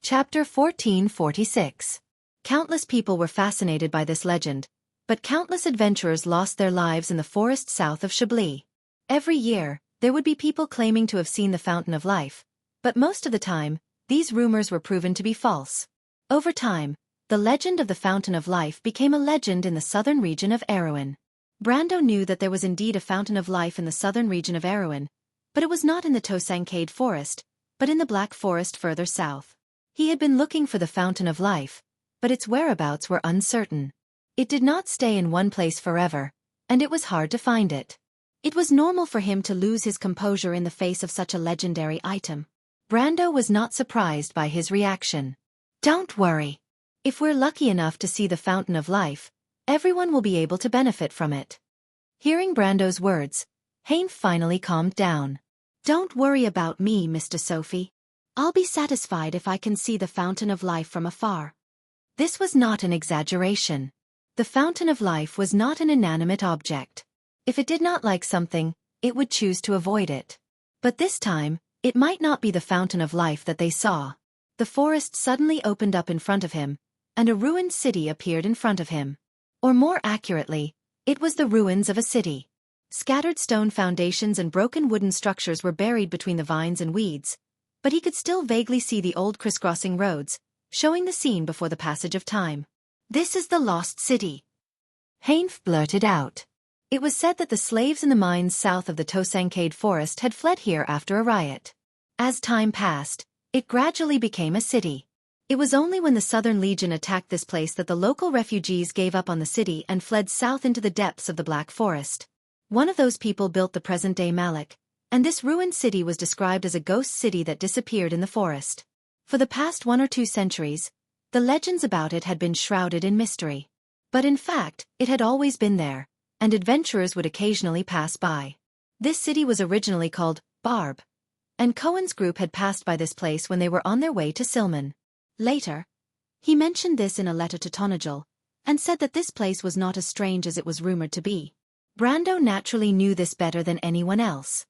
Chapter 1446. Countless people were fascinated by this legend, but countless adventurers lost their lives in the forest south of Chablis. Every year, there would be people claiming to have seen the Fountain of Life, but most of the time, these rumors were proven to be false. Over time, the legend of the Fountain of Life became a legend in the southern region of Erewhon. Brando knew that there was indeed a Fountain of Life in the southern region of Erewhon, but it was not in the Tosancade forest, but in the Black Forest further south. He had been looking for the Fountain of Life, but its whereabouts were uncertain. It did not stay in one place forever, and it was hard to find it. It was normal for him to lose his composure in the face of such a legendary item. Brando was not surprised by his reaction. "Don't worry. If we're lucky enough to see the Fountain of Life, everyone will be able to benefit from it." Hearing Brando's words, Heinf finally calmed down. "Don't worry about me, Mr. Sophie. I'll be satisfied if I can see the Fountain of Life from afar." This was not an exaggeration. The Fountain of Life was not an inanimate object. If it did not like something, it would choose to avoid it. But this time, it might not be the Fountain of Life that they saw. The forest suddenly opened up in front of him, and a ruined city appeared in front of him. Or more accurately, it was the ruins of a city. Scattered stone foundations and broken wooden structures were buried between the vines and weeds, but he could still vaguely see the old crisscrossing roads, showing the scene before the passage of time. "This is the lost city," Heinf blurted out. It was said that the slaves in the mines south of the Tosancade forest had fled here after a riot. As time passed, it gradually became a city. It was only when the Southern Legion attacked this place that the local refugees gave up on the city and fled south into the depths of the Black Forest. One of those people built the present-day Malik, and this ruined city was described as a ghost city that disappeared in the forest. For the past 1 or 2 centuries, the legends about it had been shrouded in mystery. But in fact, it had always been there, and adventurers would occasionally pass by. This city was originally called Barb, and Cohen's group had passed by this place when they were on their way to Silman. Later, he mentioned this in a letter to Tonagel, and said that this place was not as strange as it was rumored to be. Brando naturally knew this better than anyone else.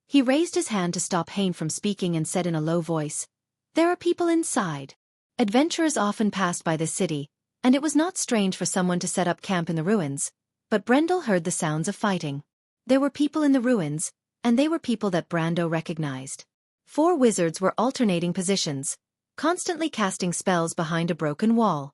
He raised his hand to stop Heinf from speaking and said in a low voice, "There are people inside." Adventurers often passed by this city, and it was not strange for someone to set up camp in the ruins, but Brendel heard the sounds of fighting. There were people in the ruins, and they were people that Brando recognized. 4 wizards were alternating positions, constantly casting spells behind a broken wall.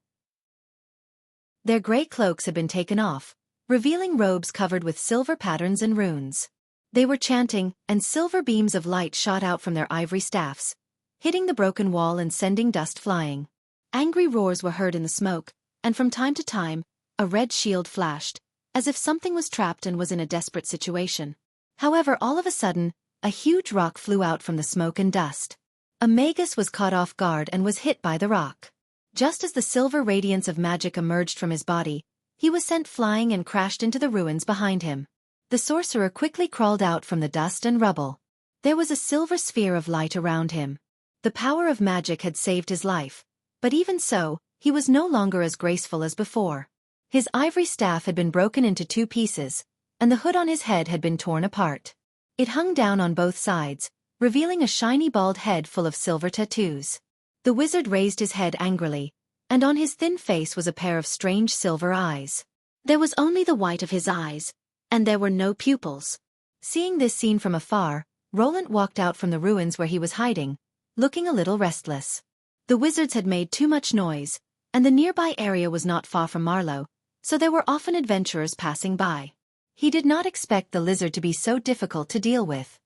Their gray cloaks had been taken off, revealing robes covered with silver patterns and runes. They were chanting, and silver beams of light shot out from their ivory staffs, hitting the broken wall and sending dust flying. Angry roars were heard in the smoke, and from time to time, a red shield flashed, as if something was trapped and was in a desperate situation. However, all of a sudden, a huge rock flew out from the smoke and dust. A magus was caught off guard and was hit by the rock. Just as the silver radiance of magic emerged from his body, he was sent flying and crashed into the ruins behind him. The sorcerer quickly crawled out from the dust and rubble. There was a silver sphere of light around him. The power of magic had saved his life, but even so, he was no longer as graceful as before. His ivory staff had been broken into 2 pieces, and the hood on his head had been torn apart. It hung down on both sides, revealing a shiny bald head full of silver tattoos. The wizard raised his head angrily, and on his thin face was a pair of strange silver eyes. There was only the white of his eyes, and there were no pupils. Seeing this scene from afar, Roland walked out from the ruins where he was hiding, looking a little restless. The wizards had made too much noise, and the nearby area was not far from Marlow, so there were often adventurers passing by. He did not expect the lizard to be so difficult to deal with.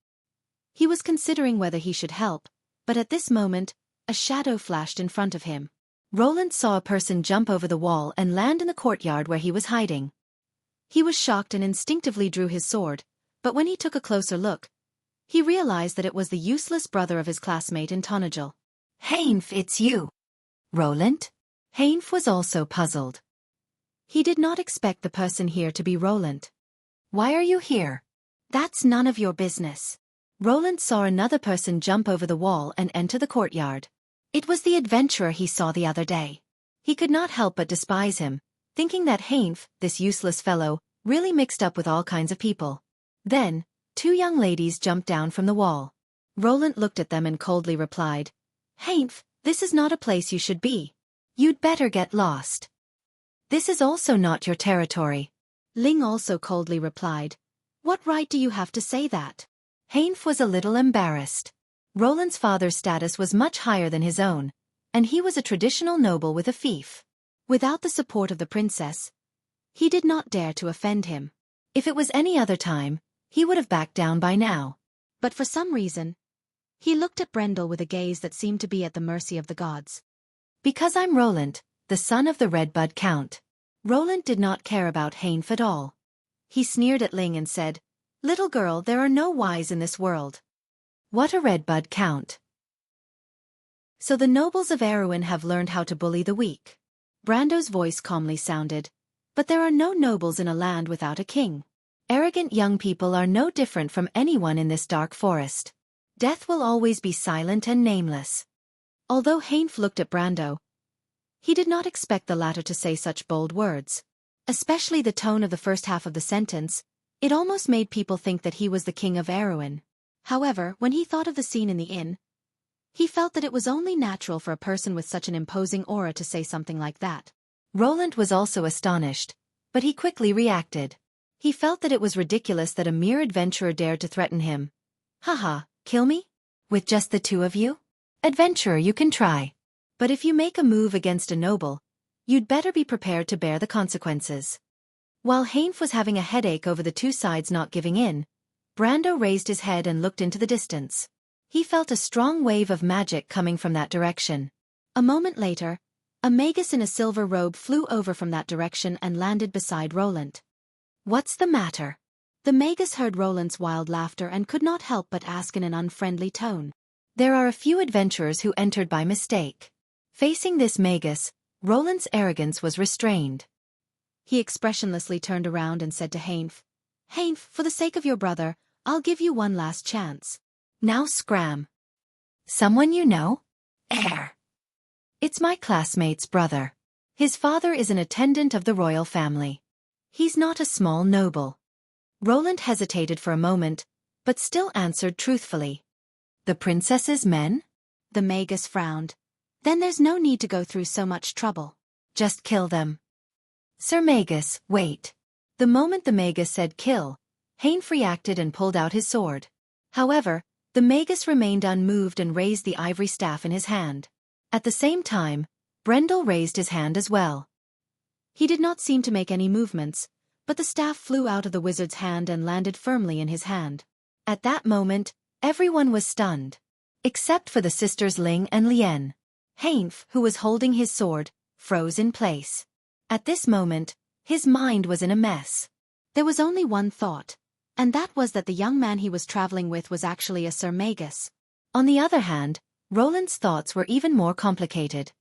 He was considering whether he should help, but at this moment, a shadow flashed in front of him. Roland saw a person jump over the wall and land in the courtyard where he was hiding. He was shocked and instinctively drew his sword, but when he took a closer look, he realized that it was the useless brother of his classmate in Tonagel. "Heinf, it's you." "Roland?" Heinf was also puzzled. He did not expect the person here to be Roland. "Why are you here?" "That's none of your business." Roland saw another person jump over the wall and enter the courtyard. It was the adventurer he saw the other day. He could not help but despise him, thinking that Heinf, this useless fellow, really mixed up with all kinds of people. Then, 2 young ladies jumped down from the wall. Roland looked at them and coldly replied, "Heinf, This is not a place you should be. You'd better get lost. This is also not your territory. Ling also coldly replied. What right do you have to say that? Heinf was a little embarrassed. Roland's father's status was much higher than his own, and he was a traditional noble with a fief. Without the support of the princess, he did not dare to offend him. If it was any other time, he would have backed down by now. But for some reason, he looked at Brendel with a gaze that seemed to be at the mercy of the gods. Because I'm Roland, the son of the Redbud Count. Roland did not care about Heinf at all. He sneered at Ling and said, Little girl, there are no wise in this world. What a Redbud Count. So the nobles of Erewhon have learned how to bully the weak. Brando's voice calmly sounded. But there are no nobles in a land without a king. Arrogant young people are no different from anyone in this dark forest. Death will always be silent and nameless. Although Heinf looked at Brando, he did not expect the latter to say such bold words. Especially the tone of the first half of the sentence, it almost made people think that he was the king of Erewhon. However, when he thought of the scene in the inn, he felt that it was only natural for a person with such an imposing aura to say something like that. Roland was also astonished, but he quickly reacted. He felt that it was ridiculous that a mere adventurer dared to threaten him. Haha, kill me? With just the two of you? Adventurer, you can try. But if you make a move against a noble, you'd better be prepared to bear the consequences. While Heinf was having a headache over the two sides not giving in, Brando raised his head and looked into the distance. He felt a strong wave of magic coming from that direction. A moment later, a magus in a silver robe flew over from that direction and landed beside Roland. What's the matter? The magus heard Roland's wild laughter and could not help but ask in an unfriendly tone. There are a few adventurers who entered by mistake. Facing this magus, Roland's arrogance was restrained. He expressionlessly turned around and said to Heinf, Heinf, for the sake of your brother, I'll give you one last chance. Now scram. Someone you know? It's my classmate's brother. His father is an attendant of the royal family. He's not a small noble. Roland hesitated for a moment, but still answered truthfully. The princess's men? The magus frowned. Then there's no need to go through so much trouble. Just kill them. Sir Magus, wait. The moment the magus said kill, Heinf reacted and pulled out his sword. However, the magus remained unmoved and raised the ivory staff in his hand. At the same time, Brendel raised his hand as well. He did not seem to make any movements, but the staff flew out of the wizard's hand and landed firmly in his hand. At that moment, everyone was stunned. Except for the sisters Ling and Lien. Heinf, who was holding his sword, froze in place. At this moment, his mind was in a mess. There was only one thought, and that was that the young man he was traveling with was actually a Sir Magus. On the other hand, Roland's thoughts were even more complicated.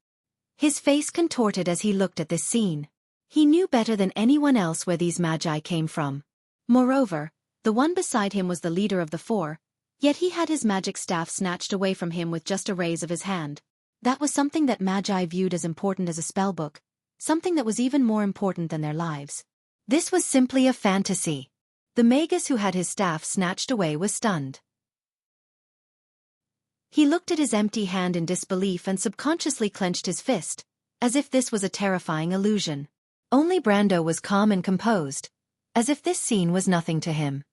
His face contorted as he looked at this scene. He knew better than anyone else where these magi came from. Moreover, the one beside him was the leader of the four, yet he had his magic staff snatched away from him with just a raise of his hand. That was something that magi viewed as important as a spellbook, something that was even more important than their lives. This was simply a fantasy. The magus who had his staff snatched away was stunned. He looked at his empty hand in disbelief and subconsciously clenched his fist, as if this was a terrifying illusion. Only Brando was calm and composed, as if this scene was nothing to him.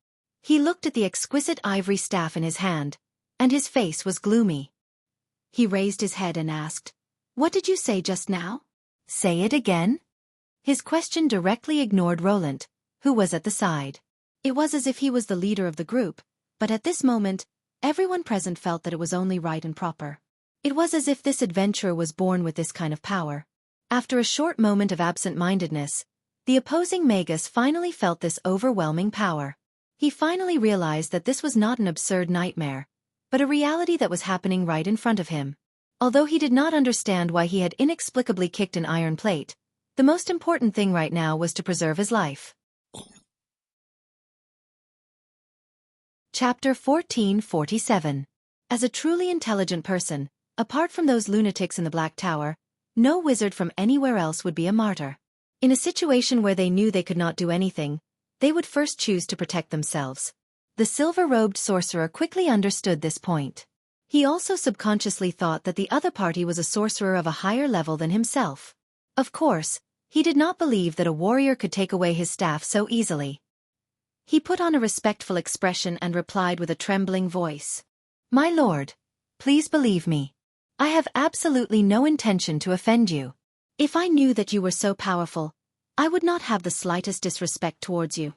He looked at the exquisite ivory staff in his hand, and his face was gloomy. He raised his head and asked, "What did you say just now?" "Say it again?" His question directly ignored Roland, who was at the side. It was as if he was the leader of the group, but at this moment, everyone present felt that it was only right and proper. It was as if this adventurer was born with this kind of power. After a short moment of absent-mindedness, the opposing magus finally felt this overwhelming power. He finally realized that this was not an absurd nightmare, but a reality that was happening right in front of him. Although he did not understand why he had inexplicably kicked an iron plate, the most important thing right now was to preserve his life. Chapter 1447. As a truly intelligent person, apart from those lunatics in the Black Tower, no wizard from anywhere else would be a martyr. In a situation where they knew they could not do anything, they would first choose to protect themselves. The silver-robed sorcerer quickly understood this point. He also subconsciously thought that the other party was a sorcerer of a higher level than himself. Of course, he did not believe that a warrior could take away his staff so easily. He put on a respectful expression and replied with a trembling voice. "My lord, please believe me. I have absolutely no intention to offend you. If I knew that you were so powerful, I would not have the slightest disrespect towards you."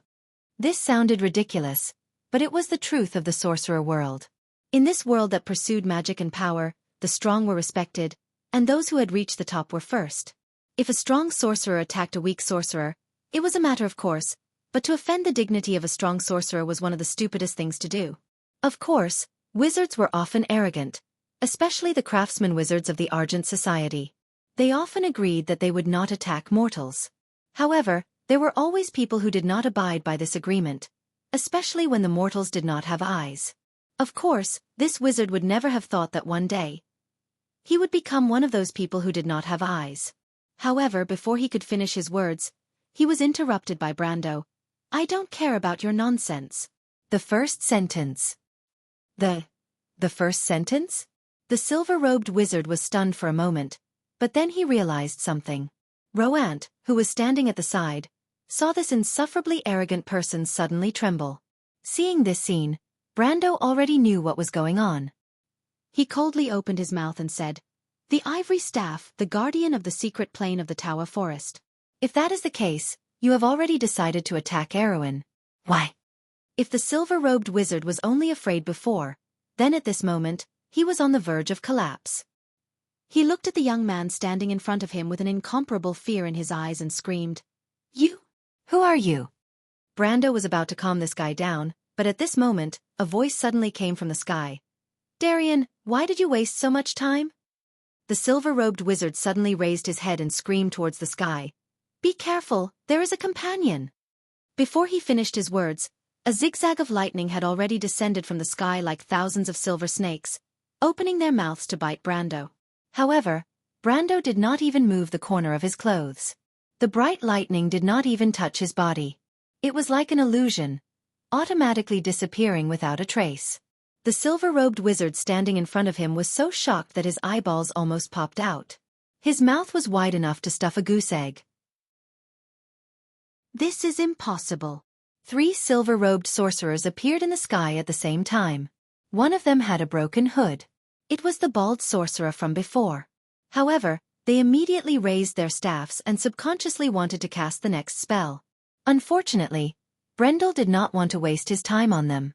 This sounded ridiculous, but it was the truth of the sorcerer world. In this world that pursued magic and power, the strong were respected, and those who had reached the top were first. If a strong sorcerer attacked a weak sorcerer, it was a matter of course, but to offend the dignity of a strong sorcerer was one of the stupidest things to do. Of course, wizards were often arrogant, especially the craftsman wizards of the Argent Society. They often agreed that they would not attack mortals. However, there were always people who did not abide by this agreement, especially when the mortals did not have eyes. Of course, this wizard would never have thought that one day he would become one of those people who did not have eyes. However, before he could finish his words, he was interrupted by Brando. "I don't care about your nonsense." The first sentence. The first sentence? The silver-robed wizard was stunned for a moment, but then he realized something. Roant, who was standing at the side, saw this insufferably arrogant person suddenly tremble. Seeing this scene, Brando already knew what was going on. He coldly opened his mouth and said, "The ivory staff, the guardian of the secret plane of the Tower Forest. If that is the case, you have already decided to attack Erewhon." Why? If the silver-robed wizard was only afraid before, then at this moment, he was on the verge of collapse. He looked at the young man standing in front of him with an incomparable fear in his eyes and screamed, "You? Who are you?" Brando was about to calm this guy down, but at this moment, a voice suddenly came from the sky. "Darien, why did you waste so much time?" The silver-robed wizard suddenly raised his head and screamed towards the sky. "Be careful, there is a companion." Before he finished his words, a zigzag of lightning had already descended from the sky like thousands of silver snakes, opening their mouths to bite Brando. However, Brando did not even move the corner of his clothes. The bright lightning did not even touch his body. It was like an illusion, automatically disappearing without a trace. The silver-robed wizard standing in front of him was so shocked that his eyeballs almost popped out. His mouth was wide enough to stuff a goose egg. "This is impossible." 3 silver-robed sorcerers appeared in the sky at the same time. One of them had a broken hood. It was the bald sorcerer from before. However, they immediately raised their staffs and subconsciously wanted to cast the next spell. Unfortunately, Brendel did not want to waste his time on them.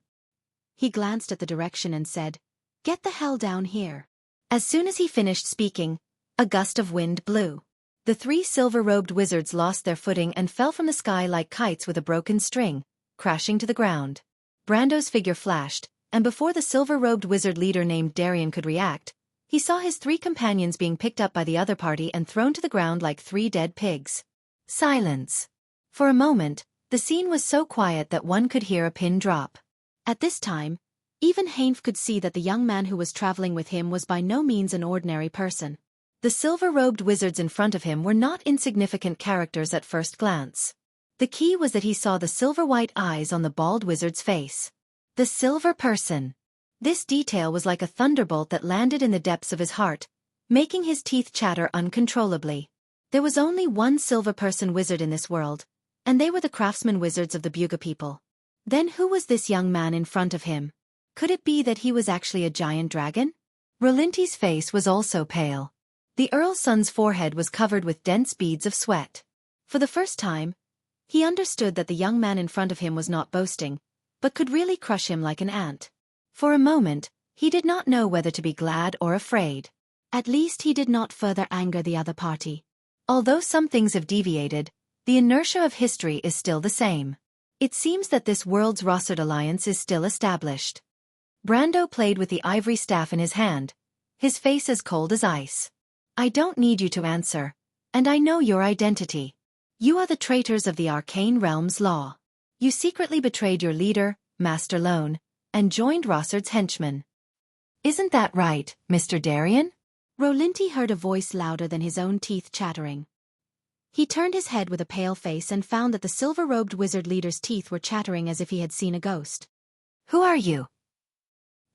He glanced at the direction and said, "Get the hell down here." As soon as he finished speaking, a gust of wind blew. The 3 silver-robed wizards lost their footing and fell from the sky like kites with a broken string, crashing to the ground. Brando's figure flashed, and before the silver-robed wizard leader named Darien could react, he saw his 3 companions being picked up by the other party and thrown to the ground like 3 dead pigs. Silence. For a moment, the scene was so quiet that one could hear a pin drop. At this time, even Heinf could see that the young man who was traveling with him was by no means an ordinary person. The silver-robed wizards in front of him were not insignificant characters at first glance. The key was that he saw the silver-white eyes on the bald wizard's face. The silver person. This detail was like a thunderbolt that landed in the depths of his heart, making his teeth chatter uncontrollably. There was only one silver person wizard in this world, and they were the craftsman wizards of the Buga people. Then who was this young man in front of him? Could it be that he was actually a giant dragon? Rolinti's face was also pale. The Earl's son's forehead was covered with dense beads of sweat. For the first time, he understood that the young man in front of him was not boasting, but could really crush him like an ant. For a moment, he did not know whether to be glad or afraid. At least he did not further anger the other party. Although some things have deviated, the inertia of history is still the same. It seems that this world's Rossard alliance is still established. Brando played with the ivory staff in his hand, his face as cold as ice. "I don't need you to answer, and I know your identity. You are the traitors of the Arcane Realm's law. You secretly betrayed your leader, Master Lone, and joined Rossard's henchmen. Isn't that right, Mr. Darien?" Rolinti heard a voice louder than his own teeth chattering. He turned his head with a pale face and found that the silver-robed wizard leader's teeth were chattering as if he had seen a ghost. "Who are you?"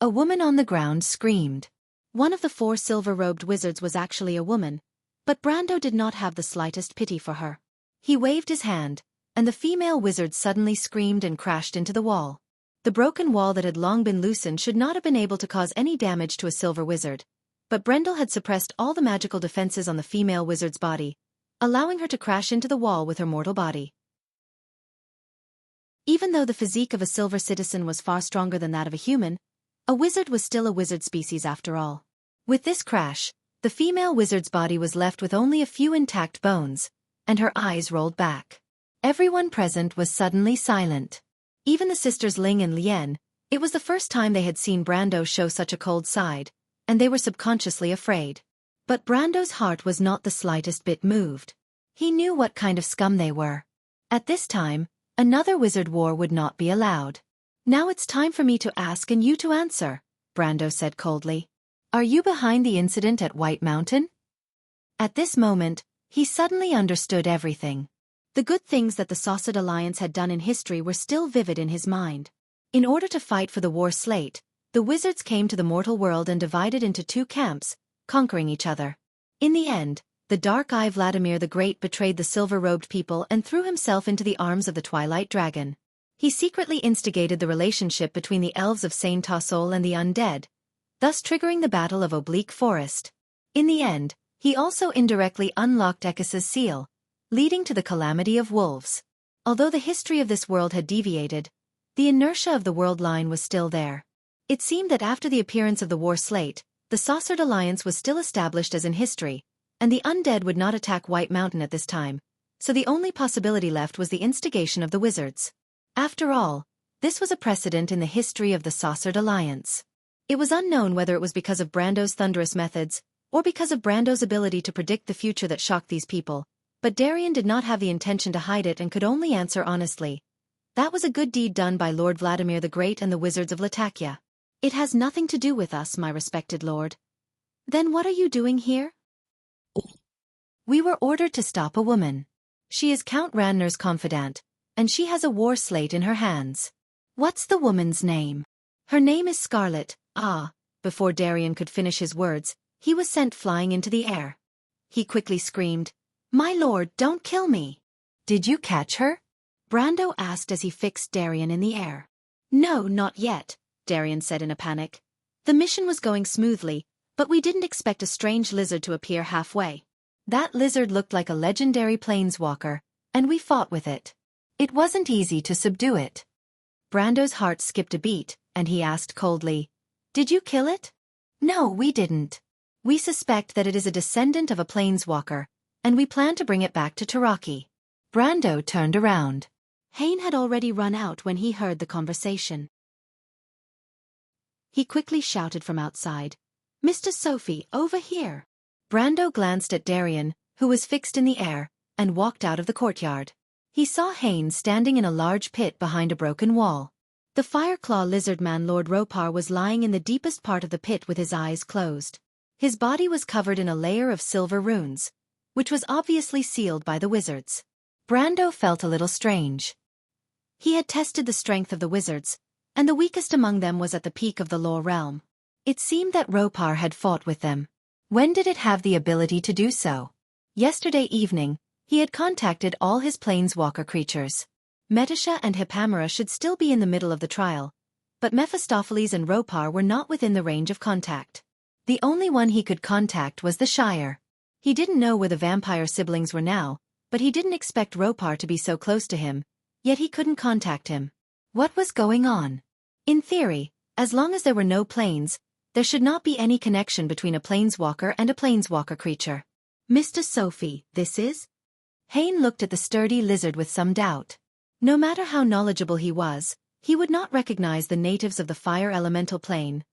A woman on the ground screamed. One of the 4 silver-robed wizards was actually a woman, but Brando did not have the slightest pity for her. He waved his hand, and the female wizard suddenly screamed and crashed into the wall. The broken wall that had long been loosened should not have been able to cause any damage to a silver wizard, but Brendel had suppressed all the magical defenses on the female wizard's body, allowing her to crash into the wall with her mortal body. Even though the physique of a silver citizen was far stronger than that of a human, a wizard was still a wizard species after all. With this crash, the female wizard's body was left with only a few intact bones, and her eyes rolled back. Everyone present was suddenly silent. Even the sisters Ling and Lien, it was the first time they had seen Brando show such a cold side, and they were subconsciously afraid. But Brando's heart was not the slightest bit moved. He knew what kind of scum they were. At this time, another wizard war would not be allowed. Now it's time for me to ask and you to answer, Brando said coldly. Are you behind the incident at White Mountain? At this moment, he suddenly understood everything. The good things that the Sausage Alliance had done in history were still vivid in his mind. In order to fight for the war slate, the wizards came to the mortal world and divided into 2 camps, conquering each other. In the end, the Dark Eye Vladimir the Great betrayed the silver-robed people and threw himself into the arms of the Twilight Dragon. He secretly instigated the relationship between the elves of Saint Tassol and the undead, thus triggering the Battle of Oblique Forest. In the end, he also indirectly unlocked Ekis's seal, leading to the calamity of wolves. Although the history of this world had deviated, the inertia of the world line was still there. It seemed that after the appearance of the war slate, the Saucered Alliance was still established as in history, and the undead would not attack White Mountain at this time, so the only possibility left was the instigation of the wizards. After all, this was a precedent in the history of the Saucered Alliance. It was unknown whether it was because of Brando's thunderous methods, or because of Brando's ability to predict the future that shocked these people, but Darien did not have the intention to hide it and could only answer honestly. That was a good deed done by Lord Vladimir the Great and the wizards of Latakia. It has nothing to do with us, my respected lord. Then what are you doing here? We were ordered to stop a woman. She is Count Ranner's confidant, and she has a war slate in her hands. What's the woman's name? Her name is Scarlet. Before Darien could finish his words, he was sent flying into the air. He quickly screamed, My lord, don't kill me. Did you catch her? Brando asked as he fixed Darien in the air. No, not yet, Darien said in a panic. The mission was going smoothly, but we didn't expect a strange lizard to appear halfway. That lizard looked like a legendary planeswalker, and we fought with it. It wasn't easy to subdue it. Brando's heart skipped a beat, and he asked coldly, Did you kill it? No, we didn't. We suspect that it is a descendant of a planeswalker, and we plan to bring it back to Taraki. Brando turned around. Hain had already run out when he heard the conversation. He quickly shouted from outside, Mr. Sophie, over here. Brando glanced at Darien, who was fixed in the air, and walked out of the courtyard. He saw Hain standing in a large pit behind a broken wall. The Fireclaw lizard man Lord Ropar was lying in the deepest part of the pit with his eyes closed. His body was covered in a layer of silver runes, which was obviously sealed by the wizards. Brando felt a little strange. He had tested the strength of the wizards, and the weakest among them was at the peak of the Law Realm. It seemed that Ropar had fought with them. When did it have the ability to do so? Yesterday evening, he had contacted all his planeswalker creatures. Metasha and Hippamera should still be in the middle of the trial, but Mephistopheles and Ropar were not within the range of contact. The only one he could contact was the Shire. He didn't know where the vampire siblings were now, but he didn't expect Ropar to be so close to him, yet he couldn't contact him. What was going on? In theory, as long as there were no planes, there should not be any connection between a planeswalker and a planeswalker creature. Mr. Sophie, this is? Hain looked at the sturdy lizard with some doubt. No matter how knowledgeable he was, he would not recognize the natives of the fire elemental plane,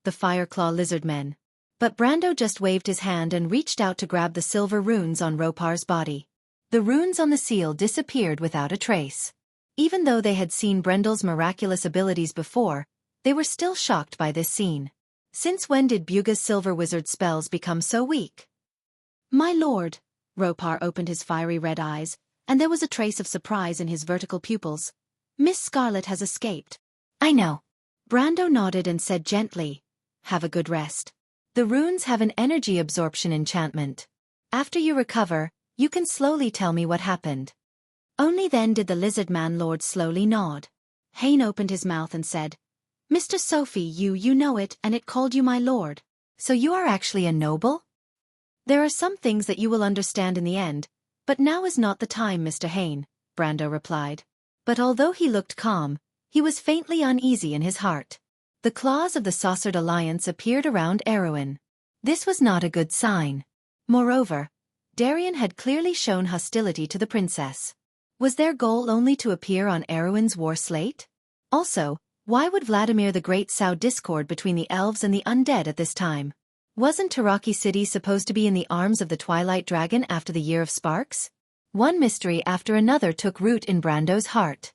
the Fireclaw lizard men. But Brando just waved his hand and reached out to grab the silver runes on Ropar's body. The runes on the seal disappeared without a trace. Even though they had seen Brendel's miraculous abilities before, they were still shocked by this scene. Since when did Buga's silver wizard spells become so weak? My lord, Ropar opened his fiery red eyes, and there was a trace of surprise in his vertical pupils. Miss Scarlet has escaped. I know. Brando nodded and said gently, "Have a good rest. The runes have an energy absorption enchantment. After you recover, you can slowly tell me what happened." Only then did the lizard man lord slowly nod. Hain opened his mouth and said, "Mr. Sophie, you know it, and it called you my lord. So you are actually a noble?" "There are some things that you will understand in the end, but now is not the time, Mr. Hain," Brando replied. But although he looked calm, he was faintly uneasy in his heart. The claws of the Saucered Alliance appeared around Erwin. This was not a good sign. Moreover, Darien had clearly shown hostility to the princess. Was their goal only to appear on Erwin's war slate? Also, why would Vladimir the Great sow discord between the elves and the undead at this time? Wasn't Taraki City supposed to be in the arms of the Twilight Dragon after the Year of Sparks? One mystery after another took root in Brando's heart.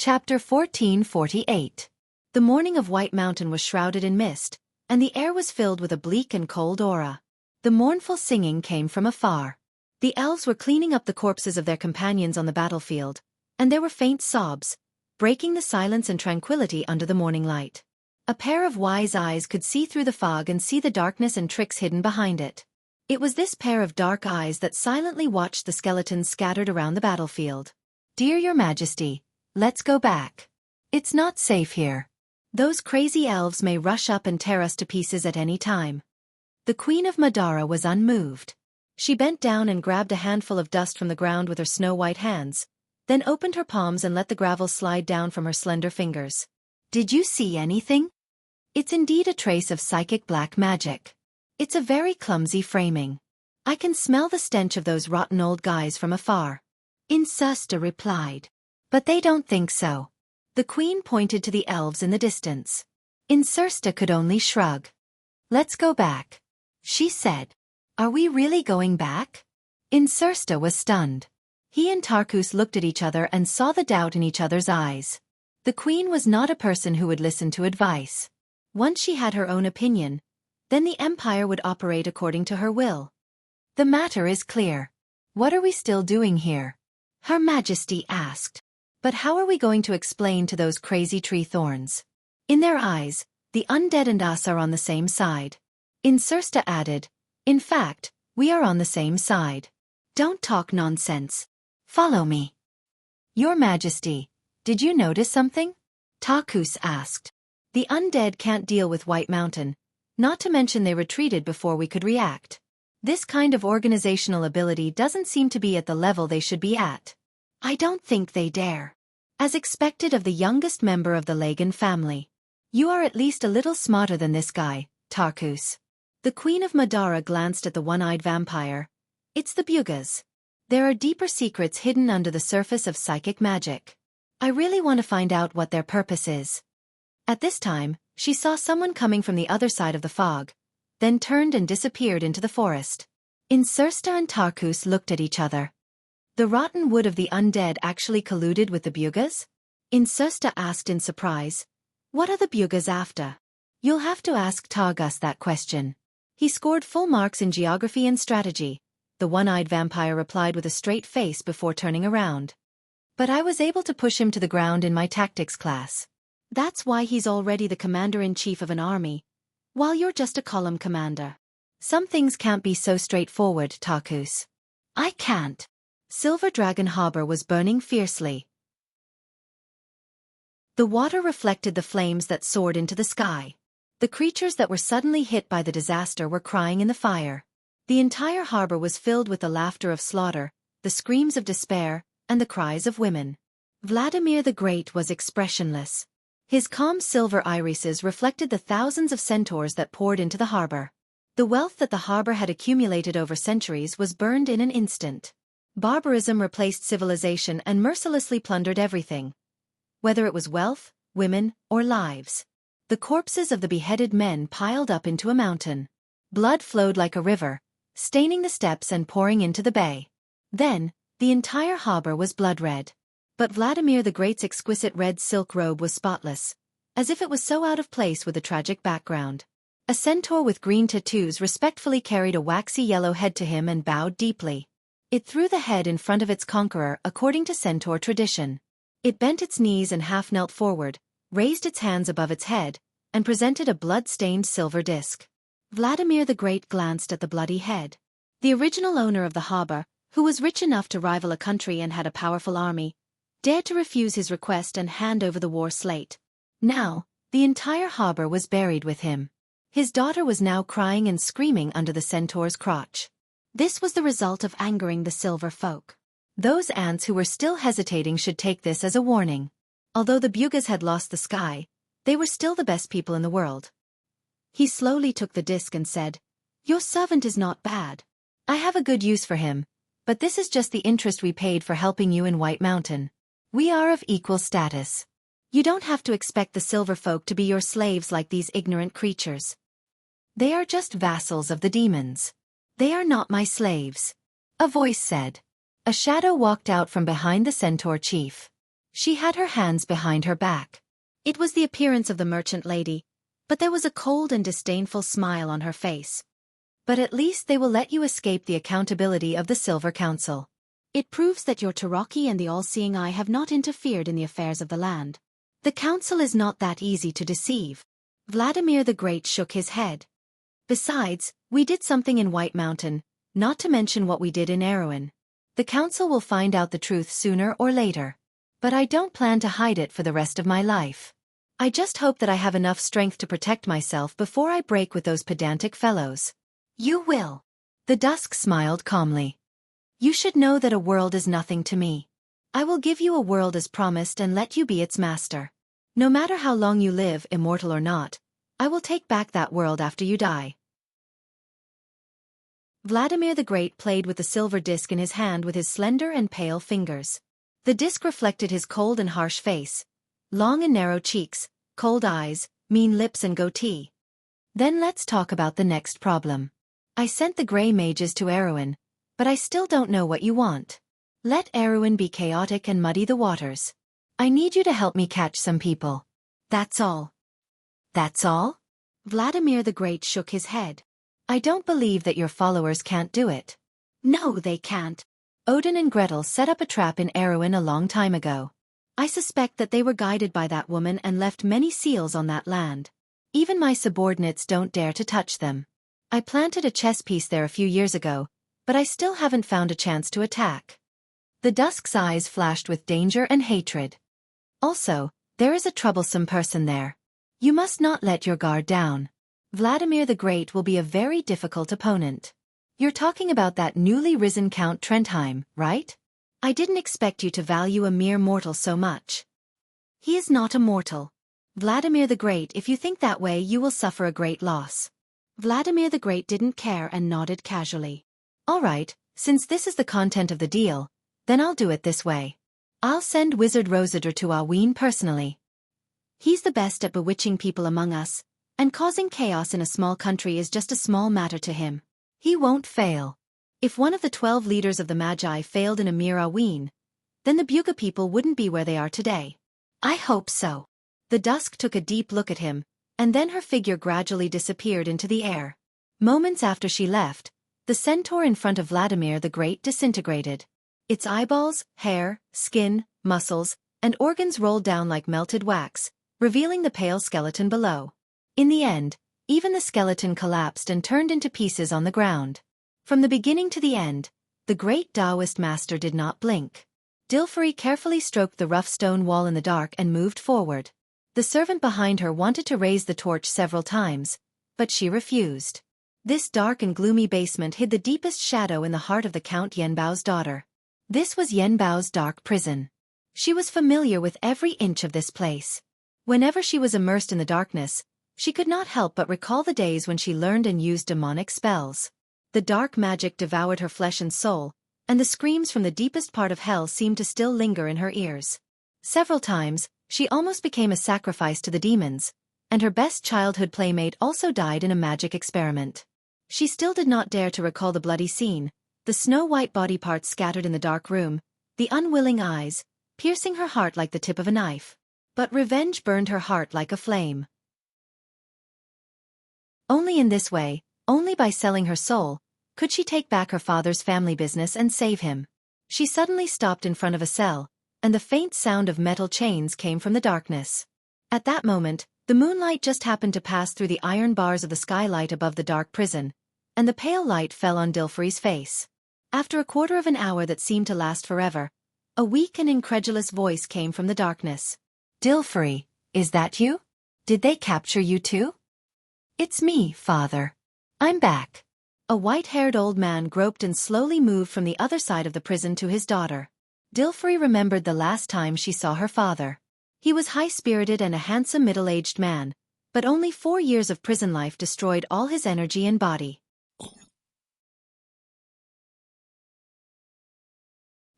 Chapter 1448. The morning of White Mountain was shrouded in mist, and the air was filled with a bleak and cold aura. The mournful singing came from afar. The elves were cleaning up the corpses of their companions on the battlefield, and there were faint sobs, breaking the silence and tranquility under the morning light. A pair of wise eyes could see through the fog and see the darkness and tricks hidden behind it. It was this pair of dark eyes that silently watched the skeletons scattered around the battlefield. "Dear Your Majesty, let's go back. It's not safe here. Those crazy elves may rush up and tear us to pieces at any time." The Queen of Madara was unmoved. She bent down and grabbed a handful of dust from the ground with her snow-white hands, then opened her palms and let the gravel slide down from her slender fingers. "Did you see anything? It's indeed a trace of psychic black magic. It's a very clumsy framing. I can smell the stench of those rotten old guys from afar." Insusta replied. "But they don't think so." The queen pointed to the elves in the distance. Insusta could only shrug. "Let's go back," she said. "Are we really going back?" Insusta was stunned. He and Tarkus looked at each other and saw the doubt in each other's eyes. The queen was not a person who would listen to advice. Once she had her own opinion, then the empire would operate according to her will. "The matter is clear. What are we still doing here?" Her Majesty asked. "But how are we going to explain to those crazy tree thorns? In their eyes, the undead and us are on the same side." Insursta added, "In fact, we are on the same side. Don't talk nonsense. Follow me." "Your Majesty, did you notice something?" Tarkus asked. "The undead can't deal with White Mountain, not to mention they retreated before we could react. This kind of organizational ability doesn't seem to be at the level they should be at." "I don't think they dare." As expected of the youngest member of the Lagan family. "You are at least a little smarter than this guy, Tarkus." The Queen of Madara glanced at the one-eyed vampire. "It's the Bugas. There are deeper secrets hidden under the surface of psychic magic. I really want to find out what their purpose is." At this time, she saw someone coming from the other side of the fog, then turned and disappeared into the forest. Insursta and Tarkus looked at each other. The rotten wood of the undead actually colluded with the Bugas? Insursta asked in surprise. "What are the Bugas after?" "You'll have to ask Targus that question. He scored full marks in geography and strategy," the one-eyed vampire replied with a straight face before turning around. "But I was able to push him to the ground in my tactics class. That's why he's already the commander-in-chief of an army, while you're just a column commander. Some things can't be so straightforward, Tarkus." "I can't." Silver Dragon Harbor was burning fiercely. The water reflected the flames that soared into the sky. The creatures that were suddenly hit by the disaster were crying in the fire. The entire harbor was filled with the laughter of slaughter, the screams of despair, and the cries of women. Vladimir the Great was expressionless. His calm silver irises reflected the thousands of centaurs that poured into the harbor. The wealth that the harbor had accumulated over centuries was burned in an instant. Barbarism replaced civilization and mercilessly plundered everything, whether it was wealth, women, or lives. The corpses of the beheaded men piled up into a mountain. Blood flowed like a river, staining the steps and pouring into the bay. Then, the entire harbor was blood-red. But Vladimir the Great's exquisite red silk robe was spotless, as if it was so out of place with the tragic background. A centaur with green tattoos respectfully carried a waxy yellow head to him and bowed deeply. It threw the head in front of its conqueror according to centaur tradition. It bent its knees and half knelt forward, raised its hands above its head, and presented a blood-stained silver disc. Vladimir the Great glanced at the bloody head. The original owner of the harbor, who was rich enough to rival a country and had a powerful army, dared to refuse his request and hand over the war slate. Now, the entire harbor was buried with him. His daughter was now crying and screaming under the centaur's crotch. This was the result of angering the silver folk. Those ants who were still hesitating should take this as a warning. Although the Bugas had lost the sky, they were still the best people in the world. He slowly took the disc and said, "Your servant is not bad. I have a good use for him, but this is just the interest we paid for helping you in White Mountain. We are of equal status. You don't have to expect the silver folk to be your slaves like these ignorant creatures. They are just vassals of the demons. They are not my slaves," a voice said. A shadow walked out from behind the centaur chief. She had her hands behind her back. It was the appearance of the merchant lady, but there was a cold and disdainful smile on her face. "But at least they will let you escape the accountability of the Silver Council. It proves that your Taraki and the all-seeing eye have not interfered in the affairs of the land. The council is not that easy to deceive." Vladimir the Great shook his head. "Besides, we did something in White Mountain, not to mention what we did in Erewhon. The council will find out the truth sooner or later. But I don't plan to hide it for the rest of my life. I just hope that I have enough strength to protect myself before I break with those pedantic fellows." "You will." The dusk smiled calmly. "You should know that a world is nothing to me. I will give you a world as promised and let you be its master. No matter how long you live, immortal or not, I will take back that world after you die." Vladimir the Great played with the silver disc in his hand with his slender and pale fingers. The disc reflected his cold and harsh face, long and narrow cheeks, cold eyes, mean lips and goatee. "Then let's talk about the next problem. I sent the Grey Mages to Erewhon, but I still don't know what you want. Let Erewhon be chaotic and muddy the waters. I need you to help me catch some people. That's all." "That's all?" Vladimir the Great shook his head. "I don't believe that your followers can't do it." "No, they can't. Odin and Gretel set up a trap in Erewhon a long time ago. I suspect that they were guided by that woman and left many seals on that land. Even my subordinates don't dare to touch them. I planted a chess piece there a few years ago, but I still haven't found a chance to attack." The dusk's eyes flashed with danger and hatred. "Also, there is a troublesome person there. You must not let your guard down. Vladimir the Great will be a very difficult opponent. You're talking about that newly risen Count Trentheim, right? I didn't expect you to value a mere mortal so much." "He is not a mortal. Vladimir the Great, if you think that way you will suffer a great loss." Vladimir the Great didn't care and nodded casually. "All right, since this is the content of the deal, then I'll do it this way. I'll send Wizard Rosador to Aween personally. He's the best at bewitching people among us, and causing chaos in a small country is just a small matter to him. He won't fail. If one of the 12 leaders of the Magi failed in a mere Aween, then the Buga people wouldn't be where they are today." "I hope so." The dusk took a deep look at him, and then her figure gradually disappeared into the air. Moments after she left, the centaur in front of Vladimir the Great disintegrated. Its eyeballs, hair, skin, muscles, and organs rolled down like melted wax, revealing the pale skeleton below. In the end, even the skeleton collapsed and turned into pieces on the ground. From the beginning to the end, the great Taoist master did not blink. Dilfari carefully stroked the rough stone wall in the dark and moved forward. The servant behind her wanted to raise the torch several times, but she refused. This dark and gloomy basement hid the deepest shadow in the heart of the Count Yenbao's daughter. This was Yenbao's dark prison. She was familiar with every inch of this place. Whenever she was immersed in the darkness, she could not help but recall the days when she learned and used demonic spells. The dark magic devoured her flesh and soul, and the screams from the deepest part of hell seemed to still linger in her ears. Several times, she almost became a sacrifice to the demons, and her best childhood playmate also died in a magic experiment. She still did not dare to recall the bloody scene, the snow-white body parts scattered in the dark room, the unwilling eyes, piercing her heart like the tip of a knife. But revenge burned her heart like a flame. Only in this way, only by selling her soul, could she take back her father's family business and save him. She suddenly stopped in front of a cell, and the faint sound of metal chains came from the darkness. At that moment, the moonlight just happened to pass through the iron bars of the skylight above the dark prison, and the pale light fell on Dilfri's face. After a quarter of an hour that seemed to last forever, a weak and incredulous voice came from the darkness. "Dilfri, is that you? Did they capture you too?" "It's me, father. I'm back." A white-haired old man groped and slowly moved from the other side of the prison to his daughter. Dilfri remembered the last time she saw her father. He was high-spirited and a handsome middle-aged man, but only 4 years of prison life destroyed all his energy and body.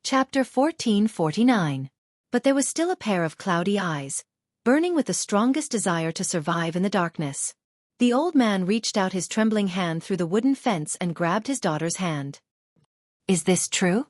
Chapter 1449. But there was still a pair of cloudy eyes, burning with the strongest desire to survive in the darkness. The old man reached out his trembling hand through the wooden fence and grabbed his daughter's hand. "Is this true?"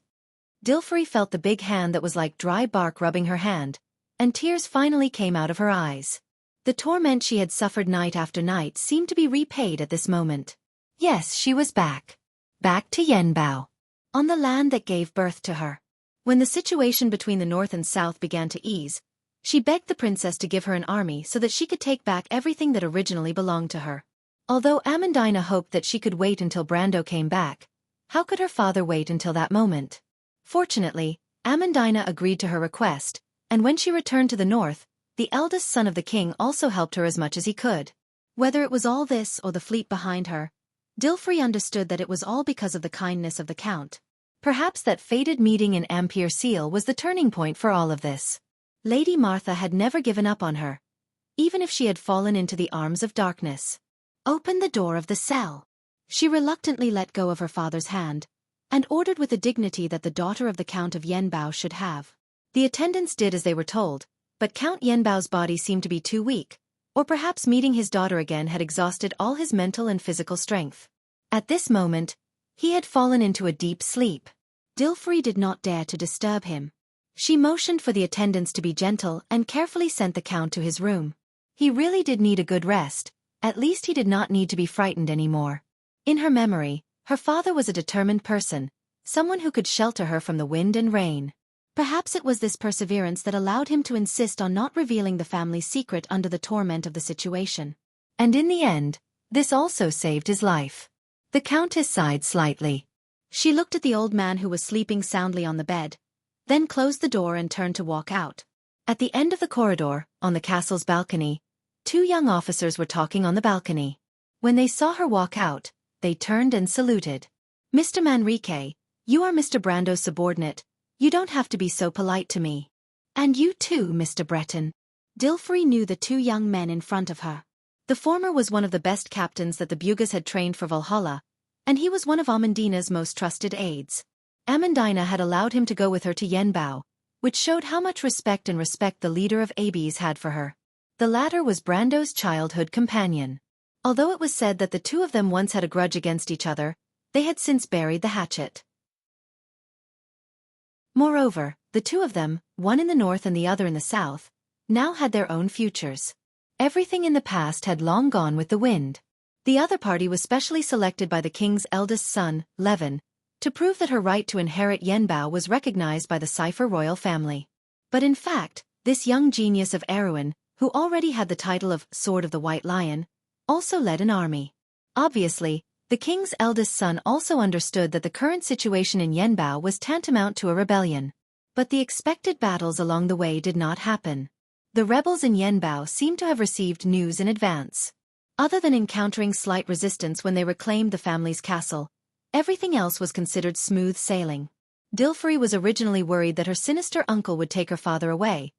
Dilfri felt the big hand that was like dry bark rubbing her hand, and tears finally came out of her eyes. The torment she had suffered night after night seemed to be repaid at this moment. Yes, she was back. Back to Yanbao. On the land that gave birth to her. When the situation between the north and south began to ease, she begged the princess to give her an army so that she could take back everything that originally belonged to her. Although Amandina hoped that she could wait until Brando came back, how could her father wait until that moment? Fortunately, Amandina agreed to her request, and when she returned to the north, the eldest son of the king also helped her as much as he could. Whether it was all this or the fleet behind her, Dilfri understood that it was all because of the kindness of the count. Perhaps that fated meeting in Ampere Seal was the turning point for all of this. Lady Martha had never given up on her, even if she had fallen into the arms of darkness. "Open the door of the cell." She reluctantly let go of her father's hand, and ordered with the dignity that the daughter of the Count of Yanbao should have. The attendants did as they were told, but Count Yanbao's body seemed to be too weak, or perhaps meeting his daughter again had exhausted all his mental and physical strength. At this moment, he had fallen into a deep sleep. Dilfri did not dare to disturb him. She motioned for the attendants to be gentle and carefully sent the count to his room. He really did need a good rest, at least he did not need to be frightened anymore. In her memory, her father was a determined person, someone who could shelter her from the wind and rain. Perhaps it was this perseverance that allowed him to insist on not revealing the family's secret under the torment of the situation. And in the end, this also saved his life. The countess sighed slightly. She looked at the old man who was sleeping soundly on the bed, then closed the door and turned to walk out. At the end of the corridor, on the castle's balcony, 2 young officers were talking on the balcony. When they saw her walk out, they turned and saluted. "Mr. Manrique, you are Mr. Brando's subordinate. You don't have to be so polite to me." "And you too, Mr. Breton." Dilfri knew the 2 young men in front of her. The former was one of the best captains that the Bugas had trained for Valhalla, and he was one of Amandina's most trusted aides. Amandina had allowed him to go with her to Yanbao, which showed how much respect the leader of Abes had for her. The latter was Brando's childhood companion. Although it was said that the 2 of them once had a grudge against each other, they had since buried the hatchet. Moreover, the 2 of them, one in the north and the other in the south, now had their own futures. Everything in the past had long gone with the wind. The other party was specially selected by the king's eldest son, Levin, to prove that her right to inherit Yanbao was recognized by the Cipher royal family. But in fact, this young genius of Erewhon, who already had the title of Sword of the White Lion, also led an army. Obviously, the king's eldest son also understood that the current situation in Yanbao was tantamount to a rebellion. But the expected battles along the way did not happen. The rebels in Yanbao seemed to have received news in advance. Other than encountering slight resistance when they reclaimed the family's castle, everything else was considered smooth sailing. Dilfri was originally worried that her sinister uncle would take her father away,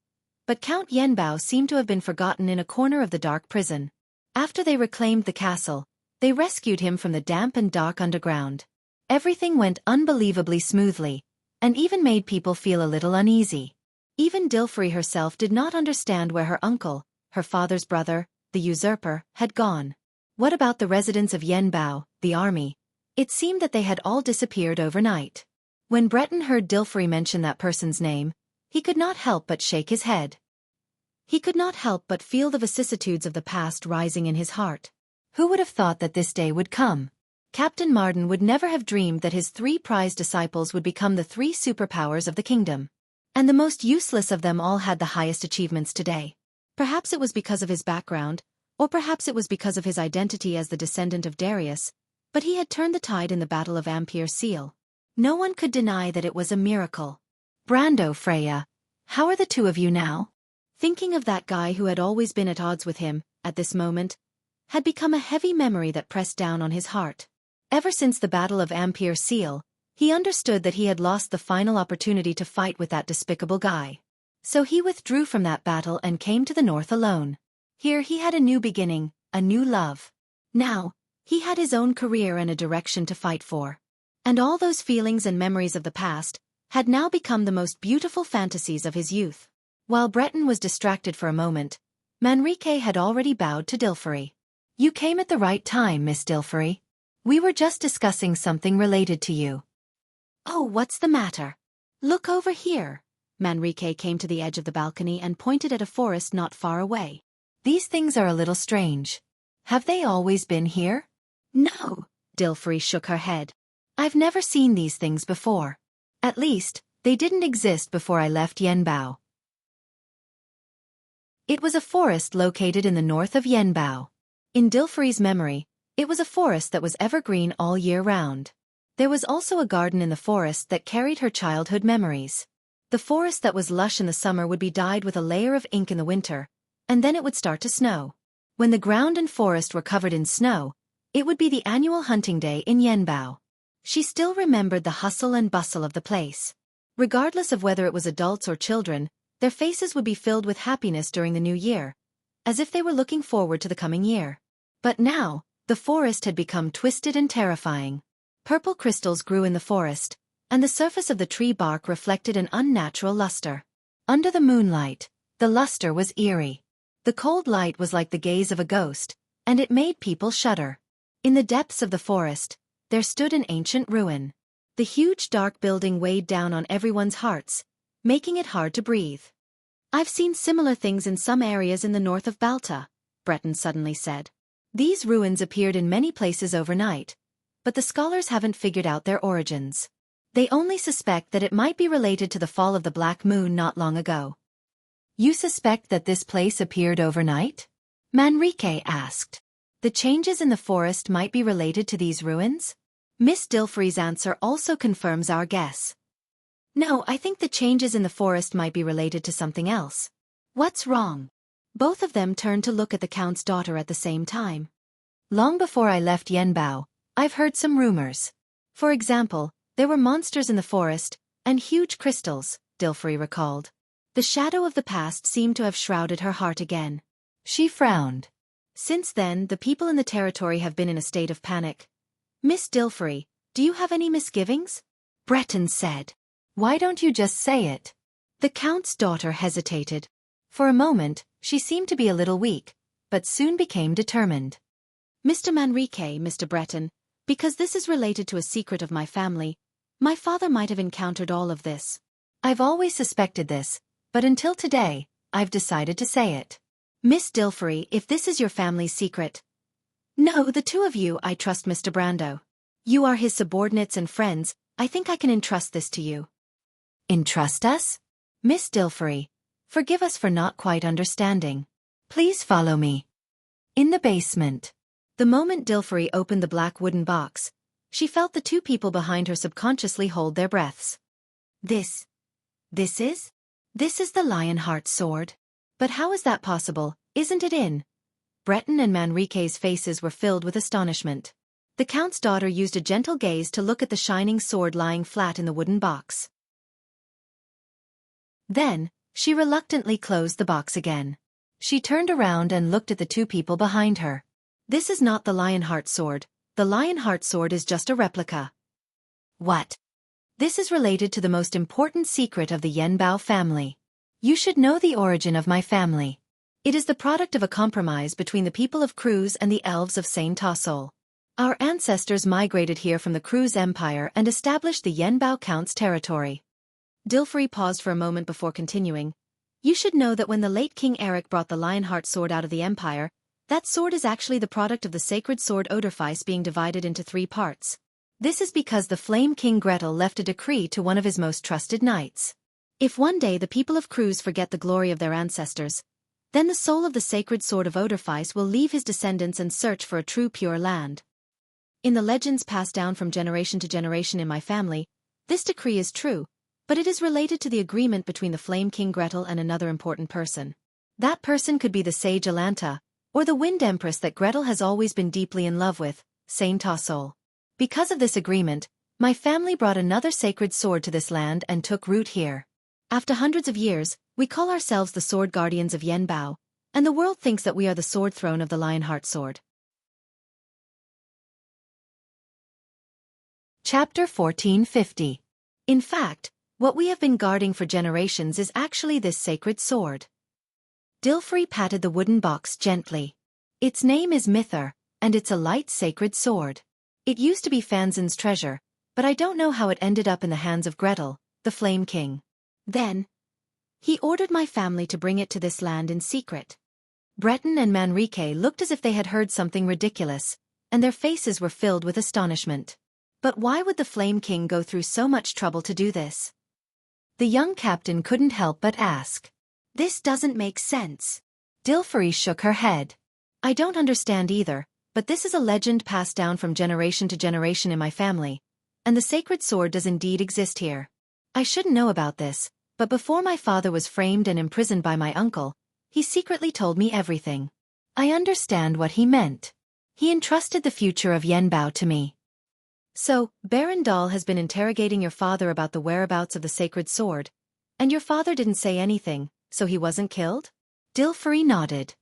but Count Yanbao seemed to have been forgotten in a corner of the dark prison. After they reclaimed the castle, they rescued him from the damp and dark underground. Everything went unbelievably smoothly, and even made people feel a little uneasy. Even Dilfri herself did not understand where her uncle, her father's brother, the usurper, had gone. What about the residents of Yanbao, the army? It seemed that they had all disappeared overnight. When Breton heard Dilfri mention that person's name, he could not help but shake his head. He could not help but feel the vicissitudes of the past rising in his heart. Who would have thought that this day would come? Captain Marden would never have dreamed that his 3 prized disciples would become the 3 superpowers of the kingdom. And the most useless of them all had the highest achievements today. Perhaps it was because of his background, or perhaps it was because of his identity as the descendant of Darius, but he had turned the tide in the Battle of Ampere Seal. No one could deny that it was a miracle. Brando, Freya, how are the two of you now? Thinking of that guy who had always been at odds with him, at this moment, had become a heavy memory that pressed down on his heart. Ever since the Battle of Ampere Seal, he understood that he had lost the final opportunity to fight with that despicable guy. So he withdrew from that battle and came to the north alone. Here he had a new beginning, a new love. Now, he had his own career and a direction to fight for. And all those feelings and memories of the past had now become the most beautiful fantasies of his youth. While Breton was distracted for a moment, Manrique had already bowed to Dilferi. You came at the right time, Miss Dilferi. We were just discussing something related to you. Oh, what's the matter? Look over here. Manrique came to the edge of the balcony and pointed at a forest not far away. These things are a little strange. Have they always been here? No, Dilferi shook her head. I've never seen these things before. At least, they didn't exist before I left Yanbao. It was a forest located in the north of Yanbao. In Dilferi's memory, it was a forest that was evergreen all year round. There was also a garden in the forest that carried her childhood memories. The forest that was lush in the summer would be dyed with a layer of ink in the winter, and then it would start to snow. When the ground and forest were covered in snow, it would be the annual hunting day in Yanbao. She still remembered the hustle and bustle of the place. Regardless of whether it was adults or children, their faces would be filled with happiness during the new year, as if they were looking forward to the coming year. But now, the forest had become twisted and terrifying. Purple crystals grew in the forest, and the surface of the tree bark reflected an unnatural luster. Under the moonlight, the luster was eerie. The cold light was like the gaze of a ghost, and it made people shudder. In the depths of the forest, there stood an ancient ruin. The huge dark building weighed down on everyone's hearts, making it hard to breathe. I've seen similar things in some areas in the north of Balta, Breton suddenly said. These ruins appeared in many places overnight, but the scholars haven't figured out their origins. They only suspect that it might be related to the fall of the Black Moon not long ago. You suspect that this place appeared overnight? Manrique asked. The changes in the forest might be related to these ruins? Miss Dilferi's answer also confirms our guess. No, I think the changes in the forest might be related to something else. What's wrong? Both of them turned to look at the Count's daughter at the same time. Long before I left Yanbao, I've heard some rumors. For example, there were monsters in the forest, and huge crystals, Dilferi recalled. The shadow of the past seemed to have shrouded her heart again. She frowned. Since then, the people in the territory have been in a state of panic. Miss Dilferi, do you have any misgivings? Breton said. Why don't you just say it? The Count's daughter hesitated. For a moment, she seemed to be a little weak, but soon became determined. Mr. Manrique, Mr. Breton, because this is related to a secret of my family, my father might have encountered all of this. I've always suspected this, but until today, I've decided to say it. Miss Dilferi, if this is your family's secret. No, the two of you, I trust Mr. Brando. You are his subordinates and friends, I think I can entrust this to you. Entrust us? Miss Dilferi, forgive us for not quite understanding. Please follow me. In the basement. The moment Dilferi opened the black wooden box, she felt the two people behind her subconsciously hold their breaths. This is the Lionheart sword. But how is that possible, isn't it in? Breton and Manrique's faces were filled with astonishment. The Count's daughter used a gentle gaze to look at the shining sword lying flat in the wooden box. Then, she reluctantly closed the box again. She turned around and looked at the two people behind her. This is not the Lionheart sword. The Lionheart sword is just a replica. What? This is related to the most important secret of the Yanbao family. You should know the origin of my family. It is the product of a compromise between the people of Cruz and the elves of Saint Tassol. Our ancestors migrated here from the Cruz Empire and established the Yanbao Count's territory. Dilferi paused for a moment before continuing. You should know that when the late King Eric brought the Lionheart sword out of the Empire, that sword is actually the product of the sacred sword Oderfeis being divided into 3 parts. This is because the Flame King Gretel left a decree to one of his most trusted knights. If one day the people of Cruz forget the glory of their ancestors, then the soul of the sacred sword of Oderfice will leave his descendants and search for a true pure land. In the legends passed down from generation to generation in my family, this decree is true, but it is related to the agreement between the Flame King Gretel and another important person. That person could be the sage Alanta, or the Wind Empress that Gretel has always been deeply in love with, Saint Tassol. Because of this agreement, my family brought another sacred sword to this land and took root here. After hundreds of years, we call ourselves the Sword Guardians of Yanbao, and the world thinks that we are the sword throne of the Lionheart Sword. Chapter 1450. In fact, what we have been guarding for generations is actually this sacred sword. Dilfrey patted the wooden box gently. Its name is Mither, and it's a light sacred sword. It used to be Fanzin's treasure, but I don't know how it ended up in the hands of Gretel, the Flame King. Then, he ordered my family to bring it to this land in secret. Breton and Manrique looked as if they had heard something ridiculous, and their faces were filled with astonishment. But why would the Flame King go through so much trouble to do this? The young captain couldn't help but ask. This doesn't make sense. Dilfrey shook her head. I don't understand either, but this is a legend passed down from generation to generation in my family, and the sacred sword does indeed exist here. I shouldn't know about this, but before my father was framed and imprisoned by my uncle, he secretly told me everything. I understand what he meant. He entrusted the future of Yanbao to me. So, Baron Dahl has been interrogating your father about the whereabouts of the sacred sword, and your father didn't say anything, so he wasn't killed? Dilfrey nodded.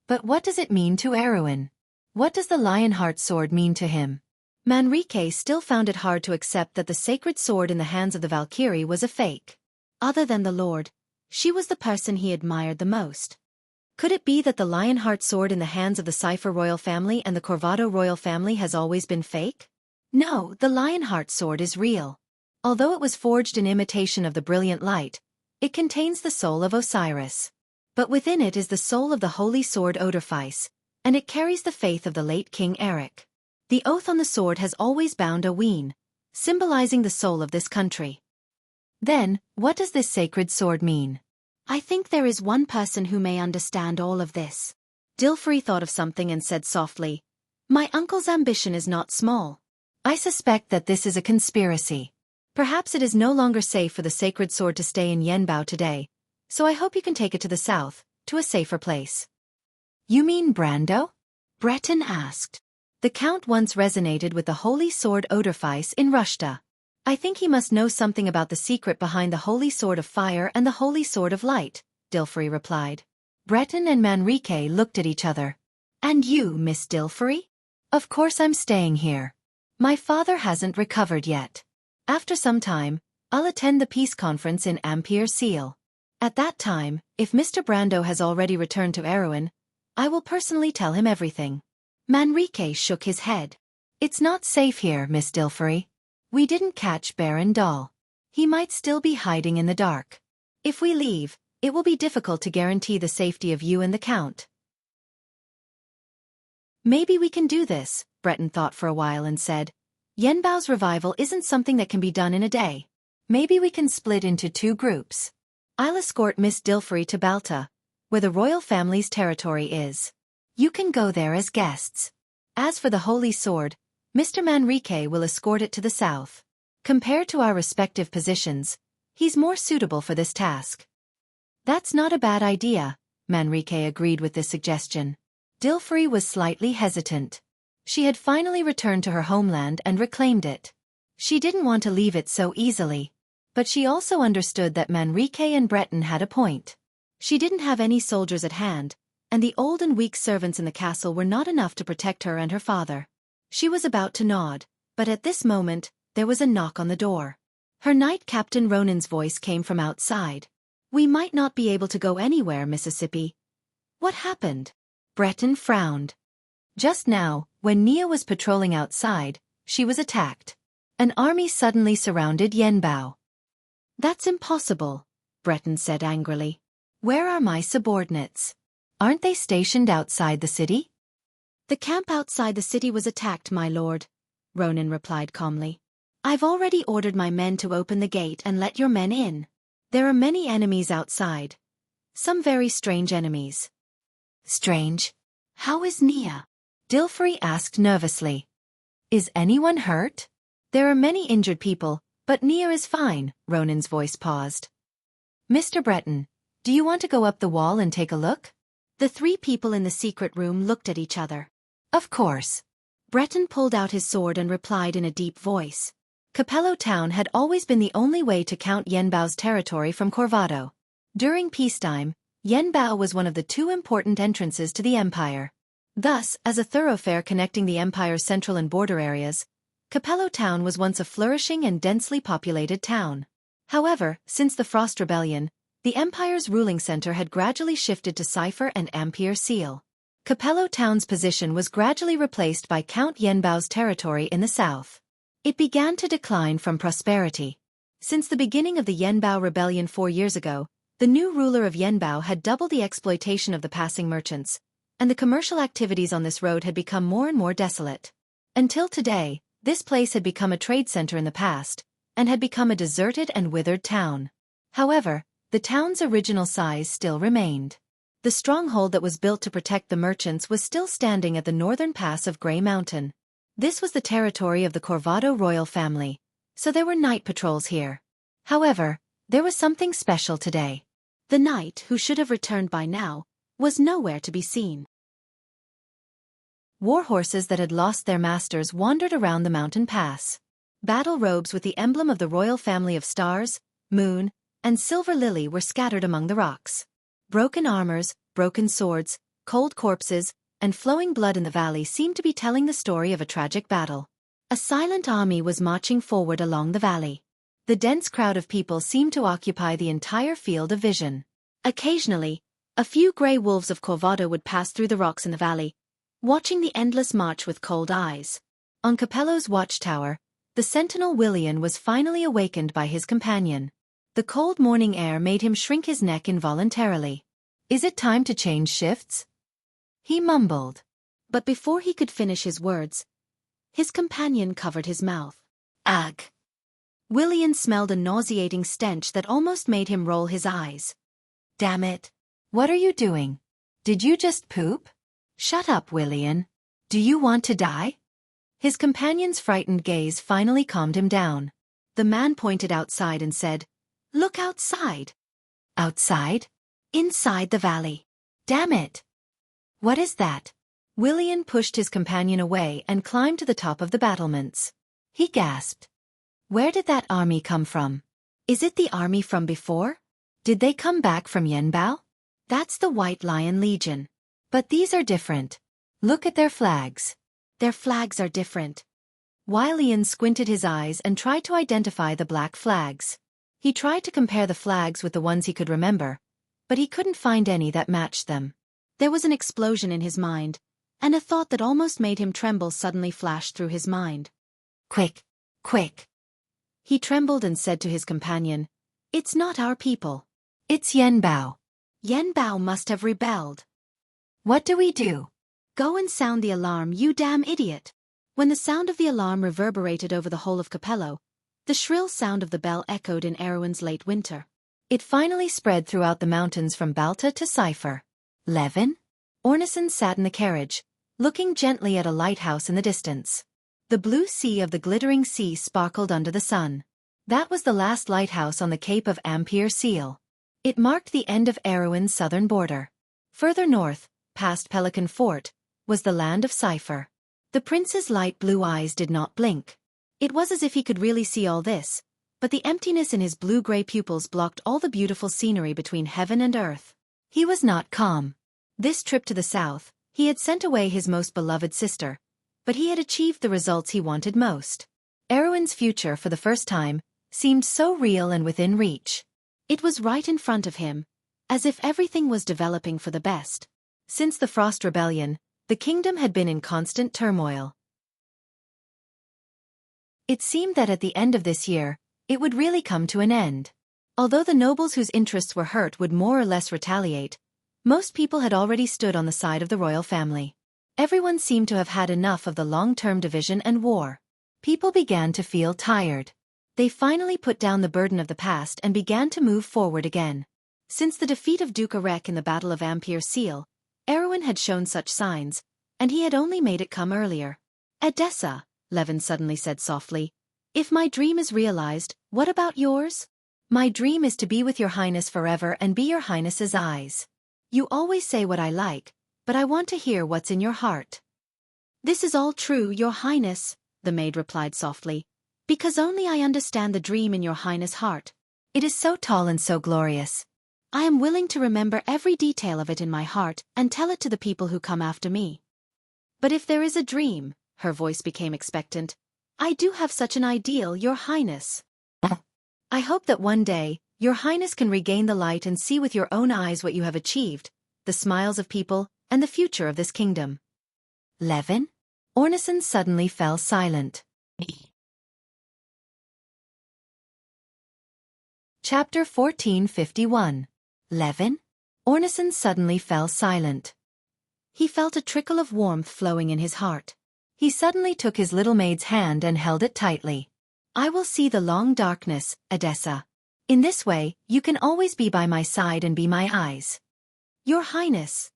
But what does it mean to Erwin? What does the Lionheart sword mean to him? Manrique still found it hard to accept that the sacred sword in the hands of the Valkyrie was a fake. Other than the Lord, she was the person he admired the most. Could it be that the Lionheart sword in the hands of the Cipher royal family and the Corvado royal family has always been fake? No, the Lionheart sword is real. Although it was forged in imitation of the brilliant light, it contains the soul of Osiris. But within it is the soul of the holy sword Oderfice, and it carries the faith of the late King Eric. The oath on the sword has always bound a ween, symbolizing the soul of this country. Then, what does this sacred sword mean? I think there is one person who may understand all of this. Dilfrey thought of something and said softly, My uncle's ambition is not small. I suspect that this is a conspiracy. Perhaps it is no longer safe for the sacred sword to stay in Yanbao today, so I hope you can take it to the south, to a safer place. You mean Brando? Breton asked. The Count once resonated with the holy sword Oderfice in Rushta. I think he must know something about the secret behind the holy sword of fire and the holy sword of light, Dilfrey replied. Breton and Manrique looked at each other. And you, Miss Dilfrey? Of course I'm staying here. My father hasn't recovered yet. After some time, I'll attend the peace conference in Ampere Seal. At that time, if Mr. Brando has already returned to Erwin, I will personally tell him everything. Manrique shook his head. It's not safe here, Miss Dilfrey. We didn't catch Baron Dahl. He might still be hiding in the dark. If we leave, it will be difficult to guarantee the safety of you and the Count. Maybe we can do this, Breton thought for a while and said. Yanbao's revival isn't something that can be done in a day. Maybe we can split into two groups. I'll escort Miss Dilfrey to Balta, where the royal family's territory is. You can go there as guests. As for the holy sword, Mr. Manrique will escort it to the south. Compared to our respective positions, he's more suitable for this task. That's not a bad idea, Manrique agreed with this suggestion. Dilfrey was slightly hesitant. She had finally returned to her homeland and reclaimed it. She didn't want to leave it so easily. But she also understood that Manrique and Breton had a point. She didn't have any soldiers at hand, and the old and weak servants in the castle were not enough to protect her and her father. She was about to nod, but at this moment, there was a knock on the door. Her knight Captain Ronan's voice came from outside. We might not be able to go anywhere, Mississippi. What happened? Breton frowned. Just now, when Nia was patrolling outside, she was attacked. An army suddenly surrounded Yanbao. That's impossible, Breton said angrily. Where are my subordinates? Aren't they stationed outside the city? The camp outside the city was attacked, my lord, Ronan replied calmly. I've already ordered my men to open the gate and let your men in. There are many enemies outside. Some very strange enemies. Strange? How is Nia? Dilfrey asked nervously. Is anyone hurt? There are many injured people, but Nia is fine, Ronan's voice paused. Mr. Breton, do you want to go up the wall and take a look? The three people in the secret room looked at each other. Of course. Breton pulled out his sword and replied in a deep voice. Capello Town had always been the only way to count Yenbao's territory from Corvado. During peacetime, Yenbao was one of the two important entrances to the empire. Thus, as a thoroughfare connecting the empire's central and border areas, Capello Town was once a flourishing and densely populated town. However, since the Frost Rebellion, the empire's ruling center had gradually shifted to Cipher and Ampere Seal. Capello Town's position was gradually replaced by Count Yenbao's territory in the south. It began to decline from prosperity. Since the beginning of the Yenbao Rebellion 4 years ago, the new ruler of Yenbao had doubled the exploitation of the passing merchants, and the commercial activities on this road had become more and more desolate. Until today, this place had become a trade center in the past, and had become a deserted and withered town. However, the town's original size still remained. The stronghold that was built to protect the merchants was still standing at the northern pass of Grey Mountain. This was the territory of the Corvado royal family, so there were night patrols here. However, there was something special today. The knight, who should have returned by now, was nowhere to be seen. War horses that had lost their masters wandered around the mountain pass. Battle robes with the emblem of the royal family of Stars, Moon, and Silver Lily were scattered among the rocks. Broken armors, broken swords, cold corpses, and flowing blood in the valley seemed to be telling the story of a tragic battle. A silent army was marching forward along the valley. The dense crowd of people seemed to occupy the entire field of vision. Occasionally, a few grey wolves of Corvado would pass through the rocks in the valley, watching the endless march with cold eyes. On Capello's watchtower, the sentinel Willian was finally awakened by his companion. The cold morning air made him shrink his neck involuntarily. Is it time to change shifts? He mumbled. But before he could finish his words, his companion covered his mouth. Ugh! Willian smelled a nauseating stench that almost made him roll his eyes. Damn it! What are you doing? Did you just poop? Shut up, Willian. Do you want to die? His companion's frightened gaze finally calmed him down. The man pointed outside and said, Look outside. Outside? Inside the valley. Damn it! What is that? Willian pushed his companion away and climbed to the top of the battlements. He gasped. Where did that army come from? Is it the army from before? Did they come back from Yenbao? That's the White Lion Legion. But these are different. Look at their flags. Their flags are different. Willian squinted his eyes and tried to identify the black flags. He tried to compare the flags with the ones he could remember, but he couldn't find any that matched them. There was an explosion in his mind, and a thought that almost made him tremble suddenly flashed through his mind. Quick! Quick! He trembled and said to his companion, It's not our people. It's Yenbao. Yenbao must have rebelled. What do we do? Go and sound the alarm, you damn idiot! When the sound of the alarm reverberated over the whole of Capello, the shrill sound of the bell echoed in Erewhon's late winter. It finally spread throughout the mountains from Balta to Cipher. Levin? Ornison sat in the carriage, looking gently at a lighthouse in the distance. The blue sea of the glittering sea sparkled under the sun. That was the last lighthouse on the Cape of Ampere Seal. It marked the end of Erewhon's southern border. Further north, past Pelican Fort, was the land of Cipher. The prince's light blue eyes did not blink. It was as if he could really see all this, but the emptiness in his blue-gray pupils blocked all the beautiful scenery between heaven and earth. He was not calm. This trip to the south, he had sent away his most beloved sister, but he had achieved the results he wanted most. Erewhon's future, for the first time, seemed so real and within reach. It was right in front of him, as if everything was developing for the best. Since the Frost Rebellion, the kingdom had been in constant turmoil. It seemed that at the end of this year, it would really come to an end. Although the nobles whose interests were hurt would more or less retaliate, most people had already stood on the side of the royal family. Everyone seemed to have had enough of the long-term division and war. People began to feel tired. They finally put down the burden of the past and began to move forward again. Since the defeat of Duke Arek in the Battle of Ampere Seal, Erwin had shown such signs, and he had only made it come earlier. Edessa, Levin suddenly said softly, if my dream is realized, what about yours? My dream is to be with your highness forever and be your highness's eyes. You always say what I like, but I want to hear what's in your heart. This is all true, your highness, the maid replied softly, because only I understand the dream in your highness' heart. It is so tall and so glorious. I am willing to remember every detail of it in my heart and tell it to the people who come after me. But if there is a dream, her voice became expectant, I do have such an ideal, your highness. I hope that one day, your highness can regain the light and see with your own eyes what you have achieved, the smiles of people, and the future of this kingdom. Levin? Ornison suddenly fell silent. Chapter 1451. Levin? Ornison suddenly fell silent. He felt a trickle of warmth flowing in his heart. He suddenly took his little maid's hand and held it tightly. I will see the long darkness, Edessa. In this way, you can always be by my side and be my eyes. Your highness.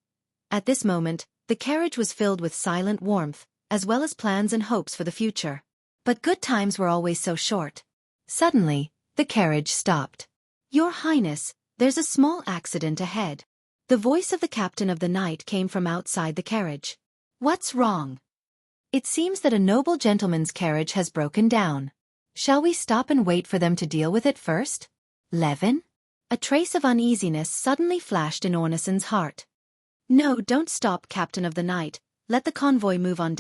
At this moment, the carriage was filled with silent warmth, as well as plans and hopes for the future. But good times were always so short. Suddenly, the carriage stopped. Your highness, there's a small accident ahead. The voice of the captain of the night came from outside the carriage. What's wrong? It seems that a noble gentleman's carriage has broken down. Shall we stop and wait for them to deal with it first? Levin? A trace of uneasiness suddenly flashed in Ornison's heart. No, don't stop, captain of the night. Let the convoy move on.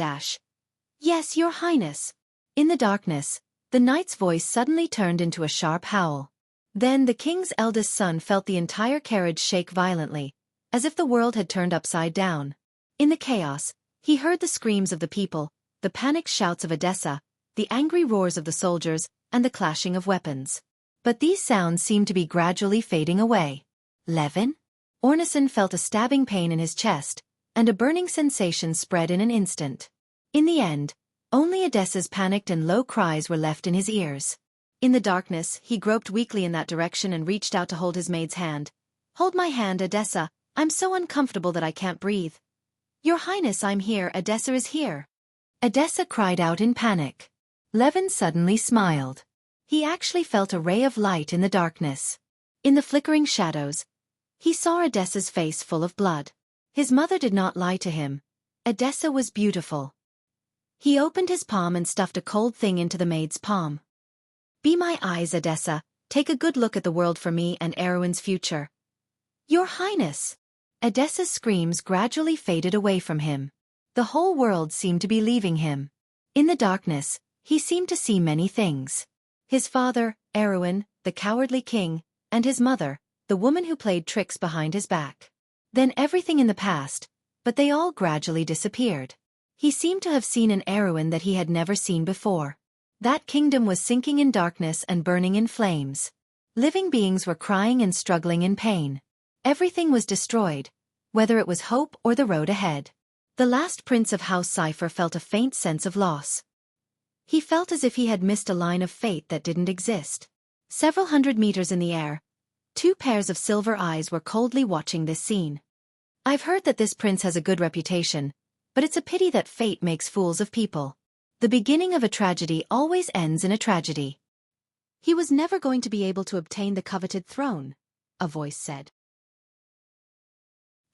Yes, your highness. In the darkness, the knight's voice suddenly turned into a sharp howl. Then the king's eldest son felt the entire carriage shake violently, as if the world had turned upside down. In the chaos, he heard the screams of the people, the panicked shouts of Edessa, the angry roars of the soldiers, and the clashing of weapons. But these sounds seemed to be gradually fading away. Levin? Ornison felt a stabbing pain in his chest, and a burning sensation spread in an instant. In the end, only Edessa's panicked and low cries were left in his ears. In the darkness, he groped weakly in that direction and reached out to hold his maid's hand. Hold my hand, Edessa, I'm so uncomfortable that I can't breathe. Your highness, I'm here, Edessa is here. Edessa cried out in panic. Levin suddenly smiled. He actually felt a ray of light in the darkness. In the flickering shadows, he saw Edessa's face full of blood. His mother did not lie to him. Edessa was beautiful. He opened his palm and stuffed a cold thing into the maid's palm. Be my eyes, Edessa, take a good look at the world for me and Erwin's future. Your highness! Edessa's screams gradually faded away from him. The whole world seemed to be leaving him. In the darkness, he seemed to see many things. His father, Erwin, the cowardly king, and his mother, the woman who played tricks behind his back. Then everything in the past, but they all gradually disappeared. He seemed to have seen an Erwin that he had never seen before. That kingdom was sinking in darkness and burning in flames. Living beings were crying and struggling in pain. Everything was destroyed, whether it was hope or the road ahead. The last prince of House Cipher felt a faint sense of loss. He felt as if he had missed a line of fate that didn't exist. Several hundred meters in the air, two pairs of silver eyes were coldly watching this scene. I've heard that this prince has a good reputation, but it's a pity that fate makes fools of people. The beginning of a tragedy always ends in a tragedy. He was never going to be able to obtain the coveted throne, a voice said.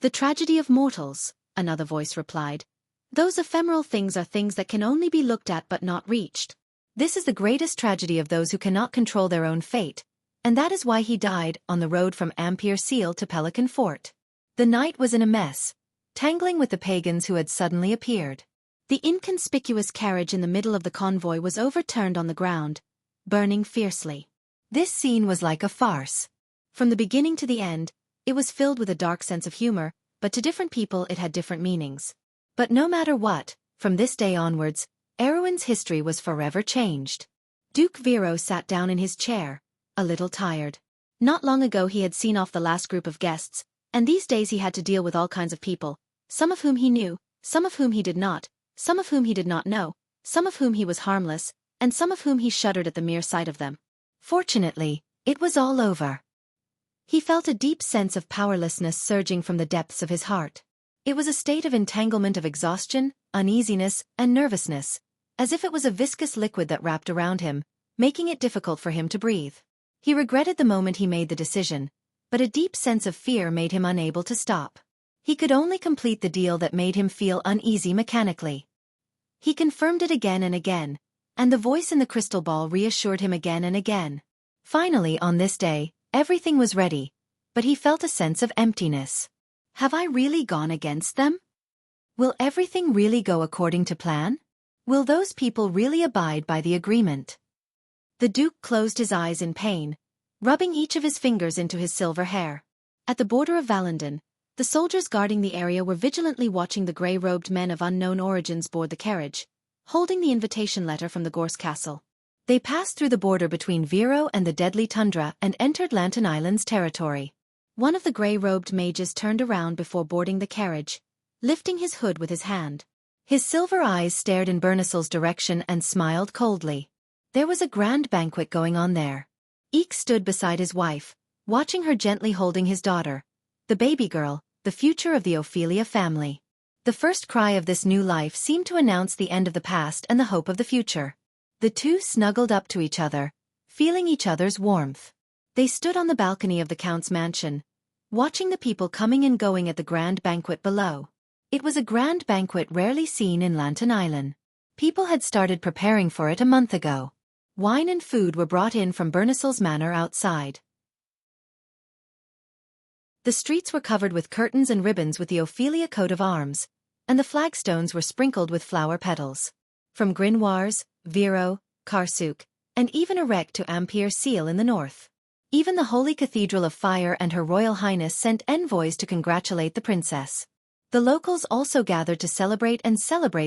The tragedy of mortals, another voice replied. Those ephemeral things are things that can only be looked at but not reached. This is the greatest tragedy of those who cannot control their own fate, and that is why he died on the road from Ampere Seal to Pelican Fort. The knight was in a mess, tangling with the pagans who had suddenly appeared. The inconspicuous carriage in the middle of the convoy was overturned on the ground, burning fiercely. This scene was like a farce. From the beginning to the end, it was filled with a dark sense of humor, but to different people it had different meanings. But no matter what, from this day onwards, Erwin's history was forever changed. Duke Vero sat down in his chair, a little tired. Not long ago he had seen off the last group of guests, and these days he had to deal with all kinds of people, some of whom he knew, some of whom he did not, some of whom he did not know, some of whom he was harmless, and some of whom he shuddered at the mere sight of them. Fortunately, it was all over. He felt a deep sense of powerlessness surging from the depths of his heart. It was a state of entanglement of exhaustion, uneasiness, and nervousness, as if it was a viscous liquid that wrapped around him, making it difficult for him to breathe. He regretted the moment he made the decision, but a deep sense of fear made him unable to stop. He could only complete the deal that made him feel uneasy mechanically. He confirmed it again and again, and the voice in the crystal ball reassured him again and again. Finally, on this day, everything was ready, but he felt a sense of emptiness. Have I really gone against them? Will everything really go according to plan? Will those people really abide by the agreement? The Duke closed his eyes in pain, rubbing each of his fingers into his silver hair. At the border of Valendon, the soldiers guarding the area were vigilantly watching the grey-robed men of unknown origins board the carriage, holding the invitation letter from the Gorse Castle. They passed through the border between Vero and the deadly tundra and entered Lantern Island's territory. One of the grey-robed mages turned around before boarding the carriage, lifting his hood with his hand. His silver eyes stared in Bernicel's direction and smiled coldly. There was a grand banquet going on there. Eek stood beside his wife, watching her gently holding his daughter, the baby girl, the future of the Ophelia family. The first cry of this new life seemed to announce the end of the past and the hope of the future. The two snuggled up to each other, feeling each other's warmth. They stood on the balcony of the Count's mansion, watching the people coming and going at the grand banquet below. It was a grand banquet rarely seen in Lantern Island. People had started preparing for it a month ago. Wine and food were brought in from Bernicel's manor outside. The streets were covered with curtains and ribbons with the Ophelia coat of arms, and the flagstones were sprinkled with flower petals. From Grinoires, Vero, Karsuk, and even Erech to Ampere Seal in the north. Even the Holy Cathedral of Fire and Her Royal Highness sent envoys to congratulate the princess. The locals also gathered to celebrate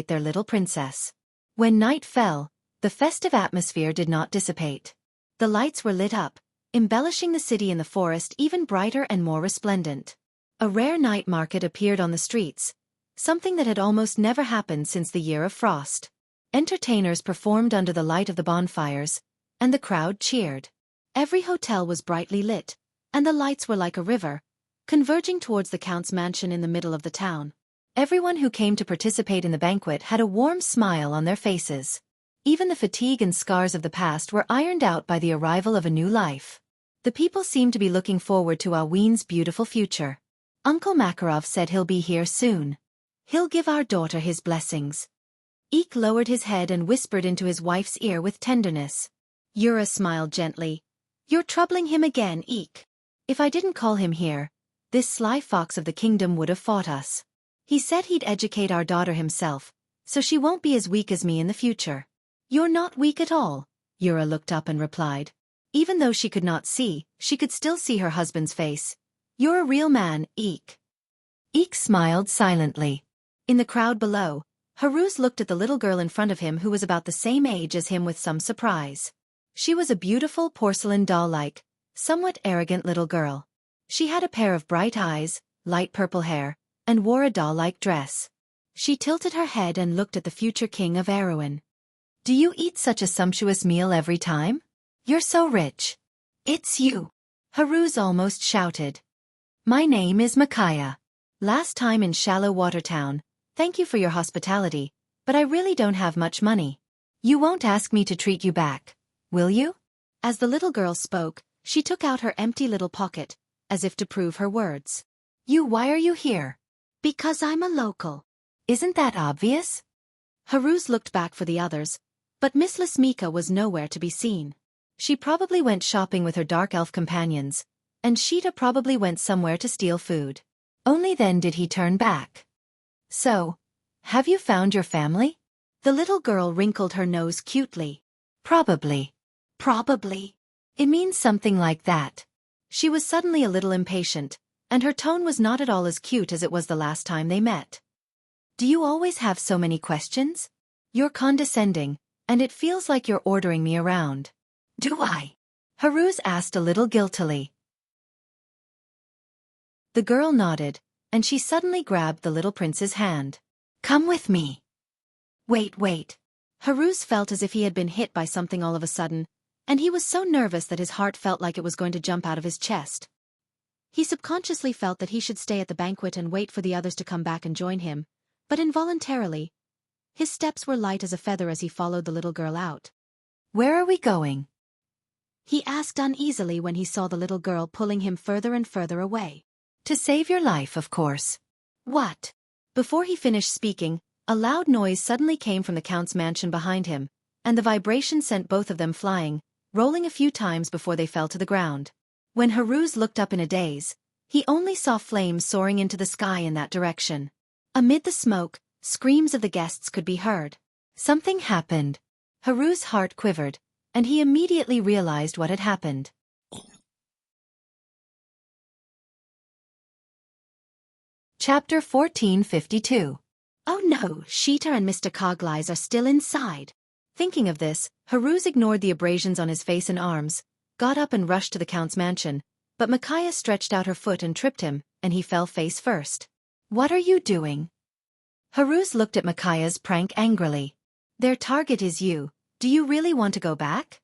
their little princess. When night fell, the festive atmosphere did not dissipate. The lights were lit up, embellishing the city in the forest even brighter and more resplendent. A rare night market appeared on the streets, something that had almost never happened since the year of frost. Entertainers performed under the light of the bonfires, and the crowd cheered. Every hotel was brightly lit, and the lights were like a river, converging towards the Count's mansion in the middle of the town. Everyone who came to participate in the banquet had a warm smile on their faces. Even the fatigue and scars of the past were ironed out by the arrival of a new life. The people seemed to be looking forward to Aween's beautiful future. Uncle Makarov said he'll be here soon. He'll give our daughter his blessings. Eek lowered his head and whispered into his wife's ear with tenderness. Yura smiled gently. You're troubling him again, Eek. If I didn't call him here, this sly fox of the kingdom would have fought us. He said he'd educate our daughter himself, so she won't be as weak as me in the future. You're not weak at all, Yura looked up and replied. Even though she could not see, she could still see her husband's face. You're a real man, Eek. Eek smiled silently. In the crowd below, Haruz looked at the little girl in front of him who was about the same age as him with some surprise. She was a beautiful porcelain doll-like, somewhat arrogant little girl. She had a pair of bright eyes, light purple hair, and wore a doll-like dress. She tilted her head and looked at the future king of Erewhon. Do you eat such a sumptuous meal every time? You're so rich. It's you. Haruz almost shouted. My name is Micaiah. Last time in Shallow Water Town, thank you for your hospitality, but I really don't have much money. You won't ask me to treat you back, will you? As the little girl spoke, she took out her empty little pocket, as if to prove her words. Why are you here? Because I'm a local. Isn't that obvious? Haruz looked back for the others, but Miss Lasmika was nowhere to be seen. She probably went shopping with her dark elf companions, and Sheeta probably went somewhere to steal food. Only then did he turn back. So, have you found your family? The little girl wrinkled her nose cutely. Probably. Probably. It means something like that. She was suddenly a little impatient, and her tone was not at all as cute as it was the last time they met. Do you always have so many questions? You're condescending, and it feels like you're ordering me around. Do I? Haruz asked a little guiltily. The girl nodded, and she suddenly grabbed the little prince's hand. Come with me. Wait. Haruz felt as if he had been hit by something all of a sudden, and he was so nervous that his heart felt like it was going to jump out of his chest. He subconsciously felt that he should stay at the banquet and wait for the others to come back and join him, but involuntarily, his steps were light as a feather as he followed the little girl out. "Where are we going?" he asked uneasily when he saw the little girl pulling him further and further away. "To save your life, of course." "What?" Before he finished speaking, a loud noise suddenly came from the Count's mansion behind him, and the vibration sent both of them flying, rolling a few times before they fell to the ground. When Haruz looked up in a daze, he only saw flames soaring into the sky in that direction. Amid the smoke, screams of the guests could be heard. Something happened. Haruz's heart quivered, and he immediately realized what had happened. Chapter 1452. Oh no, Sheeta and Mr. Coglies are still inside. Thinking of this, Haruz ignored the abrasions on his face and arms, got up and rushed to the Count's mansion, but Micaiah stretched out her foot and tripped him, and he fell face first. "What are you doing?" Haruz looked at Micaiah's prank angrily. "Their target is you. Do you really want to go back?"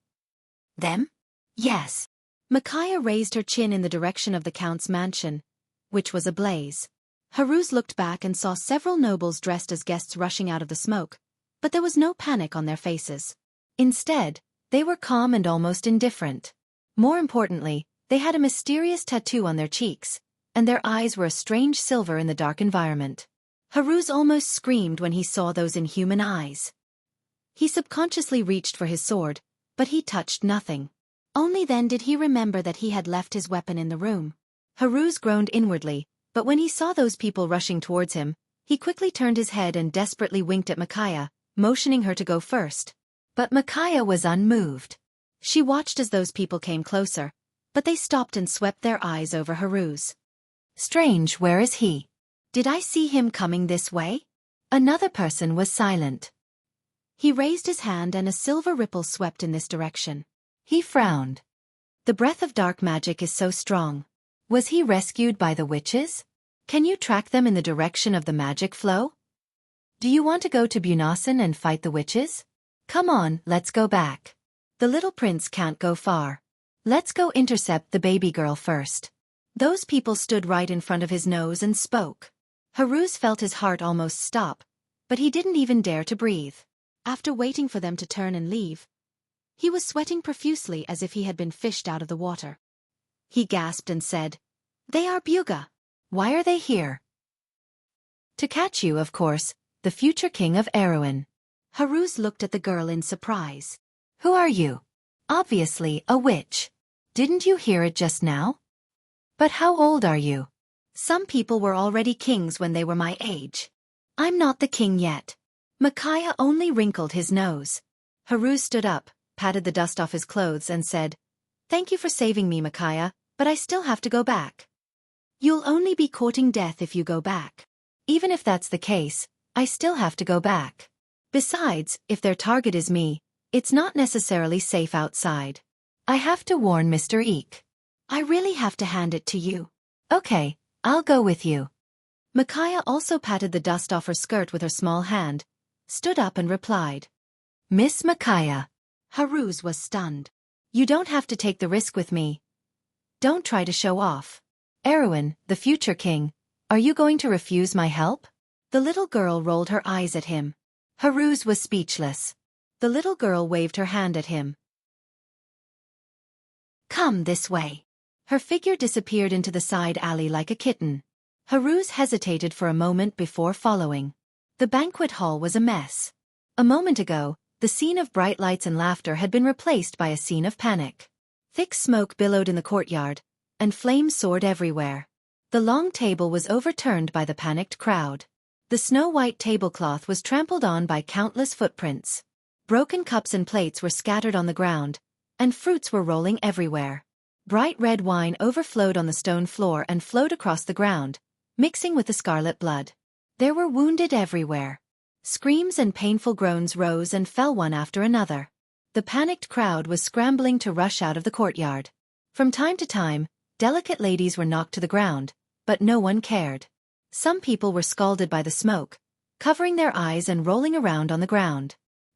"Them?" "Yes." Micaiah raised her chin in the direction of the Count's mansion, which was ablaze. Haruz looked back and saw several nobles dressed as guests rushing out of the smoke, but there was no panic on their faces. Instead, they were calm and almost indifferent. More importantly, they had a mysterious tattoo on their cheeks, and their eyes were a strange silver in the dark environment. Haruz almost screamed when he saw those inhuman eyes. He subconsciously reached for his sword, but he touched nothing. Only then did he remember that he had left his weapon in the room. Haruz groaned inwardly, but when he saw those people rushing towards him, he quickly turned his head and desperately winked at Micaiah, motioning her to go first. But Micaiah was unmoved. She watched as those people came closer, but they stopped and swept their eyes over Haruz. "Strange, where is he?" "Did I see him coming this way?" Another person was silent. He raised his hand and a silver ripple swept in this direction. He frowned. "The breath of dark magic is so strong. Was he rescued by the witches? Can you track them in the direction of the magic flow?" "Do you want to go to Bunasan and fight the witches? Come on, let's go back." "The little prince can't go far. Let's go intercept the baby girl first." Those people stood right in front of his nose and spoke. Haruz felt his heart almost stop, but he didn't even dare to breathe. After waiting for them to turn and leave, he was sweating profusely as if he had been fished out of the water. He gasped and said, "They are Buga. Why are they here?" To catch you, of course, the future king of Erewhon." Haruz looked at the girl in surprise. "Who are you?" "Obviously, a witch. Didn't you hear it just now?" "But how old are you?" "Some people were already kings when they were my age. I'm not the king yet." Micaiah only wrinkled his nose. Haruz stood up, patted the dust off his clothes and said, "Thank you for saving me, Micaiah, but I still have to go back." "You'll only be courting death if you go back." "Even if that's the case, I still have to go back. Besides, if their target is me, it's not necessarily safe outside. I have to warn Mr. Eek." "I really have to hand it to you." "Okay, I'll go with you." Micaiah also patted the dust off her skirt with her small hand, stood up and replied, "Miss Micaiah." Haruz was stunned. "You don't have to take the risk with me. Don't try to show off." "Erewhon, the future king, are you going to refuse my help?" The little girl rolled her eyes at him. Haruz was speechless. The little girl waved her hand at him. "Come this way." Her figure disappeared into the side alley like a kitten. Haruz hesitated for a moment before following. The banquet hall was a mess. A moment ago, the scene of bright lights and laughter had been replaced by a scene of panic. Thick smoke billowed in the courtyard, and flames soared everywhere. The long table was overturned by the panicked crowd. The snow-white tablecloth was trampled on by countless footprints. Broken cups and plates were scattered on the ground, and fruits were rolling everywhere. Bright red wine overflowed on the stone floor and flowed across the ground, mixing with the scarlet blood. There were wounded everywhere. Screams and painful groans rose and fell one after another. The panicked crowd was scrambling to rush out of the courtyard. From time to time, delicate ladies were knocked to the ground, but no one cared. Some people were scalded by the smoke, covering their eyes and rolling around on the ground.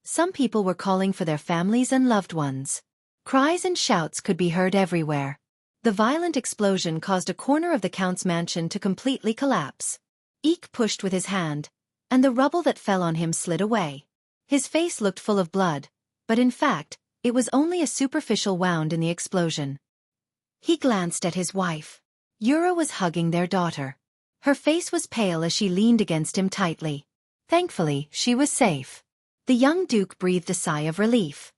Some people were calling for their families and loved ones. Cries and shouts could be heard everywhere. The violent explosion caused a corner of the Count's mansion to completely collapse. Eek pushed with his hand, and the rubble that fell on him slid away. His face looked full of blood, but in fact, it was only a superficial wound in the explosion. He glanced at his wife. Yura was hugging their daughter. Her face was pale as she leaned against him tightly. Thankfully, she was safe. The young duke breathed a sigh of relief.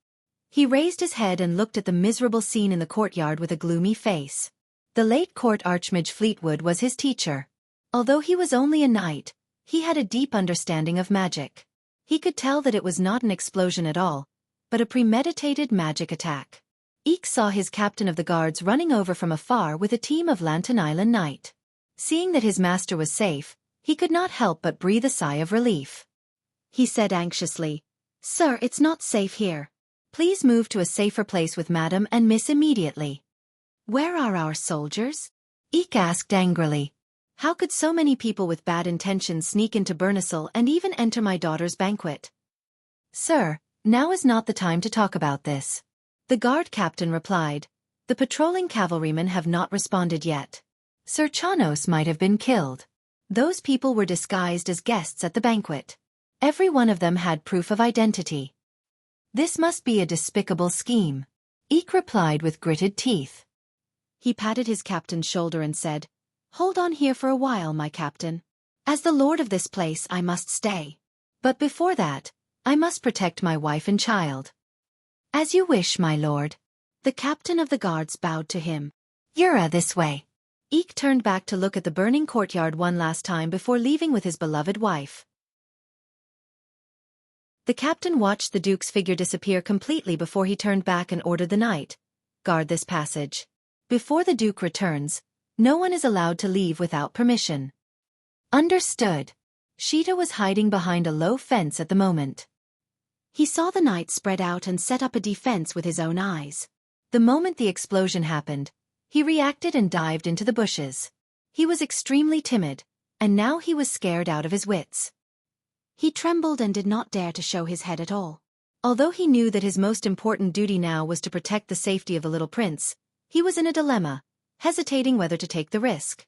He raised his head and looked at the miserable scene in the courtyard with a gloomy face. The late court archmage Fleetwood was his teacher. Although he was only a knight, he had a deep understanding of magic. He could tell that it was not an explosion at all, but a premeditated magic attack. Eek saw his captain of the guards running over from afar with a team of Lantern Island Knight. Seeing that his master was safe, he could not help but breathe a sigh of relief. He said anxiously, "Sir, it's not safe here. Please move to a safer place with Madam and Miss immediately." "Where are our soldiers?" Eek asked angrily. "How could so many people with bad intentions sneak into Bernasal and even enter my daughter's banquet?" "Sir, now is not the time to talk about this," the guard captain replied. "The patrolling cavalrymen have not responded yet. Sir Chanos might have been killed. Those people were disguised as guests at the banquet. Every one of them had proof of identity. This must be a despicable scheme," Eek replied with gritted teeth. He patted his captain's shoulder and said, "Hold on here for a while, my captain. As the lord of this place, I must stay. But before that, I must protect my wife and child." "As you wish, my lord." The captain of the guards bowed to him. "Yura, this way." Eek turned back to look at the burning courtyard one last time before leaving with his beloved wife. The captain watched the duke's figure disappear completely before he turned back and ordered the knight, "Guard this passage. Before the duke returns, no one is allowed to leave without permission." "Understood." Sheeta was hiding behind a low fence at the moment. He saw the knight spread out and set up a defense with his own eyes. The moment the explosion happened, he reacted and dived into the bushes. He was extremely timid, and now he was scared out of his wits. He trembled and did not dare to show his head at all. Although he knew that his most important duty now was to protect the safety of the little prince, he was in a dilemma, hesitating whether to take the risk.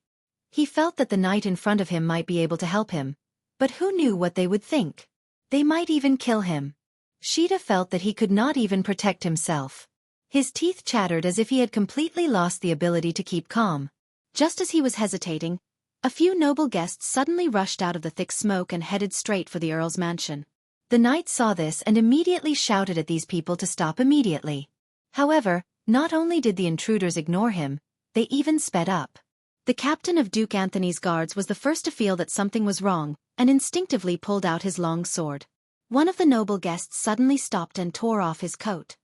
He felt that the knight in front of him might be able to help him, but who knew what they would think? They might even kill him. Sheeta felt that he could not even protect himself. His teeth chattered as if he had completely lost the ability to keep calm. Just as he was hesitating, a few noble guests suddenly rushed out of the thick smoke and headed straight for the earl's mansion. The knight saw this and immediately shouted at these people to stop immediately. However, not only did the intruders ignore him, they even sped up. The captain of Duke Anthony's guards was the first to feel that something was wrong, and instinctively pulled out his long sword. One of the noble guests suddenly stopped and tore off his coat.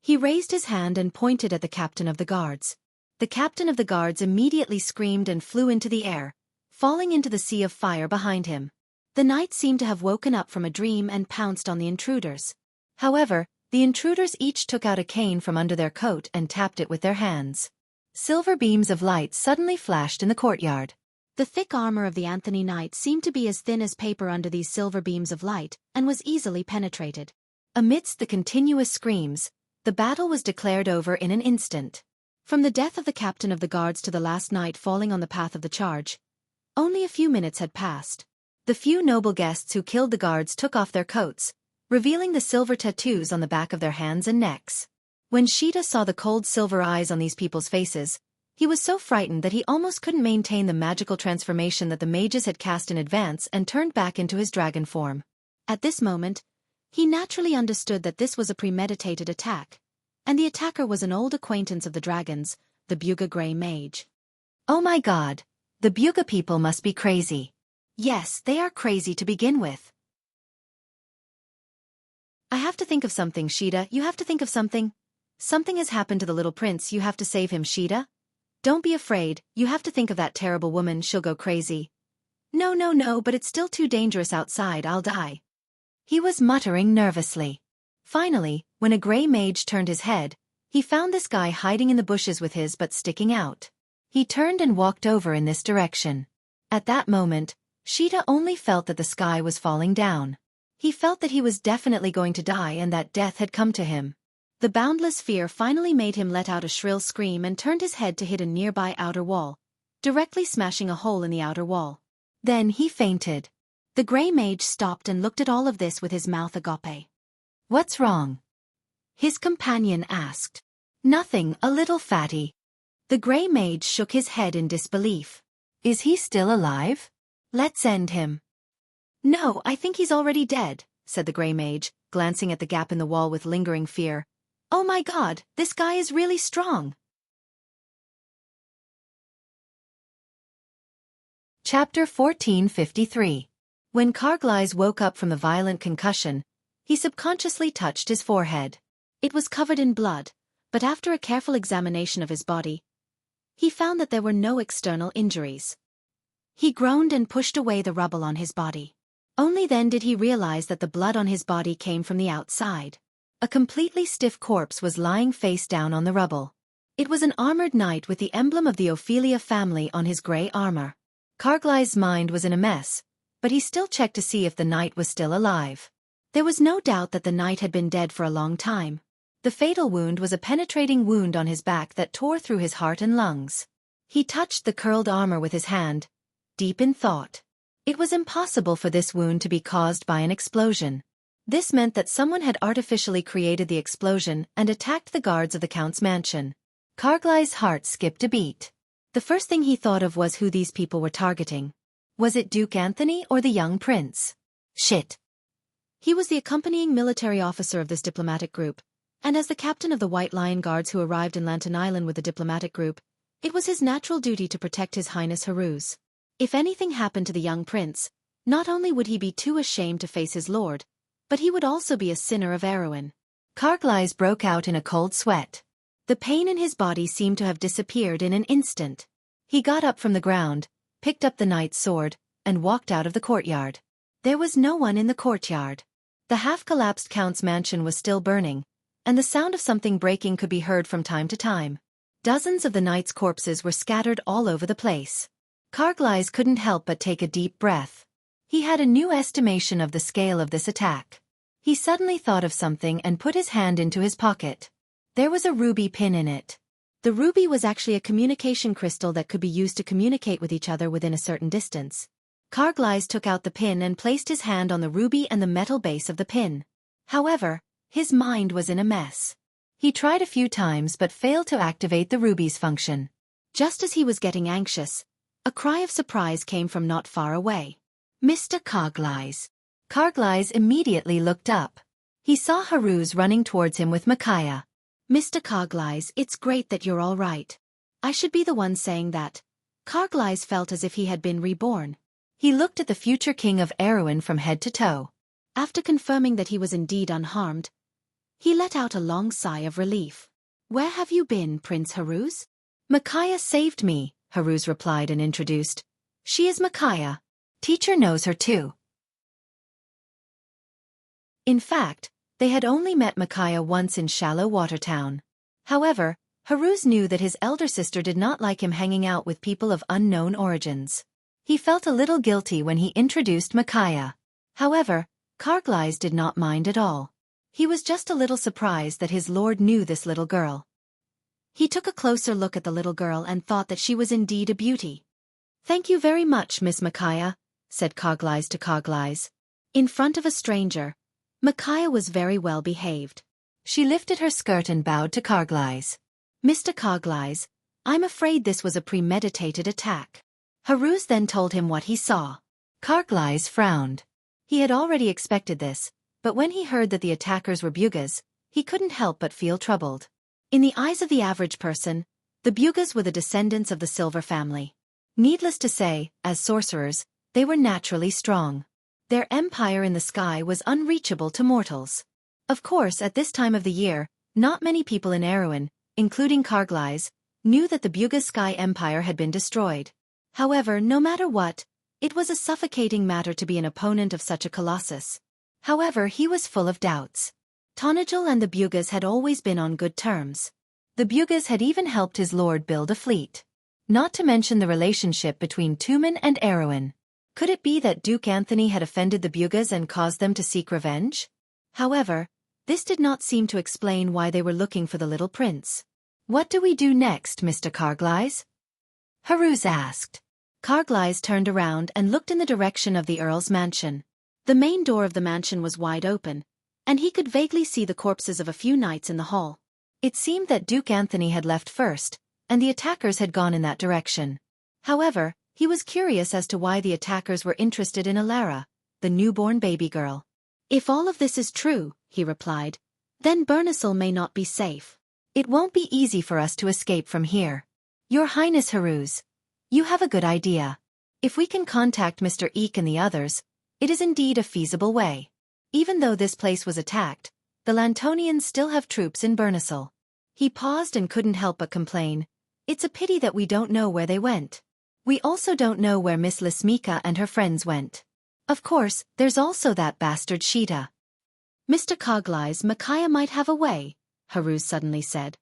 He raised his hand and pointed at the captain of the guards. The captain of the guards immediately screamed and flew into the air, falling into the sea of fire behind him. The knight seemed to have woken up from a dream and pounced on the intruders. However, the intruders each took out a cane from under their coat and tapped it with their hands. Silver beams of light suddenly flashed in the courtyard. The thick armor of the Anthony knight seemed to be as thin as paper under these silver beams of light, and was easily penetrated. Amidst the continuous screams, the battle was declared over in an instant. From the death of the captain of the guards to the last knight falling on the path of the charge, only a few minutes had passed. The few noble guests who killed the guards took off their coats, revealing the silver tattoos on the back of their hands and necks. When Sheeta saw the cold silver eyes on these people's faces, he was so frightened that he almost couldn't maintain the magical transformation that the mages had cast in advance and turned back into his dragon form. At this moment, he naturally understood that this was a premeditated attack, and the attacker was an old acquaintance of the dragons, the Buga Grey Mage. Oh my god, the Buga people must be crazy. Yes, they are crazy to begin with. I have to think of something, Sheeta, you have to think of something. Something has happened to the little prince, you have to save him, Sheeta. Don't be afraid, you have to think of that terrible woman, she'll go crazy. No, but it's still too dangerous outside, I'll die. He was muttering nervously. Finally, when a grey mage turned his head, he found this guy hiding in the bushes with his butt sticking out. He turned and walked over in this direction. At that moment, Sheeta only felt that the sky was falling down. He felt that he was definitely going to die and that death had come to him. The boundless fear finally made him let out a shrill scream and turned his head to hit a nearby outer wall, directly smashing a hole in the outer wall. Then he fainted. The gray mage stopped and looked at all of this with his mouth agape. "What's wrong?" his companion asked. "Nothing, a little fatty." The gray mage shook his head in disbelief. "Is he still alive?" "Let's end him." "No, I think he's already dead," said the gray mage, glancing at the gap in the wall with lingering fear. "Oh my God, this guy is really strong." Chapter 1453. When Karglais woke up from the violent concussion, he subconsciously touched his forehead. It was covered in blood, but after a careful examination of his body, he found that there were no external injuries. He groaned and pushed away the rubble on his body. Only then did he realize that the blood on his body came from the outside. A completely stiff corpse was lying face down on the rubble. It was an armored knight with the emblem of the Ophelia family on his gray armor. Karglais' mind was in a mess, but he still checked to see if the knight was still alive. There was no doubt that the knight had been dead for a long time. The fatal wound was a penetrating wound on his back that tore through his heart and lungs. He touched the curled armor with his hand, deep in thought. It was impossible for this wound to be caused by an explosion. This meant that someone had artificially created the explosion and attacked the guards of the Count's mansion. Karglais' heart skipped a beat. The first thing he thought of was who these people were targeting. Was it Duke Anthony or the young prince? Shit. He was the accompanying military officer of this diplomatic group, and as the captain of the White Lion Guards who arrived in Lantern Island with the diplomatic group, it was his natural duty to protect His Highness Haruz. If anything happened to the young prince, not only would he be too ashamed to face his lord, but he would also be a sinner of Erewhon. Karglais broke out in a cold sweat. The pain in his body seemed to have disappeared in an instant. He got up from the ground, picked up the knight's sword, and walked out of the courtyard. There was no one in the courtyard. The half-collapsed Count's mansion was still burning, and the sound of something breaking could be heard from time to time. Dozens of the knight's corpses were scattered all over the place. Karglais couldn't help but take a deep breath. He had a new estimation of the scale of this attack. He suddenly thought of something and put his hand into his pocket. There was a ruby pin in it. The ruby was actually a communication crystal that could be used to communicate with each other within a certain distance. Karglais took out the pin and placed his hand on the ruby and the metal base of the pin. However, his mind was in a mess. He tried a few times but failed to activate the ruby's function. Just as he was getting anxious, a cry of surprise came from not far away. "Mr. Karglais." Karglais immediately looked up. He saw Haruz running towards him with Micaiah. "Mr. Karglais, it's great that you're all right." I should be the one saying that. Karglais felt as if he had been reborn. He looked at the future king of Erewhon from head to toe. After confirming that he was indeed unharmed, he let out a long sigh of relief. "Where have you been, Prince Haruz?" "Micaiah saved me," Haruz replied and introduced. "She is Micaiah. Teacher knows her too." In fact, they had only met Micaiah once in Shallow Water Town. However, Haruz knew that his elder sister did not like him hanging out with people of unknown origins. He felt a little guilty when he introduced Micaiah. However, Karglais did not mind at all. He was just a little surprised that his lord knew this little girl. He took a closer look at the little girl and thought that she was indeed a beauty. "Thank you very much, Miss Micaiah," said Karglais to Karglais. In front of a stranger, Micaiah was very well behaved. She lifted her skirt and bowed to Karglais. "Mr. Karglais, I'm afraid this was a premeditated attack." Haruz then told him what he saw. Karglais frowned. He had already expected this, but when he heard that the attackers were Bugas, he couldn't help but feel troubled. In the eyes of the average person, the Bugas were the descendants of the Silver family. Needless to say, as sorcerers, they were naturally strong. Their empire in the sky was unreachable to mortals. Of course, at this time of the year, not many people in Erewhon, including Karglais, knew that the Buga Sky Empire had been destroyed. However, no matter what, it was a suffocating matter to be an opponent of such a colossus. However, he was full of doubts. Tonajal and the Bugas had always been on good terms. The Bugas had even helped his lord build a fleet. Not to mention the relationship between Tumen and Erewhon. Could it be that Duke Anthony had offended the Bugas and caused them to seek revenge? However, this did not seem to explain why they were looking for the little prince. "What do we do next, Mr. Carglass?" Haruz asked. Carglass turned around and looked in the direction of the Earl's mansion. The main door of the mansion was wide open, and he could vaguely see the corpses of a few knights in the hall. It seemed that Duke Anthony had left first, and the attackers had gone in that direction. However, he was curious as to why the attackers were interested in Alara, the newborn baby girl. "If all of this is true," he replied, "then Bernacle may not be safe. It won't be easy for us to escape from here. Your Highness Haruz, you have a good idea. If we can contact Mr. Eek and the others, it is indeed a feasible way. Even though this place was attacked, the Lantonians still have troops in Bernacle." He paused and couldn't help but complain, "It's a pity that we don't know where they went. We also don't know where Miss Lismika and her friends went. Of course, there's also that bastard Sheeta." "Mr. Carglass, Micaiah might have a way," Haruz suddenly said.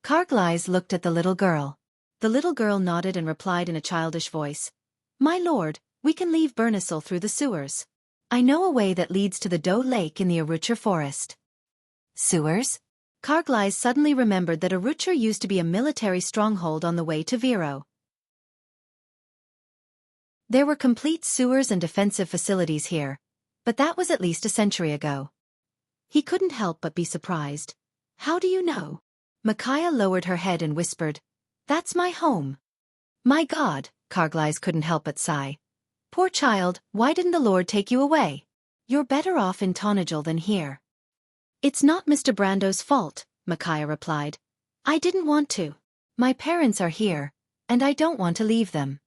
Carglass looked at the little girl. The little girl nodded and replied in a childish voice, "My lord, we can leave Bernacle through the sewers. I know a way that leads to the Doe Lake in the Arucher forest." Sewers? Carglass suddenly remembered that Arucher used to be a military stronghold on the way to Viro. There were complete sewers and defensive facilities here, but that was at least a century ago. He couldn't help but be surprised. "How do you know?" Micaiah lowered her head and whispered, "That's my home." "My God," Carglass couldn't help but sigh. "Poor child, why didn't the Lord take you away? You're better off in Tonagel than here." "It's not Mr. Brando's fault," Micaiah replied. "I didn't want to. My parents are here, and I don't want to leave them."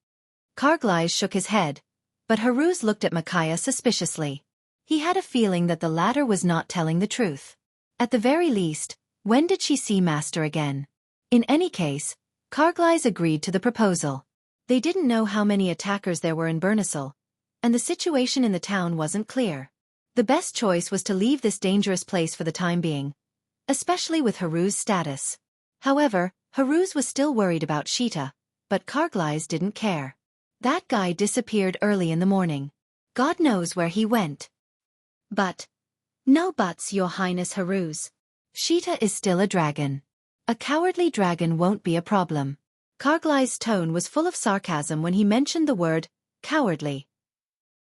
Carglass shook his head, but Haruz looked at Micaiah suspiciously. He had a feeling that the latter was not telling the truth. At the very least, when did she see Master again? In any case, Carglass agreed to the proposal. They didn't know how many attackers there were in Bernacle, and the situation in the town wasn't clear. The best choice was to leave this dangerous place for the time being, especially with Haruz's status. However, Haruz was still worried about Sheeta, but Carglass didn't care. That guy disappeared early in the morning. God knows where he went. "But, no buts, Your Highness Haruz. Sheeta is still a dragon. A cowardly dragon won't be a problem." Carglass's tone was full of sarcasm when he mentioned the word, cowardly.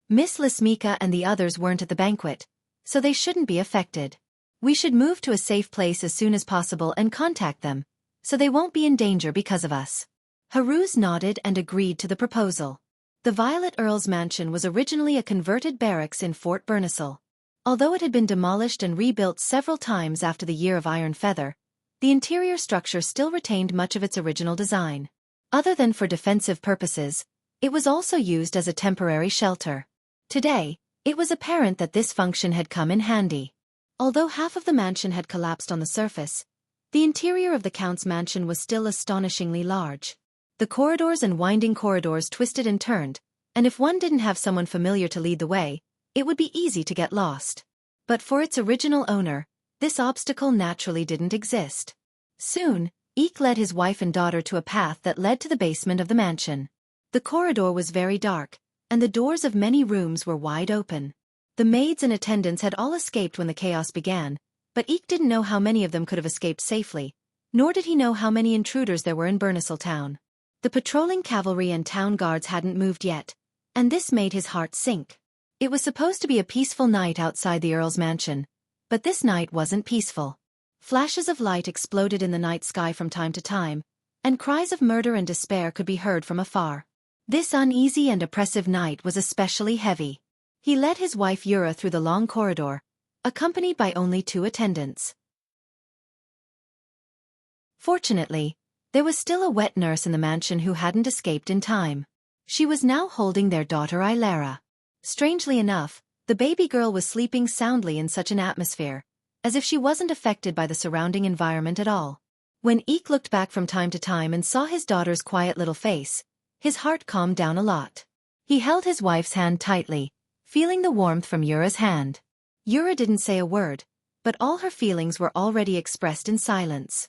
Miss Lismika and the others weren't at the banquet, so they shouldn't be affected. "We should move to a safe place as soon as possible and contact them, so they won't be in danger because of us." Haruz nodded and agreed to the proposal. The Violet Earl's mansion was originally a converted barracks in Fort Bernacle. Although it had been demolished and rebuilt several times after the Year of Iron Feather, the interior structure still retained much of its original design. Other than for defensive purposes, it was also used as a temporary shelter. Today, it was apparent that this function had come in handy. Although half of the mansion had collapsed on the surface, the interior of the Count's mansion was still astonishingly large. The corridors and winding corridors twisted and turned, and if one didn't have someone familiar to lead the way, it would be easy to get lost. But for its original owner, this obstacle naturally didn't exist. Soon, Eek led his wife and daughter to a path that led to the basement of the mansion. The corridor was very dark, and the doors of many rooms were wide open. The maids and attendants had all escaped when the chaos began, but Eek didn't know how many of them could have escaped safely, nor did he know how many intruders there were in Bernacle town. The patrolling cavalry and town guards hadn't moved yet, and this made his heart sink. It was supposed to be a peaceful night outside the Earl's mansion, but this night wasn't peaceful. Flashes of light exploded in the night sky from time to time, and cries of murder and despair could be heard from afar. This uneasy and oppressive night was especially heavy. He led his wife Yura through the long corridor, accompanied by only 2 attendants. Fortunately, there was still a wet nurse in the mansion who hadn't escaped in time. She was now holding their daughter Ilara. Strangely enough, the baby girl was sleeping soundly in such an atmosphere, as if she wasn't affected by the surrounding environment at all. When Eek looked back from time to time and saw his daughter's quiet little face, his heart calmed down a lot. He held his wife's hand tightly, feeling the warmth from Yura's hand. Yura didn't say a word, but all her feelings were already expressed in silence.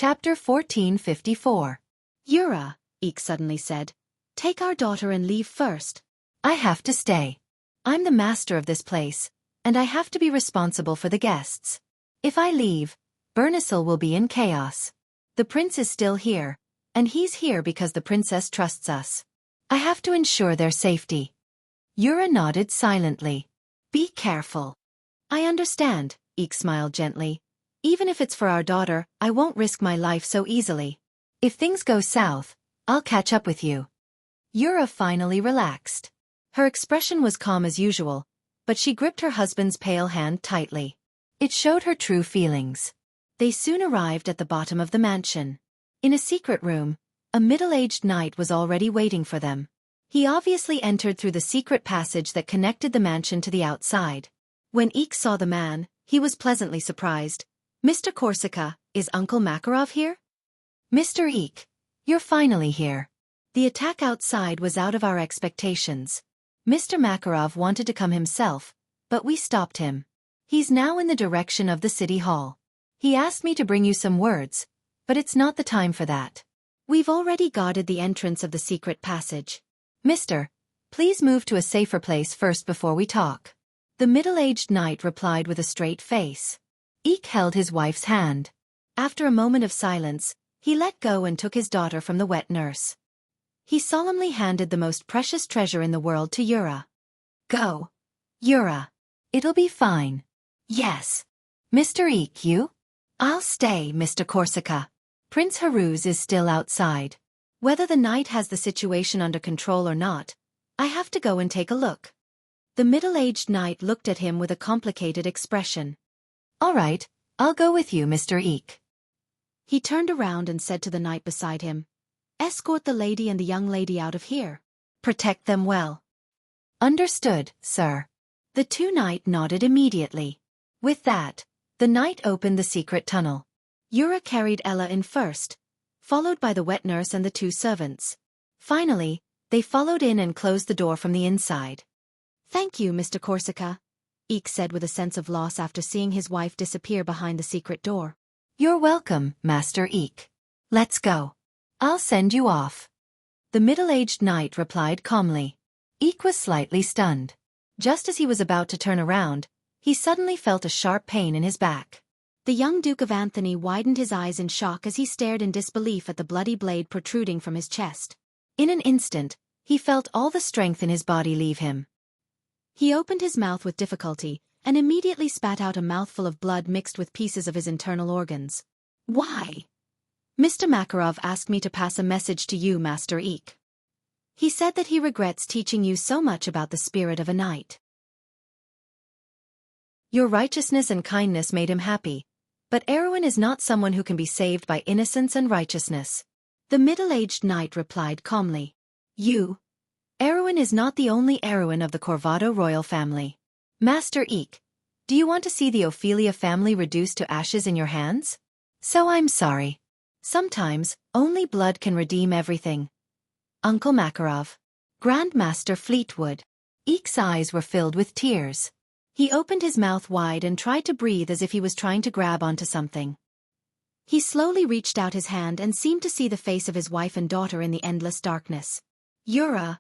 Chapter 1454. Yura, Eek suddenly said. Take our daughter and leave first. I have to stay. I'm the master of this place, and I have to be responsible for the guests. If I leave, Bernisil will be in chaos. The prince is still here, and he's here because the princess trusts us. I have to ensure their safety. Yura nodded silently. Be careful. I understand, Eek smiled gently. Even if it's for our daughter, I won't risk my life so easily. If things go south, I'll catch up with you. Yura finally relaxed. Her expression was calm as usual, but she gripped her husband's pale hand tightly. It showed her true feelings. They soon arrived at the bottom of the mansion. In a secret room, a middle-aged knight was already waiting for them. He obviously entered through the secret passage that connected the mansion to the outside. When Eek saw the man, he was pleasantly surprised. Mr. Corsica, is Uncle Makarov here? Mr. Eek, you're finally here. The attack outside was out of our expectations. Mr. Makarov wanted to come himself, but we stopped him. He's now in the direction of the city hall. He asked me to bring you some words, but it's not the time for that. We've already guarded the entrance of the secret passage. Mister, please move to a safer place first before we talk. The middle-aged knight replied with a straight face. Eek held his wife's hand. After a moment of silence, he let go and took his daughter from the wet nurse. He solemnly handed the most precious treasure in the world to Yura. Go, Yura. It'll be fine. Yes. Mr. Eek, you? I'll stay, Mr. Corsica. Prince Haruz is still outside. Whether the knight has the situation under control or not, I have to go and take a look. The middle-aged knight looked at him with a complicated expression. All right, I'll go with you, Mr. Eek. He turned around and said to the knight beside him, Escort the lady and the young lady out of here. Protect them well. Understood, sir. The two knights nodded immediately. With that, the knight opened the secret tunnel. Yura carried Ella in first, followed by the wet nurse and the two servants. Finally, they followed in and closed the door from the inside. Thank you, Mr. Corsica, Eek said with a sense of loss after seeing his wife disappear behind the secret door. You're welcome, Master Eek. Let's go. I'll send you off. The middle-aged knight replied calmly. Eek was slightly stunned. Just as he was about to turn around, he suddenly felt a sharp pain in his back. The young Duke of Anthony widened his eyes in shock as he stared in disbelief at the bloody blade protruding from his chest. In an instant, he felt all the strength in his body leave him. He opened his mouth with difficulty, and immediately spat out a mouthful of blood mixed with pieces of his internal organs. Why? Mr. Makarov asked me to pass a message to you, Master Eek. He said that he regrets teaching you so much about the spirit of a knight. Your righteousness and kindness made him happy, but Erwin is not someone who can be saved by innocence and righteousness. The middle-aged knight replied calmly. Erwin is not the only Erwin of the Corvado royal family. Master Eek, do you want to see the Ophelia family reduced to ashes in your hands? So I'm sorry. Sometimes, only blood can redeem everything. Uncle Makarov. Grandmaster Fleetwood. Eek's eyes were filled with tears. He opened his mouth wide and tried to breathe as if he was trying to grab onto something. He slowly reached out his hand and seemed to see the face of his wife and daughter in the endless darkness. Yura.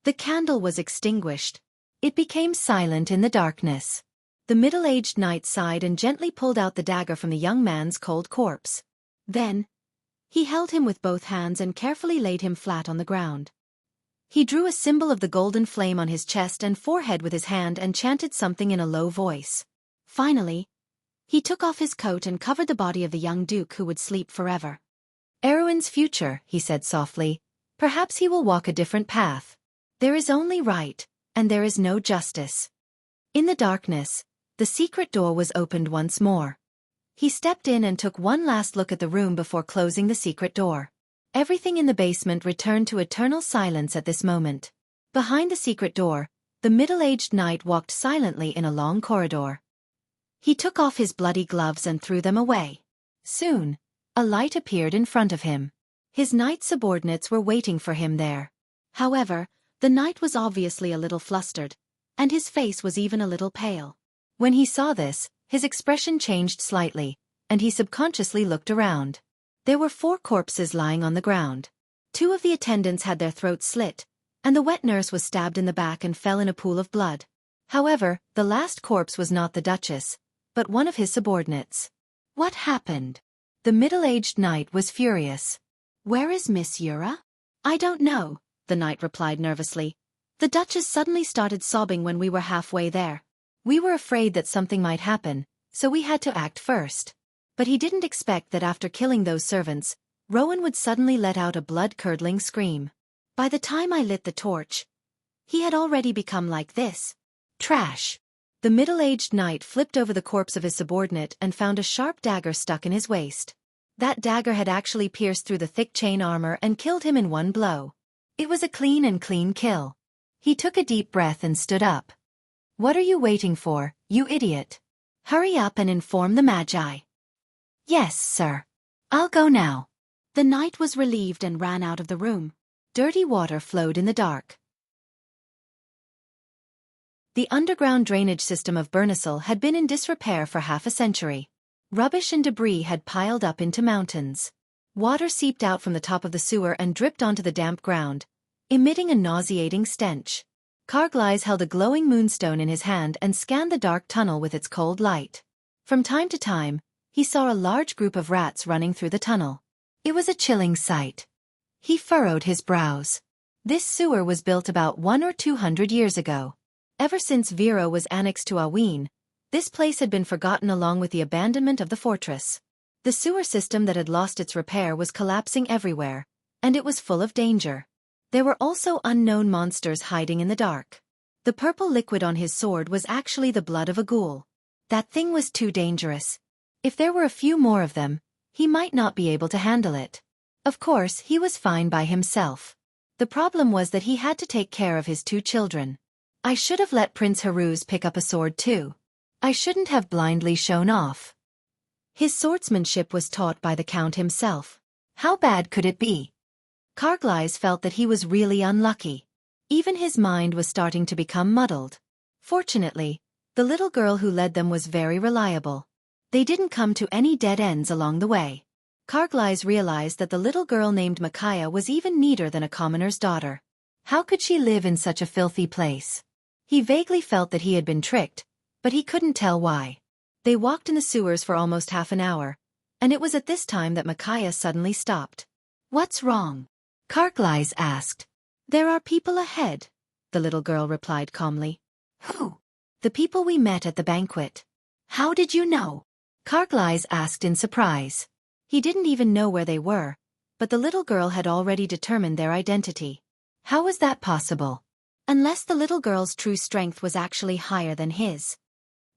The candle was extinguished. It became silent in the darkness. The middle-aged knight sighed and gently pulled out the dagger from the young man's cold corpse. Then, he held him with both hands and carefully laid him flat on the ground. He drew a symbol of the golden flame on his chest and forehead with his hand and chanted something in a low voice. Finally, he took off his coat and covered the body of the young duke who would sleep forever. Erwin's future, he said softly. Perhaps he will walk a different path. There is only right, and there is no justice. In the darkness, the secret door was opened once more. He stepped in and took one last look at the room before closing the secret door. Everything in the basement returned to eternal silence at this moment. Behind the secret door, the middle-aged knight walked silently in a long corridor. He took off his bloody gloves and threw them away. Soon, a light appeared in front of him. His knight subordinates were waiting for him there. However, the knight was obviously a little flustered, and his face was even a little pale. When he saw this, his expression changed slightly, and he subconsciously looked around. There were 4 corpses lying on the ground. 2 of the attendants had their throats slit, and the wet nurse was stabbed in the back and fell in a pool of blood. However, the last corpse was not the Duchess, but one of his subordinates. What happened? The middle-aged knight was furious. Where is Miss Yura? I don't know, the knight replied nervously. The Duchess suddenly started sobbing when we were halfway there. We were afraid that something might happen, so we had to act first. But he didn't expect that after killing those servants, Rowan would suddenly let out a blood-curdling scream. By the time I lit the torch, he had already become like this. Trash. The middle-aged knight flipped over the corpse of his subordinate and found a sharp dagger stuck in his waist. That dagger had actually pierced through the thick chain armor and killed him in one blow. It was a clean kill. He took a deep breath and stood up. What are you waiting for, you idiot? Hurry up and inform the Magi. Yes, sir. I'll go now. The knight was relieved and ran out of the room. Dirty water flowed in the dark. The underground drainage system of Bernasal had been in disrepair for half a century. Rubbish and debris had piled up into mountains. Water seeped out from the top of the sewer and dripped onto the damp ground, emitting a nauseating stench. Carglass held a glowing moonstone in his hand and scanned the dark tunnel with its cold light. From time to time, he saw a large group of rats running through the tunnel. It was a chilling sight. He furrowed his brows. This sewer was built about 100 or 200 years ago. Ever since Vero was annexed to Aween, this place had been forgotten along with the abandonment of the fortress. The sewer system that had lost its repair was collapsing everywhere, and it was full of danger. There were also unknown monsters hiding in the dark. The purple liquid on his sword was actually the blood of a ghoul. That thing was too dangerous. If there were a few more of them, he might not be able to handle it. Of course, he was fine by himself. The problem was that he had to take care of his 2 children. I should have let Prince Haruz pick up a sword too. I shouldn't have blindly shown off. His swordsmanship was taught by the Count himself. How bad could it be? Carglass felt that he was really unlucky. Even his mind was starting to become muddled. Fortunately, the little girl who led them was very reliable. They didn't come to any dead ends along the way. Carglass realized that the little girl named Micaiah was even neater than a commoner's daughter. How could she live in such a filthy place? He vaguely felt that he had been tricked, but he couldn't tell why. They walked in the sewers for almost half an hour, and it was at this time that Micaiah suddenly stopped. What's wrong? Carglass asked. There are people ahead, the little girl replied calmly. Who? The people we met at the banquet. How did you know? Carglass asked in surprise. He didn't even know where they were, but the little girl had already determined their identity. How was that possible? Unless the little girl's true strength was actually higher than his.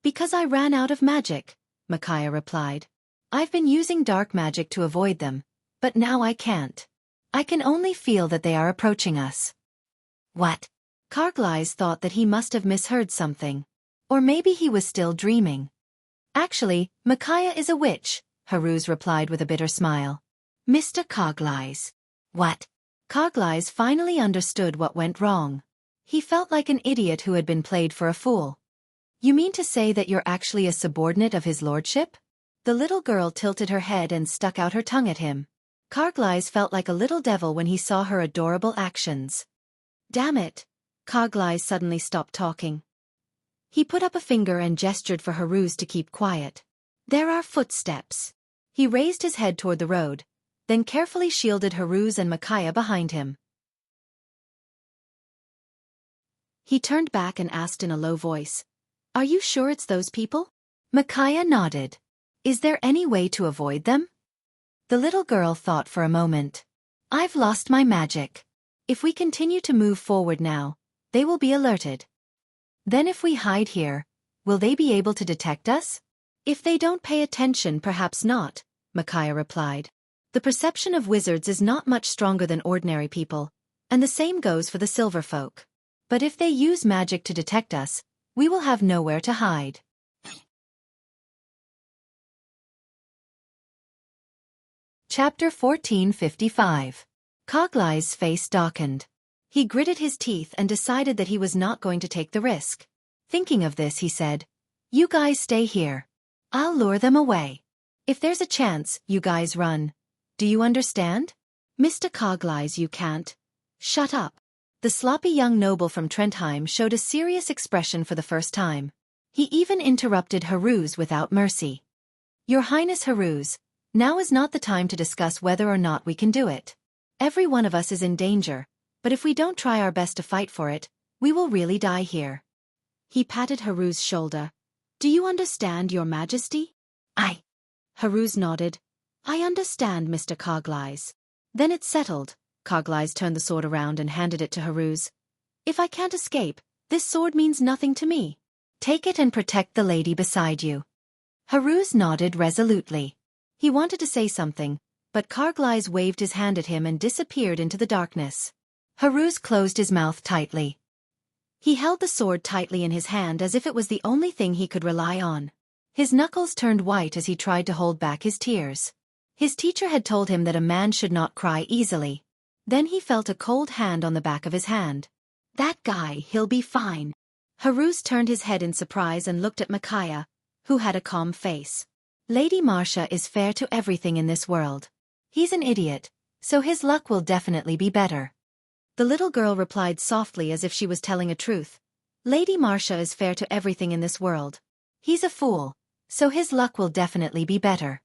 Because I ran out of magic, Micaiah replied. I've been using dark magic to avoid them, but now I can't. I can only feel that they are approaching us. What? Carglass thought that he must have misheard something. Or maybe he was still dreaming. Actually, Micaiah is a witch, Haruz replied with a bitter smile. Mr. Carglass. What? Carglass finally understood what went wrong. He felt like an idiot who had been played for a fool. You mean to say that you're actually a subordinate of his lordship? The little girl tilted her head and stuck out her tongue at him. Carglass felt like a little devil when he saw her adorable actions. Damn it! Carglass suddenly stopped talking. He put up a finger and gestured for Haruz to keep quiet. There are footsteps. He raised his head toward the road, then carefully shielded Haruz and Micaiah behind him. He turned back and asked in a low voice, Are you sure it's those people? Micaiah nodded. Is there any way to avoid them? The little girl thought for a moment. I've lost my magic. If we continue to move forward now, they will be alerted. Then if we hide here, will they be able to detect us? If they don't pay attention, perhaps not, Micaiah replied. The perception of wizards is not much stronger than ordinary people, and the same goes for the silver folk. But if they use magic to detect us, we will have nowhere to hide. Chapter 1455. Carglass's face darkened. He gritted his teeth and decided that he was not going to take the risk. Thinking of this, he said, You guys stay here. I'll lure them away. If there's a chance, you guys run. Do you understand? Mr. Coglies, you can't. Shut up. The sloppy young noble from Trentheim showed a serious expression for the first time. He even interrupted Haruz without mercy. Your Highness Haruz, now is not the time to discuss whether or not we can do it. Every one of us is in danger, but if we don't try our best to fight for it, we will really die here. He patted Haruz's shoulder. Do you understand, Your Majesty? Aye. Haruz nodded. I understand, Mr. Coglies. Then it's settled. Coglies turned the sword around and handed it to Haruz. If I can't escape, this sword means nothing to me. Take it and protect the lady beside you. Haruz nodded resolutely. He wanted to say something, but Coglies waved his hand at him and disappeared into the darkness. Haruz closed his mouth tightly. He held the sword tightly in his hand as if it was the only thing he could rely on. His knuckles turned white as he tried to hold back his tears. His teacher had told him that a man should not cry easily. Then he felt a cold hand on the back of his hand. That guy, he'll be fine. Haruz turned his head in surprise and looked at Micaiah, who had a calm face. Lady Marcia is fair to everything in this world. He's an idiot, so his luck will definitely be better. The little girl replied softly as if she was telling a truth. Lady Marcia is fair to everything in this world. He's a fool, so his luck will definitely be better.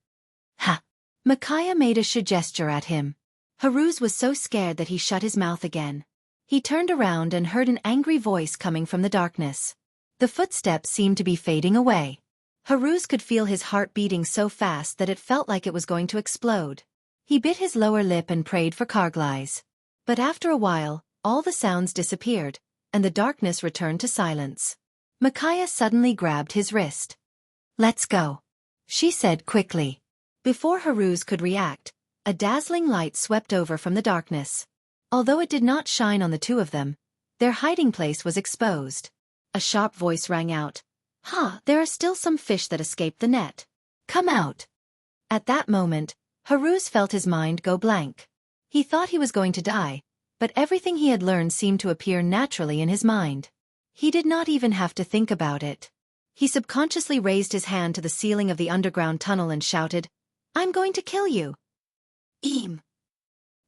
Ha! Micaiah made a gesture at him. Haruz was so scared that he shut his mouth again. He turned around and heard an angry voice coming from the darkness. The footsteps seemed to be fading away. Haruz could feel his heart beating so fast that it felt like it was going to explode. He bit his lower lip and prayed for Coglies. But after a while, all the sounds disappeared, and the darkness returned to silence. Micaiah suddenly grabbed his wrist. Let's go, she said quickly. Before Haruz could react, a dazzling light swept over from the darkness. Although it did not shine on the two of them, their hiding place was exposed. A sharp voice rang out. There are still some fish that escaped the net. Come out. At that moment, Haruz felt his mind go blank. He thought he was going to die, but everything he had learned seemed to appear naturally in his mind. He did not even have to think about it. He subconsciously raised his hand to the ceiling of the underground tunnel and shouted, I'm going to kill you. Eem.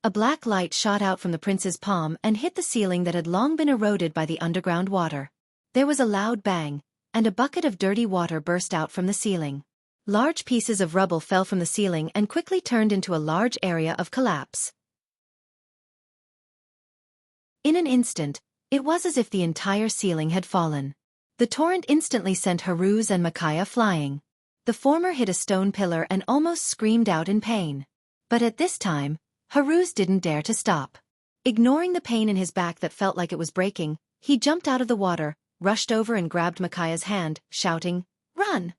A black light shot out from the prince's palm and hit the ceiling that had long been eroded by the underground water. There was a loud bang, and a bucket of dirty water burst out from the ceiling. Large pieces of rubble fell from the ceiling and quickly turned into a large area of collapse. In an instant, it was as if the entire ceiling had fallen. The torrent instantly sent Haruz and Micaiah flying. The former hit a stone pillar and almost screamed out in pain. But at this time, Haruz didn't dare to stop. Ignoring the pain in his back that felt like it was breaking, he jumped out of the water, rushed over and grabbed Micaiah's hand, shouting, Run!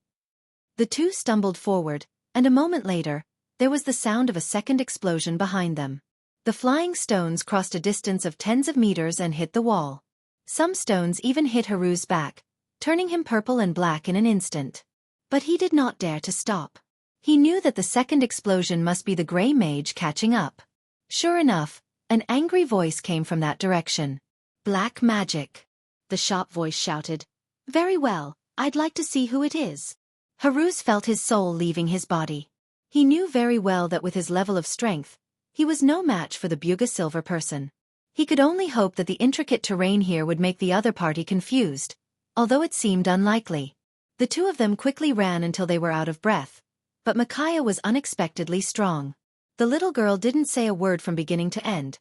The two stumbled forward, and a moment later, there was the sound of a second explosion behind them. The flying stones crossed a distance of tens of meters and hit the wall. Some stones even hit Haruz's back, turning him purple and black in an instant. But he did not dare to stop. He knew that the second explosion must be the Grey Mage catching up. Sure enough, an angry voice came from that direction. Black magic. The sharp voice shouted. Very well, I'd like to see who it is. Haruz felt his soul leaving his body. He knew very well that with his level of strength, he was no match for the Buga Silver person. He could only hope that the intricate terrain here would make the other party confused, although it seemed unlikely. The two of them quickly ran until they were out of breath, but Micaiah was unexpectedly strong. The little girl didn't say a word from beginning to end,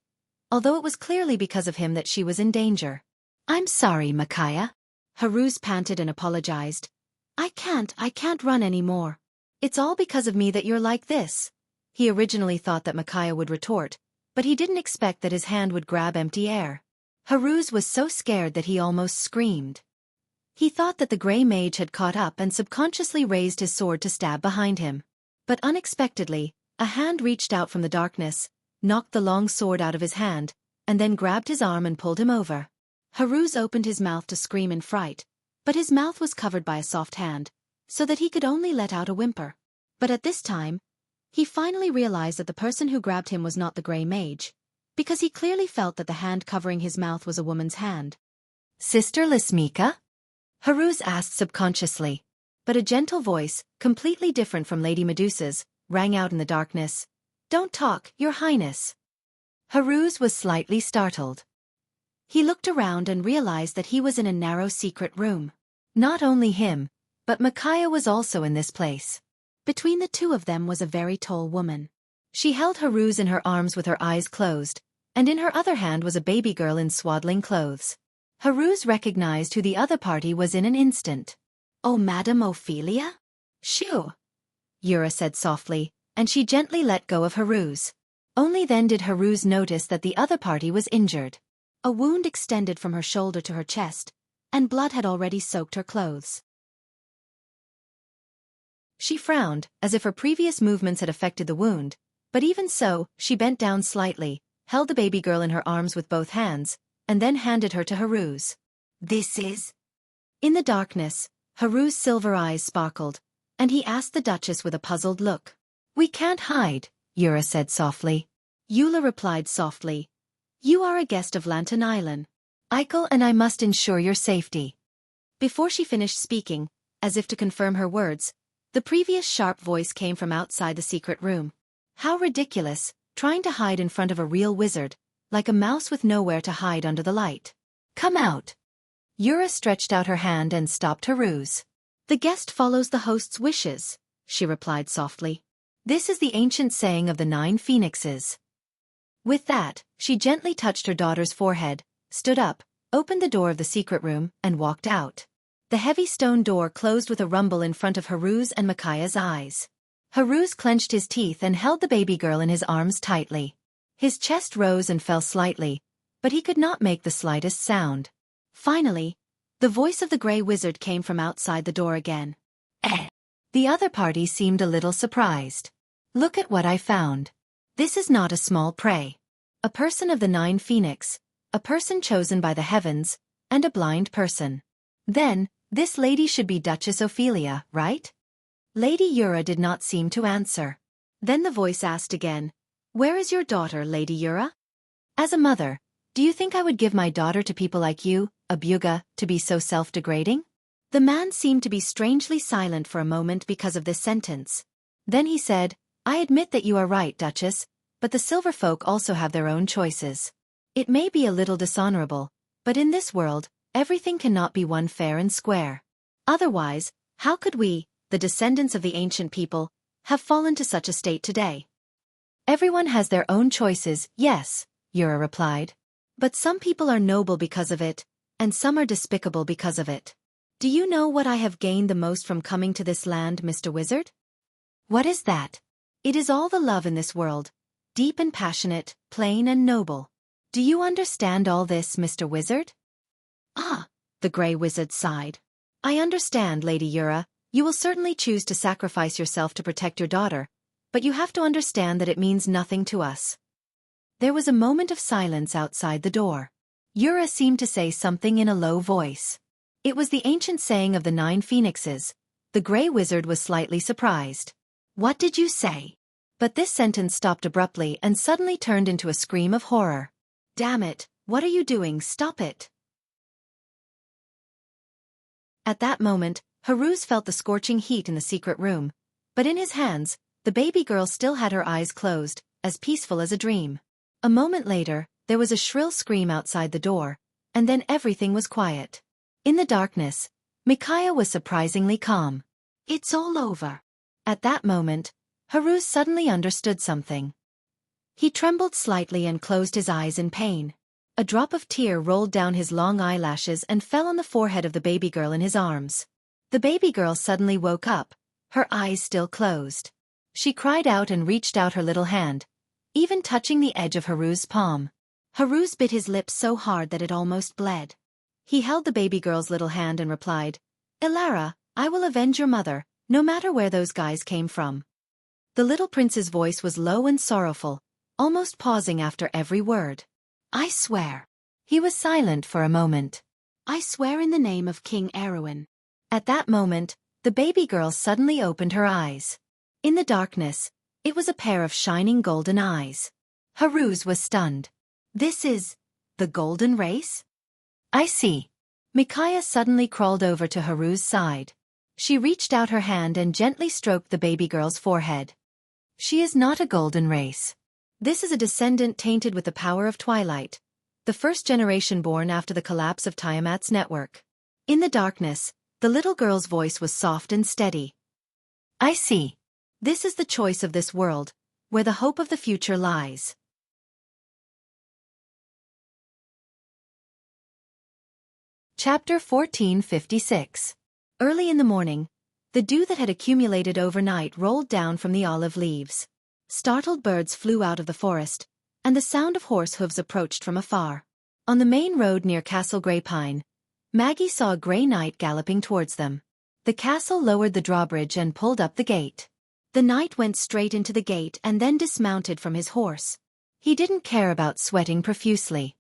although it was clearly because of him that she was in danger. I'm sorry, Micaiah. Haruz panted and apologized. I can't run anymore. It's all because of me that you're like this. He originally thought that Micaiah would retort, but he didn't expect that his hand would grab empty air. Haruz was so scared that he almost screamed. He thought that the Grey Mage had caught up and subconsciously raised his sword to stab behind him. But unexpectedly, a hand reached out from the darkness, knocked the long sword out of his hand, and then grabbed his arm and pulled him over. Haruz opened his mouth to scream in fright, but his mouth was covered by a soft hand, so that he could only let out a whimper. But at this time, he finally realized that the person who grabbed him was not the Grey Mage, because he clearly felt that the hand covering his mouth was a woman's hand. Sister Lismika? Haruz asked subconsciously, but a gentle voice, completely different from Lady Medusa's, rang out in the darkness. Don't talk, Your Highness. Haruz was slightly startled. He looked around and realized that he was in a narrow secret room. Not only him, but Micaiah was also in this place. Between the two of them was a very tall woman. She held Haruz in her arms with her eyes closed, and in her other hand was a baby girl in swaddling clothes. Haruz recognized who the other party was in an instant. "Oh, Madam Ophelia?" "Shoo," Yura said softly, and she gently let go of Haruz. Only then did Haruz notice that the other party was injured. A wound extended from her shoulder to her chest, and blood had already soaked her clothes. She frowned, as if her previous movements had affected the wound, but even so, she bent down slightly, held the baby girl in her arms with both hands, and then handed her to Haruz. "This is—" In the darkness, Haruz's silver eyes sparkled, and he asked the Duchess with a puzzled look. "We can't hide," Yura said softly. Eula replied softly. "You are a guest of Lantern Island. Eichel and I must ensure your safety." Before she finished speaking, as if to confirm her words, the previous sharp voice came from outside the secret room. "How ridiculous, trying to hide in front of a real wizard, like a mouse with nowhere to hide under the light. Come out." Yura stretched out her hand and stopped Haruz. "The guest follows the host's wishes," she replied softly. "This is the ancient saying of the 9 phoenixes." With that, she gently touched her daughter's forehead, stood up, opened the door of the secret room, and walked out. The heavy stone door closed with a rumble in front of Haruz and Micaiah's eyes. Haruz clenched his teeth and held the baby girl in his arms tightly. His chest rose and fell slightly, but he could not make the slightest sound. Finally, the voice of the Grey Wizard came from outside the door again. "Eh." The other party seemed a little surprised. "Look at what I found. This is not a small prey. A person of the 9 phoenix, a person chosen by the heavens, and a blind person. Then, this lady should be Duchess Ophelia, right?" Lady Yura did not seem to answer. Then the voice asked again, "Where is your daughter, Lady Yura? As a mother, do you think I would give my daughter to people like you, a Buga, to be so self-degrading?" The man seemed to be strangely silent for a moment because of this sentence. Then he said, "I admit that you are right, Duchess, but the silver folk also have their own choices. It may be a little dishonorable, but in this world, everything cannot be won fair and square. Otherwise, how could we, the descendants of the ancient people, have fallen to such a state today?" "Everyone has their own choices, yes," Yura replied. "But some people are noble because of it, and some are despicable because of it. Do you know what I have gained the most from coming to this land, Mr. Wizard?" "What is that?" "It is all the love in this world, deep and passionate, plain and noble. Do you understand all this, Mr. Wizard?" "Ah," the Grey Wizard sighed. "I understand, Lady Yura. You will certainly choose to sacrifice yourself to protect your daughter, but you have to understand that it means nothing to us." There was a moment of silence outside the door. Yura seemed to say something in a low voice. It was the ancient saying of the 9 phoenixes. The Grey Wizard was slightly surprised. "What did you say?" But this sentence stopped abruptly and suddenly turned into a scream of horror. "Damn it, what are you doing? Stop it!" At that moment, Haruz felt the scorching heat in the secret room, but in his hands, the baby girl still had her eyes closed, as peaceful as a dream. A moment later, there was a shrill scream outside the door, and then everything was quiet. In the darkness, Micaiah was surprisingly calm. "It's all over." At that moment, Haruz suddenly understood something. He trembled slightly and closed his eyes in pain. A drop of tear rolled down his long eyelashes and fell on the forehead of the baby girl in his arms. The baby girl suddenly woke up, her eyes still closed. She cried out and reached out her little hand, even touching the edge of Haruz's palm. Haruz bit his lips so hard that it almost bled. He held the baby girl's little hand and replied, "Elara, I will avenge your mother, no matter where those guys came from." The little prince's voice was low and sorrowful, almost pausing after every word. "I swear." He was silent for a moment. "I swear in the name of King Erwin." At that moment, the baby girl suddenly opened her eyes. In the darkness, it was a pair of shining golden eyes. Haruz was stunned. "This is the golden race?" "I see." Micaiah suddenly crawled over to Haruz's side. She reached out her hand and gently stroked the baby girl's forehead. She is not a golden race. This is a descendant tainted with the power of twilight, the first generation born after the collapse of Tiamat's network. In the darkness, the little girl's voice was soft and steady. I see. This is the choice of this world, where the hope of the future lies. Chapter 1456. Early in the morning, the dew that had accumulated overnight rolled down from the olive leaves. Startled birds flew out of the forest, and the sound of horse hooves approached from afar. On the main road near Castle Grey Pine, Maggie saw a grey knight galloping towards them. The castle lowered the drawbridge and pulled up the gate. The knight went straight into the gate and then dismounted from his horse. He didn't care about sweating profusely.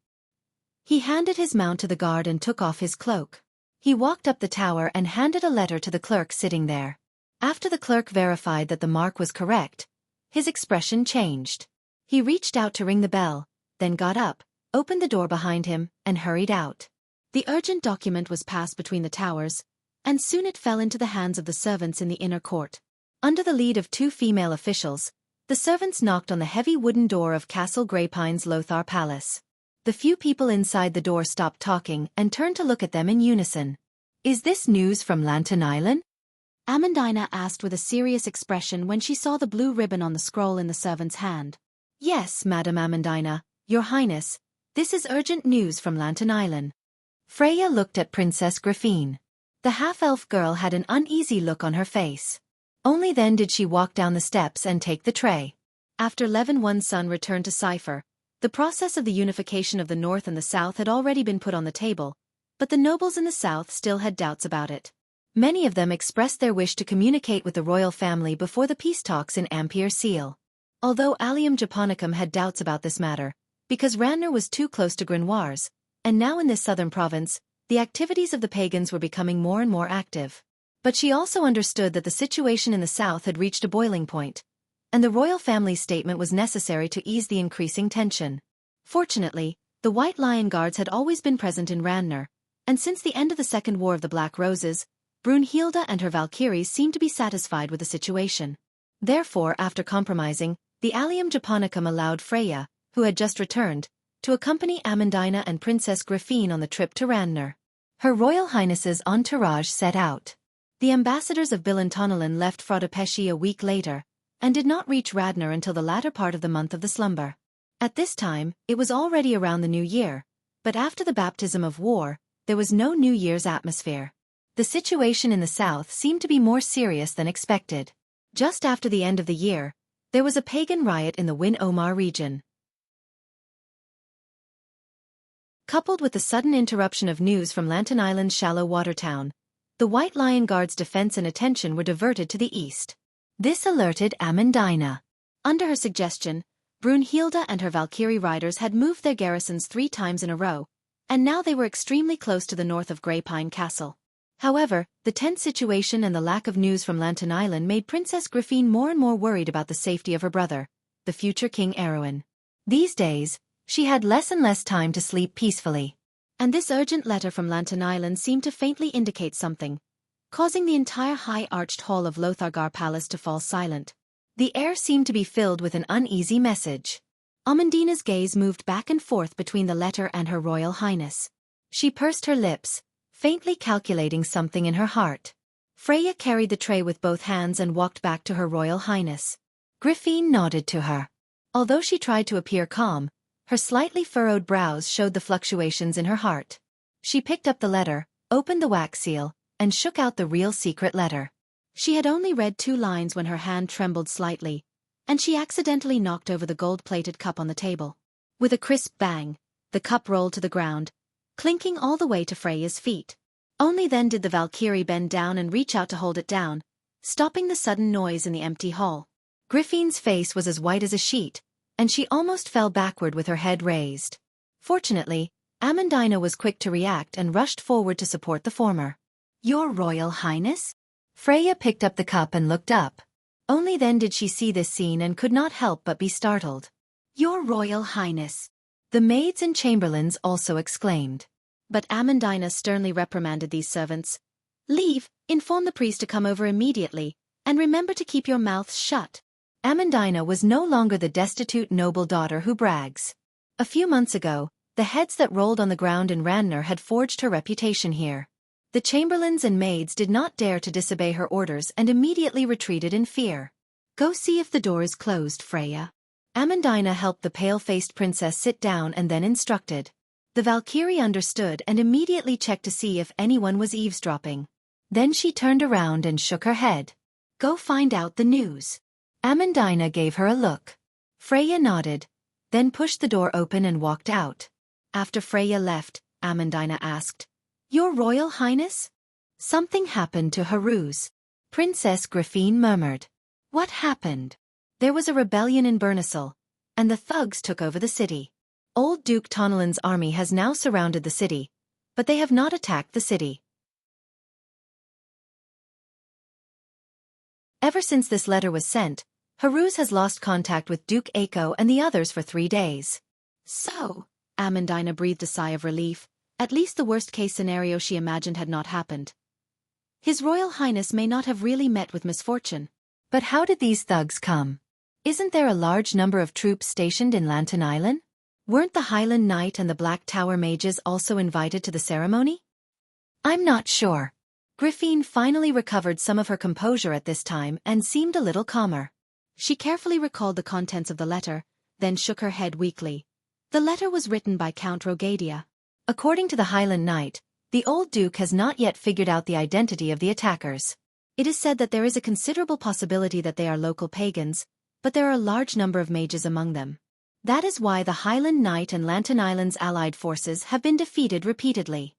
He handed his mount to the guard and took off his cloak. He walked up the tower and handed a letter to the clerk sitting there. After the clerk verified that the mark was correct, his expression changed. He reached out to ring the bell, then got up, opened the door behind him, and hurried out. The urgent document was passed between the towers, and soon it fell into the hands of the servants in the inner court. Under the lead of 2 female officials, the servants knocked on the heavy wooden door of Castle Greypine's Lothar Palace. The few people inside the door stopped talking and turned to look at them in unison. Is this news from Lantern Island? Amandina asked with a serious expression when she saw the blue ribbon on the scroll in the servant's hand. Yes, Madam Amandina, Your Highness, this is urgent news from Lantern Island. Freya looked at Princess Griffine. The half-elf girl had an uneasy look on her face. Only then did she walk down the steps and take the tray. After Levan-One's son returned to Cipher, the process of the unification of the North and the South had already been put on the table, but the nobles in the South still had doubts about it. Many of them expressed their wish to communicate with the royal family before the peace talks in Ampere Seal. Although Allium Japonicum had doubts about this matter, because Ranner was too close to Grenoires, and now in this southern province, the activities of the pagans were becoming more and more active. But she also understood that the situation in the south had reached a boiling point, and the royal family's statement was necessary to ease the increasing tension. Fortunately, the White Lion Guards had always been present in Ranner, and since the end of the Second War of the Black Roses, Brunhilde and her Valkyries seemed to be satisfied with the situation. Therefore, after compromising, the Allium Japonicum allowed Freya, who had just returned, to accompany Amandina and Princess Griffine on the trip to Ranner. Her Royal Highness's entourage set out. The ambassadors of Bilantonalin left Fraudepeshi a week later, and did not reach Radnor until the latter part of the month of the slumber. At this time, it was already around the new year, but after the baptism of war, there was no New Year's atmosphere. The situation in the south seemed to be more serious than expected. Just after the end of the year, there was a pagan riot in the Win Omar region. Coupled with the sudden interruption of news from Lantern Island's shallow water town, the White Lion Guard's defense and attention were diverted to the east. This alerted Amandina. Under her suggestion, Brunhilde and her Valkyrie riders had moved their garrisons 3 times in a row, and now they were extremely close to the north of Grey Pine Castle. However, the tense situation and the lack of news from Lantern Island made Princess Griffine more and more worried about the safety of her brother, the future King Erwin. These days, she had less and less time to sleep peacefully. And this urgent letter from Lantern Island seemed to faintly indicate something, causing the entire high-arched hall of Lothargar Palace to fall silent. The air seemed to be filled with an uneasy message. Amandina's gaze moved back and forth between the letter and her Royal Highness. She pursed her lips, faintly calculating something in her heart. Freya carried the tray with both hands and walked back to her Royal Highness. Griffine nodded to her. Although she tried to appear calm, her slightly furrowed brows showed the fluctuations in her heart. She picked up the letter, opened the wax seal, and shook out the real secret letter. She had only read 2 lines when her hand trembled slightly, and she accidentally knocked over the gold-plated cup on the table. With a crisp bang, the cup rolled to the ground, clinking all the way to Freya's feet. Only then did the Valkyrie bend down and reach out to hold it down, stopping the sudden noise in the empty hall. Griffine's face was as white as a sheet, and she almost fell backward with her head raised. Fortunately, Amandina was quick to react and rushed forward to support the former. Your Royal Highness? Freya picked up the cup and looked up. Only then did she see this scene and could not help but be startled. Your Royal Highness! The maids and chamberlains also exclaimed. But Amandina sternly reprimanded these servants. Leave, inform the priest to come over immediately, and remember to keep your mouths shut. Amandina was no longer the destitute noble daughter who brags. A few months ago, the heads that rolled on the ground in Ranner had forged her reputation here. The chamberlains and maids did not dare to disobey her orders and immediately retreated in fear. Go see if the door is closed, Freya. Amandina helped the pale-faced princess sit down and then instructed. The Valkyrie understood and immediately checked to see if anyone was eavesdropping. Then she turned around and shook her head. Go find out the news. Amandina gave her a look. Freya nodded, then pushed the door open and walked out. After Freya left, Amandina asked, Your Royal Highness? Something happened to Haruz. Princess Griffine murmured. What happened? There was a rebellion in Bernisel, and the thugs took over the city. Old Duke Tonalin's army has now surrounded the city, but they have not attacked the city. Ever since this letter was sent, Haruz has lost contact with Duke Aiko and the others for 3 days. So, Amandina breathed a sigh of relief. At least the worst-case scenario she imagined had not happened. His Royal Highness may not have really met with misfortune. But how did these thugs come? Isn't there a large number of troops stationed in Lantern Island? Weren't the Highland Knight and the Black Tower mages also invited to the ceremony? I'm not sure. Griffine finally recovered some of her composure at this time and seemed a little calmer. She carefully recalled the contents of the letter, then shook her head weakly. The letter was written by Count Rogadia. According to the Highland Knight, the old Duke has not yet figured out the identity of the attackers. It is said that there is a considerable possibility that they are local pagans, but there are a large number of mages among them. That is why the Highland Knight and Lantern Island's allied forces have been defeated repeatedly.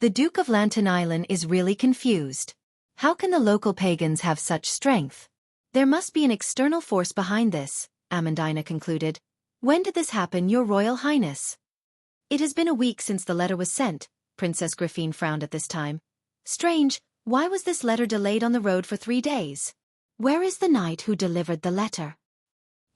The Duke of Lantern Island is really confused. How can the local pagans have such strength? There must be an external force behind this, Amandina concluded. When did this happen, Your Royal Highness? It has been a week since the letter was sent, Princess Griffine frowned at this time. Strange, why was this letter delayed on the road for 3 days? Where is the knight who delivered the letter?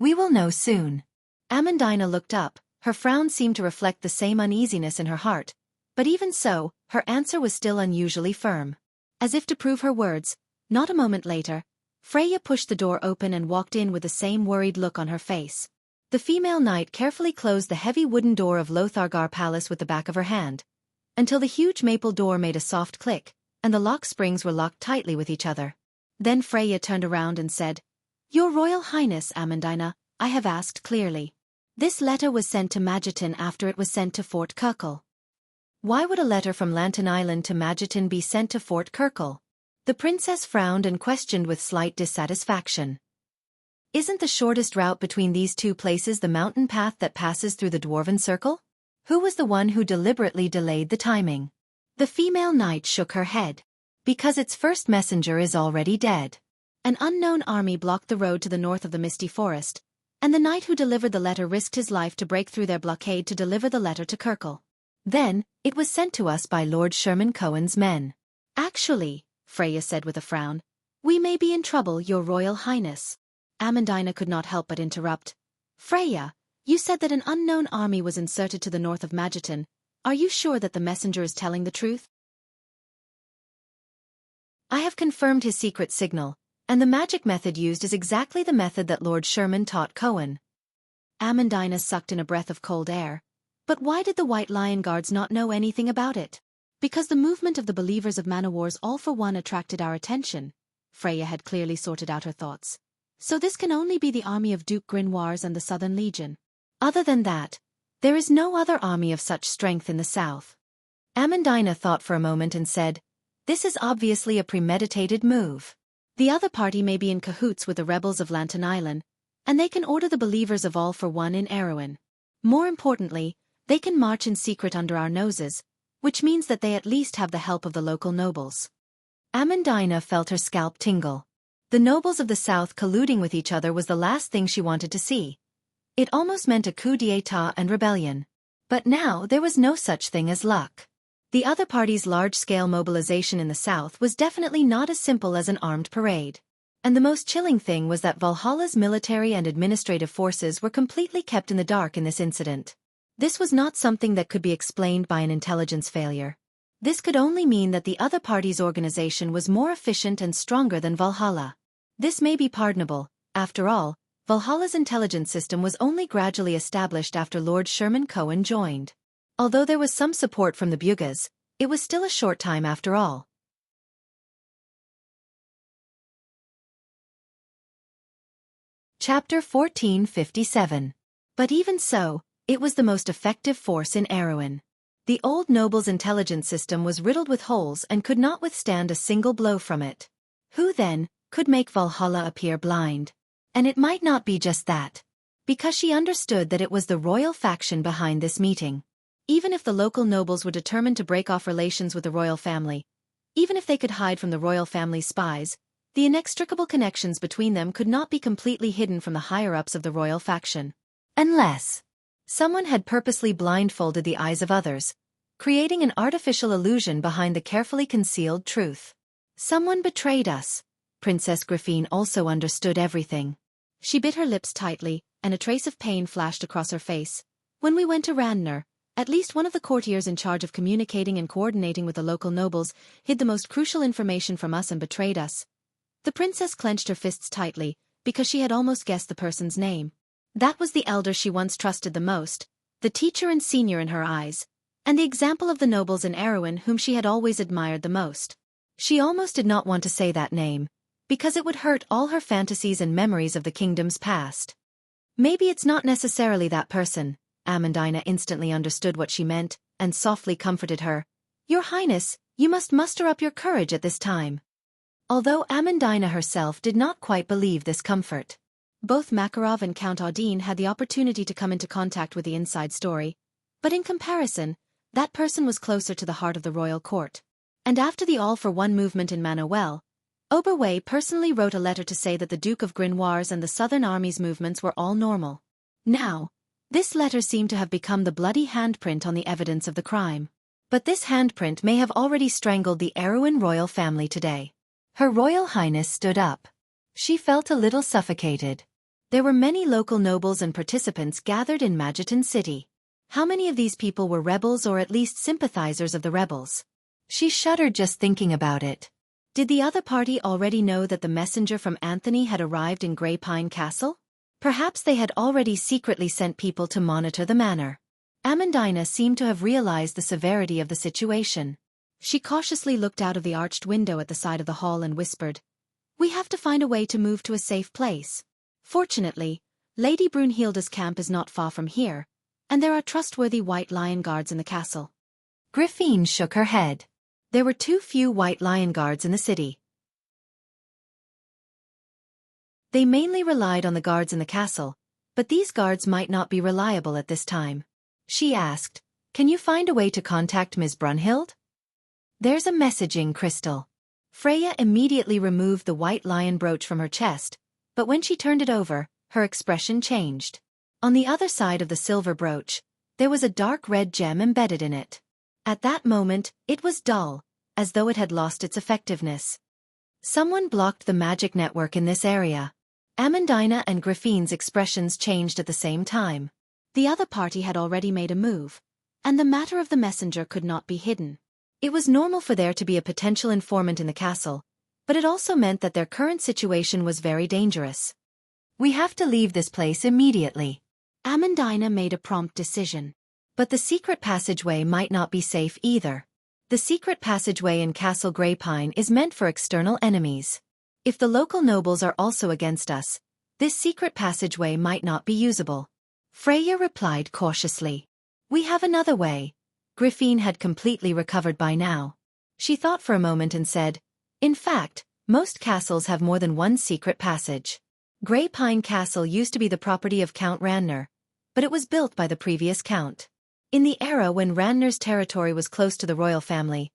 We will know soon. Amandina looked up, her frown seemed to reflect the same uneasiness in her heart, but even so, her answer was still unusually firm. As if to prove her words, not a moment later, Freya pushed the door open and walked in with the same worried look on her face. The female knight carefully closed the heavy wooden door of Lothargar Palace with the back of her hand, until the huge maple door made a soft click, and the lock springs were locked tightly with each other. Then Freya turned around and said, Your Royal Highness, Amandina, I have asked clearly. This letter was sent to Magiton after it was sent to Fort Kirkle. Why would a letter from Lantern Island to Magiton be sent to Fort Kirkle? The princess frowned and questioned with slight dissatisfaction. Isn't the shortest route between these two places the mountain path that passes through the Dwarven Circle? Who was the one who deliberately delayed the timing? The female knight shook her head. Because its first messenger is already dead. An unknown army blocked the road to the north of the misty forest, and the knight who delivered the letter risked his life to break through their blockade to deliver the letter to Kirkle. Then, it was sent to us by Lord Sherman Cohen's men. Actually, Freya said with a frown, we may be in trouble, Your Royal Highness. Amandina could not help but interrupt. Freya, you said that an unknown army was inserted to the north of Magiton. Are you sure that the messenger is telling the truth? I have confirmed his secret signal, and the magic method used is exactly the method that Lord Sherman taught Cohen. Amandina sucked in a breath of cold air. But why did the White Lion Guards not know anything about it? Because the movement of the believers of Manowar's All for One attracted our attention. Freya had clearly sorted out her thoughts. So this can only be the army of Duke Grinwars and the Southern Legion. Other than that, there is no other army of such strength in the south. Amandina thought for a moment and said, This is obviously a premeditated move. The other party may be in cahoots with the rebels of Lantern Island, and they can order the believers of All for One in Erewhon. More importantly, they can march in secret under our noses, which means that they at least have the help of the local nobles. Amandina felt her scalp tingle. The nobles of the south colluding with each other was the last thing she wanted to see. It almost meant a coup d'état and rebellion. But now there was no such thing as luck. The other party's large-scale mobilization in the south was definitely not as simple as an armed parade. And the most chilling thing was that Valhalla's military and administrative forces were completely kept in the dark in this incident. This was not something that could be explained by an intelligence failure. This could only mean that the other party's organization was more efficient and stronger than Valhalla. This may be pardonable, After all, Valhalla's intelligence system was only gradually established after Lord Sherman Cohen joined. Although there was some support from the Bugas, it was still a short time after all. Chapter 1457. But even so, it was the most effective force in Erewhon. The old noble's intelligence system was riddled with holes and could not withstand a single blow from it. Who, then, could make Valhalla appear blind? And it might not be just that. Because she understood that it was the royal faction behind this meeting. Even if the local nobles were determined to break off relations with the royal family, even if they could hide from the royal family's spies, the inextricable connections between them could not be completely hidden from the higher-ups of the royal faction. Unless someone had purposely blindfolded the eyes of others, creating an artificial illusion behind the carefully concealed truth. Someone betrayed us. Princess Griffine also understood everything. She bit her lips tightly, and a trace of pain flashed across her face. When we went to Randner, at least one of the courtiers in charge of communicating and coordinating with the local nobles hid the most crucial information from us and betrayed us. The princess clenched her fists tightly, because she had almost guessed the person's name. That was the elder she once trusted the most, the teacher and senior in her eyes, and the example of the nobles in Erewhon whom she had always admired the most. She almost did not want to say that name, because it would hurt all her fantasies and memories of the kingdom's past. Maybe it's not necessarily that person. Amandina instantly understood what she meant, and softly comforted her. Your Highness, you must muster up your courage at this time. Although Amandina herself did not quite believe this comfort. Both Makarov and Count Audin had the opportunity to come into contact with the inside story, but in comparison, that person was closer to the heart of the royal court. And after the all-for-one movement in Manuel, Oberway personally wrote a letter to say that the Duke of Grenoir's and the Southern Army's movements were all normal. Now, this letter seemed to have become the bloody handprint on the evidence of the crime. But this handprint may have already strangled the Erewhon royal family today. Her Royal Highness stood up. She felt a little suffocated. There were many local nobles and participants gathered in Majetan City. How many of these people were rebels or at least sympathizers of the rebels? She shuddered just thinking about it. Did the other party already know that the messenger from Anthony had arrived in Grey Pine Castle? Perhaps they had already secretly sent people to monitor the manor. Amandina seemed to have realized the severity of the situation. She cautiously looked out of the arched window at the side of the hall and whispered, "We have to find a way to move to a safe place. Fortunately, Lady Brunhilde's camp is not far from here, and there are trustworthy White Lion guards in the castle." Griffine shook her head. There were too few White Lion guards in the city. They mainly relied on the guards in the castle, but these guards might not be reliable at this time. She asked, "Can you find a way to contact Ms. Brunhild?" "There's a messaging crystal." Freya immediately removed the White Lion brooch from her chest, but when she turned it over, her expression changed. On the other side of the silver brooch, there was a dark red gem embedded in it. At that moment, it was dull, as though it had lost its effectiveness. Someone blocked the magic network in this area. Amandina and Griffine's expressions changed at the same time. The other party had already made a move, and the matter of the messenger could not be hidden. It was normal for there to be a potential informant in the castle, but it also meant that their current situation was very dangerous. "We have to leave this place immediately." Amandina made a prompt decision. But the secret passageway might not be safe either. The secret passageway in Castle Greypine is meant for external enemies. If the local nobles are also against us, this secret passageway might not be usable. Freya replied cautiously. "We have another way." Griffine had completely recovered by now. She thought for a moment and said, "In fact, most castles have more than one secret passage. Grey Pine Castle used to be the property of Count Ranner, but it was built by the previous count. In the era when Ranner's territory was close to the royal family,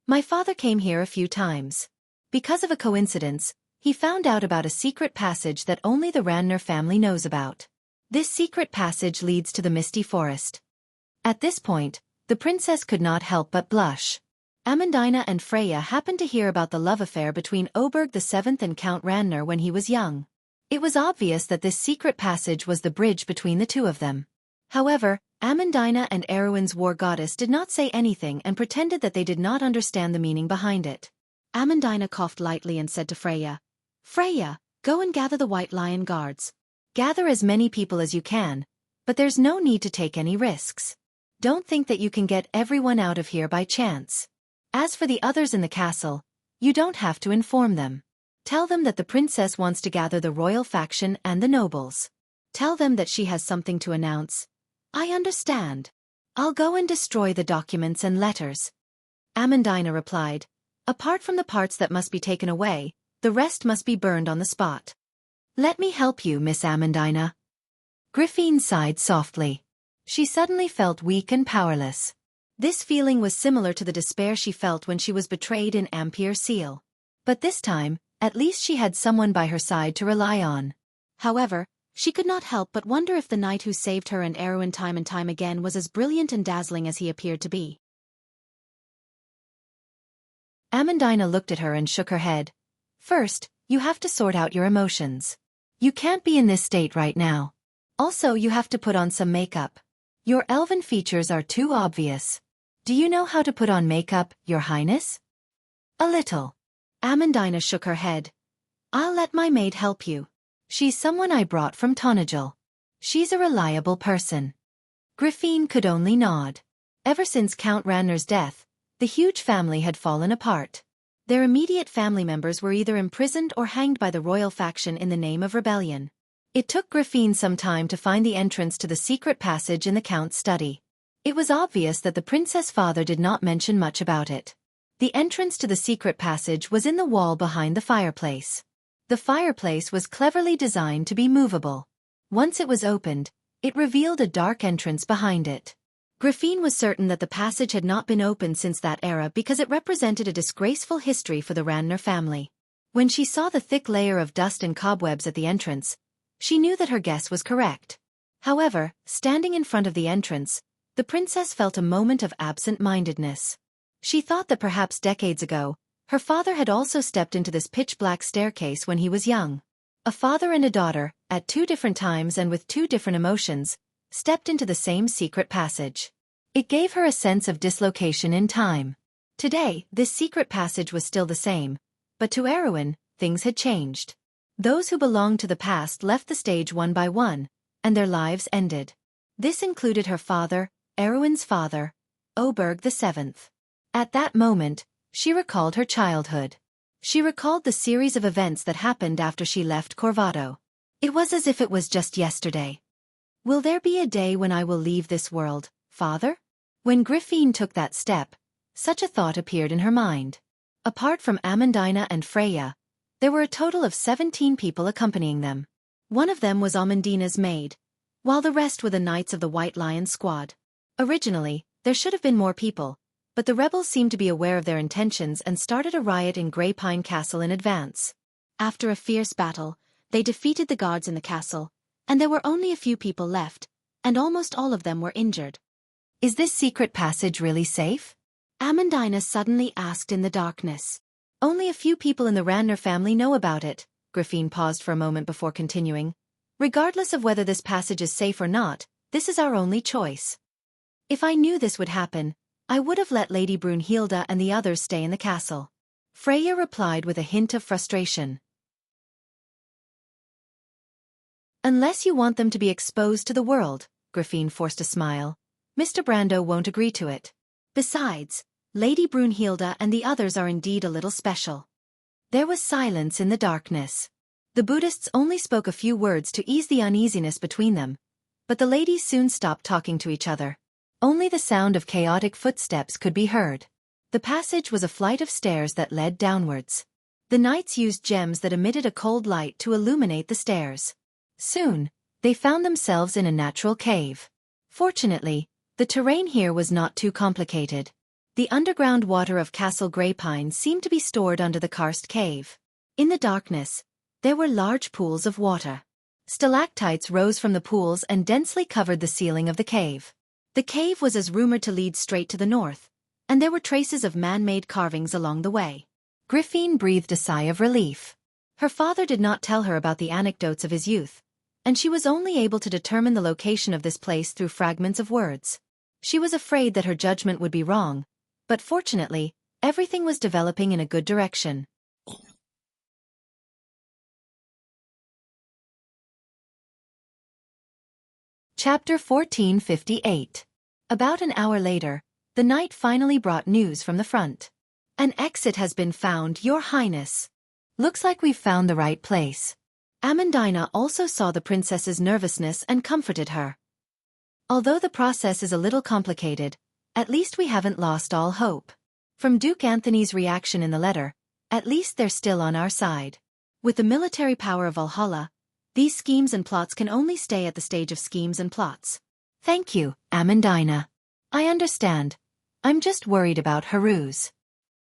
my father came here a few times. Because of a coincidence, he found out about a secret passage that only the Ranner family knows about. This secret passage leads to the Misty Forest." At this point, the princess could not help but blush. Amandina and Freya happened to hear about the love affair between Oberg VII and Count Ranner when he was young. It was obvious that this secret passage was the bridge between the two of them. However, Amandina and Erewhon's war goddess did not say anything and pretended that they did not understand the meaning behind it. Amandina coughed lightly and said to Freya, "Freya, Go and gather the White Lion guards. Gather as many people as you can, but there's no need to take any risks. Don't think that you can get everyone out of here by chance. As for the others in the castle, you don't have to inform them. Tell them that the princess wants to gather the royal faction and the nobles. Tell them that she has something to announce. I understand. I'll go and destroy the documents and letters. Amandina replied. Apart from the parts that must be taken away, the rest must be burned on the spot. Let me help you, Miss Amandina. Griffin sighed softly. She suddenly felt weak and powerless. This feeling was similar to the despair she felt when she was betrayed in Ampere Seal. But this time, at least she had someone by her side to rely on. However, she could not help but wonder if the knight who saved her and Erwin time and time again was as brilliant and dazzling as he appeared to be. Amandina looked at her and shook her head. First, you have to sort out your emotions. You can't be in this state right now. Also, you have to put on some makeup. Your elven features are too obvious. Do you know how to put on makeup, Your Highness? A little. Amandina shook her head. I'll let my maid help you. She's someone I brought from Tonagel. She's a reliable person. Griffin could only nod. Ever since Count Ranner's death, the huge family had fallen apart. Their immediate family members were either imprisoned or hanged by the royal faction in the name of rebellion. It took Griffin some time to find the entrance to the secret passage in the Count's study. It was obvious that the princess' father did not mention much about it. The entrance to the secret passage was in the wall behind the fireplace. The fireplace was cleverly designed to be movable. Once it was opened, it revealed a dark entrance behind it. Griffin was certain that the passage had not been opened since that era because it represented a disgraceful history for the Ranner family. When she saw the thick layer of dust and cobwebs at the entrance, she knew that her guess was correct. However, standing in front of the entrance, the princess felt a moment of absent-mindedness. She thought that perhaps decades ago, her father had also stepped into this pitch-black staircase when he was young. A father and a daughter, at two different times and with two different emotions, stepped into the same secret passage. It gave her a sense of dislocation in time. Today, this secret passage was still the same, but to Erwin, things had changed. Those who belonged to the past left the stage one by one, and their lives ended. This included her father, Erwin's father, Oberg VII. At that moment, she recalled her childhood. She recalled the series of events that happened after she left Corvado. It was as if it was just yesterday. Will there be a day when I will leave this world, father? When Griffin took that step, such a thought appeared in her mind. Apart from Amandina and Freya, there were a total of 17 people accompanying them. One of them was Amandina's maid, while the rest were the Knights of the White Lion squad. Originally, there should have been more people, but the rebels seemed to be aware of their intentions and started a riot in Grey Pine Castle in advance. After a fierce battle, they defeated the guards in the castle, and there were only a few people left, and almost all of them were injured. Is this secret passage really safe? Amandina suddenly asked in the darkness. Only a few people in the Ranner family know about it. Griffin paused for a moment before continuing. Regardless of whether this passage is safe or not, this is our only choice. If I knew this would happen, I would have let Lady Brunhilde and the others stay in the castle. Freya replied with a hint of frustration. Unless you want them to be exposed to the world, Griffin forced a smile. Mr. Brando won't agree to it. Besides, Lady Brunhilde and the others are indeed a little special. There was silence in the darkness. The Buddhists only spoke a few words to ease the uneasiness between them, but the ladies soon stopped talking to each other. Only the sound of chaotic footsteps could be heard. The passage was a flight of stairs that led downwards. The knights used gems that emitted a cold light to illuminate the stairs. Soon, they found themselves in a natural cave. Fortunately, the terrain here was not too complicated. The underground water of Castle Greypine seemed to be stored under the karst cave. In the darkness, there were large pools of water. Stalactites rose from the pools and densely covered the ceiling of the cave. The cave was as rumored to lead straight to the north, and there were traces of man-made carvings along the way. Griffin breathed a sigh of relief. Her father did not tell her about the anecdotes of his youth, and she was only able to determine the location of this place through fragments of words. She was afraid that her judgment would be wrong, but fortunately, everything was developing in a good direction. Chapter 1458. About an hour later, the knight finally brought news from the front. An exit has been found, Your Highness. Looks like we've found the right place. Amandina also saw the princess's nervousness and comforted her. Although the process is a little complicated, at least we haven't lost all hope. From Duke Anthony's reaction in the letter, at least they're still on our side. With the military power of Valhalla, these schemes and plots can only stay at the stage of schemes and plots. Thank you, Amandina. I understand. I'm just worried about Haruz.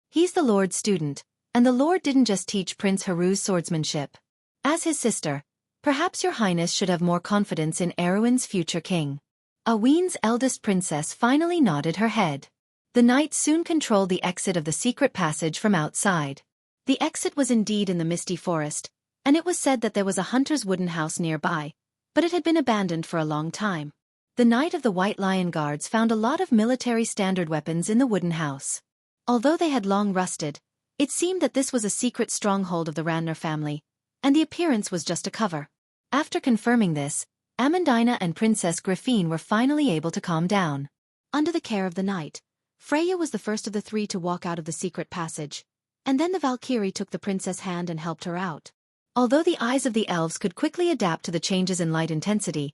He's the Lord's student, and the Lord didn't just teach Prince Haruz swordsmanship. As his sister, perhaps Your Highness should have more confidence in Erwin's future king. Aween's eldest princess finally nodded her head. The knight soon controlled the exit of the secret passage from outside. The exit was indeed in the misty forest, and it was said that there was a hunter's wooden house nearby, but it had been abandoned for a long time. The Knight of the White Lion Guards found a lot of military standard weapons in the wooden house. Although they had long rusted, it seemed that this was a secret stronghold of the Ranner family, and the appearance was just a cover. After confirming this, Amandina and Princess Griffine were finally able to calm down. Under the care of the knight, Freya was the first of the three to walk out of the secret passage, and then the Valkyrie took the princess' hand and helped her out. Although the eyes of the elves could quickly adapt to the changes in light intensity,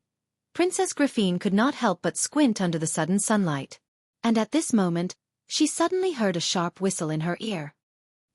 Princess Griffine could not help but squint under the sudden sunlight. And at this moment, she suddenly heard a sharp whistle in her ear.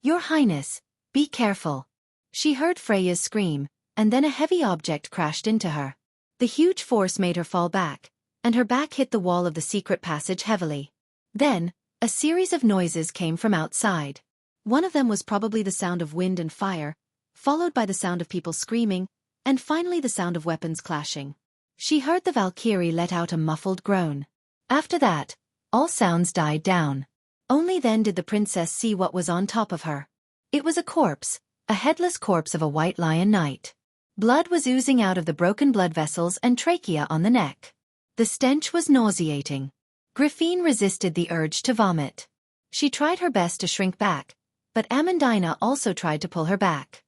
Your Highness, be careful. She heard Freya's scream, and then a heavy object crashed into her. The huge force made her fall back, and her back hit the wall of the secret passage heavily. Then, a series of noises came from outside. One of them was probably the sound of wind and fire, followed by the sound of people screaming, and finally the sound of weapons clashing. She heard the Valkyrie let out a muffled groan. After that, all sounds died down. Only then did the princess see what was on top of her. It was a corpse, a headless corpse of a white lion knight. Blood was oozing out of the broken blood vessels and trachea on the neck. The stench was nauseating. Griffine resisted the urge to vomit. She tried her best to shrink back, but Amandina also tried to pull her back.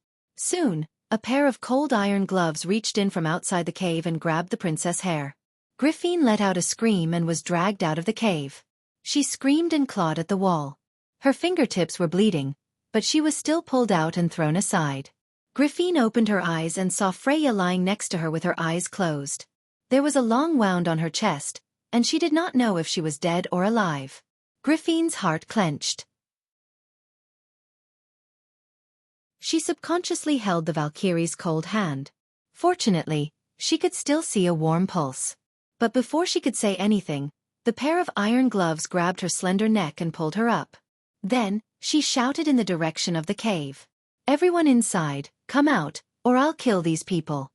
Soon, a pair of cold iron gloves reached in from outside the cave and grabbed the princess' hair. Griffine let out a scream and was dragged out of the cave. She screamed and clawed at the wall. Her fingertips were bleeding, but she was still pulled out and thrown aside. Griffine opened her eyes and saw Freya lying next to her with her eyes closed. There was a long wound on her chest, and she did not know if she was dead or alive. Griffine's heart clenched. She subconsciously held the Valkyrie's cold hand. Fortunately, she could still see a warm pulse. But before she could say anything, the pair of iron gloves grabbed her slender neck and pulled her up. Then, she shouted in the direction of the cave. Everyone inside, come out, or I'll kill these people.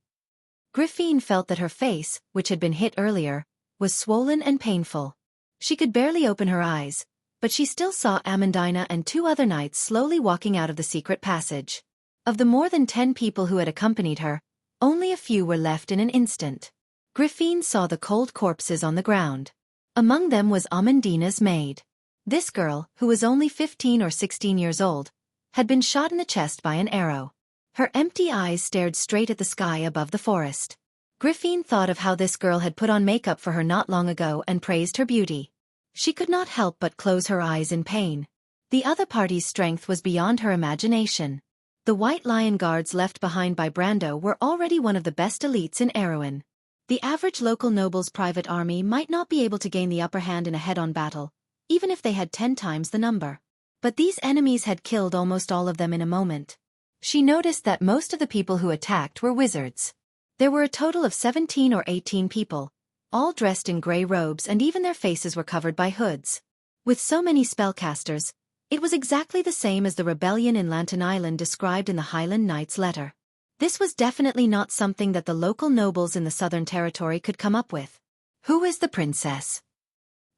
Griffine felt that her face, which had been hit earlier, was swollen and painful. She could barely open her eyes, but she still saw Amandina and two other knights slowly walking out of the secret passage. Of the more than 10 people who had accompanied her, only a few were left in an instant. Griffine saw the cold corpses on the ground. Among them was Amandina's maid. This girl, who was only 15 or 16 years old, had been shot in the chest by an arrow. Her empty eyes stared straight at the sky above the forest. Griffine thought of how this girl had put on makeup for her not long ago and praised her beauty. She could not help but close her eyes in pain. The other party's strength was beyond her imagination. The White Lion Guards left behind by Brando were already one of the best elites in Erwin. The average local noble's private army might not be able to gain the upper hand in a head-on battle, even if they had 10 times the number. But these enemies had killed almost all of them in a moment. She noticed that most of the people who attacked were wizards. There were a total of 17 or 18 people, all dressed in gray robes, and even their faces were covered by hoods. With so many spellcasters, it was exactly the same as the rebellion in Lantern Island described in the Highland Knight's letter. This was definitely not something that the local nobles in the Southern Territory could come up with. Who is the princess?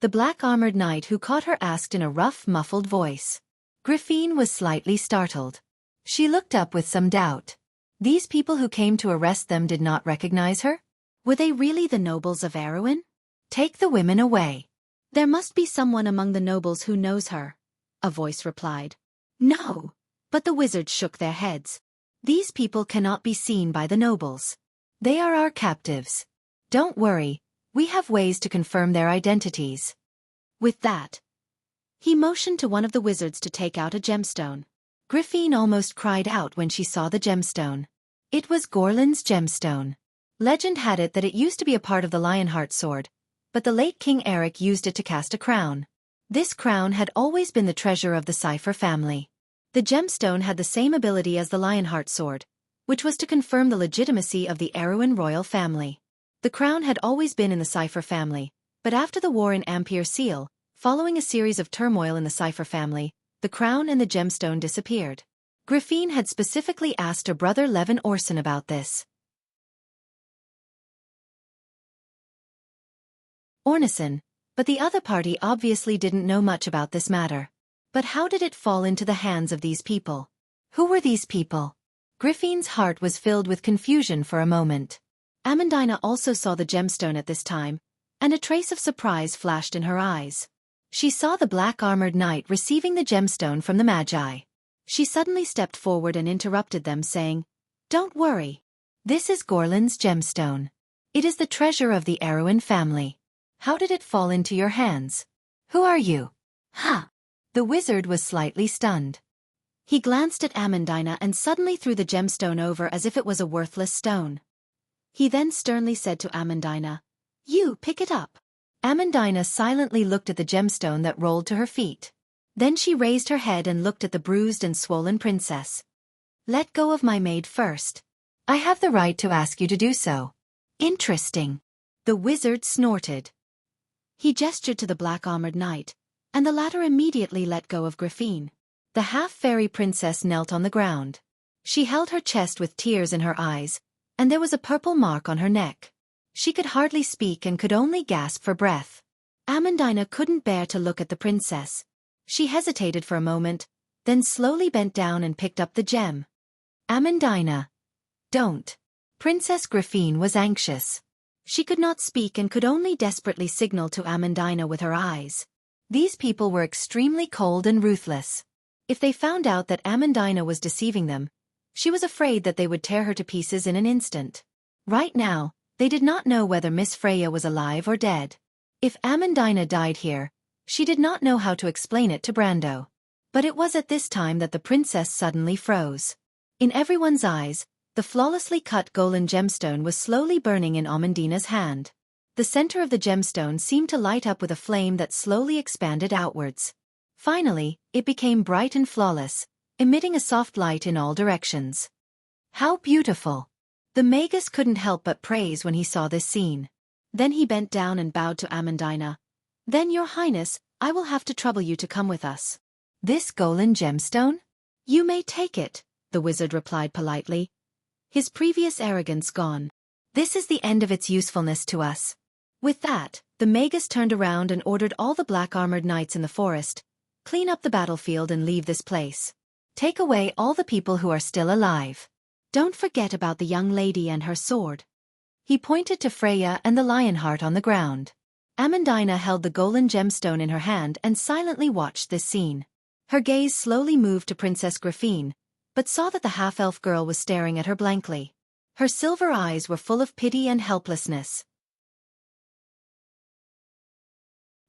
The black-armored knight who caught her asked in a rough, muffled voice. Griffine was slightly startled. She looked up with some doubt. These people who came to arrest them did not recognize her? Were they really the nobles of Erwin? Take the women away. There must be someone among the nobles who knows her, a voice replied. No, but the wizards shook their heads. These people cannot be seen by the nobles. They are our captives. Don't worry, we have ways to confirm their identities. With that, he motioned to one of the wizards to take out a gemstone. Griffin almost cried out when she saw the gemstone. It was Gorlin's gemstone. Legend had it that it used to be a part of the Lionheart sword, but the late King Eric used it to cast a crown. This crown had always been the treasure of the Cipher family. The gemstone had the same ability as the Lionheart sword, which was to confirm the legitimacy of the Erewhon royal family. The crown had always been in the Cipher family, but after the war in Ampere Seal, following a series of turmoil in the Cipher family, the crown and the gemstone disappeared. Griffin had specifically asked her brother Levin Orson about this. Ornison, but the other party obviously didn't know much about this matter. But how did it fall into the hands of these people? Who were these people? Griffin's heart was filled with confusion for a moment. Amandina also saw the gemstone at this time, and a trace of surprise flashed in her eyes. She saw the black-armored knight receiving the gemstone from the Magi. She suddenly stepped forward and interrupted them, saying, "Don't worry. This is Gorlin's gemstone. It is the treasure of the Erewhon family. How did it fall into your hands? Who are you?" "Huh." The wizard was slightly stunned. He glanced at Amandina and suddenly threw the gemstone over as if it was a worthless stone. He then sternly said to Amandina, "You pick it up." Amandina silently looked at the gemstone that rolled to her feet. Then she raised her head and looked at the bruised and swollen princess. "Let go of my maid first. I have the right to ask you to do so." "Interesting." The wizard snorted. He gestured to the black-armored knight, and the latter immediately let go of Griffin. The half-fairy princess knelt on the ground. She held her chest with tears in her eyes, and there was a purple mark on her neck. She could hardly speak and could only gasp for breath. Amandina couldn't bear to look at the princess. She hesitated for a moment, then slowly bent down and picked up the gem. "Amandina, don't." Princess Griffin was anxious. She could not speak and could only desperately signal to Amandina with her eyes. These people were extremely cold and ruthless. If they found out that Amandina was deceiving them, she was afraid that they would tear her to pieces in an instant. Right now, they did not know whether Miss Freya was alive or dead. If Amandina died here, she did not know how to explain it to Brando. But it was at this time that the princess suddenly froze. In everyone's eyes, the flawlessly cut golden gemstone was slowly burning in Amandina's hand. The center of the gemstone seemed to light up with a flame that slowly expanded outwards. Finally, it became bright and flawless, emitting a soft light in all directions. "How beautiful!" The magus couldn't help but praise when he saw this scene. Then he bent down and bowed to Amandina. "Then, Your Highness, I will have to trouble you to come with us." "This golden gemstone? You may take it," the wizard replied politely, his previous arrogance gone. "This is the end of its usefulness to us." With that, the magus turned around and ordered all the black-armored knights in the forest, "Clean up the battlefield and leave this place. Take away all the people who are still alive. Don't forget about the young lady and her sword." He pointed to Freya and the Lionheart on the ground. Amandina held the golden gemstone in her hand and silently watched this scene. Her gaze slowly moved to Princess Griffin, but saw that the half-elf girl was staring at her blankly. Her silver eyes were full of pity and helplessness.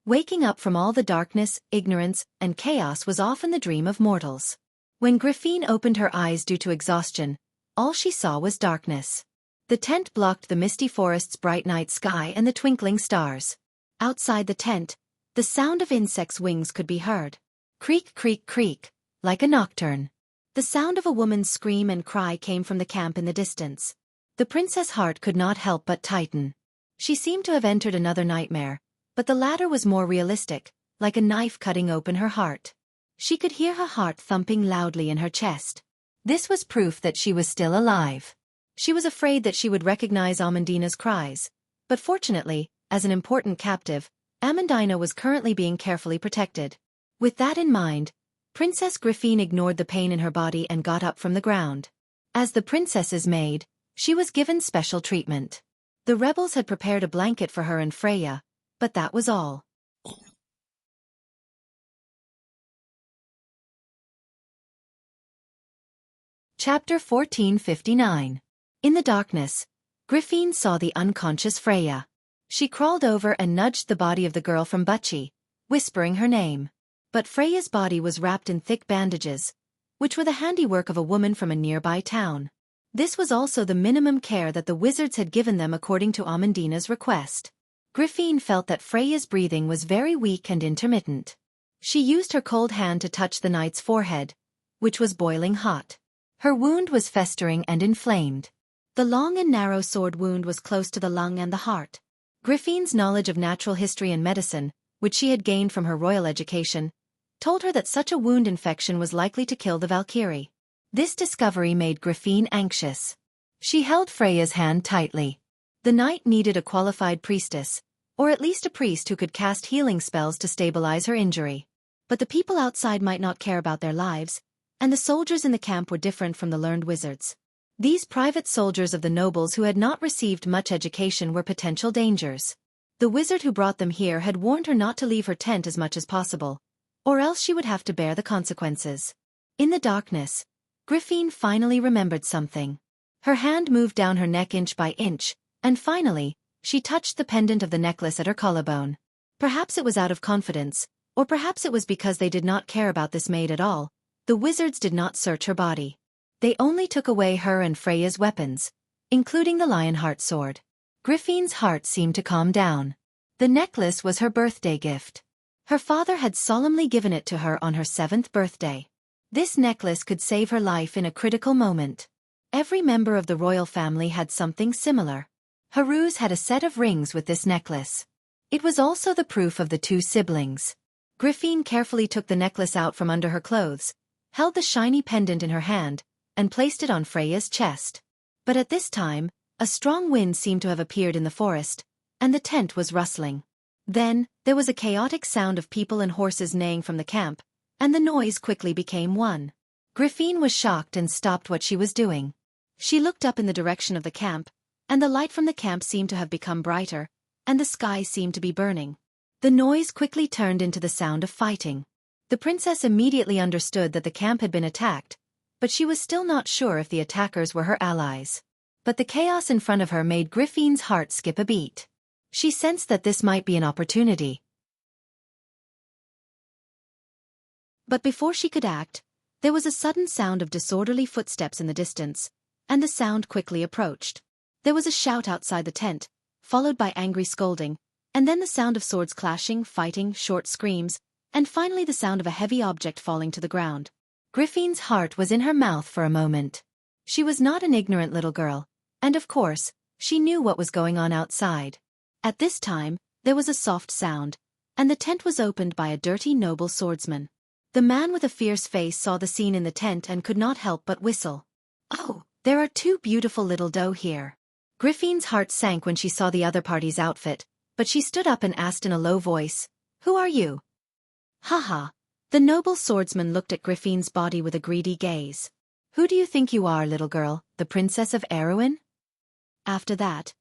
Waking up from all the darkness, ignorance, and chaos was often the dream of mortals. When Griffin opened her eyes due to exhaustion, all she saw was darkness. The tent blocked the misty forest's bright night sky and the twinkling stars. Outside the tent, the sound of insects' wings could be heard. Creak, creak, creak, like a nocturne. The sound of a woman's scream and cry came from the camp in the distance. The princess' heart could not help but tighten. She seemed to have entered another nightmare, but the latter was more realistic, like a knife cutting open her heart. She could hear her heart thumping loudly in her chest. This was proof that she was still alive. She was afraid that she would recognize Amandina's cries, but fortunately, as an important captive, Amandina was currently being carefully protected. With that in mind, Princess Griffin ignored the pain in her body and got up from the ground. As the princess's maid, she was given special treatment. The rebels had prepared a blanket for her and Freya, but that was all. Chapter 1459. In the darkness, Griffin saw the unconscious Freya. She crawled over and nudged the body of the girl from Butchie, whispering her name. But Freya's body was wrapped in thick bandages, which were the handiwork of a woman from a nearby town. This was also the minimum care that the wizards had given them according to Amandina's request. Griffin felt that Freya's breathing was very weak and intermittent. She used her cold hand to touch the knight's forehead, which was boiling hot. Her wound was festering and inflamed. The long and narrow sword wound was close to the lung and the heart. Griffin's knowledge of natural history and medicine, which she had gained from her royal education, told her that such a wound infection was likely to kill the Valkyrie. This discovery made Griffin anxious. She held Freya's hand tightly. The knight needed a qualified priestess, or at least a priest who could cast healing spells to stabilize her injury. But the people outside might not care about their lives, and the soldiers in the camp were different from the learned wizards. These private soldiers of the nobles who had not received much education were potential dangers. The wizard who brought them here had warned her not to leave her tent as much as possible, or else she would have to bear the consequences. In the darkness, Griffin finally remembered something. Her hand moved down her neck inch by inch, and finally, she touched the pendant of the necklace at her collarbone. Perhaps it was out of confidence, or perhaps it was because they did not care about this maid at all. The wizards did not search her body. They only took away her and Freya's weapons, including the Lionheart sword. Griffin's heart seemed to calm down. The necklace was her birthday gift. Her father had solemnly given it to her on her 7th birthday. This necklace could save her life in a critical moment. Every member of the royal family had something similar. Haruz had a set of rings with this necklace. It was also the proof of the two siblings. Griffin carefully took the necklace out from under her clothes, held the shiny pendant in her hand, and placed it on Freya's chest. But at this time, a strong wind seemed to have appeared in the forest, and the tent was rustling. Then, there was a chaotic sound of people and horses neighing from the camp, and the noise quickly became one. Griffin was shocked and stopped what she was doing. She looked up in the direction of the camp, and the light from the camp seemed to have become brighter, and the sky seemed to be burning. The noise quickly turned into the sound of fighting. The princess immediately understood that the camp had been attacked, but she was still not sure if the attackers were her allies. But the chaos in front of her made Griffin's heart skip a beat. She sensed that this might be an opportunity. But before she could act, there was a sudden sound of disorderly footsteps in the distance, and the sound quickly approached. There was a shout outside the tent, followed by angry scolding, and then the sound of swords clashing, fighting, short screams, and finally the sound of a heavy object falling to the ground. Griffin's heart was in her mouth for a moment. She was not an ignorant little girl, and of course, she knew what was going on outside. At this time, there was a soft sound, and the tent was opened by a dirty noble swordsman. The man with a fierce face saw the scene in the tent and could not help but whistle. "Oh, there are two beautiful little doe here." Griffin's heart sank when she saw the other party's outfit, but she stood up and asked in a low voice, "Who are you?" "Haha." The noble swordsman looked at Griffin's body with a greedy gaze. "Who do you think you are, little girl, the princess of Erewhon?" After that,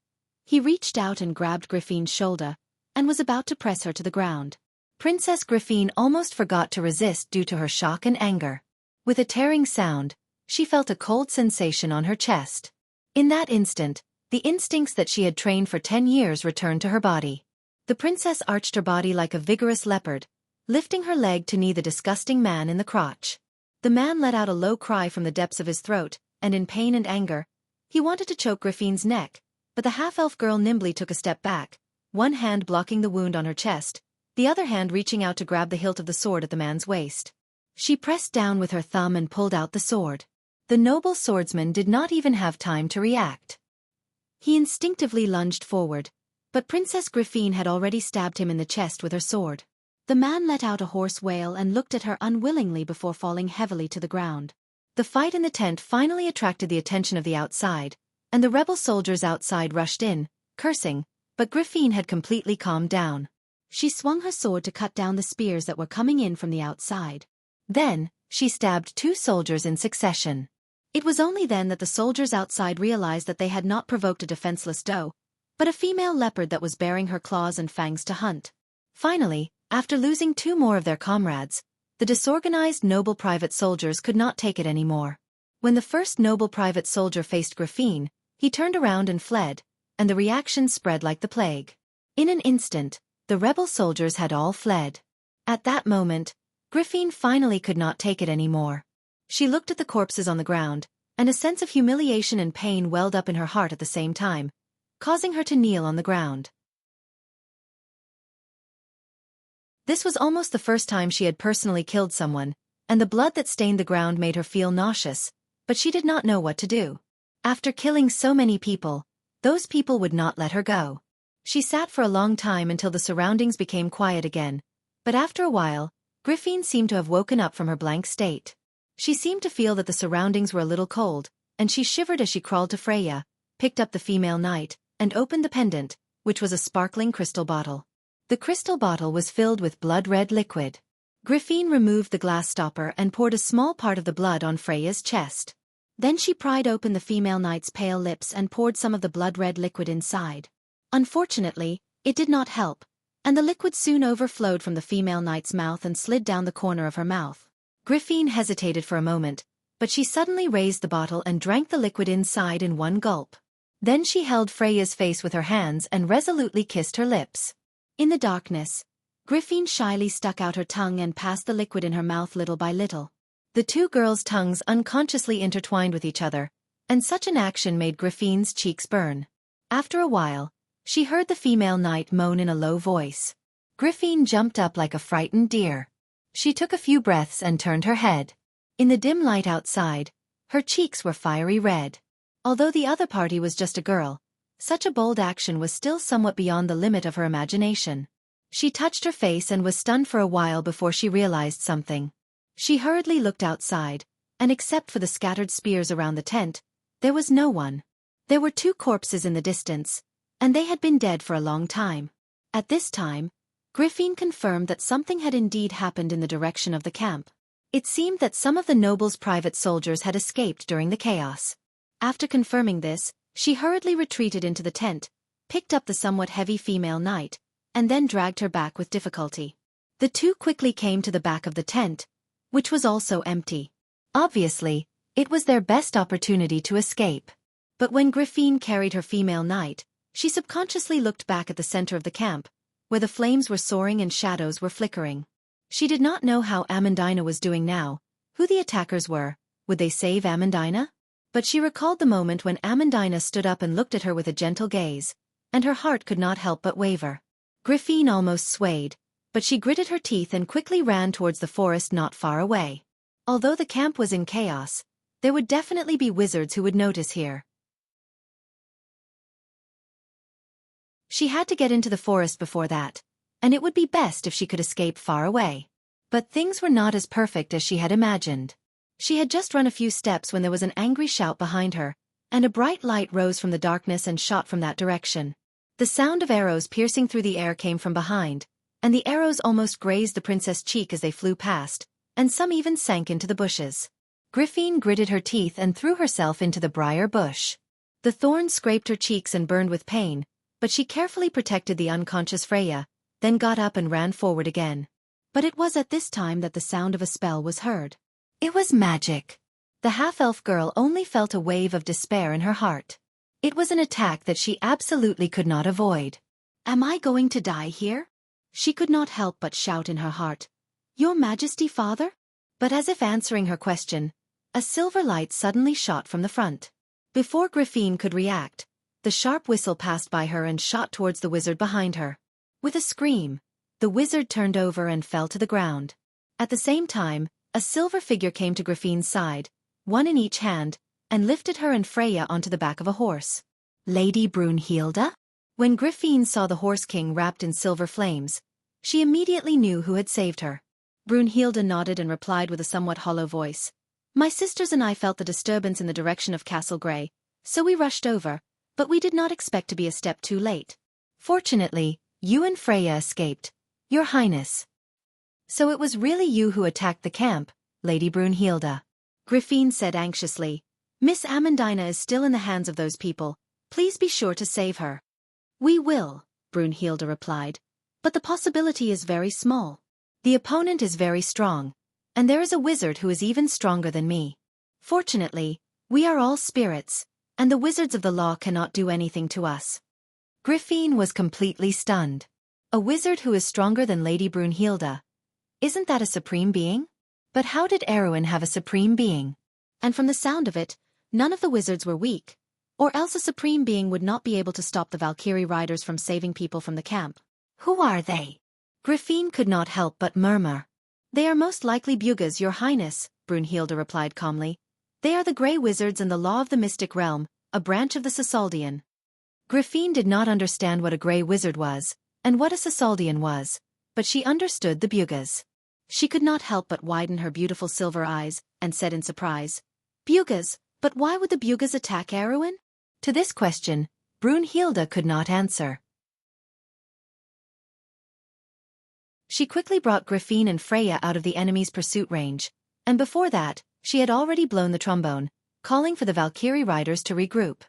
he reached out and grabbed Griffin's shoulder, and was about to press her to the ground. Princess Griffin almost forgot to resist due to her shock and anger. With a tearing sound, she felt a cold sensation on her chest. In that instant, the instincts that she had trained for 10 years returned to her body. The princess arched her body like a vigorous leopard, lifting her leg to knee the disgusting man in the crotch. The man let out a low cry from the depths of his throat, and in pain and anger, he wanted to choke Griffin's neck, but the half-elf girl nimbly took a step back, one hand blocking the wound on her chest, the other hand reaching out to grab the hilt of the sword at the man's waist. She pressed down with her thumb and pulled out the sword. The noble swordsman did not even have time to react. He instinctively lunged forward, but Princess Griffin had already stabbed him in the chest with her sword. The man let out a hoarse wail and looked at her unwillingly before falling heavily to the ground. The fight in the tent finally attracted the attention of the outside, and the rebel soldiers outside rushed in, cursing, but Griffin had completely calmed down. She swung her sword to cut down the spears that were coming in from the outside. Then, she stabbed 2 soldiers in succession. It was only then that the soldiers outside realized that they had not provoked a defenseless doe, but a female leopard that was baring her claws and fangs to hunt. Finally, after losing 2 more of their comrades, the disorganized noble private soldiers could not take it anymore. When the first noble private soldier faced Griffin, He turned around and fled, and the reaction spread like the plague. In an instant, the rebel soldiers had all fled. At that moment, Griffin finally could not take it anymore. She looked at the corpses on the ground, and a sense of humiliation and pain welled up in her heart at the same time, causing her to kneel on the ground. This was almost the first time she had personally killed someone, and the blood that stained the ground made her feel nauseous, but she did not know what to do. After killing so many people, those people would not let her go. She sat for a long time until the surroundings became quiet again, but after a while, Griffin seemed to have woken up from her blank state. She seemed to feel that the surroundings were a little cold, and she shivered as she crawled to Freya, picked up the female knight, and opened the pendant, which was a sparkling crystal bottle. The crystal bottle was filled with blood-red liquid. Griffin removed the glass stopper and poured a small part of the blood on Freya's chest. Then she pried open the female knight's pale lips and poured some of the blood-red liquid inside. Unfortunately, it did not help, and the liquid soon overflowed from the female knight's mouth and slid down the corner of her mouth. Griffin hesitated for a moment, but she suddenly raised the bottle and drank the liquid inside in one gulp. Then she held Freya's face with her hands and resolutely kissed her lips. In the darkness, Griffin shyly stuck out her tongue and passed the liquid in her mouth little by little. The two girls' tongues unconsciously intertwined with each other, and such an action made Griffin's cheeks burn. After a while, she heard the female knight moan in a low voice. Griffin jumped up like a frightened deer. She took a few breaths and turned her head. In the dim light outside, her cheeks were fiery red. Although the other party was just a girl, such a bold action was still somewhat beyond the limit of her imagination. She touched her face and was stunned for a while before she realized something. She hurriedly looked outside, and except for the scattered spears around the tent, there was no one. There were two corpses in the distance, and they had been dead for a long time. At this time, Griffin confirmed that something had indeed happened in the direction of the camp. It seemed that some of the nobles' private soldiers had escaped during the chaos. After confirming this, she hurriedly retreated into the tent, picked up the somewhat heavy female knight, and then dragged her back with difficulty. The two quickly came to the back of the tent, which was also empty. Obviously, it was their best opportunity to escape. But when Griffin carried her female knight, she subconsciously looked back at the center of the camp, where the flames were soaring and shadows were flickering. She did not know how Amandina was doing now, who the attackers were. Would they save Amandina? But she recalled the moment when Amandina stood up and looked at her with a gentle gaze, and her heart could not help but waver. Griffin almost swayed, but she gritted her teeth and quickly ran towards the forest not far away. Although the camp was in chaos, there would definitely be wizards who would notice here. She had to get into the forest before that, and it would be best if she could escape far away. But things were not as perfect as she had imagined. She had just run a few steps when there was an angry shout behind her, and a bright light rose from the darkness and shot from that direction. The sound of arrows piercing through the air came from behind, and the arrows almost grazed the princess' cheek as they flew past, and some even sank into the bushes. Griffin gritted her teeth and threw herself into the briar bush. The thorns scraped her cheeks and burned with pain, but she carefully protected the unconscious Freya, then got up and ran forward again. But it was at this time that the sound of a spell was heard. It was magic. The half-elf girl only felt a wave of despair in her heart. It was an attack that she absolutely could not avoid. Am I going to die here? She could not help but shout in her heart, Your Majesty, Father? But as if answering her question, a silver light suddenly shot from the front. Before Griffin could react, the sharp whistle passed by her and shot towards the wizard behind her. With a scream, the wizard turned over and fell to the ground. At the same time, a silver figure came to Griffin's side, one in each hand, and lifted her and Freya onto the back of a horse. Lady Brunhilde? When Griffin saw the horse king wrapped in silver flames, she immediately knew who had saved her. Brunhilde nodded and replied with a somewhat hollow voice. My sisters and I felt the disturbance in the direction of Castle Grey, so we rushed over, but we did not expect to be a step too late. Fortunately, you and Freya escaped, Your Highness. So it was really you who attacked the camp, Lady Brunhilde. Griffin said anxiously. Miss Amandina is still in the hands of those people. Please be sure to save her. We will, Brunhilde replied. But the possibility is very small. The opponent is very strong, and there is a wizard who is even stronger than me. Fortunately, we are all spirits, and the wizards of the law cannot do anything to us." Griffin was completely stunned. A wizard who is stronger than Lady Brunhilde. Isn't that a supreme being? But how did Erwin have a supreme being? And from the sound of it, none of the wizards were weak, or else a supreme being would not be able to stop the Valkyrie riders from saving people from the camp. "Who are they?" Griffin could not help but murmur. "They are most likely Bugas, your highness," Brunhilde replied calmly. "They are the Grey Wizards and the Law of the Mystic Realm, a branch of the Sasaldian." Griffin did not understand what a Grey Wizard was, and what a Sasaldian was, but she understood the Bugas. She could not help but widen her beautiful silver eyes, and said in surprise, "Bugas, but why would the Bugas attack Erwin?" To this question, Brunhilde could not answer. She quickly brought Griffin and Freya out of the enemy's pursuit range, and before that, she had already blown the trombone, calling for the Valkyrie riders to regroup.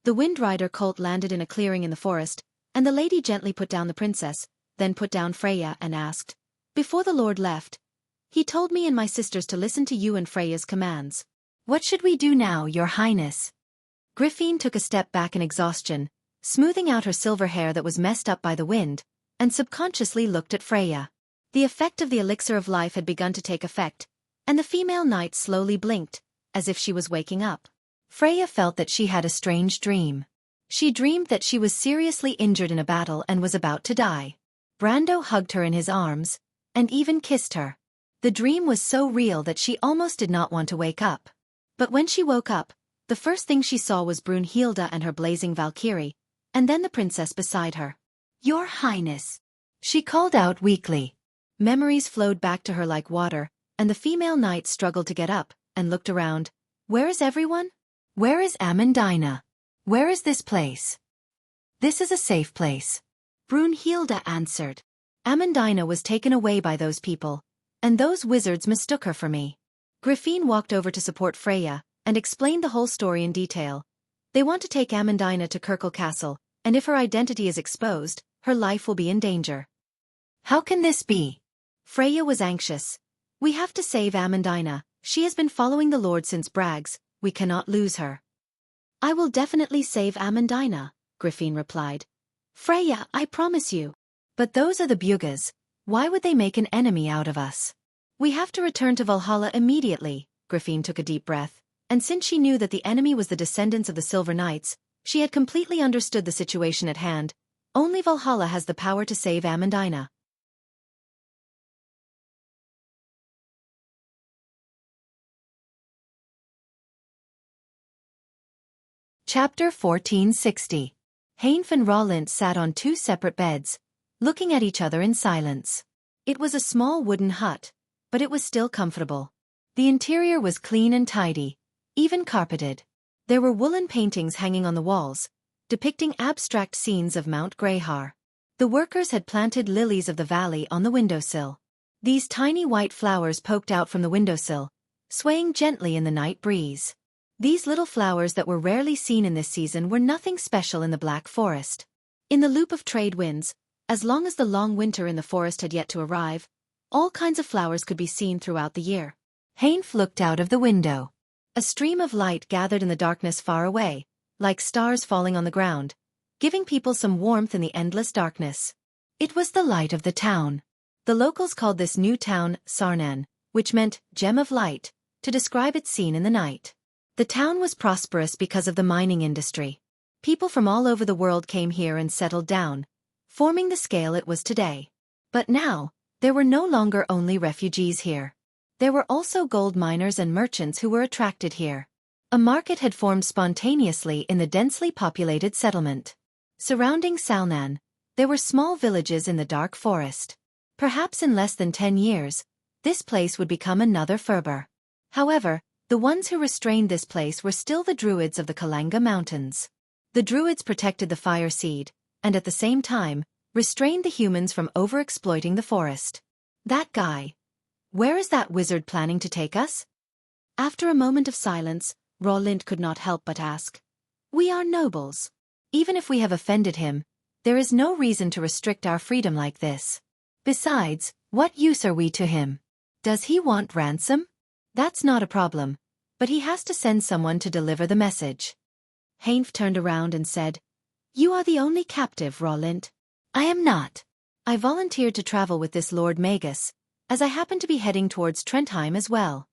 The Wind Rider colt landed in a clearing in the forest, and the lady gently put down the princess, then put down Freya and asked, "Before the lord left, he told me and my sisters to listen to you and Freya's commands. What should we do now, your highness?" Griffin took a step back in exhaustion, smoothing out her silver hair that was messed up by the wind, and subconsciously looked at Freya. The effect of the elixir of life had begun to take effect, and the female knight slowly blinked, as if she was waking up. Freya felt that she had a strange dream. She dreamed that she was seriously injured in a battle and was about to die. Brando hugged her in his arms, and even kissed her. The dream was so real that she almost did not want to wake up. But when she woke up, the first thing she saw was Brunhilde and her blazing Valkyrie, and then the princess beside her. "Your highness," she called out weakly. Memories flowed back to her like water, and the female knight struggled to get up, and looked around. "Where is everyone? Where is Amandine? Where is this place?" "This is a safe place," Brunhilde answered. "Amandine was taken away by those people, and those wizards mistook her for me." Griffin walked over to support Freya, and explained the whole story in detail. "They want to take Amandine to Kirkle Castle, and if her identity is exposed, her life will be in danger." "How can this be?" Freya was anxious. "We have to save Amandine. She has been following the Lord since Bragg's. We cannot lose her." "I will definitely save Amandine," Griffin replied. "Freya, I promise you." "But those are the Bugas. Why would they make an enemy out of us?" "We have to return to Valhalla immediately." Griffin took a deep breath, and since she knew that the enemy was the descendants of the Silver Knights, she had completely understood the situation at hand. Only Valhalla has the power to save Amandine. Chapter 1460. Heinf and Rollint sat on two separate beds, looking at each other in silence. It was a small wooden hut, but it was still comfortable. The interior was clean and tidy, even carpeted. There were woolen paintings hanging on the walls, depicting abstract scenes of Mount Greyhar. The workers had planted lilies of the valley on the windowsill. These tiny white flowers poked out from the windowsill, swaying gently in the night breeze. These little flowers that were rarely seen in this season were nothing special in the Black Forest. In the loop of trade winds, as long as the long winter in the forest had yet to arrive, all kinds of flowers could be seen throughout the year. Heinf looked out of the window. A stream of light gathered in the darkness far away, like stars falling on the ground, giving people some warmth in the endless darkness. It was the light of the town. The locals called this new town Sarnan, which meant gem of light, to describe its scene in the night. The town was prosperous because of the mining industry. People from all over the world came here and settled down, forming the scale it was today. But now, there were no longer only refugees here. There were also gold miners and merchants who were attracted here. A market had formed spontaneously in the densely populated settlement. Surrounding Salnan, there were small villages in the dark forest. Perhaps in less than 10 years, this place would become another Ferber. However, the ones who restrained this place were still the Druids of the Kalanga Mountains. The Druids protected the fire seed, and at the same time, restrained the humans from overexploiting the forest. That guy. Where is that wizard planning to take us? After a moment of silence, Rollint could not help but ask. We are nobles. Even if we have offended him, there is no reason to restrict our freedom like this. Besides, what use are we to him? Does he want ransom? That's not a problem, but he has to send someone to deliver the message. Heinf turned around and said, "You are the only captive, Roland." "I am not. I volunteered to travel with this Lord Magus, as I happen to be heading towards Trentheim as well."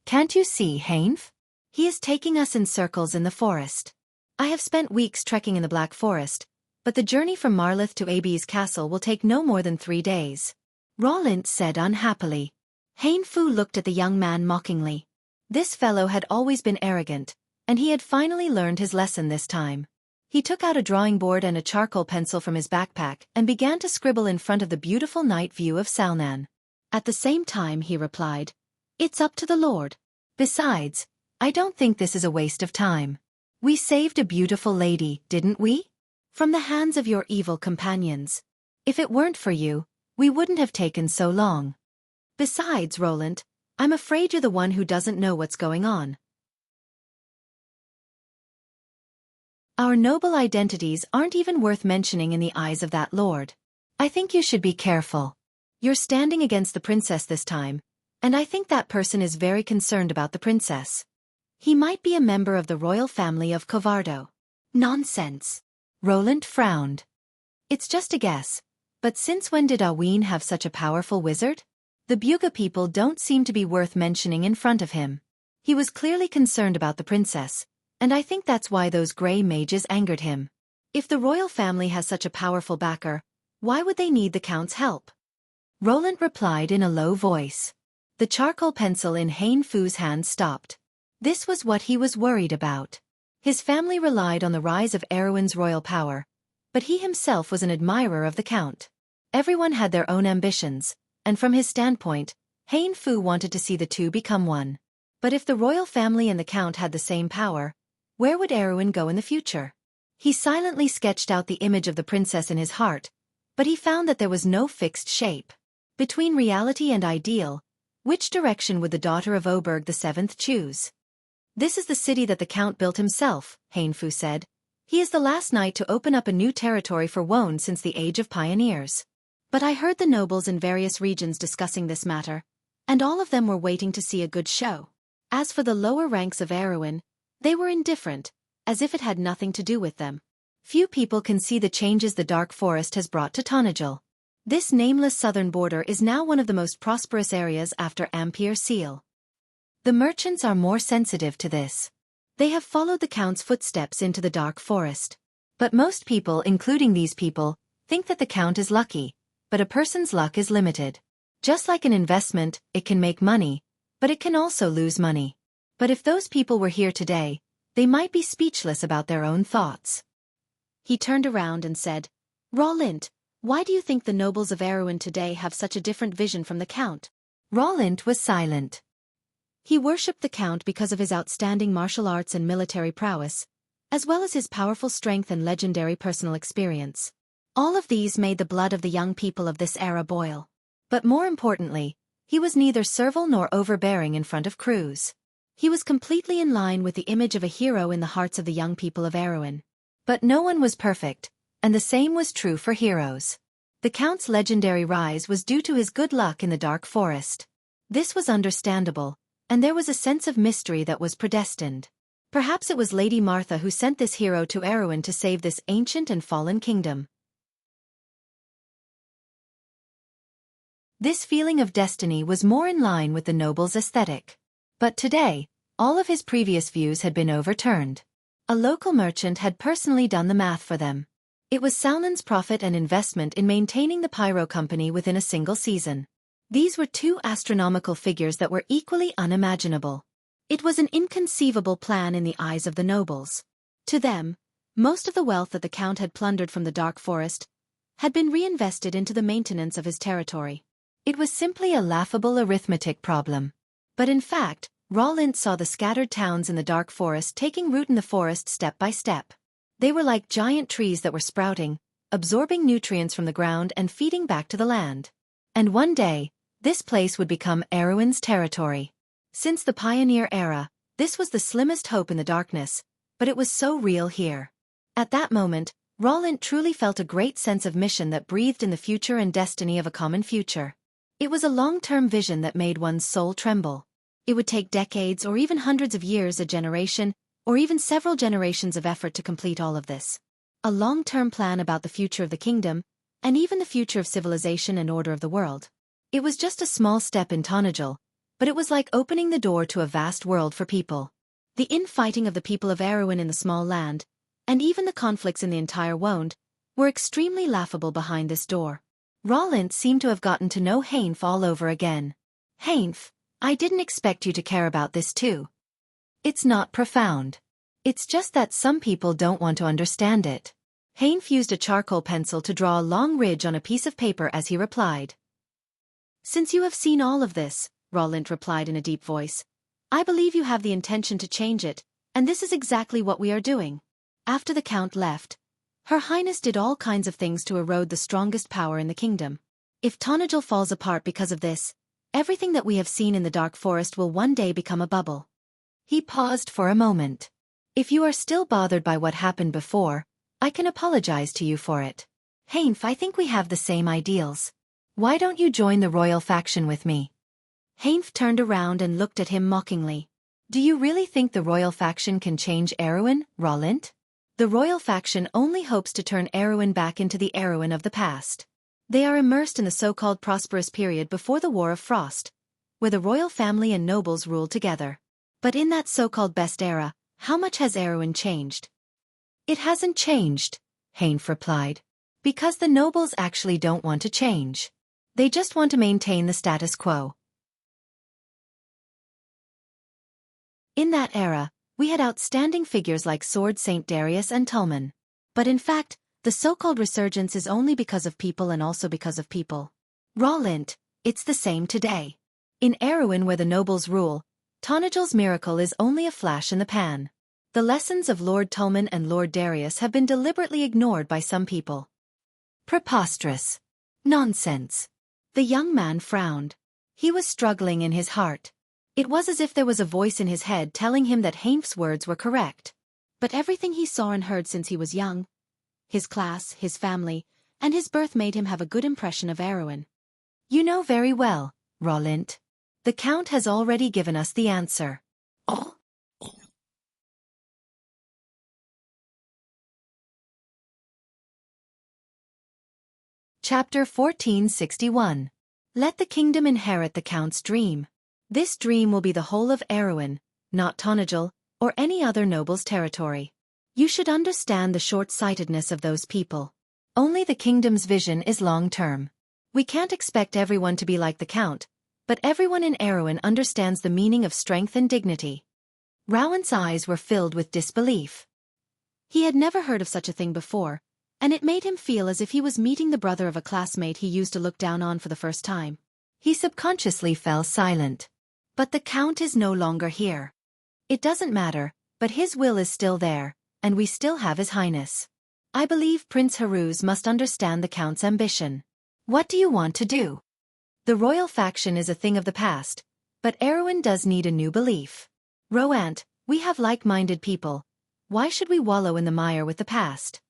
"Can't you see, Heinf? He is taking us in circles in the forest. I have spent weeks trekking in the Black Forest, but the journey from Marlith to Abe's castle will take no more than 3 days," Roland said unhappily. Heinfu looked at the young man mockingly. This fellow had always been arrogant, and he had finally learned his lesson this time. He took out a drawing board and a charcoal pencil from his backpack and began to scribble in front of the beautiful night view of Salnan. At the same time he replied, "It's up to the Lord. Besides, I don't think this is a waste of time. We saved a beautiful lady, didn't we? From the hands of your evil companions. If it weren't for you, we wouldn't have taken so long. Besides, Roland, I'm afraid you're the one who doesn't know what's going on. Our noble identities aren't even worth mentioning in the eyes of that lord. I think you should be careful. You're standing against the princess this time, and I think that person is very concerned about the princess. He might be a member of the royal family of Covardo." "Nonsense." Roland frowned. "It's just a guess, but since when did Aween have such a powerful wizard? The Buga people don't seem to be worth mentioning in front of him. He was clearly concerned about the princess, and I think that's why those grey mages angered him. If the royal family has such a powerful backer, why would they need the count's help?" Roland replied in a low voice. The charcoal pencil in Heinfu's hand stopped. This was what he was worried about. His family relied on the rise of Erwin's royal power, but he himself was an admirer of the count. Everyone had their own ambitions, and from his standpoint, Heinfu wanted to see the two become one. But if the royal family and the count had the same power, where would Erwin go in the future? He silently sketched out the image of the princess in his heart, but he found that there was no fixed shape. Between reality and ideal, which direction would the daughter of Oberg VII choose? "This is the city that the count built himself," Heinfu said. "He is the last knight to open up a new territory for Wone since the Age of Pioneers. But I heard the nobles in various regions discussing this matter, and all of them were waiting to see a good show. As for the lower ranks of Erwin, they were indifferent, as if it had nothing to do with them. Few people can see the changes the Dark Forest has brought to Tonajil. This nameless southern border is now one of the most prosperous areas after Ampere Seal. The merchants are more sensitive to this. They have followed the count's footsteps into the Dark Forest. But most people, including these people, think that the count is lucky, but a person's luck is limited. Just like an investment, it can make money, but it can also lose money. But if those people were here today, they might be speechless about their own thoughts." He turned around and said, "Roland, why do you think the nobles of Erwin today have such a different vision from the count?" Roland was silent. He worshipped the count because of his outstanding martial arts and military prowess, as well as his powerful strength and legendary personal experience. All of these made the blood of the young people of this era boil. But more importantly, he was neither servile nor overbearing in front of crews. He was completely in line with the image of a hero in the hearts of the young people of Erwin. But no one was perfect, and the same was true for heroes. The count's legendary rise was due to his good luck in the Dark Forest. This was understandable, and there was a sense of mystery that was predestined. Perhaps it was Lady Martha who sent this hero to Erwin to save this ancient and fallen kingdom. This feeling of destiny was more in line with the noble's aesthetic. But today, all of his previous views had been overturned. A local merchant had personally done the math for them. It was Salnan's profit and investment in maintaining the Pyro Company within a single season. These were two astronomical figures that were equally unimaginable. It was an inconceivable plan in the eyes of the nobles. To them, most of the wealth that the count had plundered from the Dark Forest had been reinvested into the maintenance of his territory. It was simply a laughable arithmetic problem. But in fact, Roland saw the scattered towns in the Dark Forest taking root in the forest step by step. They were like giant trees that were sprouting, absorbing nutrients from the ground and feeding back to the land. And one day, this place would become Erwin's territory. Since the pioneer era, this was the slimmest hope in the darkness, but it was so real here. At that moment, Roland truly felt a great sense of mission that breathed in the future and destiny of a common future. It was a long-term vision that made one's soul tremble. It would take decades or even hundreds of years, a generation, or even several generations of effort to complete all of this. A long-term plan about the future of the kingdom, and even the future of civilization and order of the world. It was just a small step in Tonajul, but it was like opening the door to a vast world for people. The infighting of the people of Erewhon in the small land, and even the conflicts in the entire Wond, were extremely laughable behind this door. Roland seemed to have gotten to know Heinf all over again. Heinf, I didn't expect you to care about this too. It's not profound. It's just that some people don't want to understand it. Heinf used a charcoal pencil to draw a long ridge on a piece of paper as he replied. Since you have seen all of this, Roland replied in a deep voice, I believe you have the intention to change it, and this is exactly what we are doing. After the Count left, Her Highness did all kinds of things to erode the strongest power in the kingdom. If Tonajul falls apart because of this, everything that we have seen in the dark forest will one day become a bubble. He paused for a moment. If you are still bothered by what happened before, I can apologize to you for it. Heinf, I think we have the same ideals. Why don't you join the royal faction with me? Heinf turned around and looked at him mockingly. Do you really think the royal faction can change Erewhon, Roland? The royal faction only hopes to turn Erewhon back into the Erewhon of the past. They are immersed in the so-called prosperous period before the War of Frost, where the royal family and nobles ruled together. But in that so-called best era, how much has Erewhon changed? It hasn't changed, Heinf replied. Because the nobles actually don't want to change. They just want to maintain the status quo. In that era, we had outstanding figures like Sword Saint Darius and Tulman. But in fact, the so-called resurgence is only because of people and also because of people. Roland, it's the same today. In Erewhon where the nobles rule, Tonajul's miracle is only a flash in the pan. The lessons of Lord Tulman and Lord Darius have been deliberately ignored by some people. Preposterous. Nonsense. The young man frowned. He was struggling in his heart. It was as if there was a voice in his head telling him that Heinf's words were correct. But everything he saw and heard since he was young, his class, his family, and his birth made him have a good impression of Erewhon. You know very well, Roland. The Count has already given us the answer. Oh. Chapter 1461. Let the kingdom inherit the Count's dream. This dream will be the whole of Erewhon, not Tonajul, or any other noble's territory. You should understand the short-sightedness of those people. Only the kingdom's vision is long-term. We can't expect everyone to be like the Count, but everyone in Erewhon understands the meaning of strength and dignity. Rowan's eyes were filled with disbelief. He had never heard of such a thing before, and it made him feel as if he was meeting the brother of a classmate he used to look down on for the first time. He subconsciously fell silent. But the Count is no longer here. It doesn't matter, but his will is still there, and we still have His Highness. I believe Prince Haruz must understand the Count's ambition. What do you want to do? The royal faction is a thing of the past, but Erewhon does need a new belief. Roant, we have like-minded people. Why should we wallow in the mire with the past?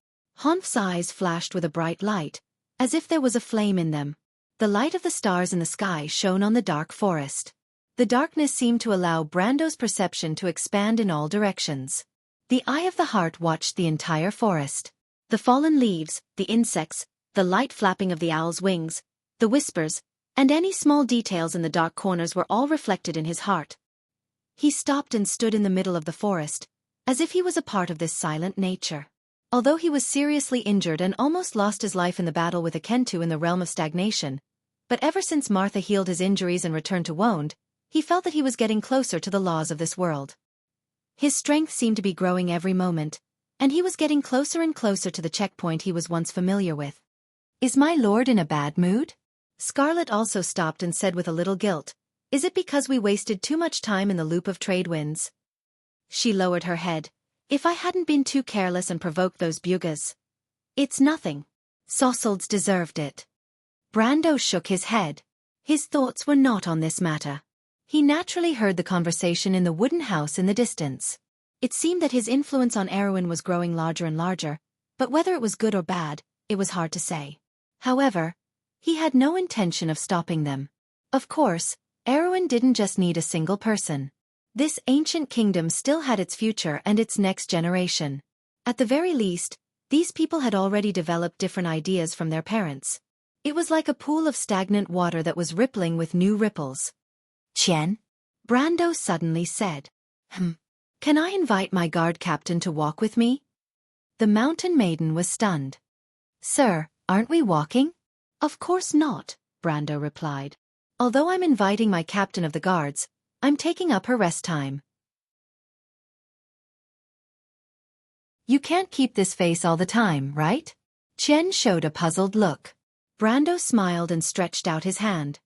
Honf's eyes flashed with a bright light, as if there was a flame in them. The light of the stars in the sky shone on the dark forest. The darkness seemed to allow Brando's perception to expand in all directions. The eye of the heart watched the entire forest. The fallen leaves, the insects, the light flapping of the owl's wings, the whispers, and any small details in the dark corners were all reflected in his heart. He stopped and stood in the middle of the forest, as if he was a part of this silent nature. Although he was seriously injured and almost lost his life in the battle with Akentu in the realm of stagnation, but ever since Martha healed his injuries and returned to Wond, he felt that he was getting closer to the laws of this world. His strength seemed to be growing every moment, and he was getting closer and closer to the checkpoint he was once familiar with. Is my lord in a bad mood? Scarlet also stopped and said with a little guilt, Is it because we wasted too much time in the loop of trade winds? She lowered her head. If I hadn't been too careless and provoked those bugas. It's nothing. Sossolds deserved it. Brando shook his head. His thoughts were not on this matter. He naturally heard the conversation in the wooden house in the distance. It seemed that his influence on Erewhon was growing larger and larger, but whether it was good or bad, it was hard to say. However, he had no intention of stopping them. Of course, Erewhon didn't just need a single person. This ancient kingdom still had its future and its next generation. At the very least, these people had already developed different ideas from their parents. It was like a pool of stagnant water that was rippling with new ripples. Qian? Brando suddenly said. Can I invite my guard captain to walk with me? The mountain maiden was stunned. Sir, aren't we walking? Of course not, Brando replied. Although I'm inviting my captain of the guards, I'm taking up her rest time. You can't keep this face all the time, right? Qian showed a puzzled look. Brando smiled and stretched out his hand.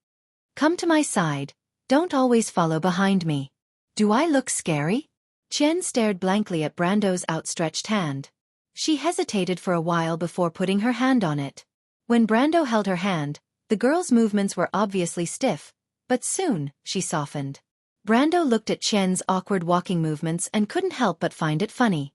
Come to my side, don't always follow behind me. Do I look scary? Qian stared blankly at Brando's outstretched hand. She hesitated for a while before putting her hand on it. When Brando held her hand, the girl's movements were obviously stiff, but soon, she softened. Brando looked at Qian's awkward walking movements and couldn't help but find it funny.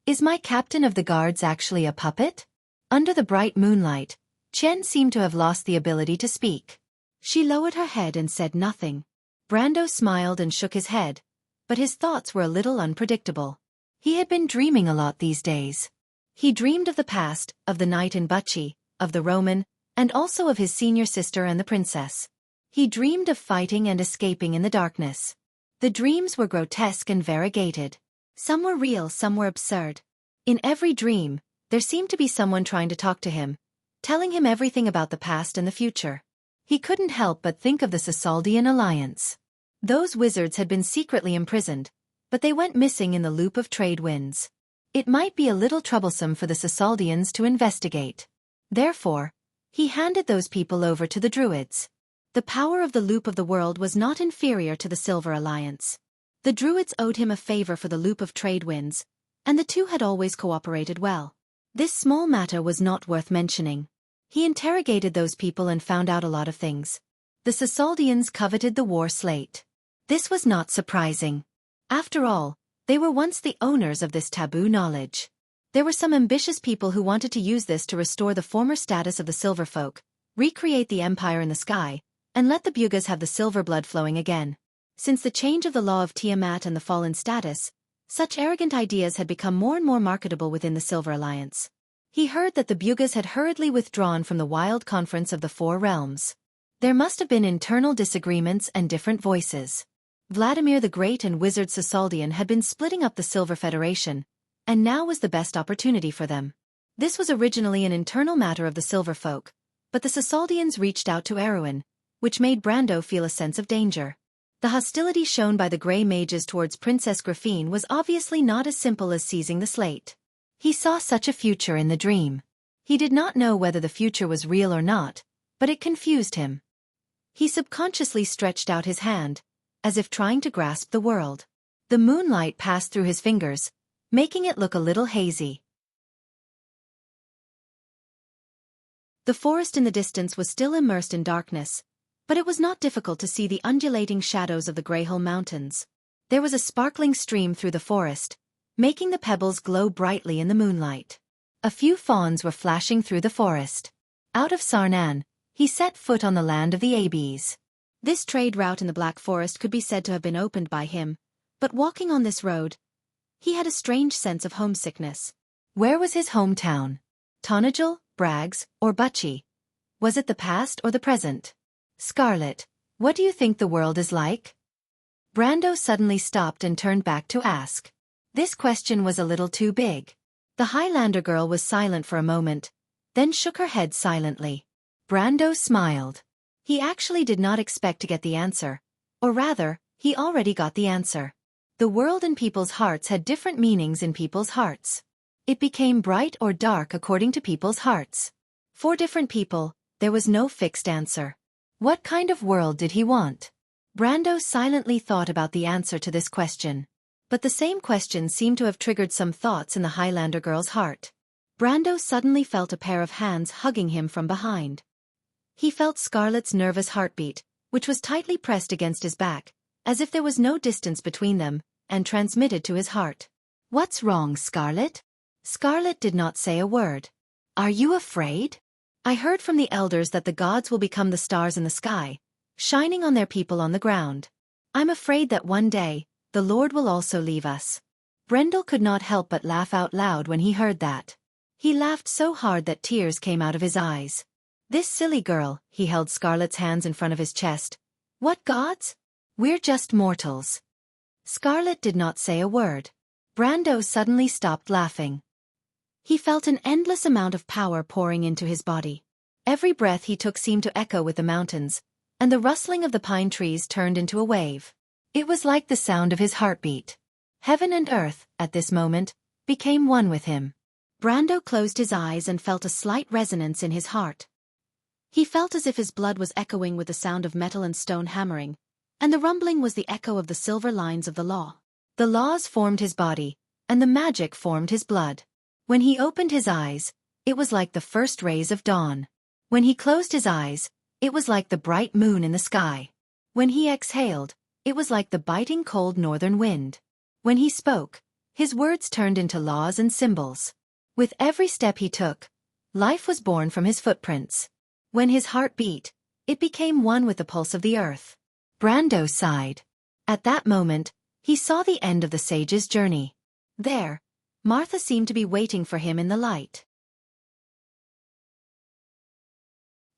Is my captain of the guards actually a puppet? Under the bright moonlight, Qian seemed to have lost the ability to speak. She lowered her head and said nothing. Brando smiled and shook his head, but his thoughts were a little unpredictable. He had been dreaming a lot these days. He dreamed of the past, of the night in Wuxia, of the Roman, and also of his senior sister and the princess. He dreamed of fighting and escaping in the darkness. The dreams were grotesque and variegated. Some were real, some were absurd. In every dream, there seemed to be someone trying to talk to him, telling him everything about the past and the future. He couldn't help but think of the Sasaldian alliance. Those wizards had been secretly imprisoned, but they went missing in the loop of trade winds. It might be a little troublesome for the Sasaldians to investigate. Therefore, he handed those people over to the Druids. The power of the loop of the world was not inferior to the Silver Alliance. The Druids owed him a favor for the loop of trade winds, and the two had always cooperated well. This small matter was not worth mentioning. He interrogated those people and found out a lot of things. The Sasaldians coveted the war slate. This was not surprising. After all, they were once the owners of this taboo knowledge. There were some ambitious people who wanted to use this to restore the former status of the Silver Folk, recreate the empire in the sky, and let the Bugas have the silver blood flowing again. Since the change of the law of Tiamat and the fall in status, such arrogant ideas had become more and more marketable within the Silver Alliance. He heard that the Bugas had hurriedly withdrawn from the wild conference of the Four Realms. There must have been internal disagreements and different voices. Vladimir the Great and Wizard Sasaldian had been splitting up the Silver Federation, and now was the best opportunity for them. This was originally an internal matter of the Silver Folk, but the Sasaldians reached out to Erwin, which made Brando feel a sense of danger. The hostility shown by the Grey Mages towards Princess Graphine was obviously not as simple as seizing the slate. He saw such a future in the dream. He did not know whether the future was real or not, but it confused him. He subconsciously stretched out his hand, as if trying to grasp the world. The moonlight passed through his fingers, making it look a little hazy. The forest in the distance was still immersed in darkness, but it was not difficult to see the undulating shadows of the Greyhill Mountains. There was a sparkling stream through the forest, making the pebbles glow brightly in the moonlight. A few fawns were flashing through the forest. Out of Sarnan, he set foot on the land of the Abes. This trade route in the Black Forest could be said to have been opened by him, but walking on this road, he had a strange sense of homesickness. Where was his hometown? Tonajal, Braggs, or Wuxia? Was it the past or the present? Scarlet, what do you think the world is like? Brando suddenly stopped and turned back to ask. This question was a little too big. The Highlander girl was silent for a moment, then shook her head silently. Brando smiled. He actually did not expect to get the answer, or rather, he already got the answer. The world in people's hearts had different meanings in people's hearts. It became bright or dark according to people's hearts. For different people, there was no fixed answer. What kind of world did he want? Brando silently thought about the answer to this question. But the same question seemed to have triggered some thoughts in the Highlander girl's heart. Brando suddenly felt a pair of hands hugging him from behind. He felt Scarlet's nervous heartbeat, which was tightly pressed against his back, as if there was no distance between them, and transmitted to his heart. What's wrong, Scarlet? Scarlet did not say a word. Are you afraid? I heard from the elders that the gods will become the stars in the sky, shining on their people on the ground. I'm afraid that one day, the Lord will also leave us. Brendel could not help but laugh out loud when he heard that. He laughed so hard that tears came out of his eyes. This silly girl, he held Scarlet's hands in front of his chest. What gods? We're just mortals. Scarlet did not say a word. Brando suddenly stopped laughing. He felt an endless amount of power pouring into his body. Every breath he took seemed to echo with the mountains, and the rustling of the pine trees turned into a wave. It was like the sound of his heartbeat. Heaven and earth, at this moment, became one with him. Brando closed his eyes and felt a slight resonance in his heart. He felt as if his blood was echoing with the sound of metal and stone hammering, and the rumbling was the echo of the silver lines of the law. The laws formed his body, and the magic formed his blood. When he opened his eyes, it was like the first rays of dawn. When he closed his eyes, it was like the bright moon in the sky. When he exhaled, it was like the biting cold northern wind. When he spoke, his words turned into laws and symbols. With every step he took, life was born from his footprints. When his heart beat, it became one with the pulse of the earth. Brando sighed. At that moment, he saw the end of the sage's journey. There, Martha seemed to be waiting for him in the light.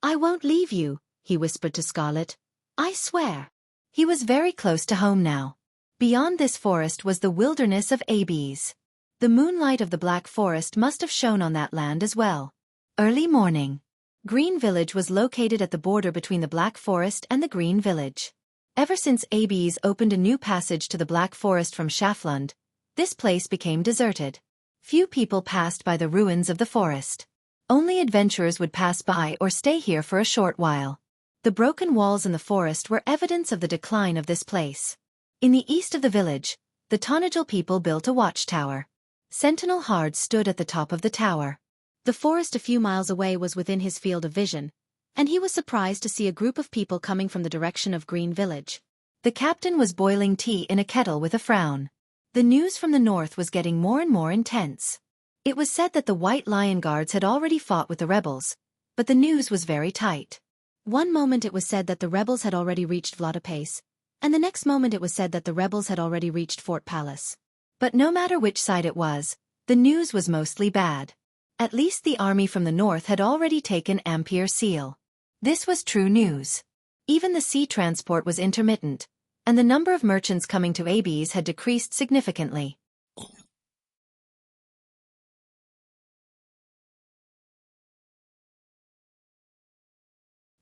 I won't leave you, he whispered to Scarlet. I swear. He was very close to home now. Beyond this forest was the wilderness of Abes. The moonlight of the Black Forest must have shone on that land as well. Early morning. Green Village was located at the border between the Black Forest and the Green Village. Ever since Abes opened a new passage to the Black Forest from Schaflund, this place became deserted. Few people passed by the ruins of the forest. Only adventurers would pass by or stay here for a short while. The broken walls in the forest were evidence of the decline of this place. In the east of the village, the Tonajal people built a watchtower. Sentinel Hard stood at the top of the tower. The forest a few miles away was within his field of vision, and he was surprised to see a group of people coming from the direction of Green Village. The captain was boiling tea in a kettle with a frown. The news from the north was getting more and more intense. It was said that the White Lion Guards had already fought with the rebels, but the news was very tight. One moment it was said that the rebels had already reached Vladapace, and the next moment it was said that the rebels had already reached Fort Palace. But no matter which side it was, the news was mostly bad. At least the army from the north had already taken Ampere Seal. This was true news. Even the sea transport was intermittent, and the number of merchants coming to Abes had decreased significantly.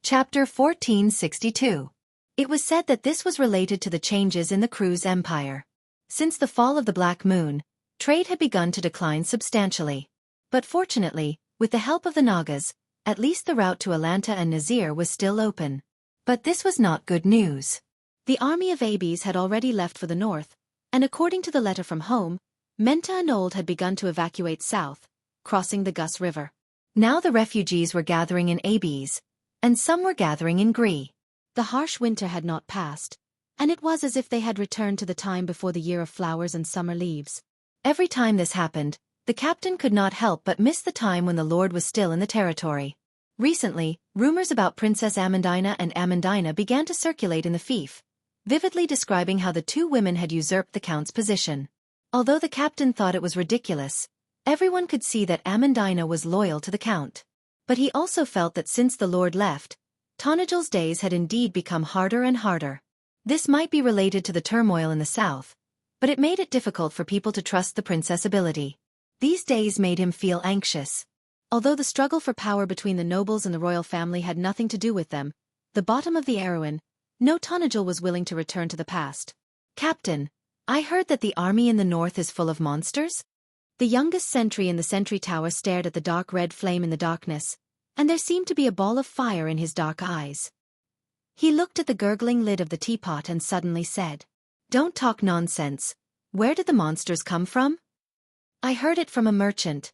Chapter 1462. It was said that this was related to the changes in the Cruz Empire. Since the fall of the Black Moon, trade had begun to decline substantially. But fortunately, with the help of the Nagas, at least the route to Alanta and Nazir was still open. But this was not good news. The army of Abes had already left for the north, and according to the letter from home, Menta and Old had begun to evacuate south, crossing the Gus River. Now the refugees were gathering in Abes, and some were gathering in Gree. The harsh winter had not passed, and it was as if they had returned to the time before the year of flowers and summer leaves. Every time this happened, the captain could not help but miss the time when the Lord was still in the territory. Recently, rumors about Princess Amandina and Amandina began to circulate in the fief, vividly describing how the two women had usurped the count's position. Although the captain thought it was ridiculous, everyone could see that Amandina was loyal to the count. But he also felt that since the Lord left, Tonajal's days had indeed become harder and harder. This might be related to the turmoil in the south, but it made it difficult for people to trust the princess' ability. These days made him feel anxious. Although the struggle for power between the nobles and the royal family had nothing to do with them, the bottom of the Erewhon, no Tonajal was willing to return to the past. Captain, I heard that the army in the north is full of monsters? The youngest sentry in the sentry tower stared at the dark red flame in the darkness, and there seemed to be a ball of fire in his dark eyes. He looked at the gurgling lid of the teapot and suddenly said, "Don't talk nonsense. Where did the monsters come from?" "I heard it from a merchant.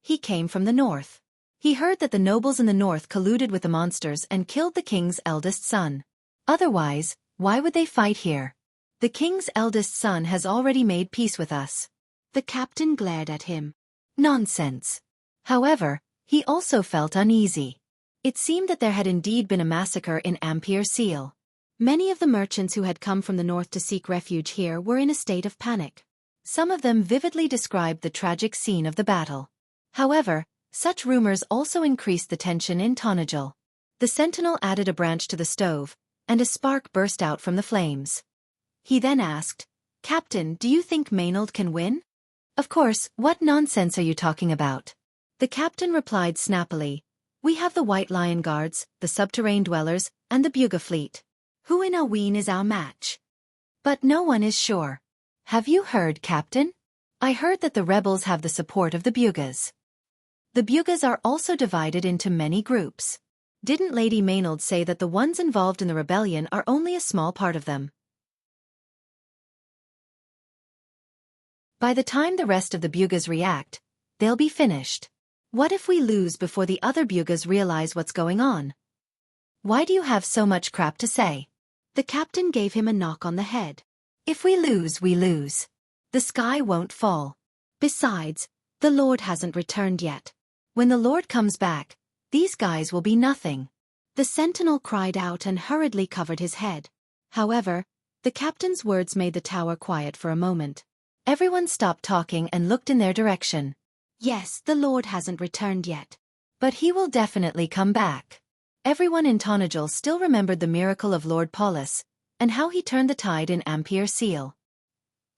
He came from the north. He heard that the nobles in the north colluded with the monsters and killed the king's eldest son. Otherwise, why would they fight here? The king's eldest son has already made peace with us." The captain glared at him. Nonsense. However, he also felt uneasy. It seemed that there had indeed been a massacre in Ampere Seal. Many of the merchants who had come from the north to seek refuge here were in a state of panic. Some of them vividly described the tragic scene of the battle. However, such rumors also increased the tension in Tonajul. The sentinel added a branch to the stove, and a spark burst out from the flames. He then asked, "Captain, do you think Maynard can win?" "Of course, what nonsense are you talking about?" The captain replied snappily, "We have the White Lion Guards, the subterrane dwellers, and the Buga fleet. Who in Aween is our match?" "But no one is sure." "Have you heard, Captain? I heard that the rebels have the support of the Bugas. The Bugas are also divided into many groups. Didn't Lady Maynard say that the ones involved in the rebellion are only a small part of them? By the time the rest of the Bugas react, they'll be finished. What if we lose before the other Bugas realize what's going on? Why do you have so much crap to say?" The captain gave him a knock on the head. "If we lose, we lose. The sky won't fall. Besides, the Lord hasn't returned yet. When the Lord comes back, these guys will be nothing." The sentinel cried out and hurriedly covered his head. However, the captain's words made the tower quiet for a moment. Everyone stopped talking and looked in their direction. "Yes, the Lord hasn't returned yet. But he will definitely come back." Everyone in Tonajul still remembered the miracle of Lord Paulus, and how he turned the tide in Ampere Seal.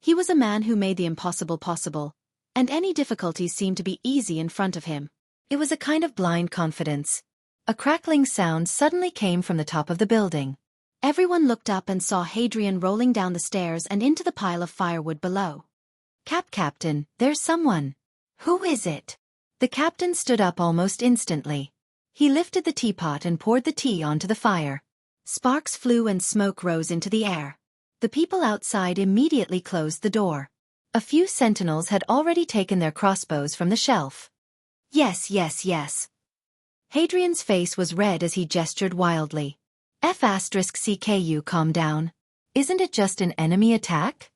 He was a man who made the impossible possible, and any difficulties seemed to be easy in front of him. It was a kind of blind confidence. A crackling sound suddenly came from the top of the building. Everyone looked up and saw Hadrian rolling down the stairs and into the pile of firewood below. Captain, there's someone." "Who is it?" The captain stood up almost instantly. He lifted the teapot and poured the tea onto the fire. Sparks flew and smoke rose into the air. The people outside immediately closed the door. A few sentinels had already taken their crossbows from the shelf. Yes. Hadrian's face was red as he gestured wildly. F***CKU, calm down. Isn't it just an enemy attack?"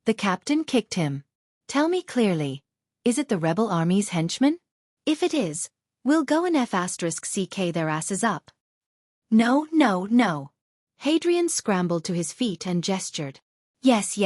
The captain kicked him. "Tell me clearly, is it the rebel army's henchmen? If it is, we'll go and F***CK their asses up." No. Hadrian scrambled to his feet and gestured. Yes.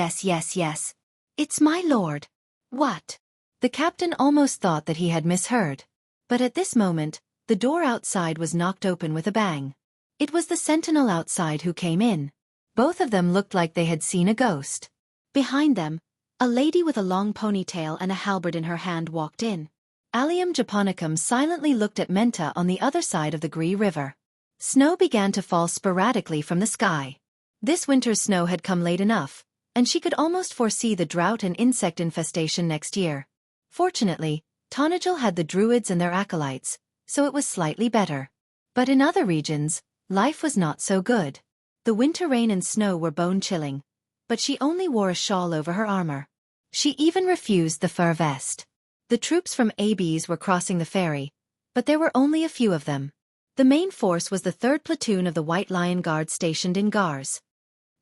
It's my lord." "What?" The captain almost thought that he had misheard. But at this moment, the door outside was knocked open with a bang. It was the sentinel outside who came in. Both of them looked like they had seen a ghost. Behind them, a lady with a long ponytail and a halberd in her hand walked in. Allium Japonicum silently looked at Menta on the other side of the Gree River. Snow began to fall sporadically from the sky. This winter's snow had come late enough, and she could almost foresee the drought and insect infestation next year. Fortunately, Tonajul had the Druids and their acolytes, so it was slightly better. But in other regions, life was not so good. The winter rain and snow were bone-chilling, but she only wore a shawl over her armor. She even refused the fur vest. The troops from ABs were crossing the ferry, but there were only a few of them. The main force was the 3rd platoon of the White Lion Guard stationed in Gars.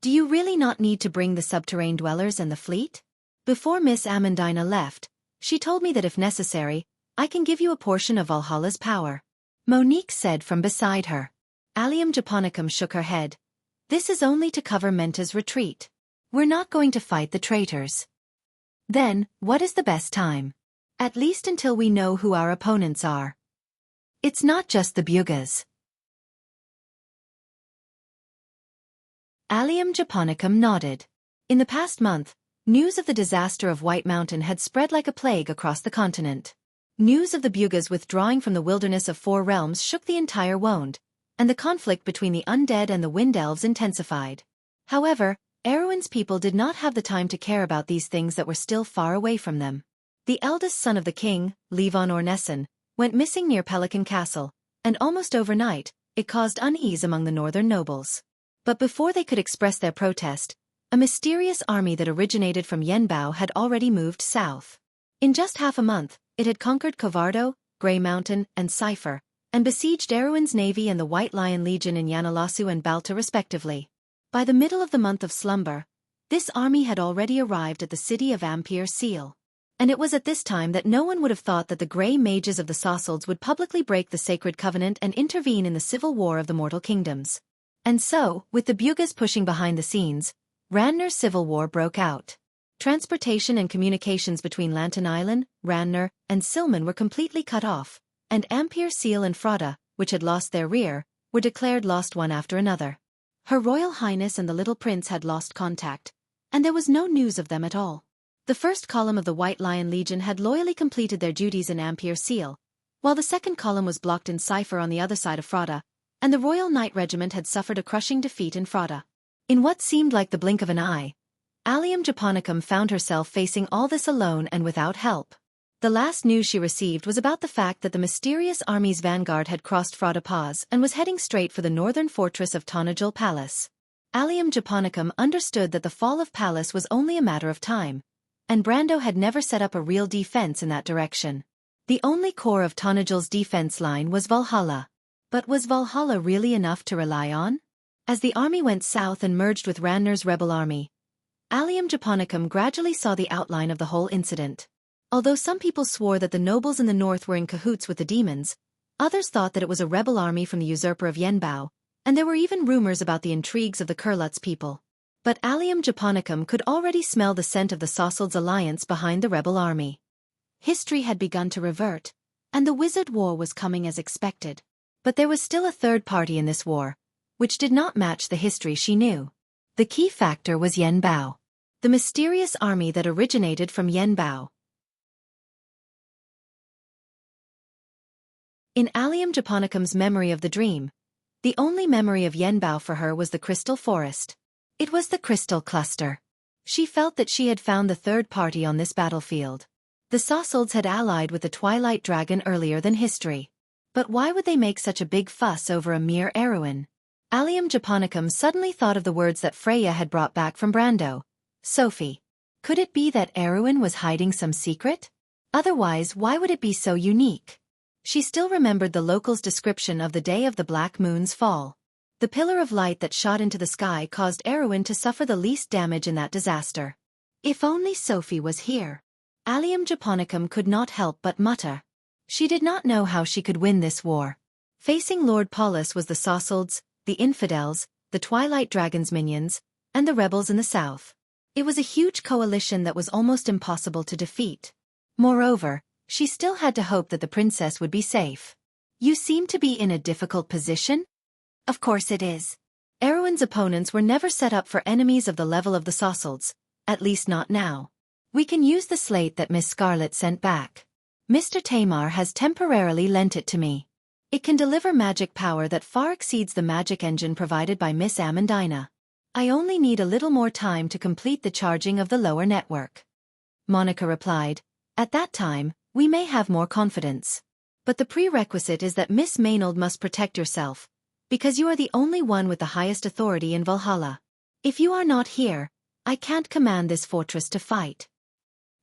"Do you really not need to bring the subterrane dwellers and the fleet?" Before Miss Amandina left, she told me that if necessary, I can give you a portion of Valhalla's power. Monique said from beside her. Allium Japonicum shook her head. "This is only to cover Menta's retreat. We're not going to fight the traitors." "Then, what is the best time?" "At least until we know who our opponents are." "It's not just the Bugas." Allium Japonicum nodded. In the past month, news of the disaster of White Mountain had spread like a plague across the continent. News of the Bugas withdrawing from the wilderness of 4 realms shook the entire Wond, and the conflict between the undead and the wind elves intensified. However, Erwin's people did not have the time to care about these things that were still far away from them. The eldest son of the king, Levon Ornessen, went missing near Pelican Castle, and almost overnight, it caused unease among the northern nobles. But before they could express their protest, a mysterious army that originated from Yenbao had already moved south. In just half a month, it had conquered Covardo, Grey Mountain, and Cipher, and besieged Erwin's navy and the White Lion Legion in Yanalasu and Balta respectively. By the middle of the month of slumber, this army had already arrived at the city of Ampere Seal. And it was at this time that no one would have thought that the Grey Mages of the Sassalds would publicly break the sacred covenant and intervene in the civil war of the mortal kingdoms. And so, with the Bugas pushing behind the scenes, Ranner's civil war broke out. Transportation and communications between Lantan Island, Ranner, and Silman were completely cut off, and Ampere Seal and Frauda, which had lost their rear, were declared lost one after another. Her Royal Highness and the little prince had lost contact, and there was no news of them at all. The first column of the White Lion Legion had loyally completed their duties in Ampere Seal, while the second column was blocked in Cipher on the other side of Frauda, and the Royal Knight Regiment had suffered a crushing defeat in Frauda. In what seemed like the blink of an eye, Allium Japonicum found herself facing all this alone and without help. The last news she received was about the fact that the mysterious army's vanguard had crossed Frauda Pass and was heading straight for the northern fortress of Tonajul Palace. Allium Japonicum understood that the fall of Palace was only a matter of time, and Brando had never set up a real defense in that direction. The only core of Tonajul's defense line was Valhalla. But was Valhalla really enough to rely on? As the army went south and merged with Ranner's rebel army, Allium Japonicum gradually saw the outline of the whole incident. Although some people swore that the nobles in the north were in cahoots with the demons, others thought that it was a rebel army from the usurper of Yenbao, and there were even rumors about the intrigues of the Kurlutz people. But Allium Japonicum could already smell the scent of the Sassold's alliance behind the rebel army. History had begun to revert, and the Wizard War was coming as expected. But there was still a third party in this war, which did not match the history she knew. The key factor was Yenbao, the mysterious army that originated from Yenbao. In Allium Japonicum's memory of the dream, the only memory of Yenbao for her was the Crystal Forest. It was the Crystal Cluster. She felt that she had found the third party on this battlefield. The Sassolds had allied with the Twilight Dragon earlier than history. But why would they make such a big fuss over a mere heroine? Allium Japonicum suddenly thought of the words that Freya had brought back from Brando. Sophie. Could it be that Erwin was hiding some secret? Otherwise, why would it be so unique? She still remembered the locals' description of the day of the Black Moon's fall. The pillar of light that shot into the sky caused Erwin to suffer the least damage in that disaster. If only Sophie was here. Allium Japonicum could not help but mutter. She did not know how she could win this war. Facing Lord Paulus was the Sassolds, the Infidels, the Twilight Dragon's minions, and the rebels in the south. It was a huge coalition that was almost impossible to defeat. Moreover, she still had to hope that the princess would be safe. You seem to be in a difficult position? Of course it is. Erwin's opponents were never set up for enemies of the level of the Sassolds, at least not now. We can use the slate that Miss Scarlet sent back. Mr. Tamar has temporarily lent it to me. It can deliver magic power that far exceeds the magic engine provided by Miss Amandina. I only need a little more time to complete the charging of the lower network. Monica replied, At that time, we may have more confidence. But the prerequisite is that Miss Maynold must protect yourself, because you are the only one with the highest authority in Valhalla. If you are not here, I can't command this fortress to fight.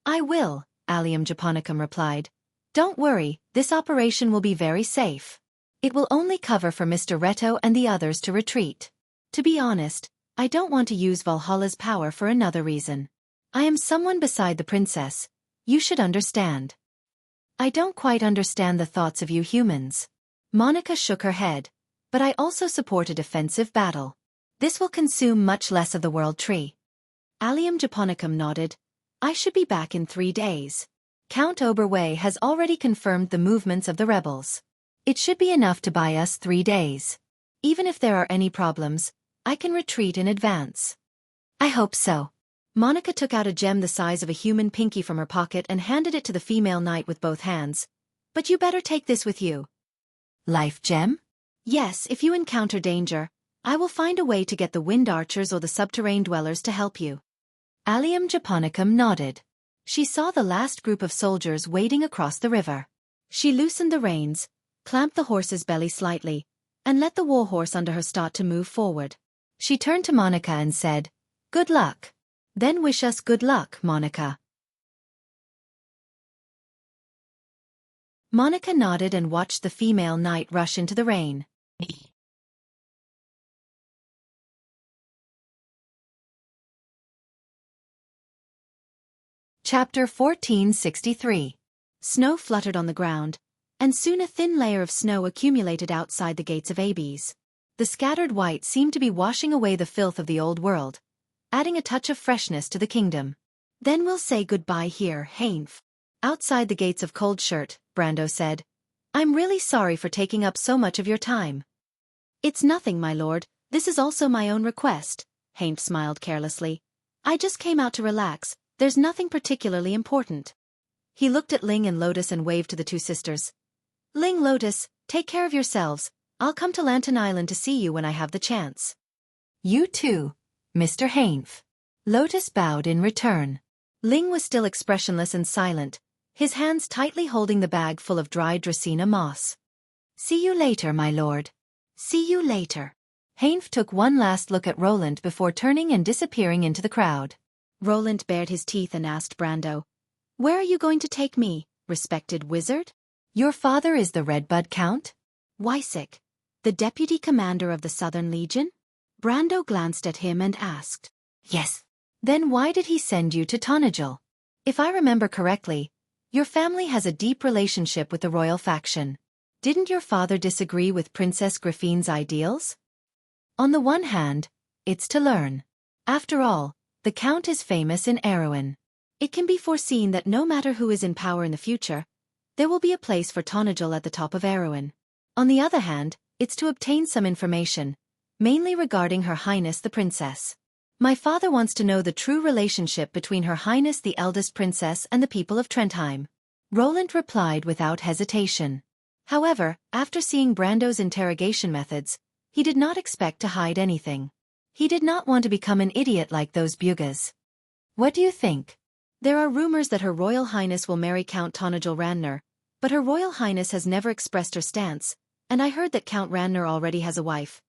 I will, Allium Japonicum replied. Don't worry, this operation will be very safe. It will only cover for Mr. Reto and the others to retreat. To be honest, I don't want to use Valhalla's power for another reason. I am someone beside the princess. You should understand. I don't quite understand the thoughts of you humans. Monica shook her head. But I also support a defensive battle. This will consume much less of the world tree. Allium Japonicum nodded. I should be back in 3 days. Count Oberway has already confirmed the movements of the rebels. It should be enough to buy us 3 days. Even if there are any problems, I can retreat in advance. I hope so. Monica took out a gem the size of a human pinky from her pocket and handed it to the female knight with both hands. But you better take this with you. Life gem? Yes, if you encounter danger, I will find a way to get the wind archers or the subterranean dwellers to help you. Allium Japonicum nodded. She saw the last group of soldiers wading across the river. She loosened the reins, clamped the horse's belly slightly, and let the warhorse under her start to move forward. She turned to Monica and said, Good luck. Then wish us good luck, Monica. Monica nodded and watched the female knight rush into the rain. Chapter 1463. Snow fluttered on the ground, and soon a thin layer of snow accumulated outside the gates of Abes. The scattered white seemed to be washing away the filth of the old world, adding a touch of freshness to the kingdom. Then we'll say goodbye here, Hainf. Outside the gates of Cold Shirt, Brando said, I'm really sorry for taking up so much of your time. It's nothing, my lord, this is also my own request, Hainf smiled carelessly. I just came out to relax, there's nothing particularly important. He looked at Ling and Lotus and waved to the two sisters. Ling, Lotus, take care of yourselves, I'll come to Lantern Island to see you when I have the chance. You too, Mr. Hainf. Lotus bowed in return. Ling was still expressionless and silent, his hands tightly holding the bag full of dried Dracaena moss. See you later, my lord. See you later. Hainf took one last look at Roland before turning and disappearing into the crowd. Roland bared his teeth and asked Brando, Where are you going to take me, respected wizard? Your father is the Redbud Count? Wysick, the deputy commander of the Southern Legion? Brando glanced at him and asked, Yes. Then why did he send you to Tonajil? If I remember correctly, your family has a deep relationship with the royal faction. Didn't your father disagree with Princess Griffine's ideals? On the one hand, it's to learn. After all, the Count is famous in Erewhon. It can be foreseen that no matter who is in power in the future, there will be a place for Tonajil at the top of Erewhon. On the other hand, it's to obtain some information, mainly regarding Her Highness the Princess. My father wants to know the true relationship between Her Highness the eldest princess and the people of Trentheim. Roland replied without hesitation. However, after seeing Brando's interrogation methods, he did not expect to hide anything. He did not want to become an idiot like those Bugas. What do you think? There are rumors that Her Royal Highness will marry Count Tonajil Ranner, but Her Royal Highness has never expressed her stance, and I heard that Count Ranner already has a wife.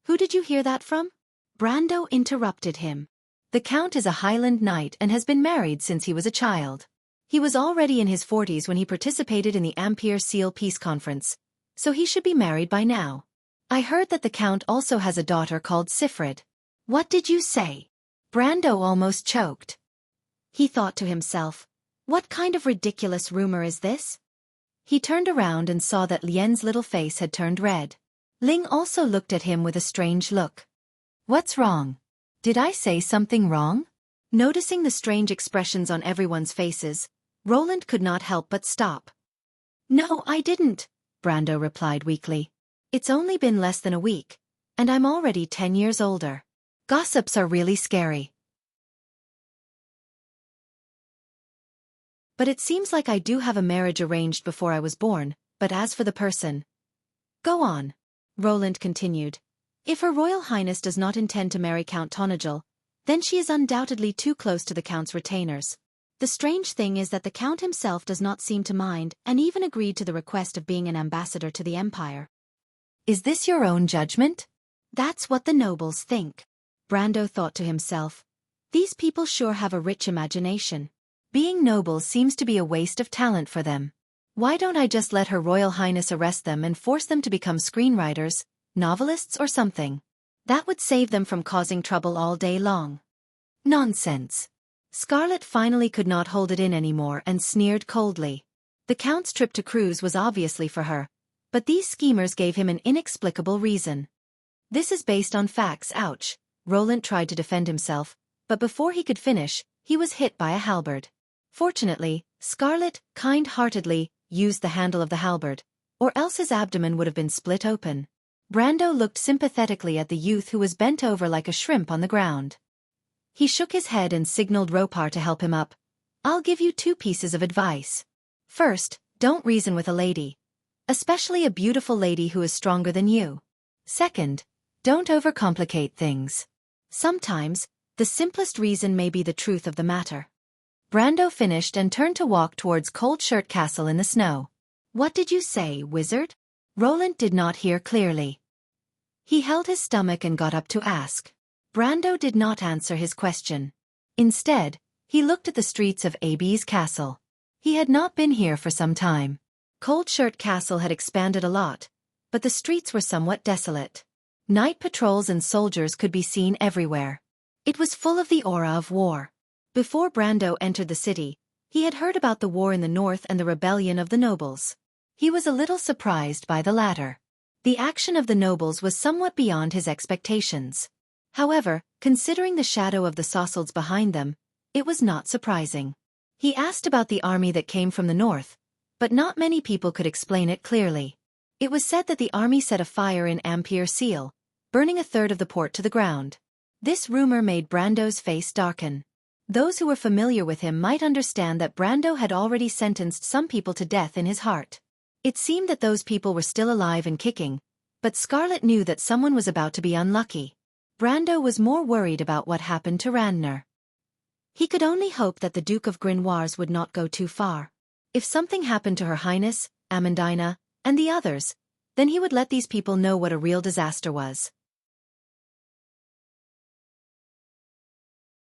Who did you hear that from? Brando interrupted him. The Count is a Highland knight and has been married since he was a child. He was already in his 40s when he participated in the Ampere Seal Peace Conference, so he should be married by now. I heard that the Count also has a daughter called Sifrid. What did you say? Brando almost choked. He thought to himself, what kind of ridiculous rumor is this? He turned around and saw that Lien's little face had turned red. Ling also looked at him with a strange look. What's wrong? Did I say something wrong? Noticing the strange expressions on everyone's faces, Roland could not help but stop. No, I didn't, Brando replied weakly. It's only been less than a week, and I'm already 10 years older. Gossips are really scary. But it seems like I do have a marriage arranged before I was born, but as for the person... Go on, Roland continued. If Her Royal Highness does not intend to marry Count Tonajil, then she is undoubtedly too close to the Count's retainers. The strange thing is that the Count himself does not seem to mind and even agreed to the request of being an ambassador to the Empire. Is this your own judgment? That's what the nobles think. Brando thought to himself. These people sure have a rich imagination. Being nobles seems to be a waste of talent for them. Why don't I just let Her Royal Highness arrest them and force them to become screenwriters, novelists or something? That would save them from causing trouble all day long. Nonsense. Scarlet finally could not hold it in anymore and sneered coldly. The Count's trip to cruise was obviously for her, but these schemers gave him an inexplicable reason. This is based on facts, ouch. Roland tried to defend himself, but before he could finish, he was hit by a halberd. Fortunately, Scarlet, kind-heartedly, used the handle of the halberd, or else his abdomen would have been split open. Brando looked sympathetically at the youth who was bent over like a shrimp on the ground. He shook his head and signaled Ropar to help him up. I'll give you 2 pieces of advice. First, don't reason with a lady. Especially a beautiful lady who is stronger than you. Second, don't overcomplicate things. Sometimes, the simplest reason may be the truth of the matter. Brando finished and turned to walk towards Cold Shirt Castle in the snow. What did you say, wizard? Roland did not hear clearly. He held his stomach and got up to ask. Brando did not answer his question. Instead, he looked at the streets of Abi's castle. He had not been here for some time. Cold Shirt Castle had expanded a lot, but the streets were somewhat desolate. Night patrols and soldiers could be seen everywhere. It was full of the aura of war. Before Brando entered the city, he had heard about the war in the north and the rebellion of the nobles. He was a little surprised by the latter. The action of the nobles was somewhat beyond his expectations. However, considering the shadow of the Sossalds behind them, it was not surprising. He asked about the army that came from the north, but not many people could explain it clearly. It was said that the army set a fire in Ampere Seal, burning a third of the port to the ground. This rumor made Brando's face darken. Those who were familiar with him might understand that Brando had already sentenced some people to death in his heart. It seemed that those people were still alive and kicking, but Scarlet knew that someone was about to be unlucky. Brando was more worried about what happened to Randner. He could only hope that the Duke of Grinoires would not go too far. If something happened to Her Highness, Amandina, and the others, then he would let these people know what a real disaster was.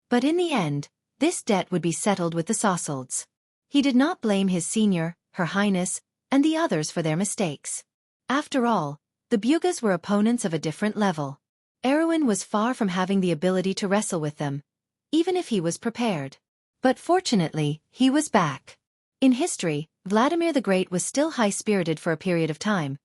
But in the end, this debt would be settled with the Sossalds. He did not blame his senior, Her Highness, and the others for their mistakes. After all, the Bugas were opponents of a different level. Erwin was far from having the ability to wrestle with them, even if he was prepared. But fortunately, he was back. In history, Vladimir the Great was still high-spirited for a period of time,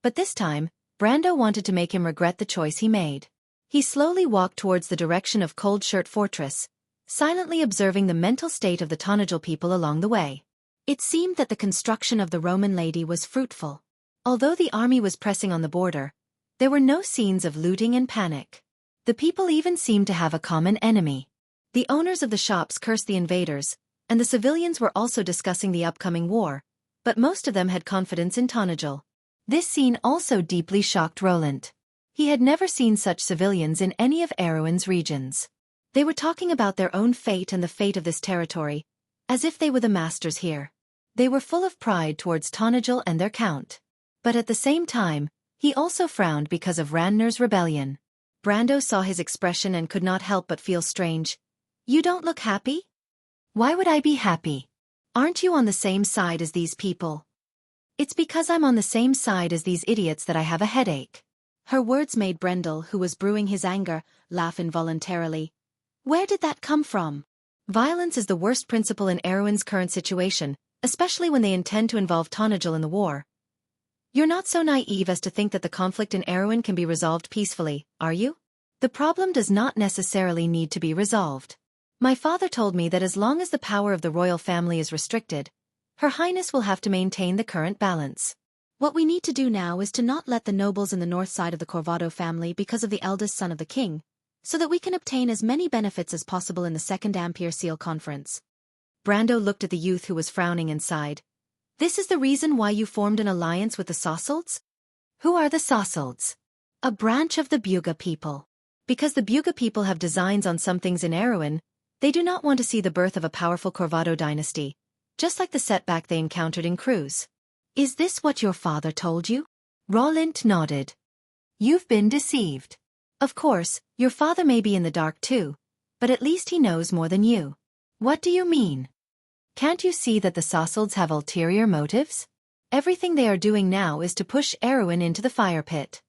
but this time, Brando wanted to make him regret the choice he made. He slowly walked towards the direction of Cold Shirt Fortress, silently observing the mental state of the Tonajal people along the way. It seemed that the construction of the Roman lady was fruitful. Although the army was pressing on the border, there were no scenes of looting and panic. The people even seemed to have a common enemy. The owners of the shops cursed the invaders, and the civilians were also discussing the upcoming war, but most of them had confidence in Tonajal. This scene also deeply shocked Roland. He had never seen such civilians in any of Erwin's regions. They were talking about their own fate and the fate of this territory, as if they were the masters here. They were full of pride towards Tonajal and their count. But at the same time, he also frowned because of Randner's rebellion. Brando saw his expression and could not help but feel strange. "You don't look happy?" "Why would I be happy? Aren't you on the same side as these people?" "It's because I'm on the same side as these idiots that I have a headache." Her words made Brendel, who was brewing his anger, laugh involuntarily. "Where did that come from?" Violence is the worst principle in Erwin's current situation, especially when they intend to involve Tonajal in the war. You're not so naive as to think that the conflict in Erwin can be resolved peacefully, are you? The problem does not necessarily need to be resolved. My father told me that as long as the power of the royal family is restricted, Her Highness will have to maintain the current balance. What we need to do now is to not let the nobles in the north side of the Corvado family because of the eldest son of the king, so that we can obtain as many benefits as possible in the Second Ampere Seal Conference. Brando looked at the youth who was frowning and sighed. "This is the reason why you formed an alliance with the Sossalds?" "Who are the Sossalds?" "A branch of the Buga people. Because the Buga people have designs on some things in Erwin, they do not want to see the birth of a powerful Corvado dynasty, just like the setback they encountered in Cruz." "Is this what your father told you?" Roland nodded. "You've been deceived. Of course, your father may be in the dark too, but at least he knows more than you." "What do you mean? Can't you see that the Sossalds have ulterior motives? Everything they are doing now is to push Erwin into the fire pit."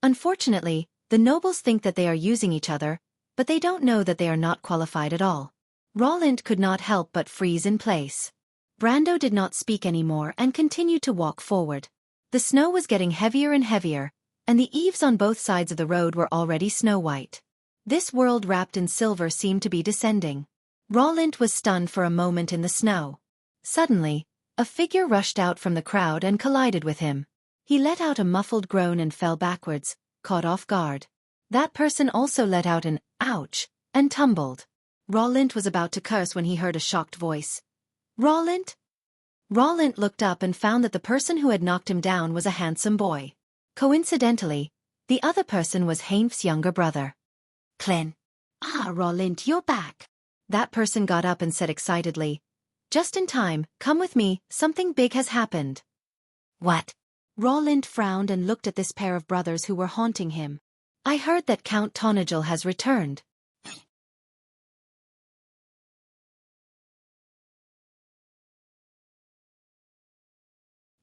Unfortunately, the nobles think that they are using each other, but they don't know that they are not qualified at all. Roland could not help but freeze in place. Brando did not speak anymore and continued to walk forward. The snow was getting heavier and heavier, and the eaves on both sides of the road were already snow-white. This world wrapped in silver seemed to be descending. Roland was stunned for a moment in the snow. Suddenly, a figure rushed out from the crowd and collided with him. He let out a muffled groan and fell backwards, caught off guard. That person also let out an "ouch" and tumbled. Roland was about to curse when he heard a shocked voice. "Roland?" Roland looked up and found that the person who had knocked him down was a handsome boy. Coincidentally, the other person was Heinf's younger brother. "Clen." "Ah, Roland, you're back." That person got up and said excitedly, "Just in time, come with me, something big has happened." "What?" Roland frowned and looked at this pair of brothers who were haunting him. "I heard that Count Tonajal has returned."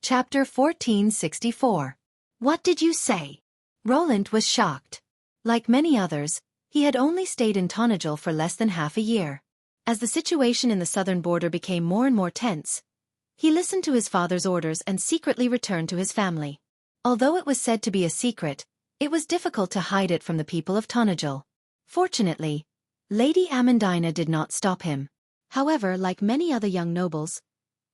Chapter 1464. "What did you say?" Roland was shocked. Like many others, he had only stayed in Tonajal for less than half a year. As the situation in the southern border became more and more tense, He listened to his father's orders and secretly returned to his family. Although it was said to be a secret, it was difficult to hide it from the people of Tonajul. Fortunately, Lady Amandina did not stop him. However, like many other young nobles,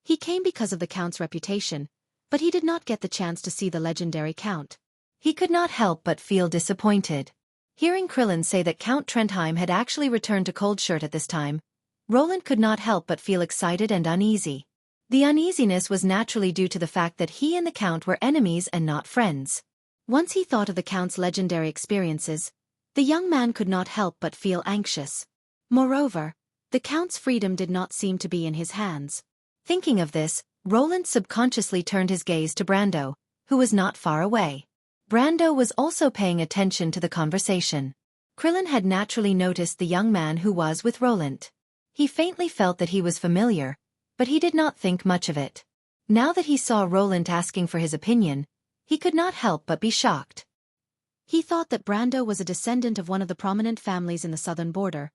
he came because of the Count's reputation, but he did not get the chance to see the legendary Count. He could not help but feel disappointed. Hearing Krillin say that Count Trentheim had actually returned to Coldshurt at this time, Roland could not help but feel excited and uneasy. The uneasiness was naturally due to the fact that he and the Count were enemies and not friends. Once he thought of the Count's legendary experiences, the young man could not help but feel anxious. Moreover, the Count's freedom did not seem to be in his hands. Thinking of this, Roland subconsciously turned his gaze to Brando, who was not far away. Brando was also paying attention to the conversation. Krillin had naturally noticed the young man who was with Roland. He faintly felt that he was familiar, but he did not think much of it. Now that he saw Roland asking for his opinion, he could not help but be shocked. He thought that Brando was a descendant of one of the prominent families in the southern border,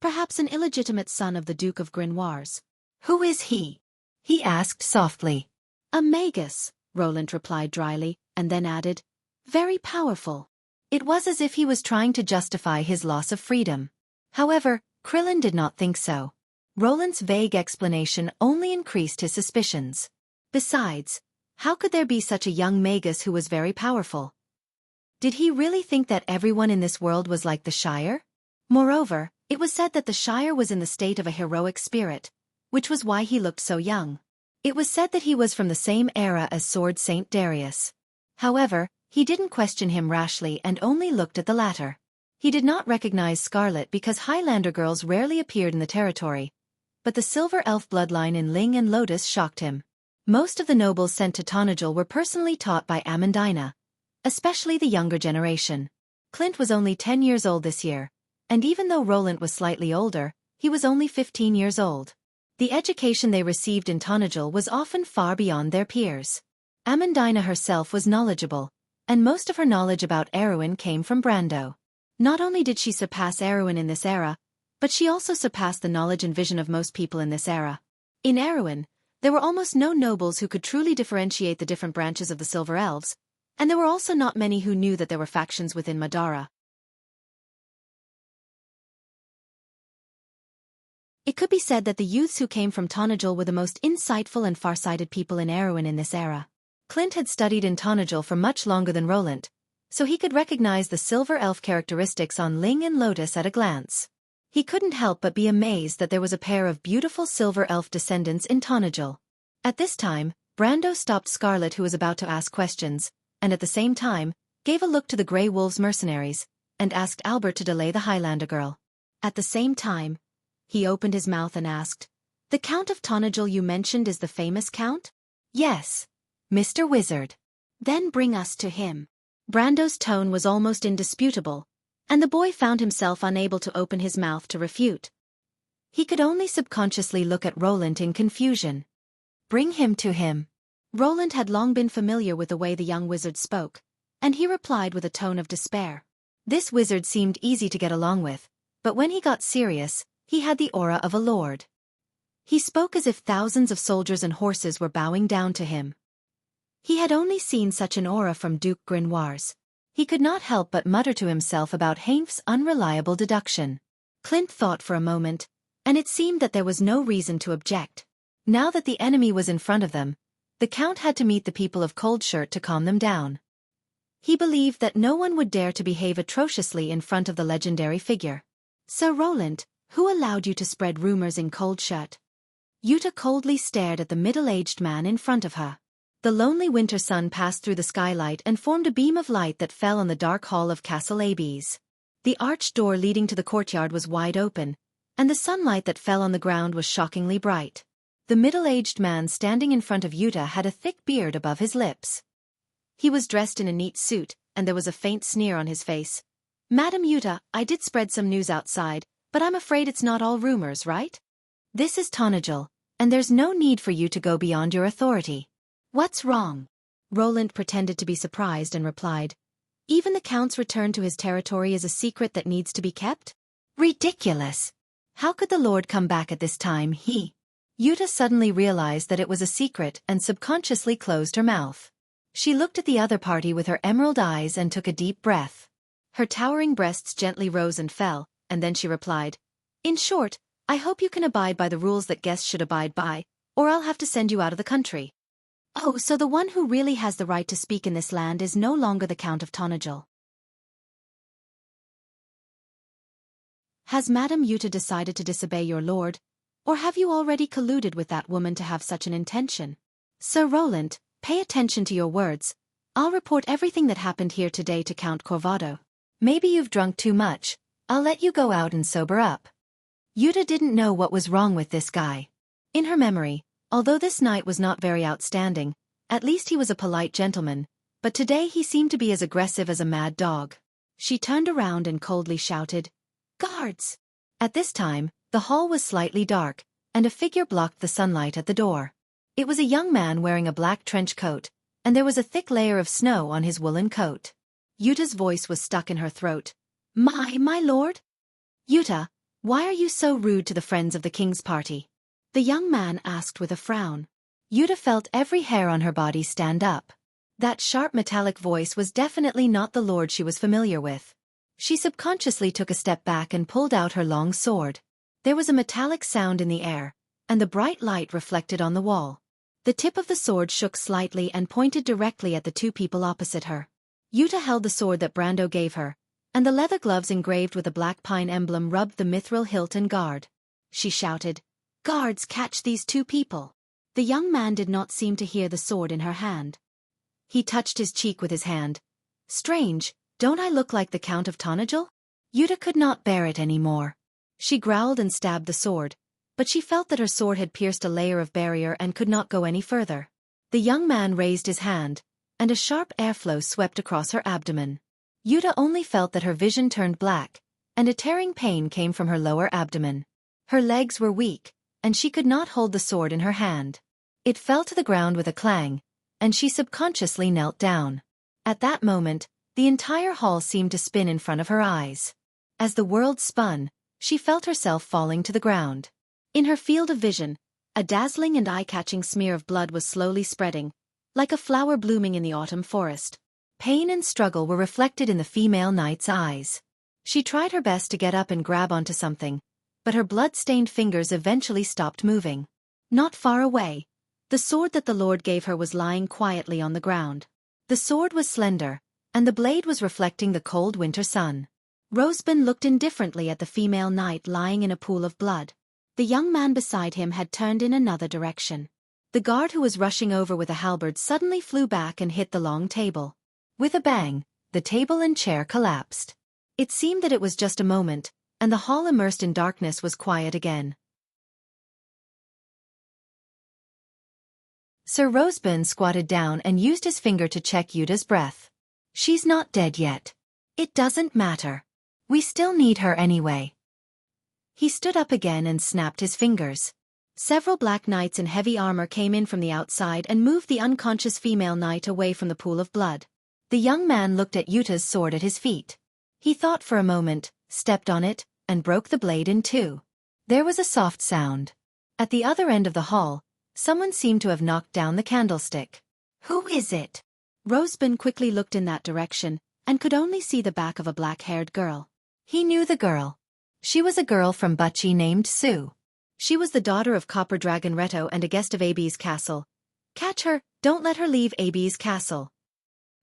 perhaps an illegitimate son of the Duke of Grenoires. "Who is he?" he asked softly. "A magus," Roland replied dryly, and then added, "very powerful." It was as if he was trying to justify his loss of freedom. However, Krillin did not think so. Roland's vague explanation only increased his suspicions. Besides, how could there be such a young magus who was very powerful? Did he really think that everyone in this world was like the Shire? Moreover, it was said that the Shire was in the state of a heroic spirit, which was why he looked so young. It was said that he was from the same era as Sword Saint Darius. However, he didn't question him rashly and only looked at the latter. He did not recognize Scarlet because Highlander girls rarely appeared in the territory, but the silver elf bloodline in Ling and Lotus shocked him. Most of the nobles sent to Tonajul were personally taught by Amandina, especially the younger generation. Clint was only 10 years old this year, and even though Roland was slightly older, he was only 15 years old. The education they received in Tonajul was often far beyond their peers. Amandina herself was knowledgeable, and most of her knowledge about Erwin came from Brando. Not only did she surpass Erwin in this era, but she also surpassed the knowledge and vision of most people in this era. In Erwin, there were almost no nobles who could truly differentiate the different branches of the Silver Elves, and there were also not many who knew that there were factions within Madara. It could be said that the youths who came from Tonajul were the most insightful and far-sighted people in Erwin in this era. Clint had studied in Tonajul for much longer than Roland, so he could recognize the Silver Elf characteristics on Ling and Lotus at a glance. He couldn't help but be amazed that there was a pair of beautiful Silver Elf descendants in Tonajul. At this time, Brando stopped Scarlet, who was about to ask questions, and at the same time, gave a look to the Grey Wolves mercenaries, and asked Albert to delay the Highlander girl. At the same time, he opened his mouth and asked, "The Count of Tonajul you mentioned is the famous Count?" "Yes, Mr. Wizard." "Then bring us to him." Brando's tone was almost indisputable, and the boy found himself unable to open his mouth to refute. He could only subconsciously look at Roland in confusion. "Bring him to him." Roland had long been familiar with the way the young wizard spoke, and he replied with a tone of despair. This wizard seemed easy to get along with, but when he got serious, he had the aura of a lord. He spoke as if thousands of soldiers and horses were bowing down to him. He had only seen such an aura from Duke Grenoires. He could not help but mutter to himself about Heinf's unreliable deduction. Clint thought for a moment, and it seemed that there was no reason to object. Now that the enemy was in front of them, the Count had to meet the people of Coldshurt to calm them down. He believed that no one would dare to behave atrociously in front of the legendary figure. "Sir Roland, who allowed you to spread rumors in Coldshurt?" Yuta coldly stared at the middle-aged man in front of her. The lonely winter sun passed through the skylight and formed a beam of light that fell on the dark hall of Castle Abes. The arched door leading to the courtyard was wide open, and the sunlight that fell on the ground was shockingly bright. The middle-aged man standing in front of Yuta had a thick beard above his lips. He was dressed in a neat suit, and there was a faint sneer on his face. "Madam Yuta, I did spread some news outside, but I'm afraid it's not all rumors, right? This is Tonajul, and there's no need for you to go beyond your authority." "What's wrong?" Roland pretended to be surprised and replied, "Even the Count's return to his territory is a secret that needs to be kept?" "Ridiculous! How could the Lord come back at this time? Yuta suddenly realized that it was a secret and subconsciously closed her mouth. She looked at the other party with her emerald eyes and took a deep breath. Her towering breasts gently rose and fell, and then she replied, "In short, I hope you can abide by the rules that guests should abide by, or I'll have to send you out of the country." "Oh, so the one who really has the right to speak in this land is no longer the Count of Tonajal. Has Madame Yuta decided to disobey your lord, or have you already colluded with that woman to have such an intention? Sir Roland, pay attention to your words. I'll report everything that happened here today to Count Corvado. Maybe you've drunk too much. I'll let you go out and sober up." Yuta didn't know what was wrong with this guy. In her memory, although this knight was not very outstanding, at least he was a polite gentleman, but today he seemed to be as aggressive as a mad dog. She turned around and coldly shouted, "Guards!" At this time, the hall was slightly dark, and a figure blocked the sunlight at the door. It was a young man wearing a black trench coat, and there was a thick layer of snow on his woolen coat. Yuta's voice was stuck in her throat. My lord?" "Yuta, why are you so rude to the friends of the king's party?" the young man asked with a frown. Yuta felt every hair on her body stand up. That sharp metallic voice was definitely not the lord she was familiar with. She subconsciously took a step back and pulled out her long sword. There was a metallic sound in the air, and the bright light reflected on the wall. The tip of the sword shook slightly and pointed directly at the two people opposite her. Yuta held the sword that Brando gave her, and the leather gloves engraved with a black pine emblem rubbed the mithril hilt and guard. She shouted, "Guards, catch these two people!" The young man did not seem to hear the sword in her hand. He touched his cheek with his hand. "Strange, don't I look like the Count of Tonajal?" Yuta could not bear it any more. She growled and stabbed the sword, but she felt that her sword had pierced a layer of barrier and could not go any further. The young man raised his hand, and a sharp airflow swept across her abdomen. Yuta only felt that her vision turned black, and a tearing pain came from her lower abdomen. Her legs were weak, and she could not hold the sword in her hand. It fell to the ground with a clang, and she subconsciously knelt down. At that moment, the entire hall seemed to spin in front of her eyes. As the world spun, she felt herself falling to the ground. In her field of vision, a dazzling and eye-catching smear of blood was slowly spreading, like a flower blooming in the autumn forest. Pain and struggle were reflected in the female knight's eyes. She tried her best to get up and grab onto something, but her blood-stained fingers eventually stopped moving. Not far away, the sword that the lord gave her was lying quietly on the ground. The sword was slender, and the blade was reflecting the cold winter sun. Rosebud looked indifferently at the female knight lying in a pool of blood. The young man beside him had turned in another direction. The guard who was rushing over with a halberd suddenly flew back and hit the long table. With a bang, the table and chair collapsed. It seemed that it was just a moment, and the hall immersed in darkness was quiet again. Sir Rosebud squatted down and used his finger to check Yuta's breath. "She's not dead yet. It doesn't matter. We still need her anyway." He stood up again and snapped his fingers. Several black knights in heavy armor came in from the outside and moved the unconscious female knight away from the pool of blood. The young man looked at Yuta's sword at his feet. He thought for a moment, stepped on it, and broke the blade in two. There was a soft sound. At the other end of the hall, someone seemed to have knocked down the candlestick. "Who is it?" Rosebud quickly looked in that direction, and could only see the back of a black-haired girl. He knew the girl. She was a girl from Bucci named Sue. She was the daughter of Copper Dragon Reto and a guest of AB's castle. "Catch her, don't let her leave AB's castle."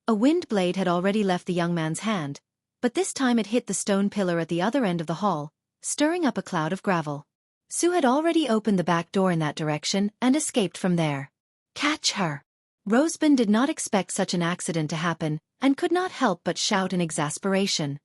A wind blade had already left the young man's hand, but this time it hit the stone pillar at the other end of the hall, stirring up a cloud of gravel. Sue had already opened the back door in that direction and escaped from there. "Catch her!" Rosebud did not expect such an accident to happen, and could not help but shout in exasperation.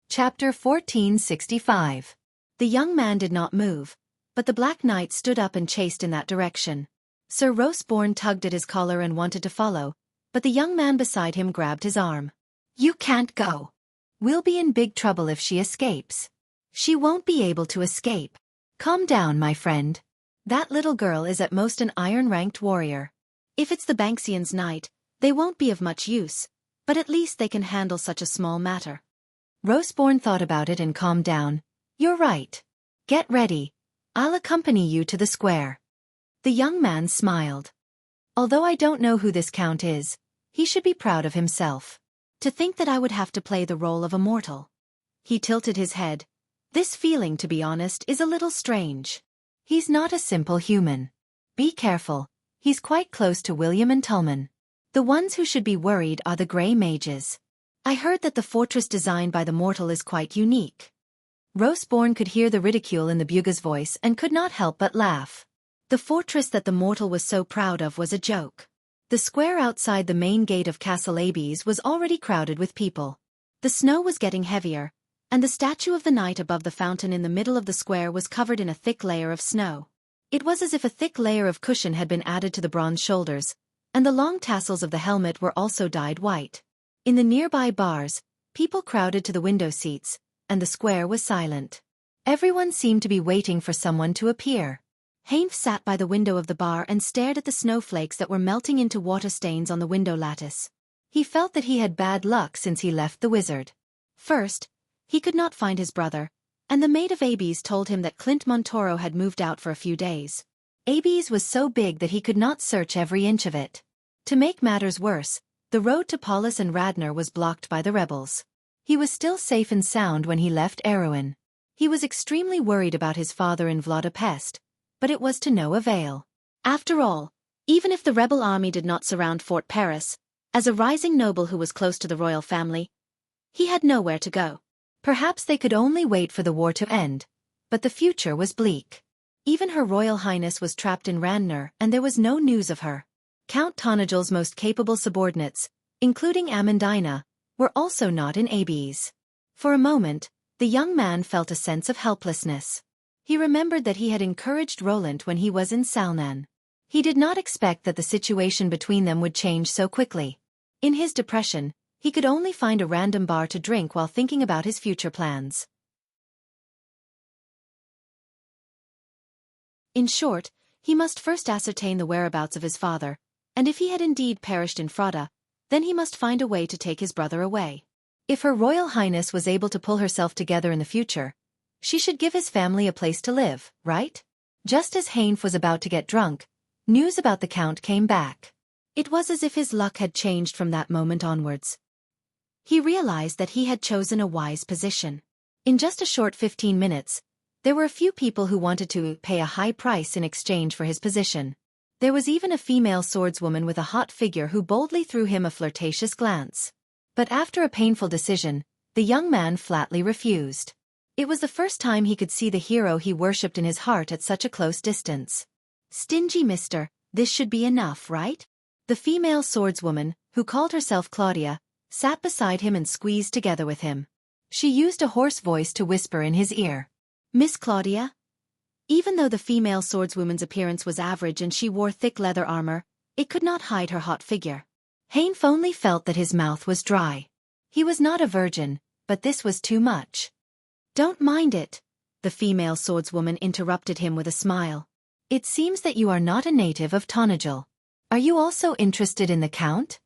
Chapter 1465. The young man did not move, but the Black Knight stood up and chased in that direction. Sir Roseborn tugged at his collar and wanted to follow, but the young man beside him grabbed his arm. "You can't go. We'll be in big trouble if she escapes." "She won't be able to escape. Calm down, my friend. That little girl is at most an iron-ranked warrior. If it's the Banksian's knight, they won't be of much use, but at least they can handle such a small matter. Roseborn thought about it and calmed down. You're right. Get ready. I'll accompany you to the square. The young man smiled. Although I don't know who this count is, he should be proud of himself. To think that I would have to play the role of a mortal. He tilted his head. This feeling, to be honest, is a little strange. He's not a simple human. Be careful, he's quite close to William and Tullman. The ones who should be worried are the Grey Mages. I heard that the fortress designed by the mortal is quite unique. Roseborn could hear the ridicule in the Buga's voice and could not help but laugh. The fortress that the mortal was so proud of was a joke. The square outside the main gate of Castle Abes was already crowded with people. The snow was getting heavier, and the statue of the knight above the fountain in the middle of the square was covered in a thick layer of snow. It was as if a thick layer of cushion had been added to the bronze shoulders, and the long tassels of the helmet were also dyed white. In the nearby bars, people crowded to the window seats, and the square was silent. Everyone seemed to be waiting for someone to appear. Heinf sat by the window of the bar and stared at the snowflakes that were melting into water stains on the window lattice. He felt that he had bad luck since he left the wizard. First, he could not find his brother, and the maid of Abes told him that Clint Montoro had moved out for a few days. Abes was so big that he could not search every inch of it. To make matters worse, the road to Paulus and Radnor was blocked by the rebels. He was still safe and sound when he left Erewhon. He was extremely worried about his father in Vladapest, but it was to no avail. After all, even if the rebel army did not surround Fort Paris, as a rising noble who was close to the royal family, he had nowhere to go. Perhaps they could only wait for the war to end, but the future was bleak. Even Her Royal Highness was trapped in Radnor and there was no news of her. Count Tonigil's most capable subordinates, including Amandina, were also not in Abes. For a moment, the young man felt a sense of helplessness. He remembered that he had encouraged Roland when he was in Salnan. He did not expect that the situation between them would change so quickly. In his depression, he could only find a random bar to drink while thinking about his future plans. In short, he must first ascertain the whereabouts of his father, and if he had indeed perished in Frauda, then he must find a way to take his brother away. If Her Royal Highness was able to pull herself together in the future, she should give his family a place to live, right? Just as Heinf was about to get drunk, news about the Count came back. It was as if his luck had changed from that moment onwards. He realized that he had chosen a wise position. In just a short 15 minutes, there were a few people who wanted to pay a high price in exchange for his position. There was even a female swordswoman with a hot figure who boldly threw him a flirtatious glance. But after a painful decision, the young man flatly refused. It was the first time he could see the hero he worshipped in his heart at such a close distance. Stingy mister, this should be enough, right? The female swordswoman, who called herself Claudia, sat beside him and squeezed together with him. She used a hoarse voice to whisper in his ear. Miss Claudia? Even though the female swordswoman's appearance was average and she wore thick leather armor, it could not hide her hot figure. Heinf only felt that his mouth was dry. He was not a virgin, but this was too much. Don't mind it, the female swordswoman interrupted him with a smile. It seems that you are not a native of Tonigil. Are you also interested in the Count?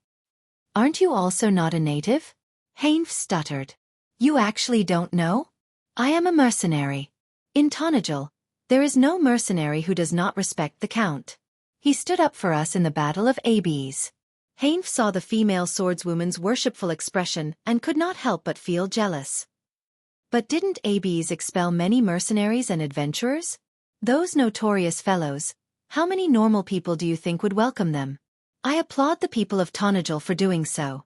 Aren't you also not a native? Heinf stuttered. You actually don't know? I am a mercenary. In Tonigil, there is no mercenary who does not respect the Count. He stood up for us in the Battle of Abes. Heinf saw the female swordswoman's worshipful expression and could not help but feel jealous. But didn't Abes expel many mercenaries and adventurers? Those notorious fellows, how many normal people do you think would welcome them? I applaud the people of Tonigil for doing so.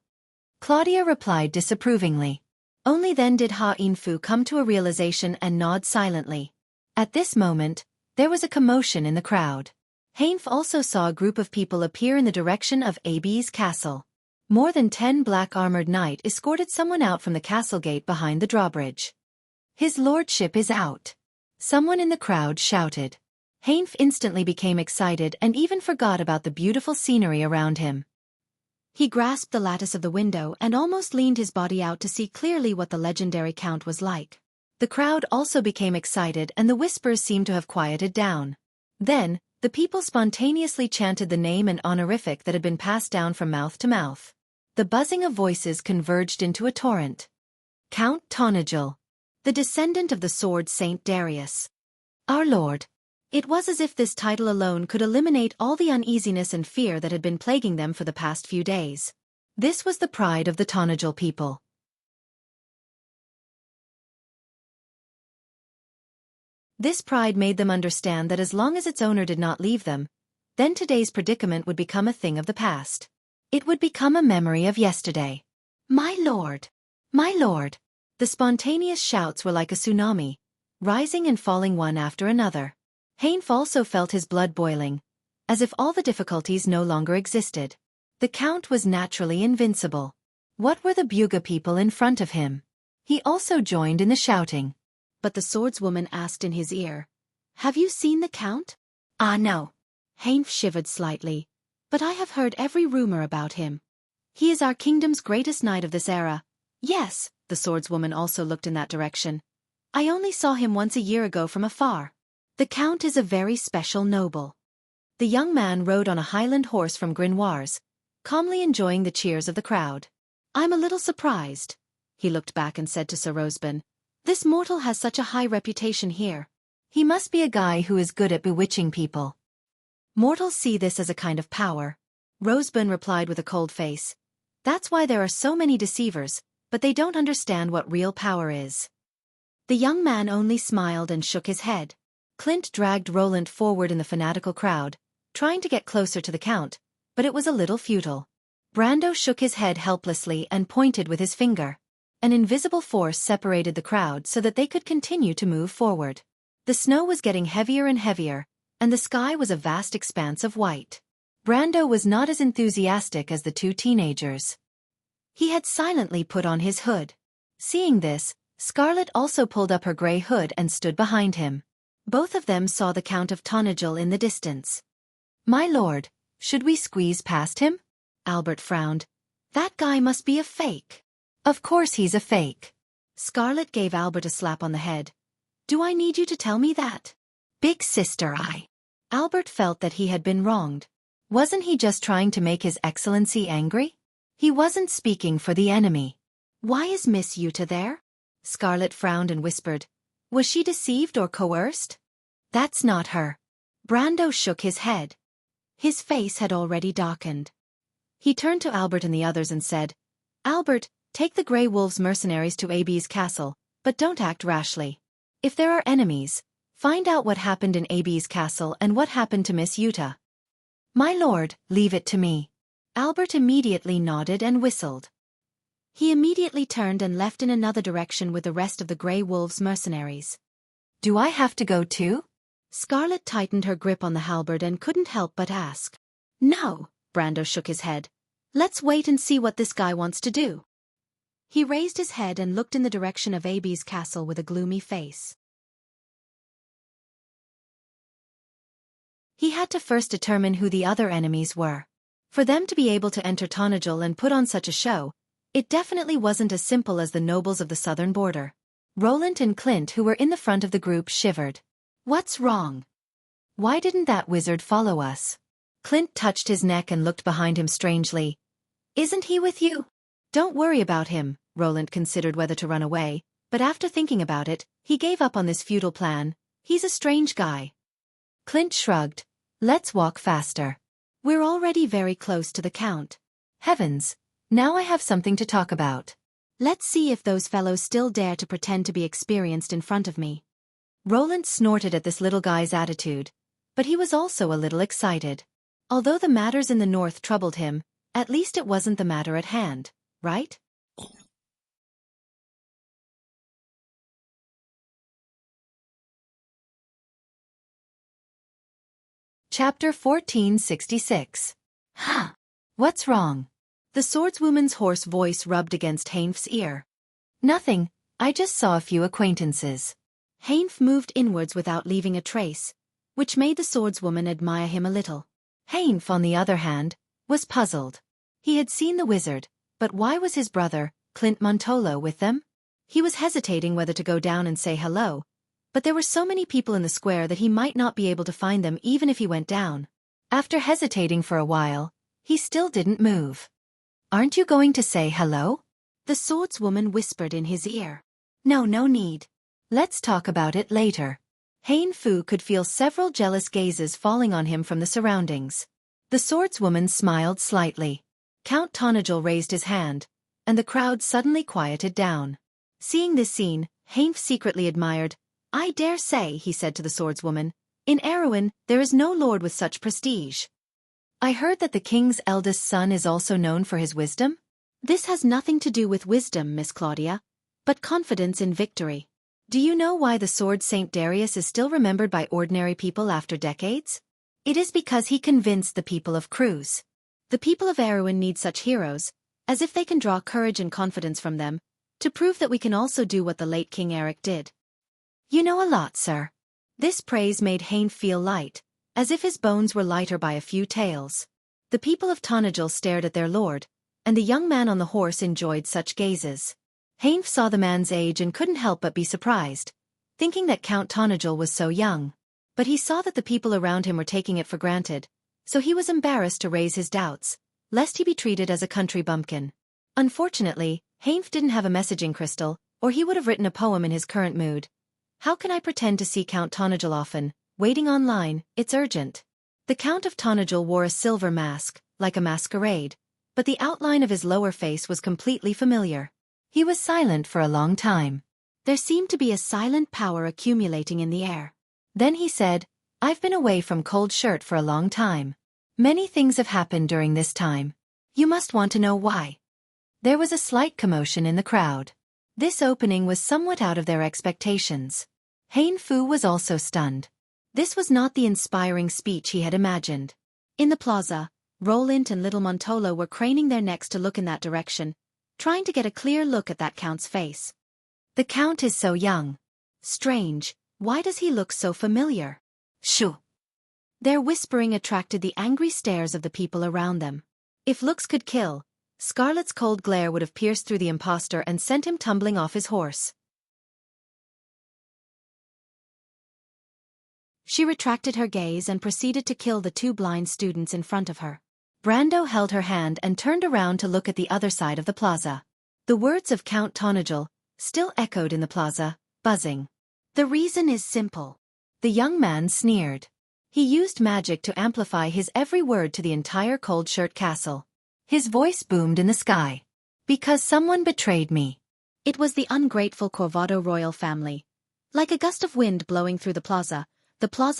Claudia replied disapprovingly. Only then did Ha Infu come to a realization and nod silently. At this moment, there was a commotion in the crowd. Heinf also saw a group of people appear in the direction of Abes Castle. More than 10 black-armored knights escorted someone out from the castle gate behind the drawbridge. His lordship is out. Someone in the crowd shouted. Heinf instantly became excited and even forgot about the beautiful scenery around him. He grasped the lattice of the window and almost leaned his body out to see clearly what the legendary Count was like. The crowd also became excited and the whispers seemed to have quieted down. Then, the people spontaneously chanted the name and honorific that had been passed down from mouth to mouth. The buzzing of voices converged into a torrent. Count Tonagel, the descendant of the sword Saint Darius. Our Lord. It was as if this title alone could eliminate all the uneasiness and fear that had been plaguing them for the past few days. This was the pride of the Tonagel people. This pride made them understand that as long as its owner did not leave them, then today's predicament would become a thing of the past. It would become a memory of yesterday. My lord! My lord! The spontaneous shouts were like a tsunami, rising and falling one after another. Heinf also felt his blood boiling, as if all the difficulties no longer existed. The Count was naturally invincible. What were the Buga people in front of him? He also joined in the shouting. But the swordswoman asked in his ear, "Have you seen the Count?" "Ah, no." Heinf shivered slightly. "But I have heard every rumor about him. He is our kingdom's greatest knight of this era." "Yes," the swordswoman also looked in that direction. "I only saw him once a year ago from afar. The Count is a very special noble." The young man rode on a highland horse from Grinoires, calmly enjoying the cheers of the crowd. "I'm a little surprised." He looked back and said to Sir Rosebin, "This mortal has such a high reputation here. He must be a guy who is good at bewitching people." "Mortals see this as a kind of power," Rosebin replied with a cold face. "That's why there are so many deceivers, but they don't understand what real power is." The young man only smiled and shook his head. Clint dragged Roland forward in the fanatical crowd, trying to get closer to the Count, but it was a little futile. Brando shook his head helplessly and pointed with his finger. An invisible force separated the crowd so that they could continue to move forward. The snow was getting heavier and heavier, and the sky was a vast expanse of white. Brando was not as enthusiastic as the two teenagers. He had silently put on his hood. Seeing this, Scarlet also pulled up her gray hood and stood behind him. Both of them saw the Count of Tonagel in the distance. "My lord, should we squeeze past him?" Albert frowned. "That guy must be a fake." "Of course he's a fake." Scarlet gave Albert a slap on the head. "Do I need you to tell me that?" "Big sister, Albert felt that he had been wronged. Wasn't he just trying to make His Excellency angry? He wasn't speaking for the enemy. "Why is Miss Yuta there?" Scarlet frowned and whispered. "Was she deceived or coerced?" "That's not her." Brando shook his head. His face had already darkened. He turned to Albert and the others and said, "Albert, take the Grey Wolves mercenaries to AB's castle, but don't act rashly. If there are enemies, find out what happened in AB's castle and what happened to Miss Yuta." "My lord, leave it to me." Albert immediately nodded and whistled. He immediately turned and left in another direction with the rest of the Grey Wolves mercenaries. "Do I have to go too?" Scarlet tightened her grip on the halberd and couldn't help but ask. "No," Brando shook his head. "Let's wait and see what this guy wants to do." He raised his head and looked in the direction of AB's castle with a gloomy face. He had to first determine who the other enemies were. For them to be able to enter Tonagel and put on such a show, it definitely wasn't as simple as the nobles of the southern border. Roland and Clint, who were in the front of the group, shivered. "What's wrong? Why didn't that wizard follow us?" Clint touched his neck and looked behind him strangely. "Isn't he with you?" "Don't worry about him." Roland considered whether to run away, but after thinking about it, he gave up on this futile plan. "He's a strange guy." Clint shrugged. "Let's walk faster. We're already very close to the Count. Heavens, now I have something to talk about. Let's see if those fellows still dare to pretend to be experienced in front of me." Roland snorted at this little guy's attitude, but he was also a little excited. Although the matters in the north troubled him, at least it wasn't the matter at hand, right? Chapter 1466. Huh. What's wrong? The swordswoman's hoarse voice rubbed against Heinf's ear. "Nothing, I just saw a few acquaintances." Heinf moved inwards without leaving a trace, which made the swordswoman admire him a little. Heinf, on the other hand, was puzzled. He had seen the wizard, but why was his brother, Clint Montolo, with them? He was hesitating whether to go down and say hello, but there were so many people in the square that he might not be able to find them even if he went down. After hesitating for a while, he still didn't move. Aren't you going to say hello? The swordswoman whispered in his ear. No need. Let's talk about it later. Hein Fu could feel several jealous gazes falling on him from the surroundings. The swordswoman smiled slightly. Count Tonajul raised his hand, and the crowd suddenly quieted down. Seeing this scene, Hein secretly admired. I dare say, he said to the swordswoman, in Erewhon, there is no lord with such prestige. I heard that the king's eldest son is also known for his wisdom? This has nothing to do with wisdom, Miss Claudia, but confidence in victory. Do you know why the sword Saint Darius is still remembered by ordinary people after decades? It is because he convinced the people of Cruz. The people of Erewhon need such heroes, as if they can draw courage and confidence from them, to prove that we can also do what the late King Eric did. You know a lot, sir. This praise made Hein feel light, as if his bones were lighter by a few taels. The people of Tonajul stared at their lord, and the young man on the horse enjoyed such gazes. Hein saw the man's age and couldn't help but be surprised, thinking that Count Tonajul was so young. But he saw that the people around him were taking it for granted, so he was embarrassed to raise his doubts, lest he be treated as a country bumpkin. Unfortunately, Hein didn't have a messaging crystal, or he would have written a poem in his current mood. How can I pretend to see Count Tonajul often? Waiting online, it's urgent. The Count of Tonajul wore a silver mask, like a masquerade, but the outline of his lower face was completely familiar. He was silent for a long time. There seemed to be a silent power accumulating in the air. Then he said, I've been away from Cold Shirt for a long time. Many things have happened during this time. You must want to know why. There was a slight commotion in the crowd. This opening was somewhat out of their expectations. Hein Fu was also stunned. This was not the inspiring speech he had imagined. In the plaza, Roland and little Montolo were craning their necks to look in that direction, trying to get a clear look at that Count's face. The Count is so young. Strange, why does he look so familiar? Shoo! Their whispering attracted the angry stares of the people around them. If looks could kill, Scarlet's cold glare would have pierced through the impostor and sent him tumbling off his horse. She retracted her gaze and proceeded to kill the two blind students in front of her. Brando held her hand and turned around to look at the other side of the plaza. The words of Count Tonajul still echoed in the plaza, buzzing. The reason is simple. The young man sneered. He used magic to amplify his every word to the entire Cold Shirt Castle. His voice boomed in the sky. Because someone betrayed me. It was the ungrateful Corvado royal family. Like a gust of wind blowing through the plaza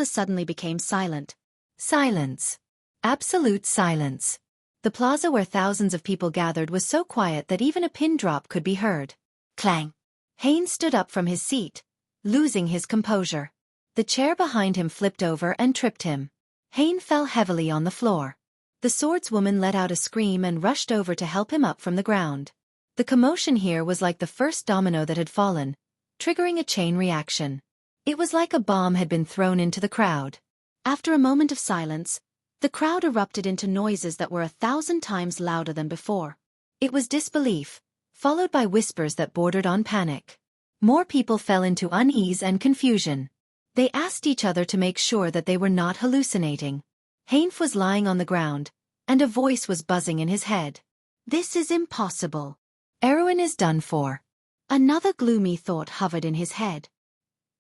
suddenly became silent. Silence. Absolute silence. The plaza where thousands of people gathered was so quiet that even a pin drop could be heard. Clang. Hein stood up from his seat, losing his composure. The chair behind him flipped over and tripped him. Hein fell heavily on the floor. The swordswoman let out a scream and rushed over to help him up from the ground. The commotion here was like the first domino that had fallen, triggering a chain reaction. It was like a bomb had been thrown into the crowd. After a moment of silence, the crowd erupted into noises that were 1,000 times louder than before. It was disbelief, followed by whispers that bordered on panic. More people fell into unease and confusion. They asked each other to make sure that they were not hallucinating. Hein was lying on the ground, and a voice was buzzing in his head. This is impossible. Erewhon is done for. Another gloomy thought hovered in his head.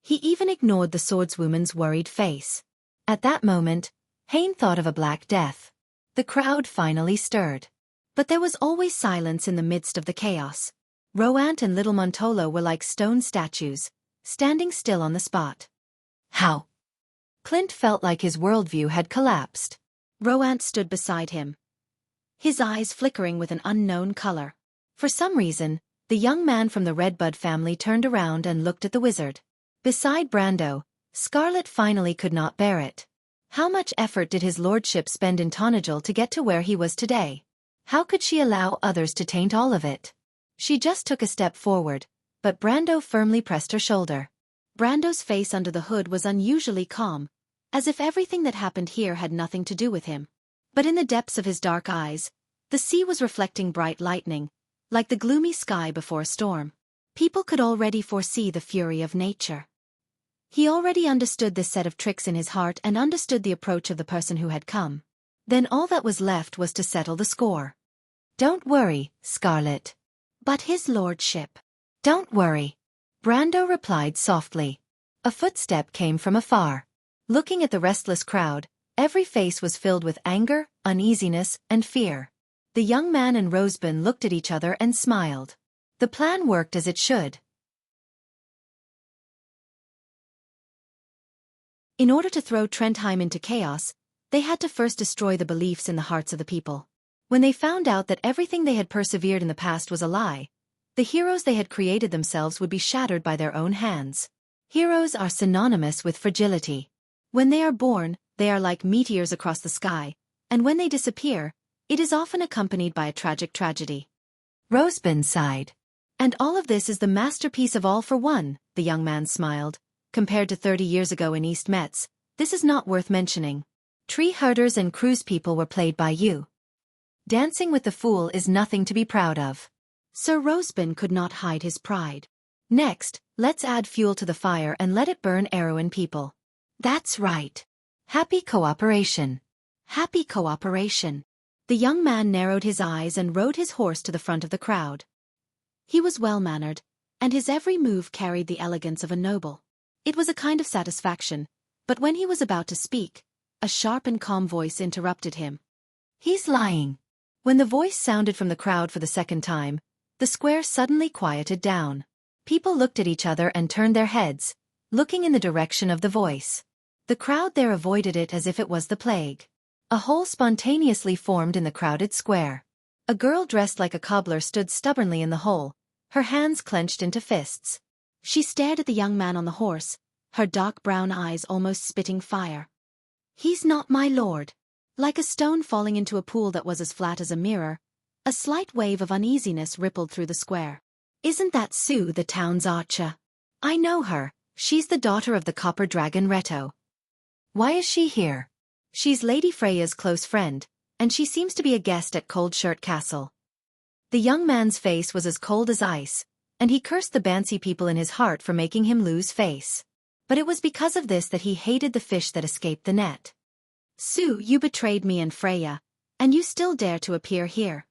He even ignored the swordswoman's worried face. At that moment, Hein thought of a black death. The crowd finally stirred. But there was always silence in the midst of the chaos. Roant and little Montolo were like stone statues, standing still on the spot. How? Clint felt like his worldview had collapsed. Roant stood beside him, his eyes flickering with an unknown color. For some reason, the young man from the Redbud family turned around and looked at the wizard. Beside Brando, Scarlet finally could not bear it. How much effort did his lordship spend in Tonajul to get to where he was today? How could she allow others to taint all of it? She just took a step forward, but Brando firmly pressed her shoulder. Brando's face under the hood was unusually calm, as if everything that happened here had nothing to do with him. But in the depths of his dark eyes, the sea was reflecting bright lightning, like the gloomy sky before a storm. People could already foresee the fury of nature. He already understood this set of tricks in his heart and understood the approach of the person who had come. Then all that was left was to settle the score. Don't worry, Scarlet. But his lordship. Don't worry. Brando replied softly. A footstep came from afar. Looking at the restless crowd, every face was filled with anger, uneasiness, and fear. The young man and Rosebin looked at each other and smiled. The plan worked as it should. In order to throw Trentheim into chaos, they had to first destroy the beliefs in the hearts of the people. When they found out that everything they had persevered in the past was a lie, the heroes they had created themselves would be shattered by their own hands. Heroes are synonymous with fragility. When they are born, they are like meteors across the sky, and when they disappear, it is often accompanied by a tragic tragedy. Rosebin sighed. And all of this is the masterpiece of All for One, the young man smiled. Compared to 30 years ago in East Metz, this is not worth mentioning. Tree herders and cruise people were played by you. Dancing with the Fool is nothing to be proud of. Sir Rosebin could not hide his pride. Next, let's add fuel to the fire and let it burn Erewhon people. That's right. Happy cooperation. Happy cooperation. The young man narrowed his eyes and rode his horse to the front of the crowd. He was well-mannered, and his every move carried the elegance of a noble. It was a kind of satisfaction, but when he was about to speak, a sharp and calm voice interrupted him. He's lying. When the voice sounded from the crowd for the second time, the square suddenly quieted down. People looked at each other and turned their heads, looking in the direction of the voice. The crowd there avoided it as if it was the plague. A hole spontaneously formed in the crowded square. A girl dressed like a cobbler stood stubbornly in the hole, her hands clenched into fists. She stared at the young man on the horse, her dark brown eyes almost spitting fire. He's not my lord. Like a stone falling into a pool that was as flat as a mirror, a slight wave of uneasiness rippled through the square. Isn't that Sue, the town's archer? I know her, she's the daughter of the copper dragon Reto. Why is she here? She's Lady Freya's close friend, and she seems to be a guest at Cold Shirt Castle. The young man's face was as cold as ice, and he cursed the Bansi people in his heart for making him lose face. But it was because of this that he hated the fish that escaped the net. Sue, you betrayed me and Freya, and you still dare to appear here.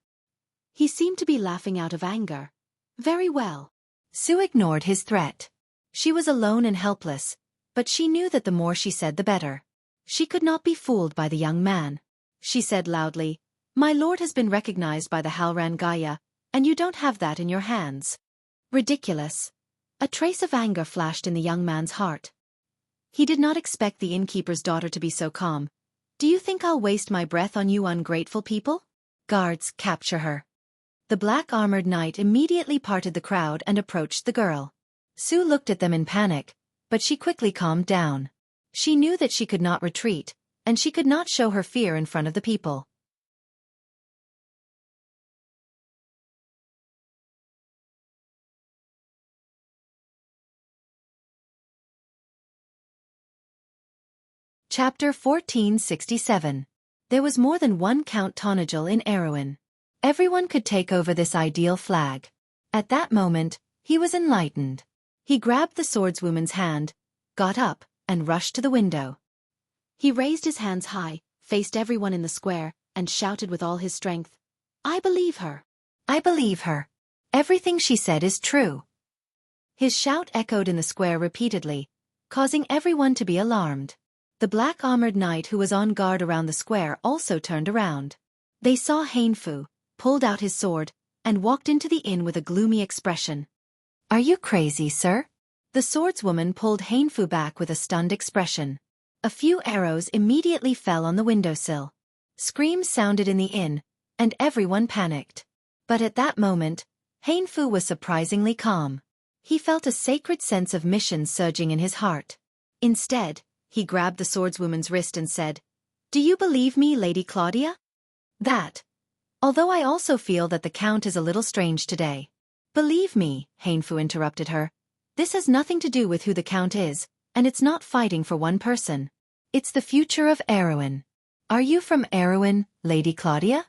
He seemed to be laughing out of anger. Very well. Sue ignored his threat. She was alone and helpless, but she knew that the more she said the better. She could not be fooled by the young man. She said loudly, "My lord has been recognized by the Halran Gaia, and you don't have that in your hands." Ridiculous. A trace of anger flashed in the young man's heart. He did not expect the innkeeper's daughter to be so calm. "Do you think I'll waste my breath on you ungrateful people? Guards, capture her." The black-armored knight immediately parted the crowd and approached the girl. Sue looked at them in panic, but she quickly calmed down. She knew that she could not retreat, and she could not show her fear in front of the people. Chapter 1467. There was more than one Count Tonagel in Erewhon. Everyone could take over this ideal flag. At that moment, he was enlightened. He grabbed the swordswoman's hand, got up, and rushed to the window. He raised his hands high, faced everyone in the square, and shouted with all his strength, "I believe her! I believe her! Everything she said is true!" His shout echoed in the square repeatedly, causing everyone to be alarmed. The black-armored knight who was on guard around the square also turned around. They saw Hainfu, pulled out his sword, and walked into the inn with a gloomy expression. "Are you crazy, sir?" The swordswoman pulled Hainfu back with a stunned expression. A few arrows immediately fell on the windowsill. Screams sounded in the inn, and everyone panicked. But at that moment, Hainfu was surprisingly calm. He felt a sacred sense of mission surging in his heart. Instead, he grabbed the swordswoman's wrist and said, "Do you believe me, Lady Claudia?" "That. Although I also feel that the Count is a little strange today." "Believe me," Hainfu interrupted her, "this has nothing to do with who the Count is, and it's not fighting for one person. It's the future of Erewhon." "Are you from Erewhon, Lady Claudia?"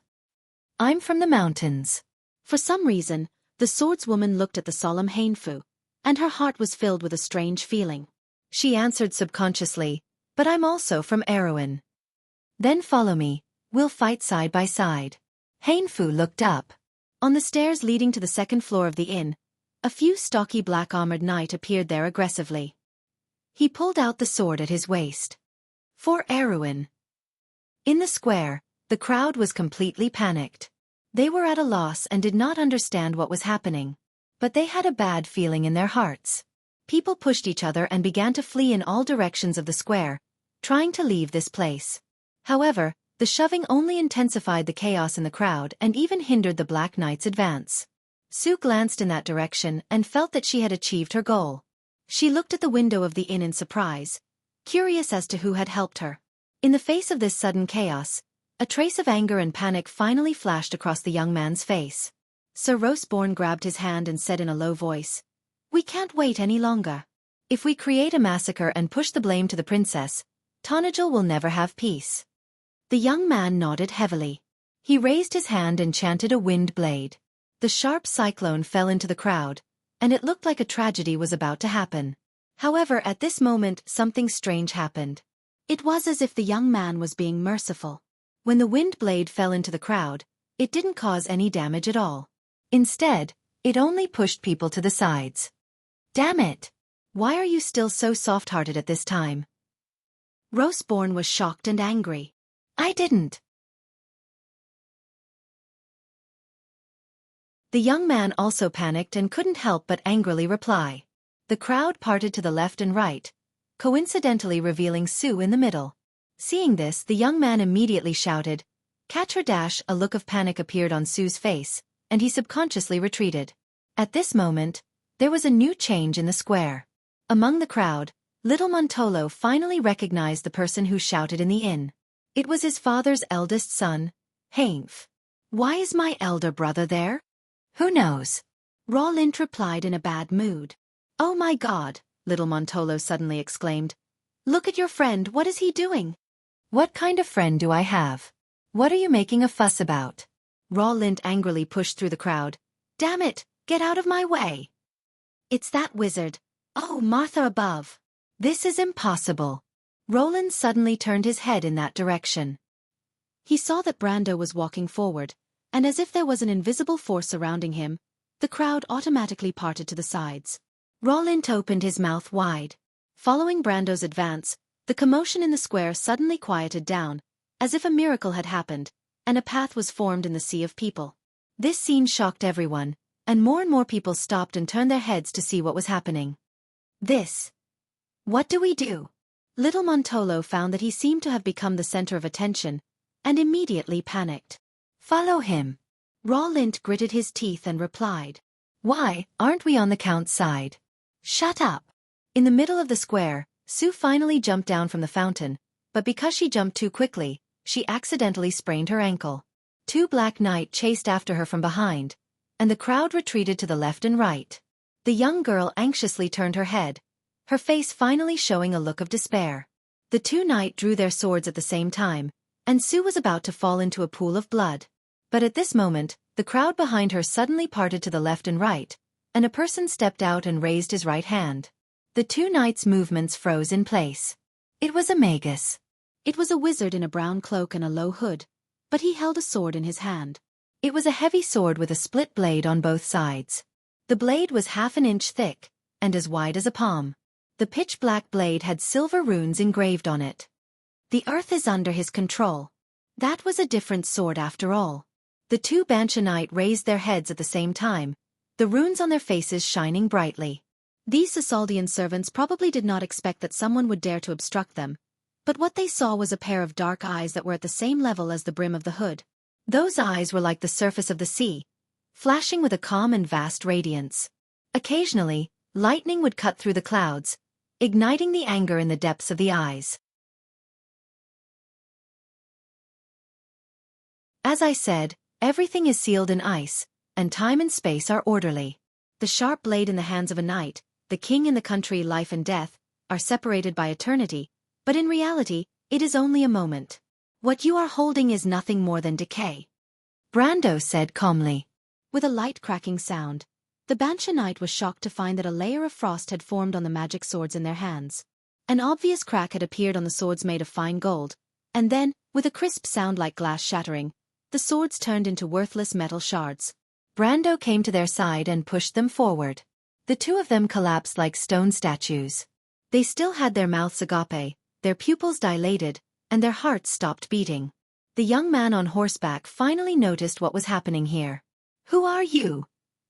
"I'm from the mountains." For some reason, the swordswoman looked at the solemn Hainfu, and her heart was filled with a strange feeling. She answered subconsciously, "But I'm also from Erewhon." "Then follow me, we'll fight side by side." Hainfu looked up. On the stairs leading to the second floor of the inn, a few stocky black-armored knight appeared there aggressively. He pulled out the sword at his waist. For Erwin. In the square, the crowd was completely panicked. They were at a loss and did not understand what was happening. But they had a bad feeling in their hearts. People pushed each other and began to flee in all directions of the square, trying to leave this place. However, the shoving only intensified the chaos in the crowd and even hindered the Black Knight's advance. Sue glanced in that direction and felt that she had achieved her goal. She looked at the window of the inn in surprise, curious as to who had helped her. In the face of this sudden chaos, a trace of anger and panic finally flashed across the young man's face. Sir Roseborn grabbed his hand and said in a low voice, "We can't wait any longer. If we create a massacre and push the blame to the princess, Tonagel will never have peace." The young man nodded heavily. He raised his hand and chanted a wind blade. The sharp cyclone fell into the crowd, and it looked like a tragedy was about to happen. However, at this moment something strange happened. It was as if the young man was being merciful. When the wind blade fell into the crowd, it didn't cause any damage at all. Instead, it only pushed people to the sides. "Damn it! Why are you still so soft-hearted at this time?" Roseborn was shocked and angry. "I didn't." The young man also panicked and couldn't help but angrily reply. The crowd parted to the left and right, coincidentally revealing Sue in the middle. Seeing this, the young man immediately shouted, "Catch her!" A look of panic appeared on Sue's face, and he subconsciously retreated. At this moment, there was a new change in the square. Among the crowd, little Montolo finally recognized the person who shouted in the inn. It was his father's eldest son, Heinf. "Why is my elder brother there?" "Who knows?" Roland replied in a bad mood. "Oh my God," little Montolo suddenly exclaimed. "Look at your friend, what is he doing?" "What kind of friend do I have? What are you making a fuss about?" Roland angrily pushed through the crowd. "Damn it, get out of my way." "It's that wizard. Oh, Martha above. This is impossible." Roland suddenly turned his head in that direction. He saw that Brando was walking forward, and as if there was an invisible force surrounding him, the crowd automatically parted to the sides. Roland opened his mouth wide. Following Brando's advance, the commotion in the square suddenly quieted down, as if a miracle had happened, and a path was formed in the sea of people. This scene shocked everyone, and more people stopped and turned their heads to see what was happening. What do we do?" Little Montolo found that he seemed to have become the center of attention, and immediately panicked. "Follow him." Roland gritted his teeth and replied, "Why, aren't we on the Count's side?" "Shut up." In the middle of the square, Sue finally jumped down from the fountain, but because she jumped too quickly, she accidentally sprained her ankle. Two Black Knights chased after her from behind, and the crowd retreated to the left and right. The young girl anxiously turned her head, her face finally showing a look of despair. The two knights drew their swords at the same time, and Sue was about to fall into a pool of blood. But at this moment, the crowd behind her suddenly parted to the left and right, and a person stepped out and raised his right hand. The two knights' movements froze in place. It was a magus. It was a wizard in a brown cloak and a low hood, but he held a sword in his hand. It was a heavy sword with a split blade on both sides. The blade was half an inch thick, and as wide as a palm. The pitch-black blade had silver runes engraved on it. "The earth is under his control." That was a different sword after all. The two Bancha Knight raised their heads at the same time, the runes on their faces shining brightly. These Isoldian servants probably did not expect that someone would dare to obstruct them, but what they saw was a pair of dark eyes that were at the same level as the brim of the hood. Those eyes were like the surface of the sea, flashing with a calm and vast radiance. Occasionally, lightning would cut through the clouds, igniting the anger in the depths of the eyes. As I said, everything is sealed in ice, and time and space are orderly. The sharp blade in the hands of a knight, the king in the country life and death, are separated by eternity, but in reality, it is only a moment. What you are holding is nothing more than decay. Brando said calmly. With a light cracking sound, the Bancha Knight was shocked to find that a layer of frost had formed on the magic swords in their hands. An obvious crack had appeared on the swords made of fine gold, and then, with a crisp sound like glass shattering, The swords turned into worthless metal shards. Brando came to their side and pushed them forward. The two of them collapsed like stone statues. They still had their mouths agape, their pupils dilated, and their hearts stopped beating. The young man on horseback finally noticed what was happening here. "Who are you?"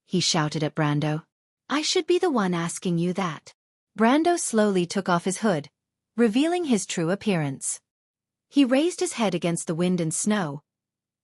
he shouted at Brando. "I should be the one asking you that." Brando slowly took off his hood, revealing his true appearance. He raised his head against the wind and snow,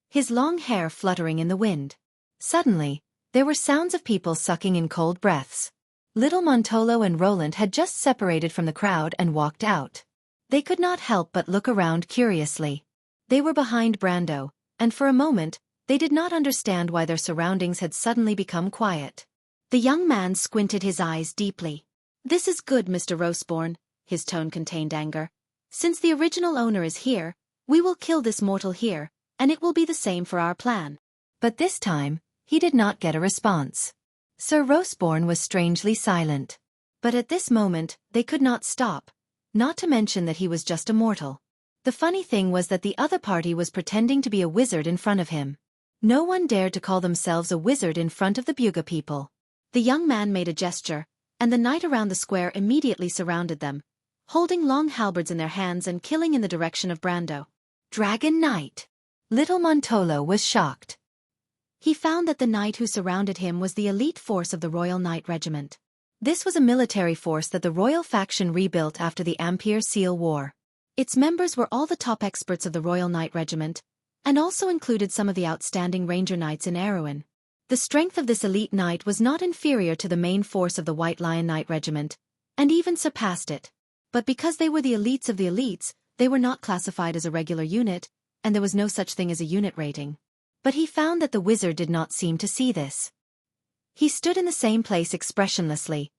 his long hair fluttering in the wind. Suddenly, there were sounds of people sucking in cold breaths. Little Montolo and Roland had just separated from the crowd and walked out. They could not help but look around curiously. They were behind Brando, and for a moment, they did not understand why their surroundings had suddenly become quiet. The young man squinted his eyes deeply. "This is good, Mr. Roseborn," his tone contained anger. "Since the original owner is here, we will kill this mortal here, and it will be the same for our plan." But this time, he did not get a response. Sir Roseborn was strangely silent. But at this moment, they could not stop, not to mention that he was just a mortal. The funny thing was that the other party was pretending to be a wizard in front of him. No one dared to call themselves a wizard in front of the Buga people. The young man made a gesture, and the knight around the square immediately surrounded them, holding long halberds in their hands and killing in the direction of Brando. Dragon Knight! Little Montolo was shocked. He found that the knight who surrounded him was the elite force of the Royal Knight Regiment. This was a military force that the royal faction rebuilt after the Ampere Seal War. Its members were all the top experts of the Royal Knight Regiment, and also included some of the outstanding Ranger Knights in Erewhon. The strength of this elite knight was not inferior to the main force of the White Lion Knight Regiment, and even surpassed it. But because they were the elites of the elites, they were not classified as a regular unit, and there was no such thing as a unit rating. But he found that the wizard did not seem to see this. He stood in the same place expressionlessly,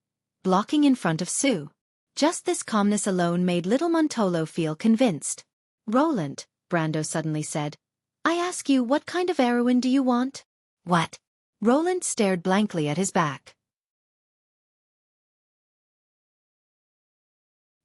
blocking in front of Sue. Just this calmness alone made little Montolo feel convinced. "Roland," Brando suddenly said, "I ask you, what kind of Erewhon do you want?" "What?" Roland stared blankly at his back.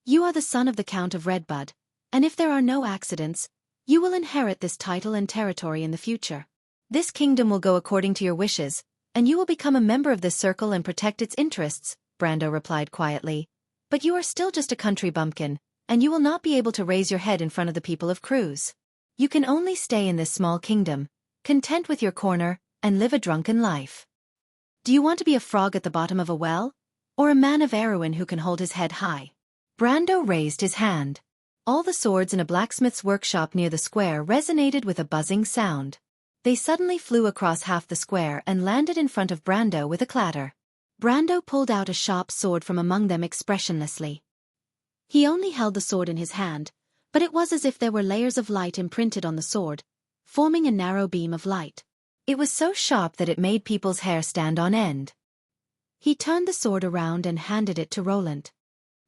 "You are the son of the Count of Redbud, and if there are no accidents, you will inherit this title and territory in the future. This kingdom will go according to your wishes, and you will become a member of this circle and protect its interests," Brando replied quietly. "But you are still just a country bumpkin, and you will not be able to raise your head in front of the people of Cruz. You can only stay in this small kingdom, content with your corner, and live a drunken life. Do you want to be a frog at the bottom of a well, or a man of Erewhon who can hold his head high?" Brando raised his hand. All the swords in a blacksmith's workshop near the square resonated with a buzzing sound. They suddenly flew across half the square and landed in front of Brando with a clatter. Brando pulled out a sharp sword from among them expressionlessly. He only held the sword in his hand, but it was as if there were layers of light imprinted on the sword, forming a narrow beam of light. It was so sharp that it made people's hair stand on end. He turned the sword around and handed it to Roland.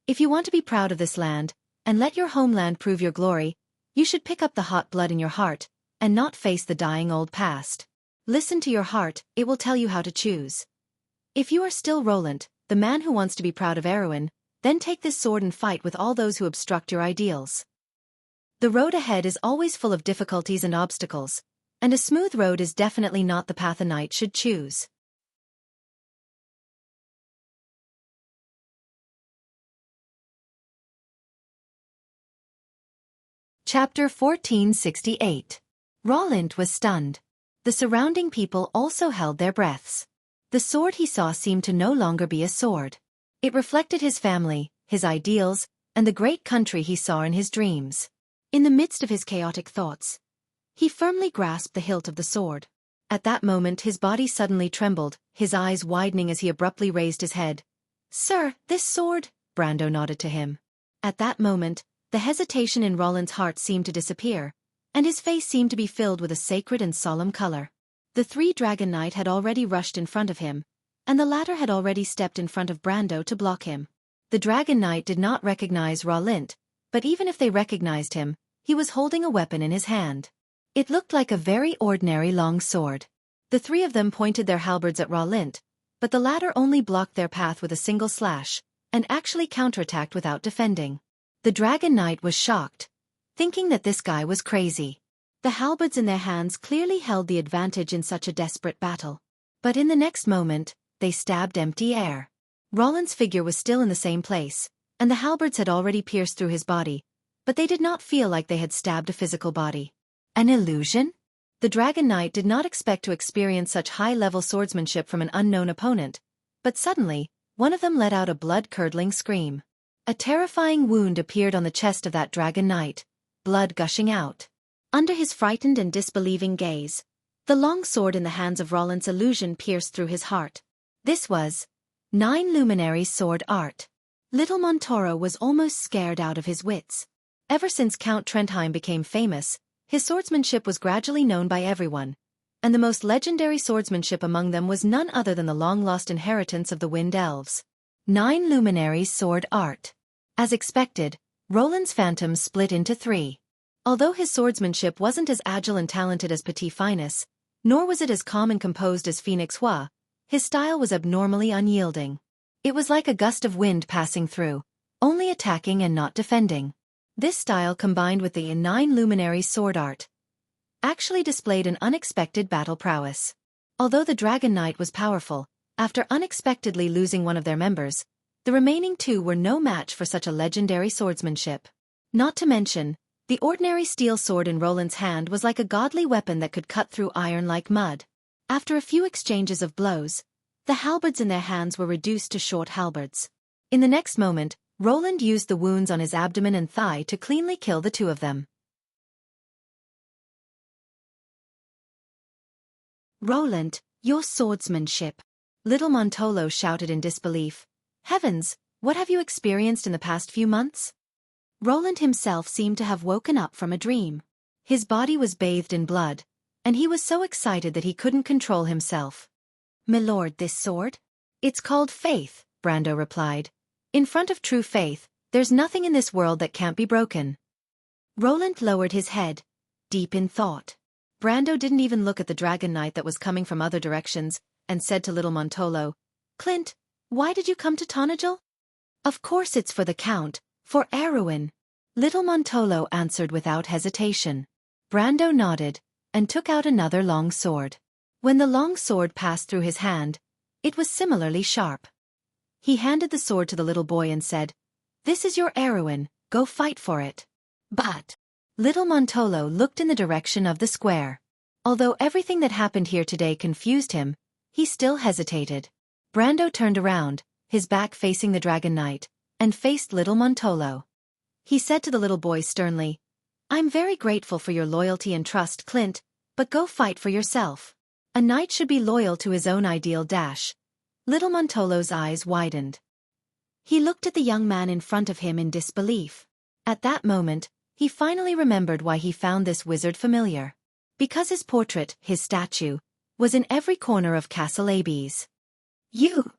"If you want to be proud of this land, and let your homeland prove your glory, you should pick up the hot blood in your heart, and not face the dying old past. Listen to your heart, it will tell you how to choose. If you are still Roland, the man who wants to be proud of Erewhon, then take this sword and fight with all those who obstruct your ideals. The road ahead is always full of difficulties and obstacles, and a smooth road is definitely not the path a knight should choose." Chapter 1468. Roland was stunned. The surrounding people also held their breaths. The sword he saw seemed to no longer be a sword. It reflected his family, his ideals, and the great country he saw in his dreams. In the midst of his chaotic thoughts, he firmly grasped the hilt of the sword. At that moment his body suddenly trembled, his eyes widening as he abruptly raised his head. "Sir, this sword?" Brando nodded to him. At that moment, the hesitation in Roland's heart seemed to disappear, and his face seemed to be filled with a sacred and solemn color. The three Dragon Knight had already rushed in front of him, and the latter had already stepped in front of Brando to block him. The Dragon Knight did not recognize Roland, but even if they recognized him, he was holding a weapon in his hand. It looked like a very ordinary long sword. The three of them pointed their halberds at Roland, but the latter only blocked their path with a single slash, and actually counterattacked without defending. The Dragon Knight was shocked, thinking that this guy was crazy. The halberds in their hands clearly held the advantage in such a desperate battle. But in the next moment, they stabbed empty air. Roland's figure was still in the same place, and the halberds had already pierced through his body, but they did not feel like they had stabbed a physical body. An illusion? The Dragon Knight did not expect to experience such high-level swordsmanship from an unknown opponent, but suddenly, one of them let out a blood-curdling scream. A terrifying wound appeared on the chest of that Dragon Knight, blood gushing out. Under his frightened and disbelieving gaze, the long sword in the hands of Roland's illusion pierced through his heart. This was 9 Luminaries sword art. Little Montoro was almost scared out of his wits. Ever since Count Trentheim became famous, his swordsmanship was gradually known by everyone, and the most legendary swordsmanship among them was none other than the long-lost inheritance of the Wind Elves. 9 Luminaries sword art. As expected, Roland's phantom split into 3. Although his swordsmanship wasn't as agile and talented as Petit Finus, nor was it as calm and composed as Phoenix Hua, his style was abnormally unyielding. It was like a gust of wind passing through, only attacking and not defending. This style, combined with the 9 Luminaries sword art, actually displayed an unexpected battle prowess. Although the Dragon Knight was powerful, after unexpectedly losing one of their members, the remaining 2 were no match for such a legendary swordsmanship. Not to mention, the ordinary steel sword in Roland's hand was like a godly weapon that could cut through iron like mud. After a few exchanges of blows, the halberds in their hands were reduced to short halberds. In the next moment, Roland used the wounds on his abdomen and thigh to cleanly kill the 2 of them. Roland, your swordsmanship! Little Montolo shouted in disbelief. Heavens, what have you experienced in the past few months? Roland himself seemed to have woken up from a dream. His body was bathed in blood, and he was so excited that he couldn't control himself. "Milord, this sword? It's called faith," Brando replied. "In front of true faith, there's nothing in this world that can't be broken." Roland lowered his head, deep in thought. Brando didn't even look at the Dragon Knight that was coming from other directions, and said to little Montolo, "Clint, why did you come to Tonajel?" "Of course it's for the Count, for Erwin," little Montolo answered without hesitation. Brando nodded, and took out another long sword. When the long sword passed through his hand, it was similarly sharp. He handed the sword to the little boy and said, "This is your Erwin, go fight for it." But little Montolo looked in the direction of the square. Although everything that happened here today confused him, he still hesitated. Brando turned around, his back facing the Dragon Knight, and faced little Montolo. He said to the little boy sternly, "I'm very grateful for your loyalty and trust, Clint, but go fight for yourself. A knight should be loyal to his own ideal dash." Little Montolo's eyes widened. He looked at the young man in front of him in disbelief. At that moment, he finally remembered why he found this wizard familiar. Because his portrait, his statue, was in every corner of Castle Abies. "You?"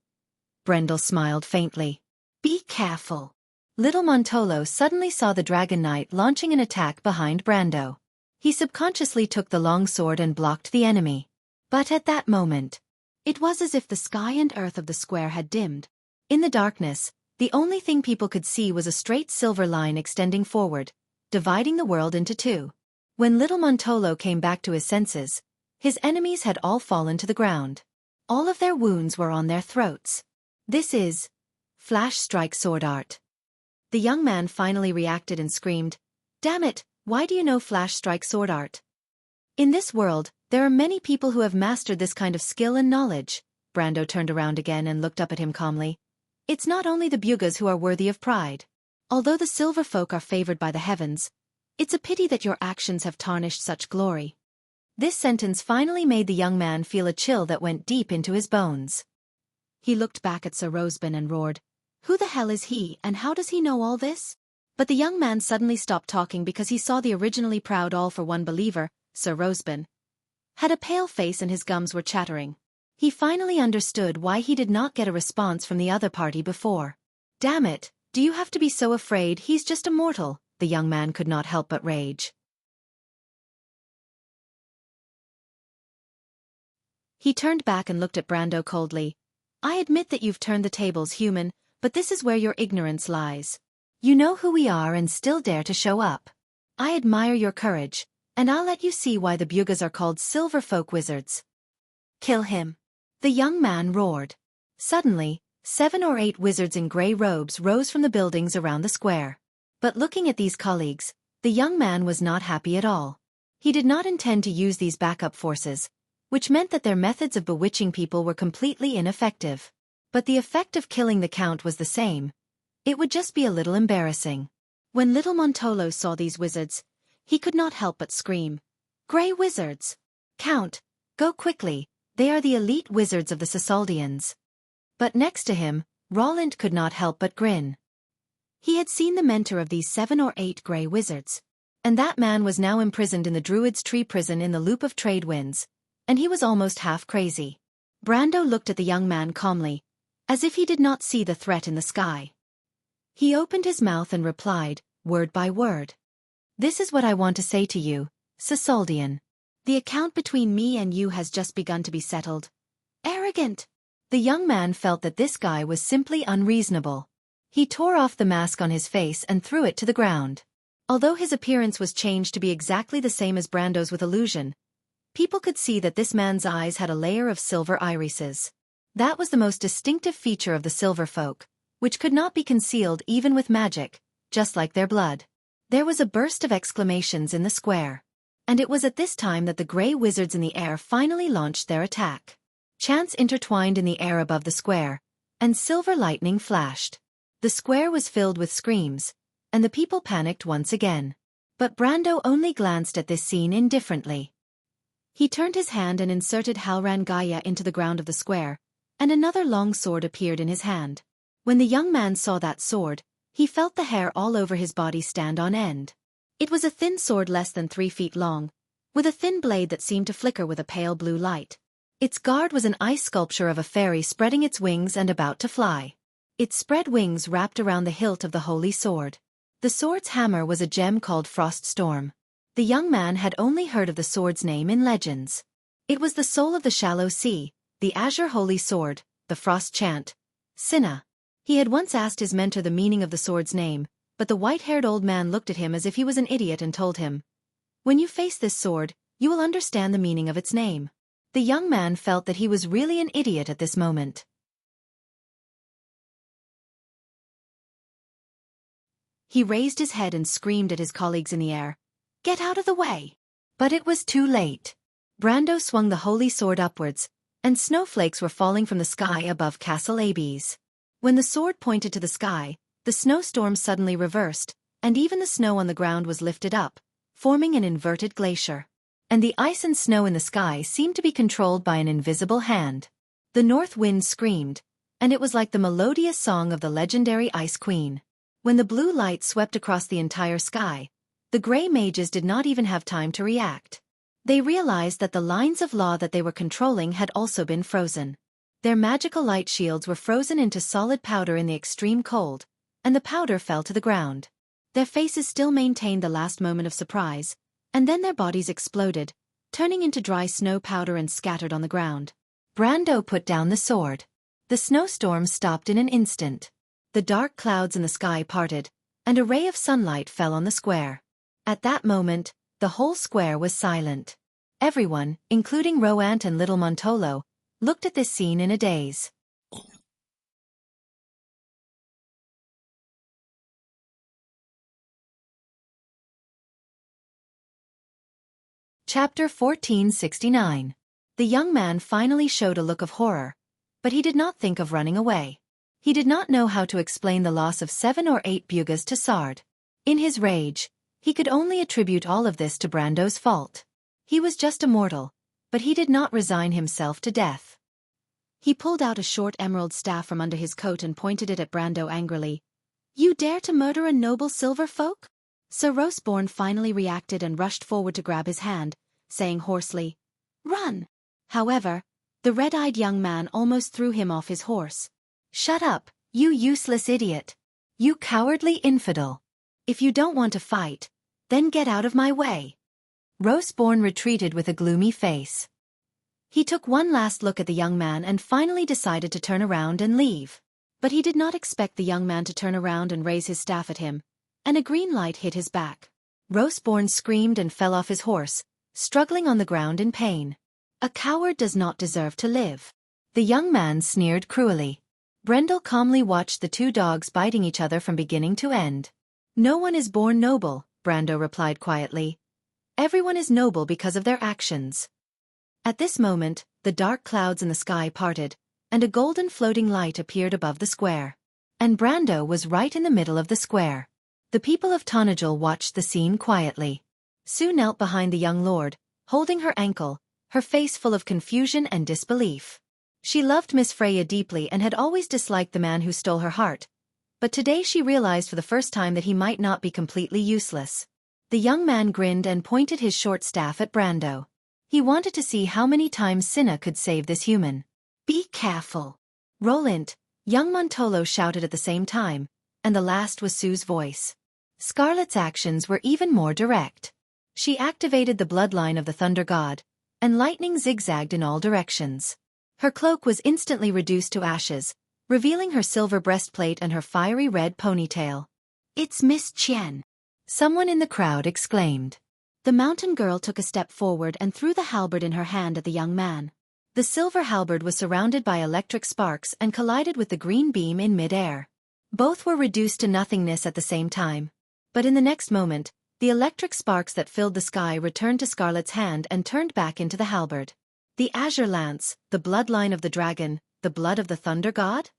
Brendel smiled faintly. "Be careful." Little Montolo suddenly saw the Dragon Knight launching an attack behind Brando. He subconsciously took the long sword and blocked the enemy. But at that moment, it was as if the sky and earth of the square had dimmed. In the darkness, the only thing people could see was a straight silver line extending forward, dividing the world into 2. When little Montolo came back to his senses, his enemies had all fallen to the ground. All of their wounds were on their throats. "This is Flash Strike sword art." The young man finally reacted and screamed, "Damn it, why do you know Flash Strike sword art?" "In this world, there are many people who have mastered this kind of skill and knowledge." Brando turned around again and looked up at him calmly. "It's not only the Bugas who are worthy of pride. Although the silver folk are favored by the heavens, it's a pity that your actions have tarnished such glory." This sentence finally made the young man feel a chill that went deep into his bones. He looked back at Sir Rosebin and roared, "Who the hell is he, and how does he know all this?" But the young man suddenly stopped talking because he saw the originally proud all-for-one believer, Sir Rosebin, had a pale face and his gums were chattering. He finally understood why he did not get a response from the other party before. "Damn it, do you have to be so afraid? He's just a mortal," the young man could not help but rage. He turned back and looked at Brando coldly. "I admit that you've turned the tables, human, but this is where your ignorance lies. You know who we are and still dare to show up. I admire your courage, And I'll let you see why the Bugas are called silver folk wizards. Kill him. The young man roared. Suddenly, 7 or 8 wizards in grey robes rose from the buildings around the square. But looking at these colleagues, the young man was not happy at all. He did not intend to use these backup forces, which meant that their methods of bewitching people were completely ineffective. But the effect of killing the count was the same. It would just be a little embarrassing. When little Montolo saw these wizards, he could not help but scream, "Grey wizards! Count, go quickly, they are the elite wizards of the Cisaldians." But next to him, Roland could not help but grin. He had seen the mentor of these 7 or 8 grey wizards. And that man was now imprisoned in the Druid's Tree prison in the Loop of Trade Winds, and he was almost half crazy. Brando looked at the young man calmly, as if he did not see the threat in the sky. He opened his mouth and replied, word by word. "This is what I want to say to you, Cisaldian. The account between me and you has just begun to be settled." Arrogant! The young man felt that this guy was simply unreasonable. He tore off the mask on his face and threw it to the ground. Although his appearance was changed to be exactly the same as Brando's with illusion, people could see that this man's eyes had a layer of silver irises. That was the most distinctive feature of the silver folk, which could not be concealed even with magic, just like their blood. There was a burst of exclamations in the square. And it was at this time that the grey wizards in the air finally launched their attack. Chants intertwined in the air above the square, and silver lightning flashed. The square was filled with screams, and the people panicked once again. But Brando only glanced at this scene indifferently. He turned his hand and inserted Halran Gaia into the ground of the square, and another long sword appeared in his hand. When the young man saw that sword, he felt the hair all over his body stand on end. It was a thin sword less than 3 feet long, with a thin blade that seemed to flicker with a pale blue light. Its guard was an ice sculpture of a fairy spreading its wings and about to fly. Its spread wings wrapped around the hilt of the holy sword. The sword's hammer was a gem called Frost Storm. The young man had only heard of the sword's name in legends. It was the soul of the shallow sea, the azure holy sword, the frost chant, Sinna. He had once asked his mentor the meaning of the sword's name, but the white-haired old man looked at him as if he was an idiot and told him, "When you face this sword, you will understand the meaning of its name." The young man felt that he was really an idiot at this moment. He raised his head and screamed at his colleagues in the air, "Get out of the way!" But it was too late. Brando swung the holy sword upwards, and snowflakes were falling from the sky above Castle Abes. When the sword pointed to the sky, the snowstorm suddenly reversed, and even the snow on the ground was lifted up, forming an inverted glacier. And the ice and snow in the sky seemed to be controlled by an invisible hand. The north wind screamed, and it was like the melodious song of the legendary Ice Queen. When the blue light swept across the entire sky, the grey mages did not even have time to react. They realized that the lines of law that they were controlling had also been frozen. Their magical light shields were frozen into solid powder in the extreme cold, and the powder fell to the ground. Their faces still maintained the last moment of surprise, and then their bodies exploded, turning into dry snow powder and scattered on the ground. Brando put down the sword. The snowstorm stopped in an instant. The dark clouds in the sky parted, and a ray of sunlight fell on the square. At that moment, the whole square was silent. Everyone, including Roant and little Montolo, looked at this scene in a daze. Chapter 1469. The young man finally showed a look of horror, but he did not think of running away. He did not know how to explain the loss of 7 or 8 Bugas to Sard. In his rage, he could only attribute all of this to Brando's fault. He was just a mortal, but he did not resign himself to death. He pulled out a short emerald staff from under his coat and pointed it at Brando angrily. "You dare to murder a noble silver folk?" Sir Roseborn finally reacted and rushed forward to grab his hand, saying hoarsely, "Run!" However, the red-eyed young man almost threw him off his horse. "Shut up, you useless idiot! You cowardly infidel! If you don't want to fight, then get out of my way!" Roseborn retreated with a gloomy face. He took one last look at the young man and finally decided to turn around and leave. But he did not expect the young man to turn around and raise his staff at him, and a green light hit his back. Roseborn screamed and fell off his horse, struggling on the ground in pain. A coward does not deserve to live. The young man sneered cruelly. Brendel calmly watched the two dogs biting each other from beginning to end. No one is born noble, Brando replied quietly. Everyone is noble because of their actions. At this moment, the dark clouds in the sky parted, and a golden floating light appeared above the square. And Brando was right in the middle of the square. The people of Tonajul watched the scene quietly. Sue knelt behind the young lord, holding her ankle, her face full of confusion and disbelief. She loved Miss Freya deeply and had always disliked the man who stole her heart, but today she realized for the first time that he might not be completely useless. The young man grinned and pointed his short staff at Brando. He wanted to see how many times Cinna could save this human. Be careful. Roland, young Montolo shouted at the same time, and the last was Sue's voice. Scarlet's actions were even more direct. She activated the bloodline of the Thunder God, and lightning zigzagged in all directions. Her cloak was instantly reduced to ashes, revealing her silver breastplate and her fiery red ponytail. It's Miss Chen! Someone in the crowd exclaimed. The mountain girl took a step forward and threw the halberd in her hand at the young man. The silver halberd was surrounded by electric sparks and collided with the green beam in mid-air. Both were reduced to nothingness at the same time. But in the next moment, the electric sparks that filled the sky returned to Scarlet's hand and turned back into the halberd. The azure lance, the bloodline of the dragon, the blood of the thunder god?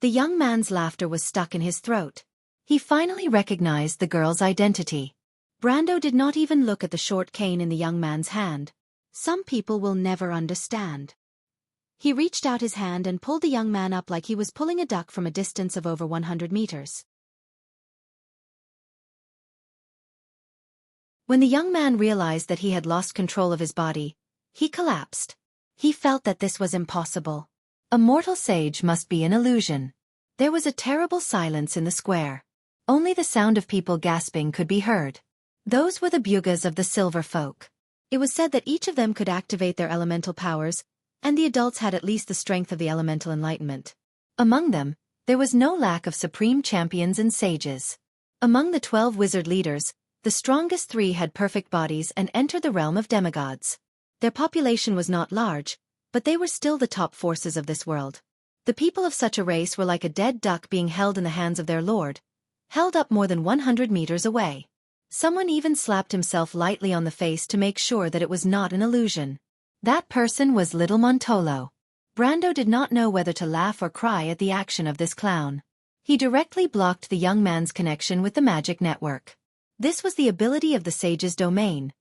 The young man's laughter was stuck in his throat. He finally recognized the girl's identity. Brando did not even look at the short cane in the young man's hand. Some people will never understand. He reached out his hand and pulled the young man up like he was pulling a duck from a distance of over 100 meters. When the young man realized that he had lost control of his body, he collapsed. He felt that this was impossible. A mortal sage must be an illusion. There was a terrible silence in the square. Only the sound of people gasping could be heard. Those were the bugas of the silver folk. It was said that each of them could activate their elemental powers, and the adults had at least the strength of the elemental enlightenment. Among them, there was no lack of supreme champions and sages. Among the 12 wizard leaders, the strongest 3 had perfect bodies and entered the realm of demigods. Their population was not large, but they were still the top forces of this world. The people of such a race were like a dead duck being held in the hands of their lord, held up more than 100 meters away. Someone even slapped himself lightly on the face to make sure that it was not an illusion. That person was little Montolo. Brando did not know whether to laugh or cry at the action of this clown. He directly blocked the young man's connection with the magic network. This was the ability of the sage's domain.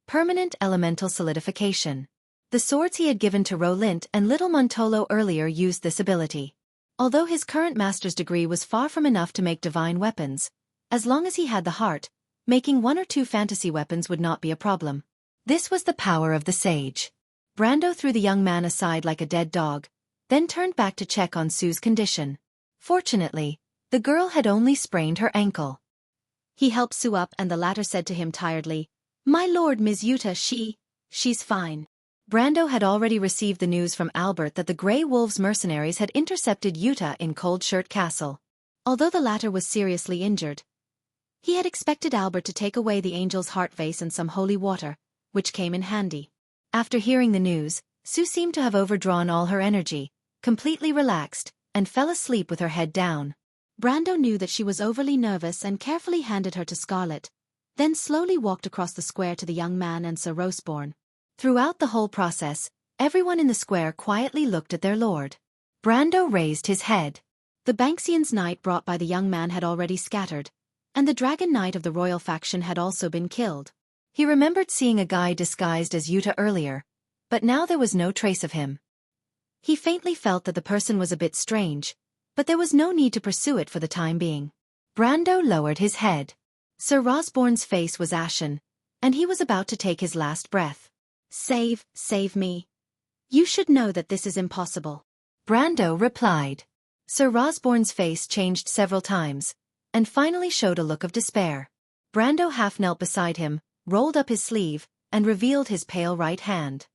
Permanent elemental solidification. The swords he had given to Rolint and little Montolo earlier used this ability. Although his current master's degree was far from enough to make divine weapons, as long as he had the heart, making 1 or 2 fantasy weapons would not be a problem. This was the power of the sage. Brando threw the young man aside like a dead dog, then turned back to check on Sue's condition. Fortunately, the girl had only sprained her ankle. He helped Sue up and the latter said to him tiredly, "My lord, Ms. Yuta, she's fine." Brando had already received the news from Albert that the Grey Wolves mercenaries had intercepted Yuta in Cold Shirt Castle. Although the latter was seriously injured, he had expected Albert to take away the angel's heart vase and some holy water, which came in handy. After hearing the news, Sue seemed to have overdrawn all her energy, completely relaxed, and fell asleep with her head down. Brando knew that she was overly nervous and carefully handed her to Scarlet, then slowly walked across the square to the young man and Sir Roseborn. Throughout the whole process, everyone in the square quietly looked at their lord. Brando raised his head. The Banksian's knight brought by the young man had already scattered, and the dragon knight of the royal faction had also been killed. He remembered seeing a guy disguised as Yuta earlier, but now there was no trace of him. He faintly felt that the person was a bit strange, but there was no need to pursue it for the time being. Brando lowered his head. Sir Rosborn's face was ashen, and he was about to take his last breath. Save me. You should know that this is impossible. Brando replied. Sir Rosborn's face changed several times, and finally showed a look of despair. Brando half knelt beside him, rolled up his sleeve, and revealed his pale right hand.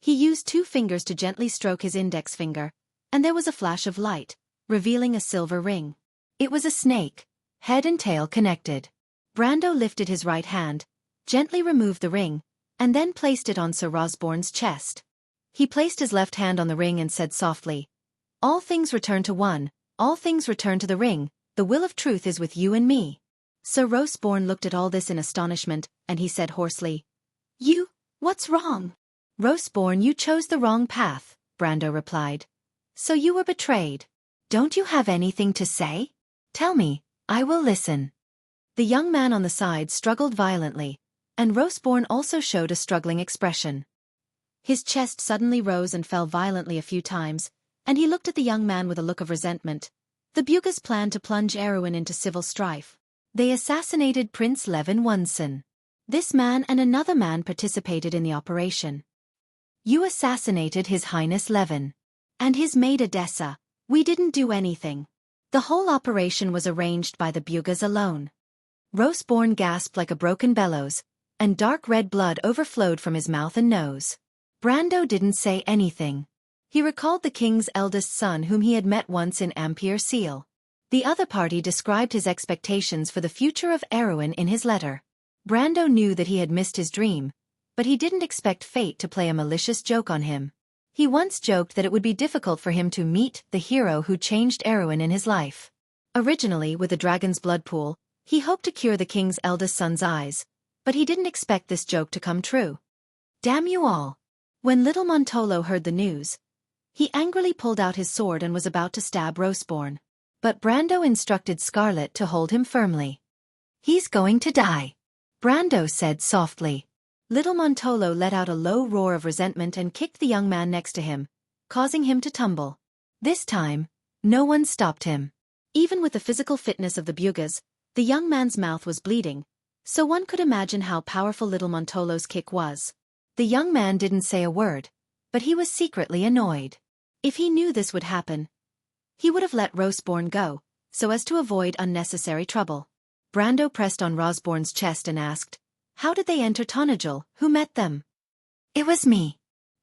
He used 2 fingers to gently stroke his index finger, and there was a flash of light, revealing a silver ring. It was a snake, head and tail connected. Brando lifted his right hand, gently removed the ring, and then placed it on Sir Rosborn's chest. He placed his left hand on the ring and said softly, "All things return to one, all things return to the ring, the will of truth is with you and me." Sir Rosborn looked at all this in astonishment, and he said hoarsely, What's wrong?" "Rosborn, you chose the wrong path," Brando replied. "So you were betrayed. Don't you have anything to say? Tell me, I will listen." The young man on the side struggled violently, and Rosborn also showed a struggling expression. His chest suddenly rose and fell violently a few times, and he looked at the young man with a look of resentment. The Bugas planned to plunge Erewhon into civil strife. They assassinated Prince Levin Wunsen. This man and another man participated in the operation. "You assassinated His Highness Levin. And his maid Edessa. We didn't do anything. The whole operation was arranged by the Bugas alone." Rosborn gasped like a broken bellows, and dark red blood overflowed from his mouth and nose. Brando didn't say anything. He recalled the king's eldest son whom he had met once in Ampere Seal. The other party described his expectations for the future of Erewhon in his letter. Brando knew that he had missed his dream, but he didn't expect fate to play a malicious joke on him. He once joked that it would be difficult for him to meet the hero who changed Erewhon in his life. Originally, with the dragon's blood pool, he hoped to cure the king's eldest son's eyes, but he didn't expect this joke to come true. Damn you all! When little Montolo heard the news, he angrily pulled out his sword and was about to stab Rosborn. But Brando instructed Scarlet to hold him firmly. "He's going to die," Brando said softly. Little Montolo let out a low roar of resentment and kicked the young man next to him, causing him to tumble. This time, no one stopped him. Even with the physical fitness of the Bugas, the young man's mouth was bleeding, so one could imagine how powerful little Montolo's kick was. The young man didn't say a word, but he was secretly annoyed. If he knew this would happen, he would have let Rosborn go, so as to avoid unnecessary trouble. Brando pressed on Rosborn's chest and asked, "How did they enter Tonagel? Who met them?" "It was me."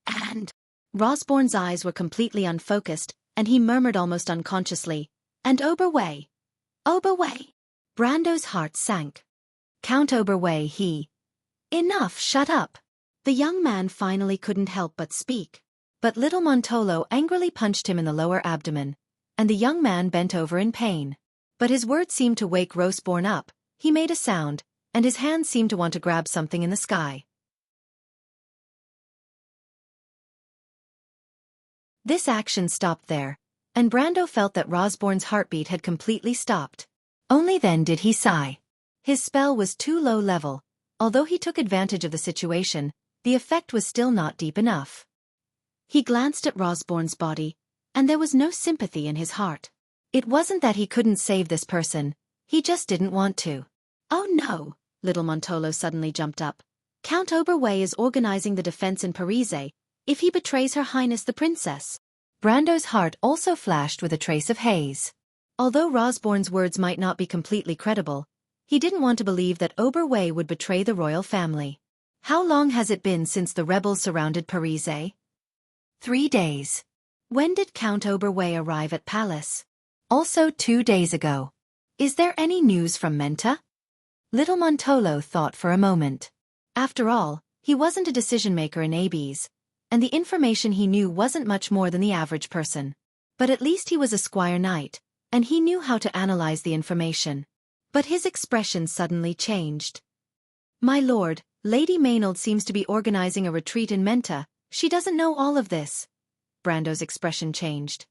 "And?" Rosborn's eyes were completely unfocused, and he murmured almost unconsciously, "And Oberway." "Oberway." Brando's heart sank. "Count Oberway, he—" "Enough, shut up." The young man finally couldn't help but speak. But little Montolo angrily punched him in the lower abdomen, and the young man bent over in pain. But his words seemed to wake Rosborn up. He made a sound, and his hands seemed to want to grab something in the sky. This action stopped there, and Brando felt that Rosborn's heartbeat had completely stopped. Only then did he sigh. His spell was too low level. Although he took advantage of the situation, the effect was still not deep enough. He glanced at Rosborn's body, and there was no sympathy in his heart. It wasn't that he couldn't save this person, he just didn't want to. "Oh no!" Little Montolo suddenly jumped up. "Count Oberway is organizing the defense in Parise, if he betrays Her Highness the Princess." Brando's heart also flashed with a trace of haze. Although Rosborn's words might not be completely credible, he didn't want to believe that Oberway would betray the royal family. How long has it been since the rebels surrounded Parise? 3 days. When did Count Oberway arrive at Palace? Also 2 days ago. Is there any news from Menta? Little Montolo thought for a moment. After all, he wasn't a decision-maker in Abes, and the information he knew wasn't much more than the average person. But at least he was a squire knight, and he knew how to analyze the information. But his expression suddenly changed. "My lord, Lady Maynard seems to be organizing a retreat in Menta. She doesn't know all of this." Brando's expression changed.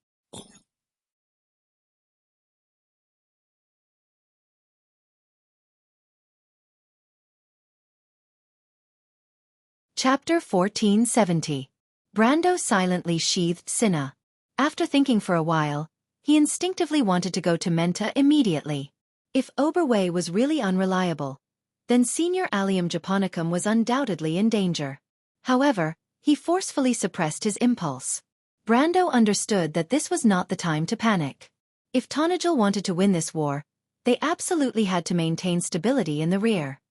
Chapter 1470. Brando silently sheathed Cinna. After thinking for a while, he instinctively wanted to go to Menta immediately. If Oberway was really unreliable, then Senior Allium Japonicum was undoubtedly in danger. However, he forcefully suppressed his impulse. Brando understood that this was not the time to panic. If Tonagel wanted to win this war, they absolutely had to maintain stability in the rear.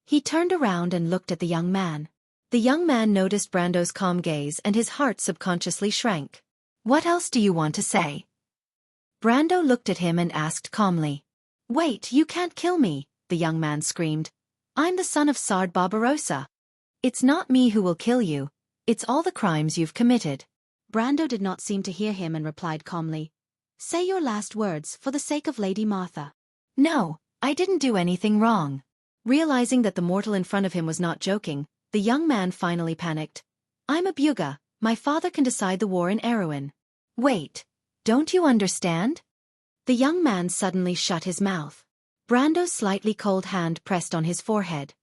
He turned around and looked at the young man. The young man noticed Brando's calm gaze and his heart subconsciously shrank. "What else do you want to say?" Brando looked at him and asked calmly. "Wait, you can't kill me," the young man screamed. "I'm the son of Sard Barbarossa. It's not me who will kill you, it's all the crimes you've committed." Brando did not seem to hear him and replied calmly, "Say your last words for the sake of Lady Martha." "No, I didn't do anything wrong." Realizing that the mortal in front of him was not joking, the young man finally panicked. "I'm a Buga, my father can decide the war in Erewhon." "Wait, don't you understand?" The young man suddenly shut his mouth. Brando's slightly cold hand pressed on his forehead.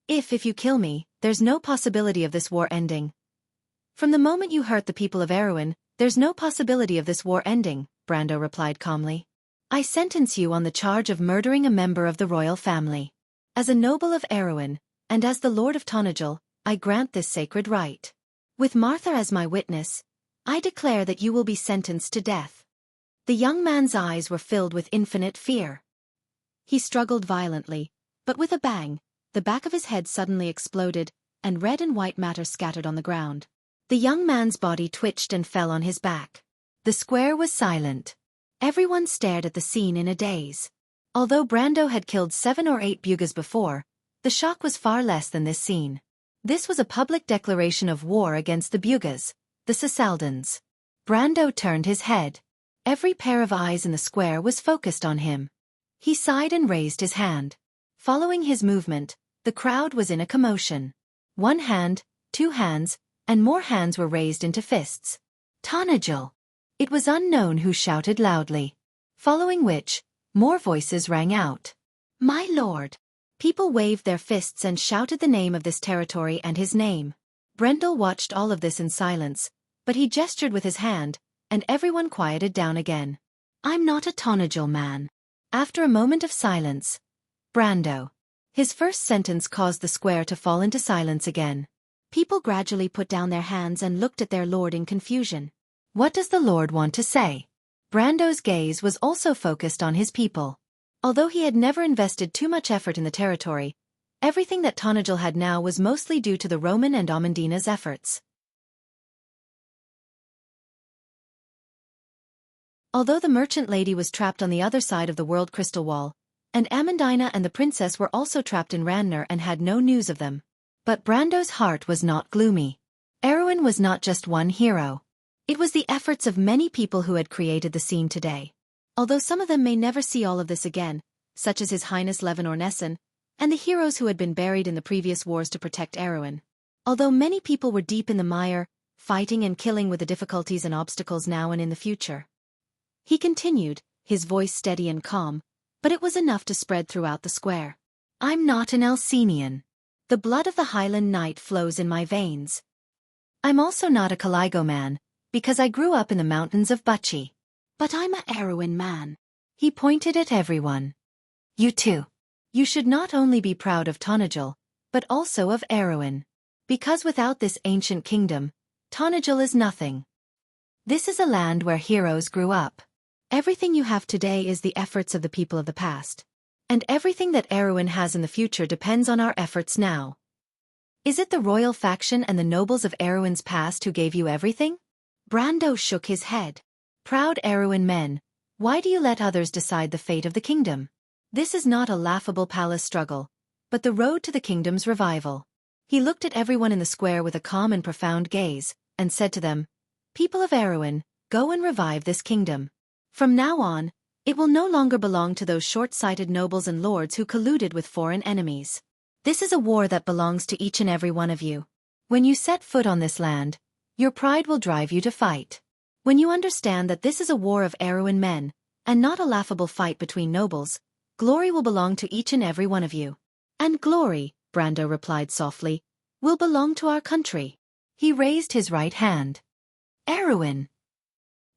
If you kill me, there's no possibility of this war ending." "From the moment you hurt the people of Erewhon, there's no possibility of this war ending," Brando replied calmly. "I sentence you on the charge of murdering a member of the royal family. As a noble of Erewhon, and as the Lord of Tonajal, I grant this sacred right. With Martha as my witness, I declare that you will be sentenced to death." The young man's eyes were filled with infinite fear. He struggled violently, but with a bang, the back of his head suddenly exploded, and red and white matter scattered on the ground. The young man's body twitched and fell on his back. The square was silent. Everyone stared at the scene in a daze. Although Brando had killed 7 or 8 Bugas before, the shock was far less than this scene. This was a public declaration of war against the Bugas, the Sisaldans. Brando turned his head. Every pair of eyes in the square was focused on him. He sighed and raised his hand. Following his movement, the crowd was in a commotion. 1 hand, 2 hands, and more hands were raised into fists. "Tonajal!" It was unknown who shouted loudly. Following which, more voices rang out. "My lord!" People waved their fists and shouted the name of this territory and his name. Brendel watched all of this in silence, but he gestured with his hand, and everyone quieted down again. "I'm not a Tonajal man." After a moment of silence, Brando. His first sentence caused the square to fall into silence again. People gradually put down their hands and looked at their lord in confusion. What does the lord want to say? Brando's gaze was also focused on his people. Although he had never invested too much effort in the territory, everything that Tonajal had now was mostly due to the Roman and Amandina's efforts. Although the merchant lady was trapped on the other side of the world crystal wall, and Amandina and the princess were also trapped in Ranner and had no news of them. But Brando's heart was not gloomy. Erewhon was not just one hero. It was the efforts of many people who had created the scene today. Although some of them may never see all of this again, such as His Highness Levin Ornessen, and the heroes who had been buried in the previous wars to protect Erewhon. Although many people were deep in the mire, fighting and killing with the difficulties and obstacles now and in the future. He continued, his voice steady and calm, but it was enough to spread throughout the square. "I'm not an Elsenian. The blood of the Highland Knight flows in my veins. I'm also not a Caligo man, because I grew up in the mountains of Bucci. But I'm a Erewhon man." He pointed at everyone. "You too. You should not only be proud of Tonajal, but also of Erewhon. Because without this ancient kingdom, Tonajal is nothing. This is a land where heroes grew up. Everything you have today is the efforts of the people of the past. And everything that Erewhon has in the future depends on our efforts now. Is it the royal faction and the nobles of Erewhon's past who gave you everything?" Brando shook his head. "Proud Erewhon men, why do you let others decide the fate of the kingdom? This is not a laughable palace struggle, but the road to the kingdom's revival." He looked at everyone in the square with a calm and profound gaze, and said to them, "People of Erewhon, go and revive this kingdom. From now on, it will no longer belong to those short-sighted nobles and lords who colluded with foreign enemies. This is a war that belongs to each and every one of you. When you set foot on this land, your pride will drive you to fight. When you understand that this is a war of Erewhon men, and not a laughable fight between nobles, glory will belong to each and every one of you. And glory," Brando replied softly, "will belong to our country." He raised his right hand. "Erewhon!"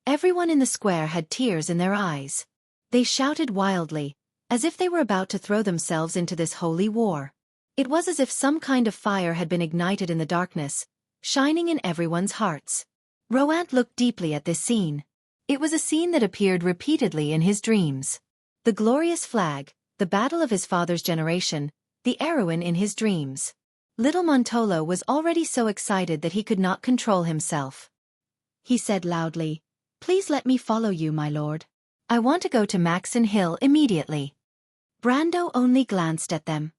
Everyone in the square had tears in their eyes. They shouted wildly, as if they were about to throw themselves into this holy war. It was as if some kind of fire had been ignited in the darkness, shining in everyone's hearts. Roant looked deeply at this scene. It was a scene that appeared repeatedly in his dreams. The glorious flag, the battle of his father's generation, the Erewhon in his dreams. Little Montolo was already so excited that he could not control himself. He said loudly, "Please let me follow you, my lord." I want to go to Maxon Hill immediately. Brando only glanced at them.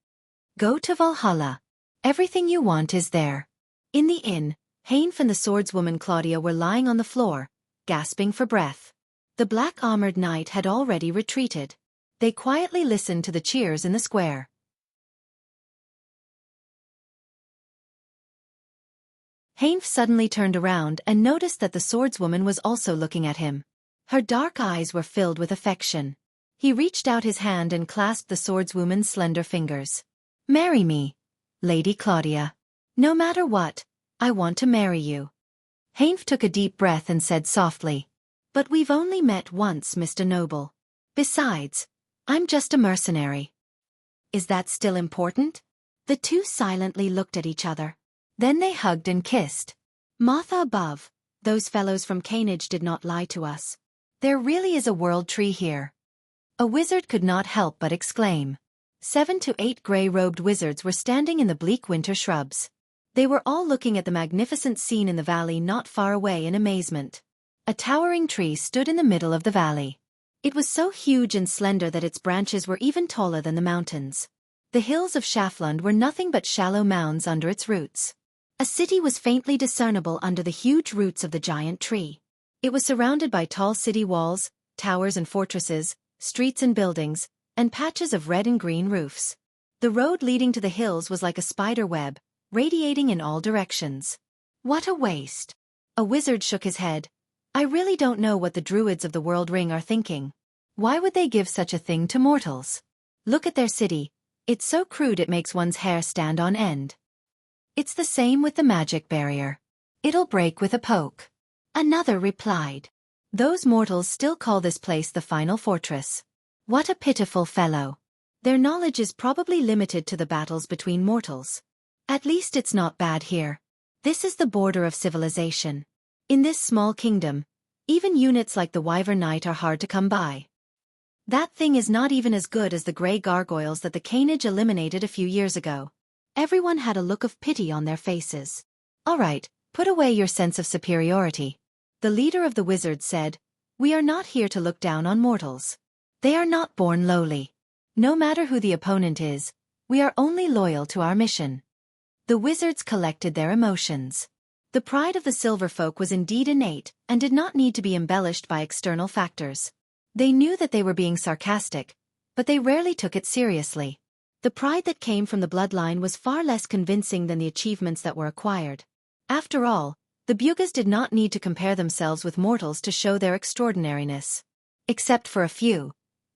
Go to Valhalla. Everything you want is there. In the inn, Hainf and the swordswoman Claudia were lying on the floor, gasping for breath. The black-armored knight had already retreated. They quietly listened to the cheers in the square. Hainf suddenly turned around and noticed that the swordswoman was also looking at him. Her dark eyes were filled with affection. He reached out his hand and clasped the swordswoman's slender fingers. Marry me, Lady Claudia. No matter what, I want to marry you. Hainf took a deep breath and said softly, But we've only met once, Mr. Noble. Besides, I'm just a mercenary. Is that still important? The two silently looked at each other. Then they hugged and kissed. Martha above, those fellows from Canage did not lie to us. There really is a world tree here. A wizard could not help but exclaim. 7 to 8 gray-robed wizards were standing in the bleak winter shrubs. They were all looking at the magnificent scene in the valley not far away in amazement. A towering tree stood in the middle of the valley. It was so huge and slender that its branches were even taller than the mountains. The hills of Schaflund were nothing but shallow mounds under its roots. A city was faintly discernible under the huge roots of the giant tree. It was surrounded by tall city walls, towers and fortresses, streets and buildings, and patches of red and green roofs. The road leading to the hills was like a spider web, radiating in all directions. What a waste! A wizard shook his head. I really don't know what the druids of the World Ring are thinking. Why would they give such a thing to mortals? Look at their city. It's so crude it makes one's hair stand on end. It's the same with the magic barrier. It'll break with a poke. Another replied. Those mortals still call this place the final fortress. What a pitiful fellow. Their knowledge is probably limited to the battles between mortals. At least it's not bad here. This is the border of civilization. In this small kingdom, even units like the Wyvern Knight are hard to come by. That thing is not even as good as the grey gargoyles that the Canage eliminated a few years ago. Everyone had a look of pity on their faces. All right, put away your sense of superiority. The leader of the wizards said, We are not here to look down on mortals. They are not born lowly. No matter who the opponent is, we are only loyal to our mission. The wizards collected their emotions. The pride of the silver folk was indeed innate and did not need to be embellished by external factors. They knew that they were being sarcastic, but they rarely took it seriously. The pride that came from the bloodline was far less convincing than the achievements that were acquired. After all, the Bugas did not need to compare themselves with mortals to show their extraordinariness. Except for a few.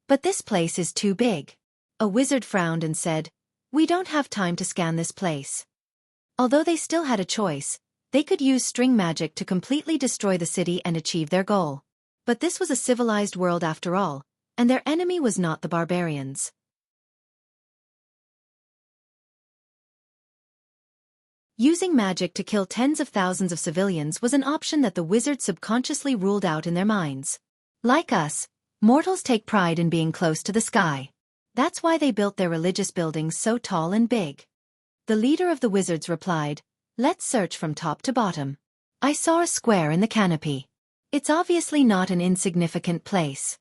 But this place is too big. A wizard frowned and said, We don't have time to scan this place. Although they still had a choice, they could use string magic to completely destroy the city and achieve their goal. But this was a civilized world after all, and their enemy was not the barbarians. Using magic to kill tens of thousands of civilians was an option that the wizards subconsciously ruled out in their minds. Like us, mortals take pride in being close to the sky. That's why they built their religious buildings so tall and big. The leader of the wizards replied, Let's search from top to bottom. I saw a square in the canopy. It's obviously not an insignificant place.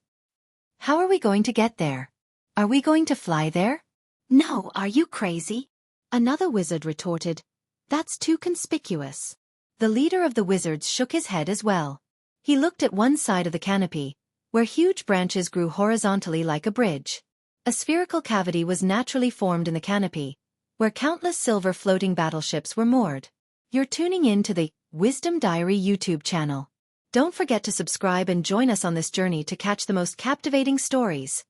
How are we going to get there? Are we going to fly there? No, are you crazy? Another wizard retorted. That's too conspicuous. The leader of the wizards shook his head as well. He looked at one side of the canopy, where huge branches grew horizontally like a bridge. A spherical cavity was naturally formed in the canopy, where countless silver floating battleships were moored. You're tuning in to the Wisdom Diary YouTube channel. Don't forget to subscribe and join us on this journey to catch the most captivating stories.